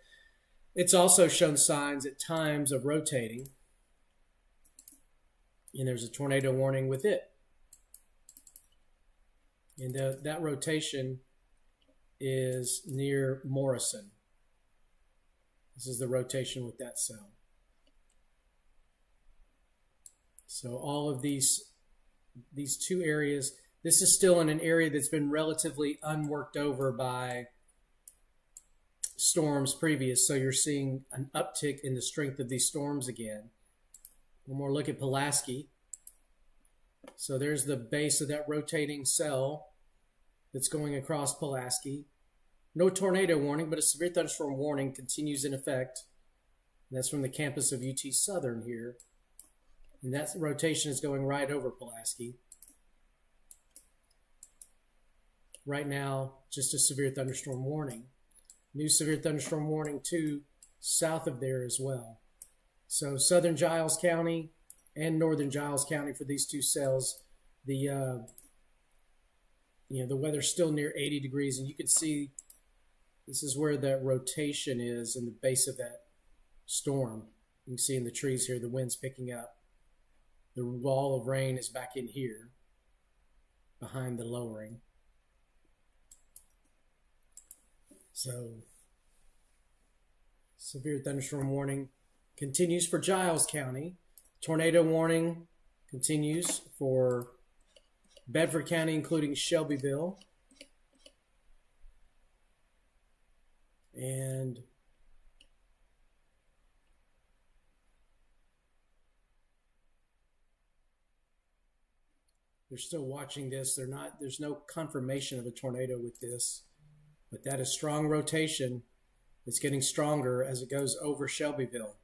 it's also shown signs at times of rotating. And there's a tornado warning with it. And that rotation is near Morrison. This is the rotation with that cell. So all of these two areas, this is still in an area that's been relatively unworked over by storms previous. So you're seeing an uptick in the strength of these storms again. One more look at Pulaski. So there's the base of that rotating cell that's going across Pulaski. No tornado warning, but a severe thunderstorm warning continues in effect. And that's from the campus of UT Southern here. And that rotation is going right over Pulaski. Right now, just a severe thunderstorm warning. New severe thunderstorm warning too, south of there as well. So southern Giles County and northern Giles County for these two cells, the the weather's still near 80 degrees, and you can see this is where that rotation is in the base of that storm. You can see in the trees here, the wind's picking up. The wall of rain is back in here, behind the lowering. So, severe thunderstorm warning continues for Giles County. Tornado warning continues for Bedford County, including Shelbyville. And they're still watching this. There's no confirmation of a tornado with this, but that is strong rotation. It's getting stronger as it goes over Shelbyville.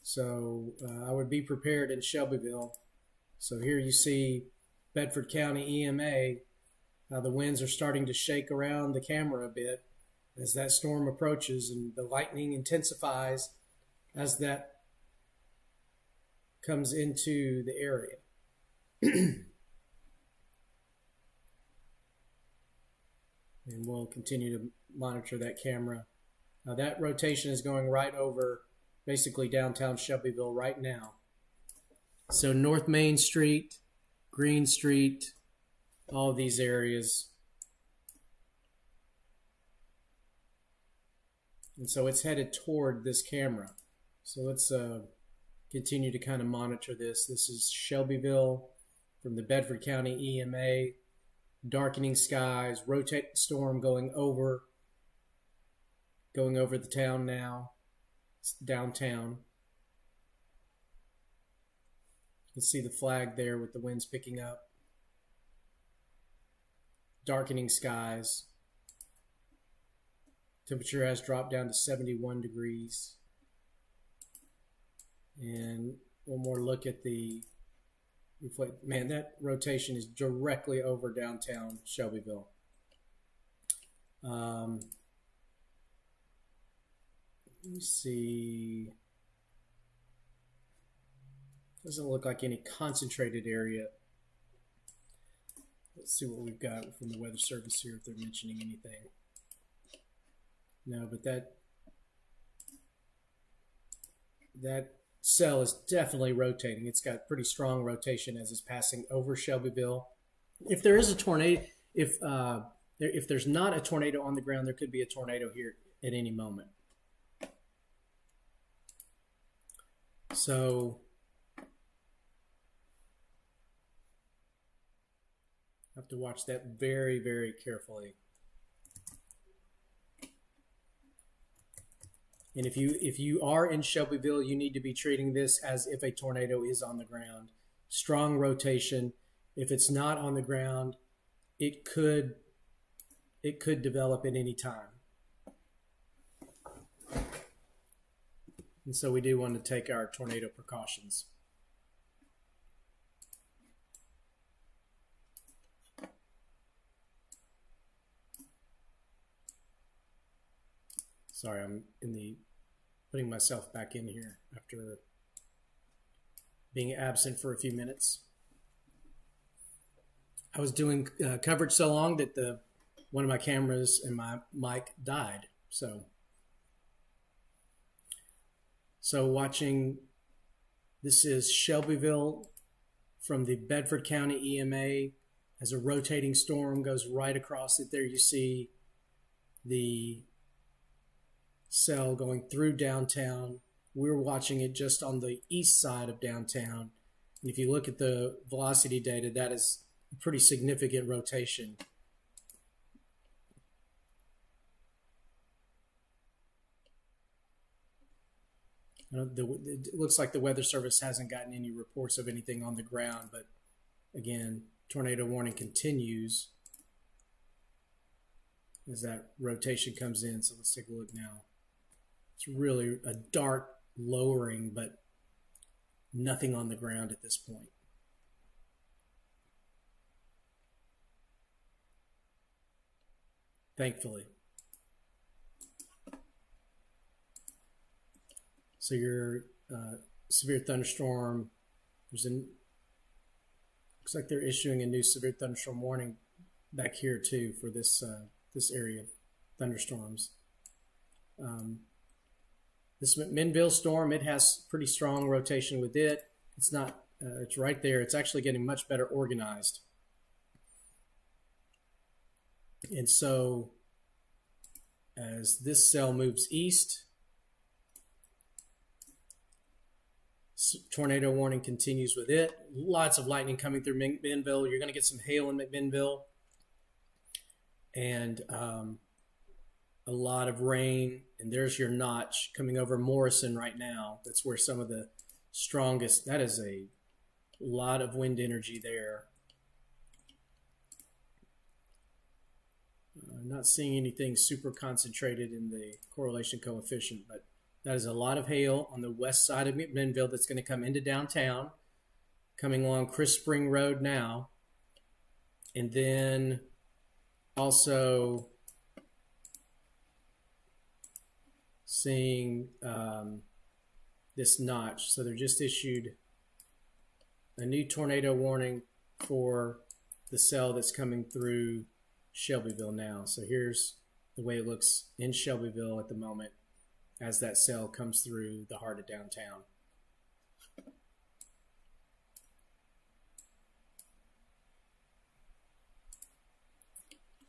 So I would be prepared in Shelbyville. So here you see Bedford County EMA, how the winds are starting to shake around the camera a bit as that storm approaches, and the lightning intensifies as that comes into the area. And we'll continue to monitor that camera. Now that rotation is going right over basically downtown Shelbyville right now. So North Main Street, Green Street, all of these areas. And so it's headed toward this camera. So let's continue to kind of monitor this. This is Shelbyville from the Bedford County EMA. Darkening skies, rotating storm going over the town now. It's downtown. You can see the flag there with the winds picking up. Darkening skies. Temperature has dropped down to 71 degrees. And one more look at the reflect. Man, that rotation is directly over downtown Shelbyville. Let me see. Doesn't look like any concentrated area. Let's see what we've got from the Weather Service here, if they're mentioning anything. No, but that cell is definitely rotating. It's got pretty strong rotation as it's passing over Shelbyville. If there is a tornado, if there's not a tornado on the ground, there could be a tornado here at any moment. So I have to watch that very, very carefully. And if you are in Shelbyville, you need to be treating this as if a tornado is on the ground. Strong rotation. If it's not on the ground, it could develop at any time. And so we do want to take our tornado precautions. Sorry, I'm putting myself back in here after being absent for a few minutes. I was doing coverage so long that one of my cameras and my mic died. So watching, this is Shelbyville from the Bedford County EMA as a rotating storm goes right across it. There you see the cell going through downtown. We're watching it just on the east side of downtown. And if you look at the velocity data, that is a pretty significant rotation. It looks like the Weather Service hasn't gotten any reports of anything on the ground, but again, tornado warning continues as that rotation comes in. So let's take a look now. It's really a dark lowering, but nothing on the ground at this point. Thankfully. So severe thunderstorm. Looks like they're issuing a new severe thunderstorm warning back here too for this this area of thunderstorms. This McMinnville storm, it has pretty strong rotation with it. It's not, it's right there. It's actually getting much better organized. And so as this cell moves east, tornado warning continues with it. Lots of lightning coming through McMinnville. You're going to get some hail in McMinnville. And a lot of rain. And there's your notch coming over Morrison right now. That's where some of the strongest, that is a lot of wind energy there. Not seeing anything super concentrated in the correlation coefficient, but that is a lot of hail on the west side of McMinnville that's going to come into downtown, coming along Crisp Spring Road now. And then also seeing this notch. So they're just issued a new tornado warning for the cell that's coming through Shelbyville now. So here's the way it looks in Shelbyville at the moment as that cell comes through the heart of downtown.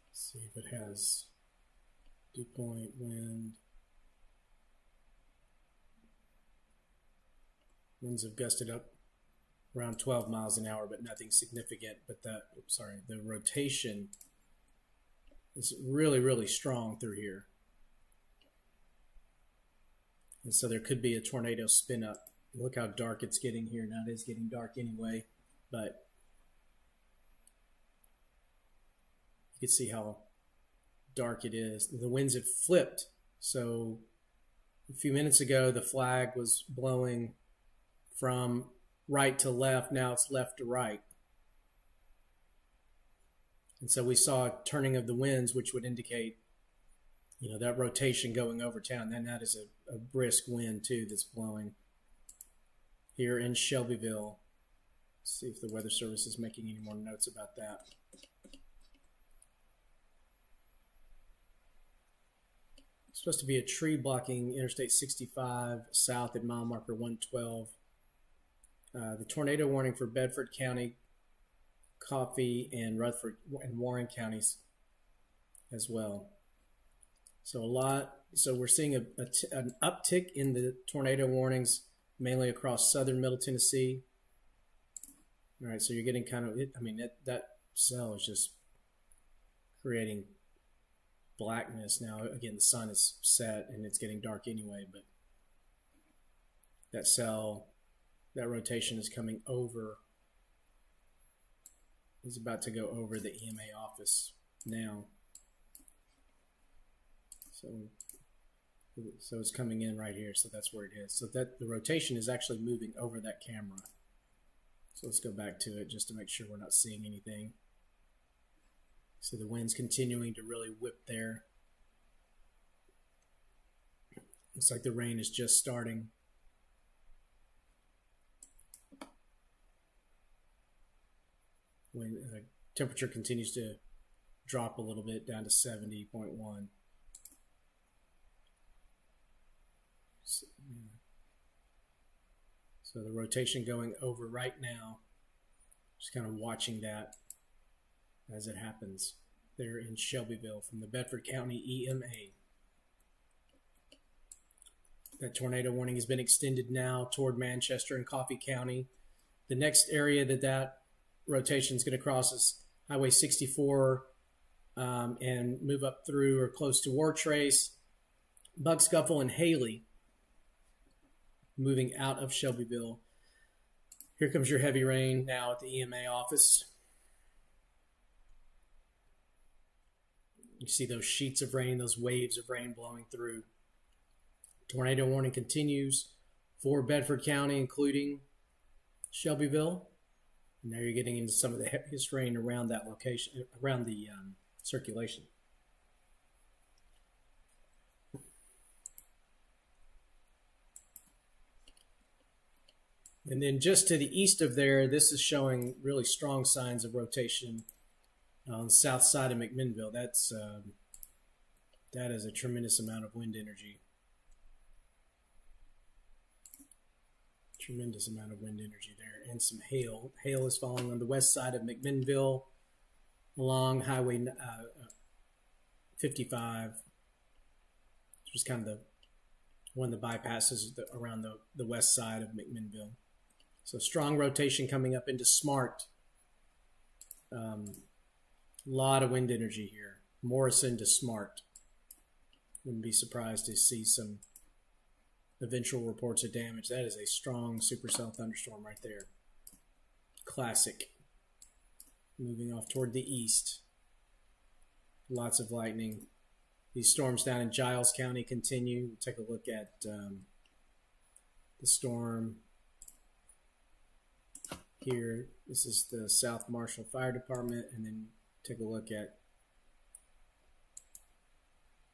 Let's see if it has dew point, wind. Winds have gusted up around 12 miles an hour, but nothing significant. But the rotation is really, really strong through here. And so there could be a tornado spin up. Look how dark it's getting here. Now it is getting dark anyway, but you can see how dark it is. The winds have flipped. So a few minutes ago, the flag was blowing from right to left. Now it's left to right. And so we saw a turning of the winds, which would indicate, you know, that rotation going over town. Then that is a brisk wind too that's blowing here in Shelbyville. Let's see if the Weather Service is making any more notes about that. It's supposed to be a tree blocking Interstate 65 south at mile marker 112. The tornado warning for Bedford County, Coffee, and Rutherford and Warren counties as well. So we're seeing an uptick in the tornado warnings, mainly across southern Middle Tennessee. All right, so you're getting kind of, that cell is just creating blackness now. Again, the sun is set and it's getting dark anyway, but that cell, that rotation is coming over, is about to go over the EMA office now. So it's coming in right here, so that's where it is. So that the rotation is actually moving over that camera. So let's go back to it just to make sure we're not seeing anything. So the wind's continuing to really whip there. Looks like the rain is just starting. When temperature continues to drop a little bit down to 70.1. So the rotation going over right now, just kind of watching that as it happens there in Shelbyville from the Bedford County EMA. That tornado warning has been extended now toward Manchester and Coffee County. The next area that rotation is going to cross is Highway 64 and move up through or close to Wartrace, Buckscuffle, and Haley, moving out of Shelbyville. Here comes your heavy rain now at the EMA office. You see those sheets of rain, those waves of rain blowing through. Tornado warning continues for Bedford County, including Shelbyville. And now you're getting into some of the heaviest rain around that location, around the circulation. And then just to the east of there, this is showing really strong signs of rotation on the south side of McMinnville. That is a tremendous amount of wind energy. Tremendous amount of wind energy there, and some hail. Hail is falling on the west side of McMinnville along Highway 55, which is kind of one of the bypasses around the west side of McMinnville. So strong rotation coming up into Smart. Lot of wind energy here. Morrison to Smart. Wouldn't be surprised to see some eventual reports of damage. That is a strong supercell thunderstorm right there. Classic. Moving off toward the east. Lots of lightning. These storms down in Giles County continue. We'll take a look at the storm here. This is the South Marshall Fire Department, and then take a look at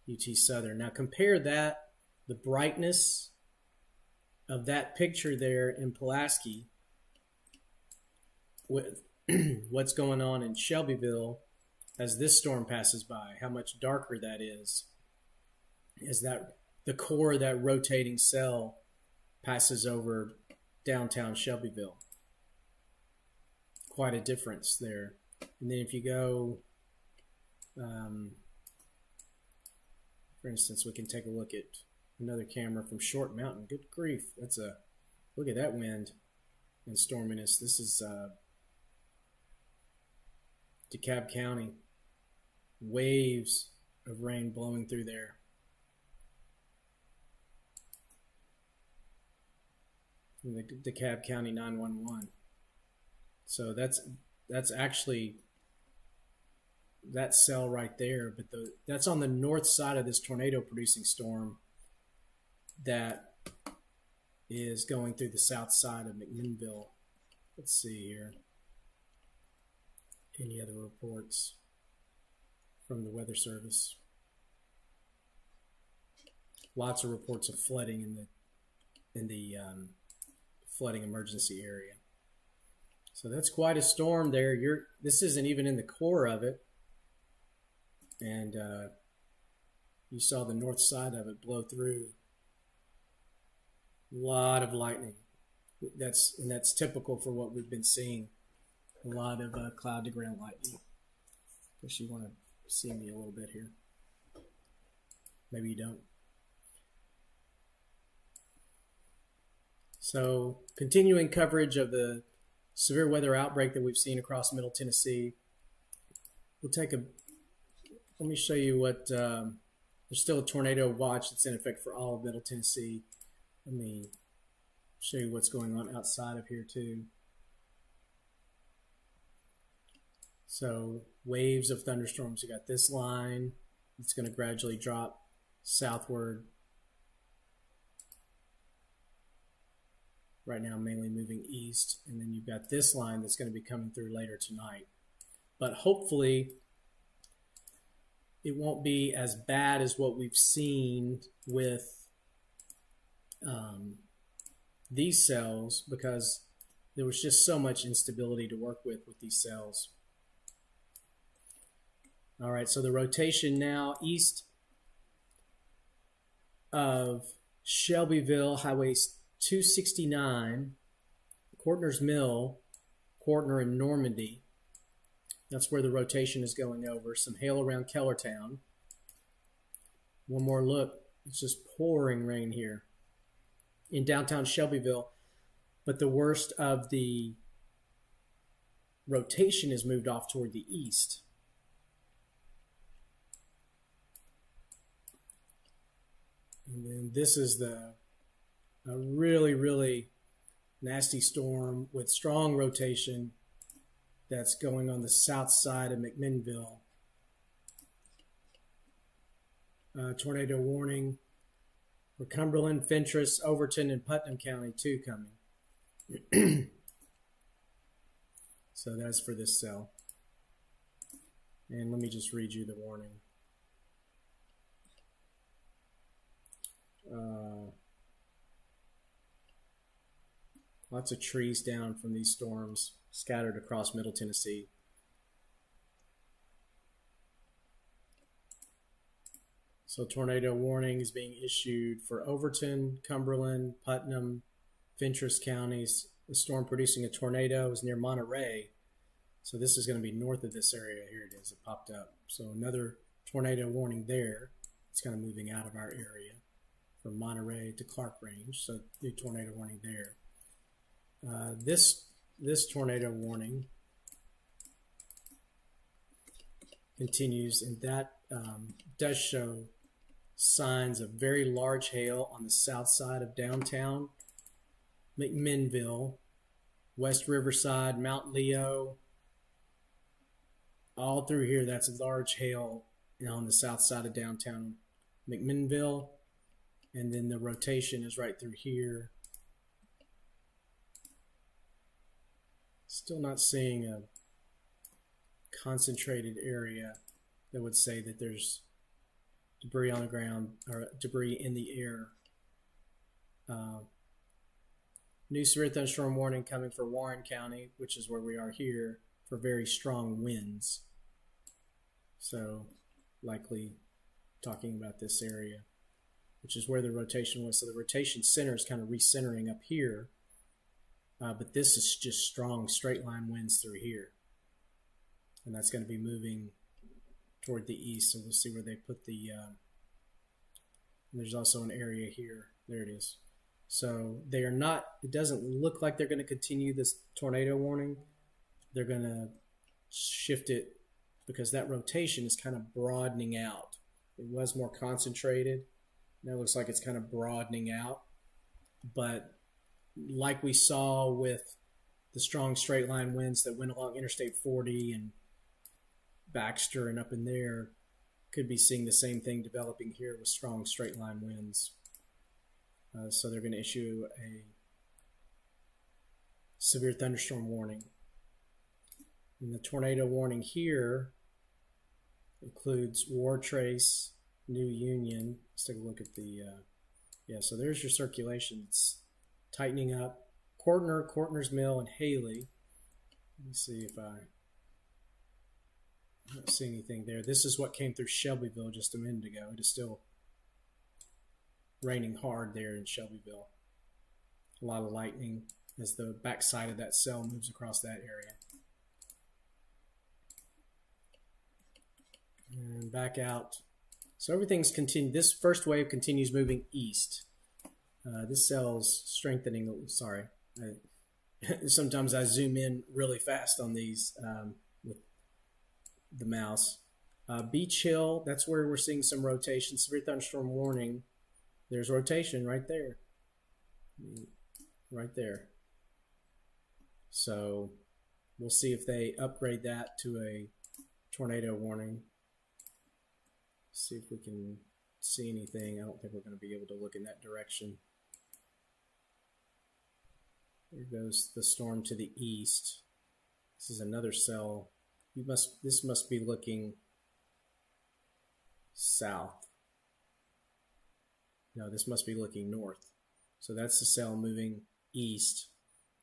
UT Southern. Now compare that, the brightness of that picture there in Pulaski with what's going on in Shelbyville as this storm passes by, how much darker that is as that the core of that rotating cell passes over downtown Shelbyville. Quite a difference there. And then if you go, for instance, we can take a look at another camera from Short Mountain. Good grief, look at that wind and storminess. This is DeKalb County. Waves of rain blowing through there. From the DeKalb County 911. So that's actually that cell right there, but that's on the north side of this tornado producing storm that is going through the south side of McMinnville. Let's see here. Any other reports from the Weather Service? Lots of reports of flooding in the flooding emergency area. So that's quite a storm there. This isn't even in the core of it. And you saw the north side of it blow through. A lot of lightning. That's typical for what we've been seeing. A lot of cloud to ground lightning. Guess you want to see me a little bit here. Maybe you don't. So continuing coverage of the severe weather outbreak that we've seen across Middle Tennessee. Let me show you what, there's still a tornado watch that's in effect for all of Middle Tennessee. Let me show you what's going on outside of here too. So waves of thunderstorms. You got this line. It's going to gradually drop southward. Right now mainly moving east. And then you've got this line that's going to be coming through later tonight. But hopefully it won't be as bad as what we've seen with these cells, because there was just so much instability to work with these cells. All right, so the rotation now east of Shelbyville, Highway 269, Courtner's Mill, Courtner and Normandy. That's where the rotation is going over. Some hail around Kellertown. One more look. It's just pouring rain here in downtown Shelbyville. But the worst of the rotation is moved off toward the east. And then this is a really, really nasty storm with strong rotation that's going on the south side of McMinnville. Tornado warning for Cumberland, Fentress, Overton, and Putnam County too coming. So that's for this cell. And let me just read you the warning. Lots of trees down from these storms scattered across Middle Tennessee. So tornado warning is being issued for Overton, Cumberland, Putnam, Fentress counties. The storm producing a tornado is near Monterey. So this is going to be north of this area. Here it is. It popped up. So another tornado warning there. It's kind of moving out of our area from Monterey to Clark Range. So new tornado warning there. This tornado warning continues, and that does show signs of very large hail on the south side of downtown McMinnville, West Riverside, Mount Leo, all through here. That's large hail on the south side of downtown McMinnville, and then the rotation is right through here. Still not seeing a concentrated area that would say that there's debris on the ground or debris in the air. New severe thunderstorm warning coming for Warren County, which is where we are here, for very strong winds. So likely talking about this area, which is where the rotation was. So the rotation center is kind of recentering up here, but this is just strong straight line winds through here. And that's going to be moving toward the east. So we'll see where they put the, there's also an area here. There it is. So they are not, it doesn't look like they're going to continue this tornado warning. They're going to shift it because that rotation is kind of broadening out. It was more concentrated. Now it looks like it's kind of broadening out. But like we saw with the strong straight line winds that went along Interstate 40 and Baxter and up in there, could be seeing the same thing developing here with strong straight line winds. So they're going to issue a severe thunderstorm warning. And the tornado warning here includes War Trace, New Union. Let's take a look at the, yeah, so there's your circulation. It's tightening up. Courtner's Mill, and Haley. Let me see if I don't see anything there. This is what came through Shelbyville just a minute ago. It is still raining hard there in Shelbyville. A lot of lightning as the backside of that cell moves across that area. And back out. So everything's continued. This first wave continues moving east. This cell's strengthening. Sorry. Sometimes I zoom in really fast on these with the mouse. Beach Hill, that's where we're seeing some rotation. Severe thunderstorm warning. There's rotation right there. Right there. So we'll see if they upgrade that to a tornado warning. See if we can see anything. I don't think we're going to be able to look in that direction. There goes the storm to the east. This is another cell. This must be looking south. No, this must be looking north. So that's the cell moving east.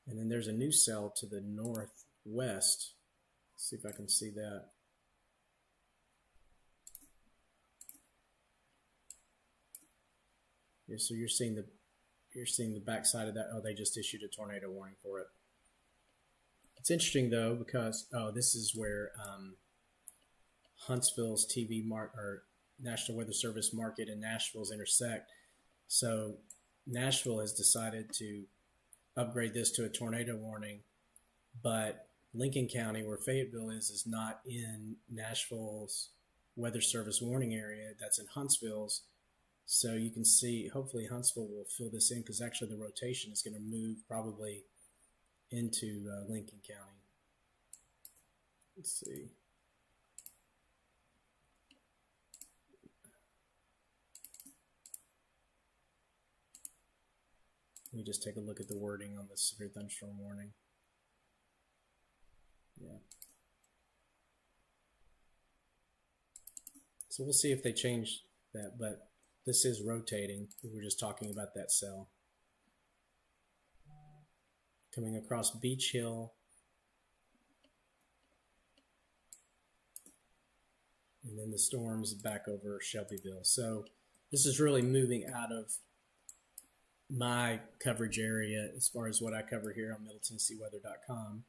And then there's a new cell to the northwest. Let's see if I can see that. Yeah, so you're seeing the backside of that. Oh, they just issued a tornado warning for it. It's interesting though because this is where Huntsville's or National Weather Service market and Nashville's intersect. So Nashville has decided to upgrade this to a tornado warning, but Lincoln County, where Fayetteville is not in Nashville's Weather Service warning area. That's in Huntsville's. So you can see, hopefully Huntsville will fill this in because actually the rotation is going to move probably into Lincoln County. Let's see. Let me just take a look at the wording on the severe thunderstorm warning. Yeah. So we'll see if they change that, but this is rotating. We were just talking about that cell. coming across Beach Hill, and then the storm's back over Shelbyville. So this is really moving out of my coverage area as far as what I cover here on MiddleTennesseeWeather.com.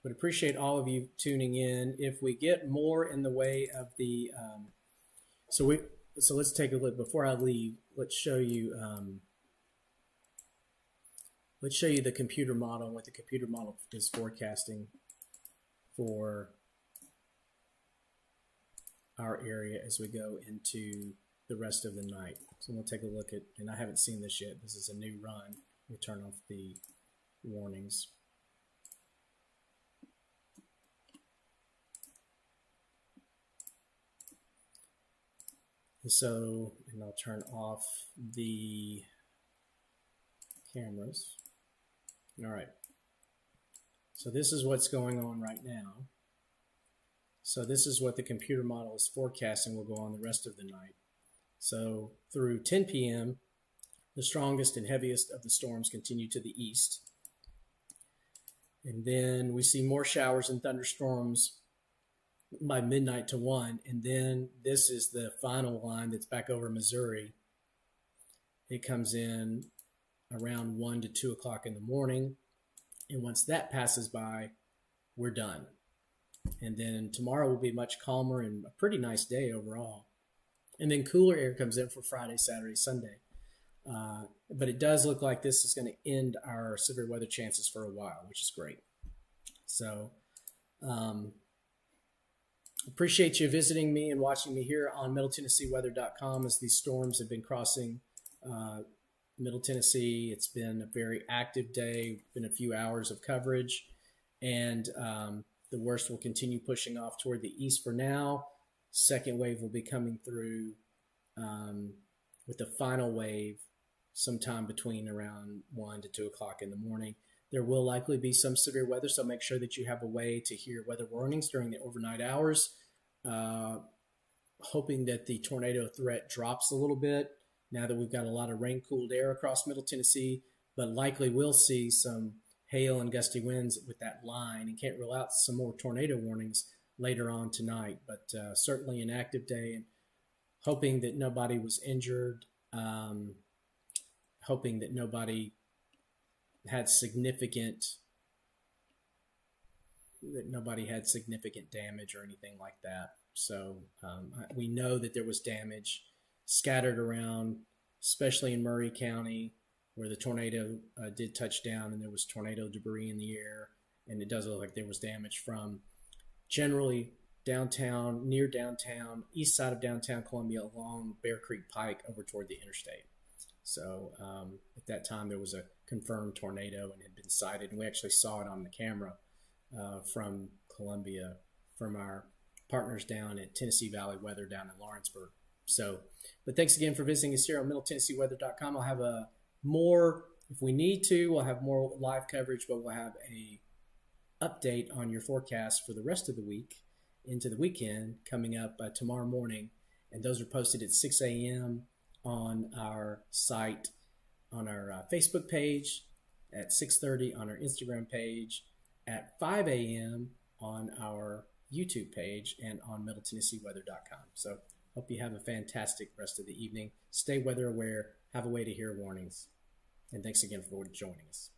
But appreciate all of you tuning in. If we get more in the way of the, so let's take a look. Before I leave, let's show you the computer model, what the computer model is forecasting for our area as we go into the rest of the night. So we'll take a look at, and I haven't seen this yet. This is a new run. We turn off the warnings. And I'll turn off the cameras. All right. So this is what's going on right now. So this is what the computer model is forecasting will go on the rest of the night. So through 10 p.m., the strongest and heaviest of the storms continue to the east. And then we see more showers and thunderstorms by midnight to 1. And then this is the final line that's back over Missouri. It comes in around 1 to 2 o'clock in the morning. And once that passes by, we're done. And then tomorrow will be much calmer and a pretty nice day overall. And then cooler air comes in for Friday, Saturday, Sunday. But it does look like this is going to end our severe weather chances for a while, which is great. So appreciate you visiting me and watching me here on MiddleTennesseeWeather.com as these storms have been crossing Middle Tennessee. It's been a very active day, been a few hours of coverage, and the worst will continue pushing off toward the east for now. Second wave will be coming through with the final wave sometime between around 1 to 2 o'clock in the morning. There will likely be some severe weather, so make sure that you have a way to hear weather warnings during the overnight hours. Hoping that the tornado threat drops a little bit now that we've got a lot of rain-cooled air across Middle Tennessee, but likely we'll see some hail and gusty winds with that line, and can't rule out some more tornado warnings later on tonight. But certainly an active day, and hoping that nobody was injured, hoping that nobody had significant damage or anything like that. So we know that there was damage scattered around, especially in Murray County, where the tornado did touch down, and there was tornado debris in the air. And it does look like there was damage from generally downtown, near downtown, east side of downtown Columbia, along Bear Creek Pike over toward the interstate. So at that time, there was a confirmed tornado and had been sighted. And we actually saw it on the camera from Columbia, from our partners down at Tennessee Valley Weather down in Lawrenceburg. So, but thanks again for visiting us here on MiddleTennesseeWeather.com. I'll have more, if we need to, we'll have more live coverage, but we'll have a update on your forecast for the rest of the week into the weekend coming up tomorrow morning. And those are posted at 6 a.m. on our site, on our Facebook page, at 6:30 on our Instagram page, at 5 a.m. on our YouTube page, and on MiddleTennesseeWeather.com. So hope you have a fantastic rest of the evening. Stay weather aware. Have a way to hear warnings. And thanks again for joining us.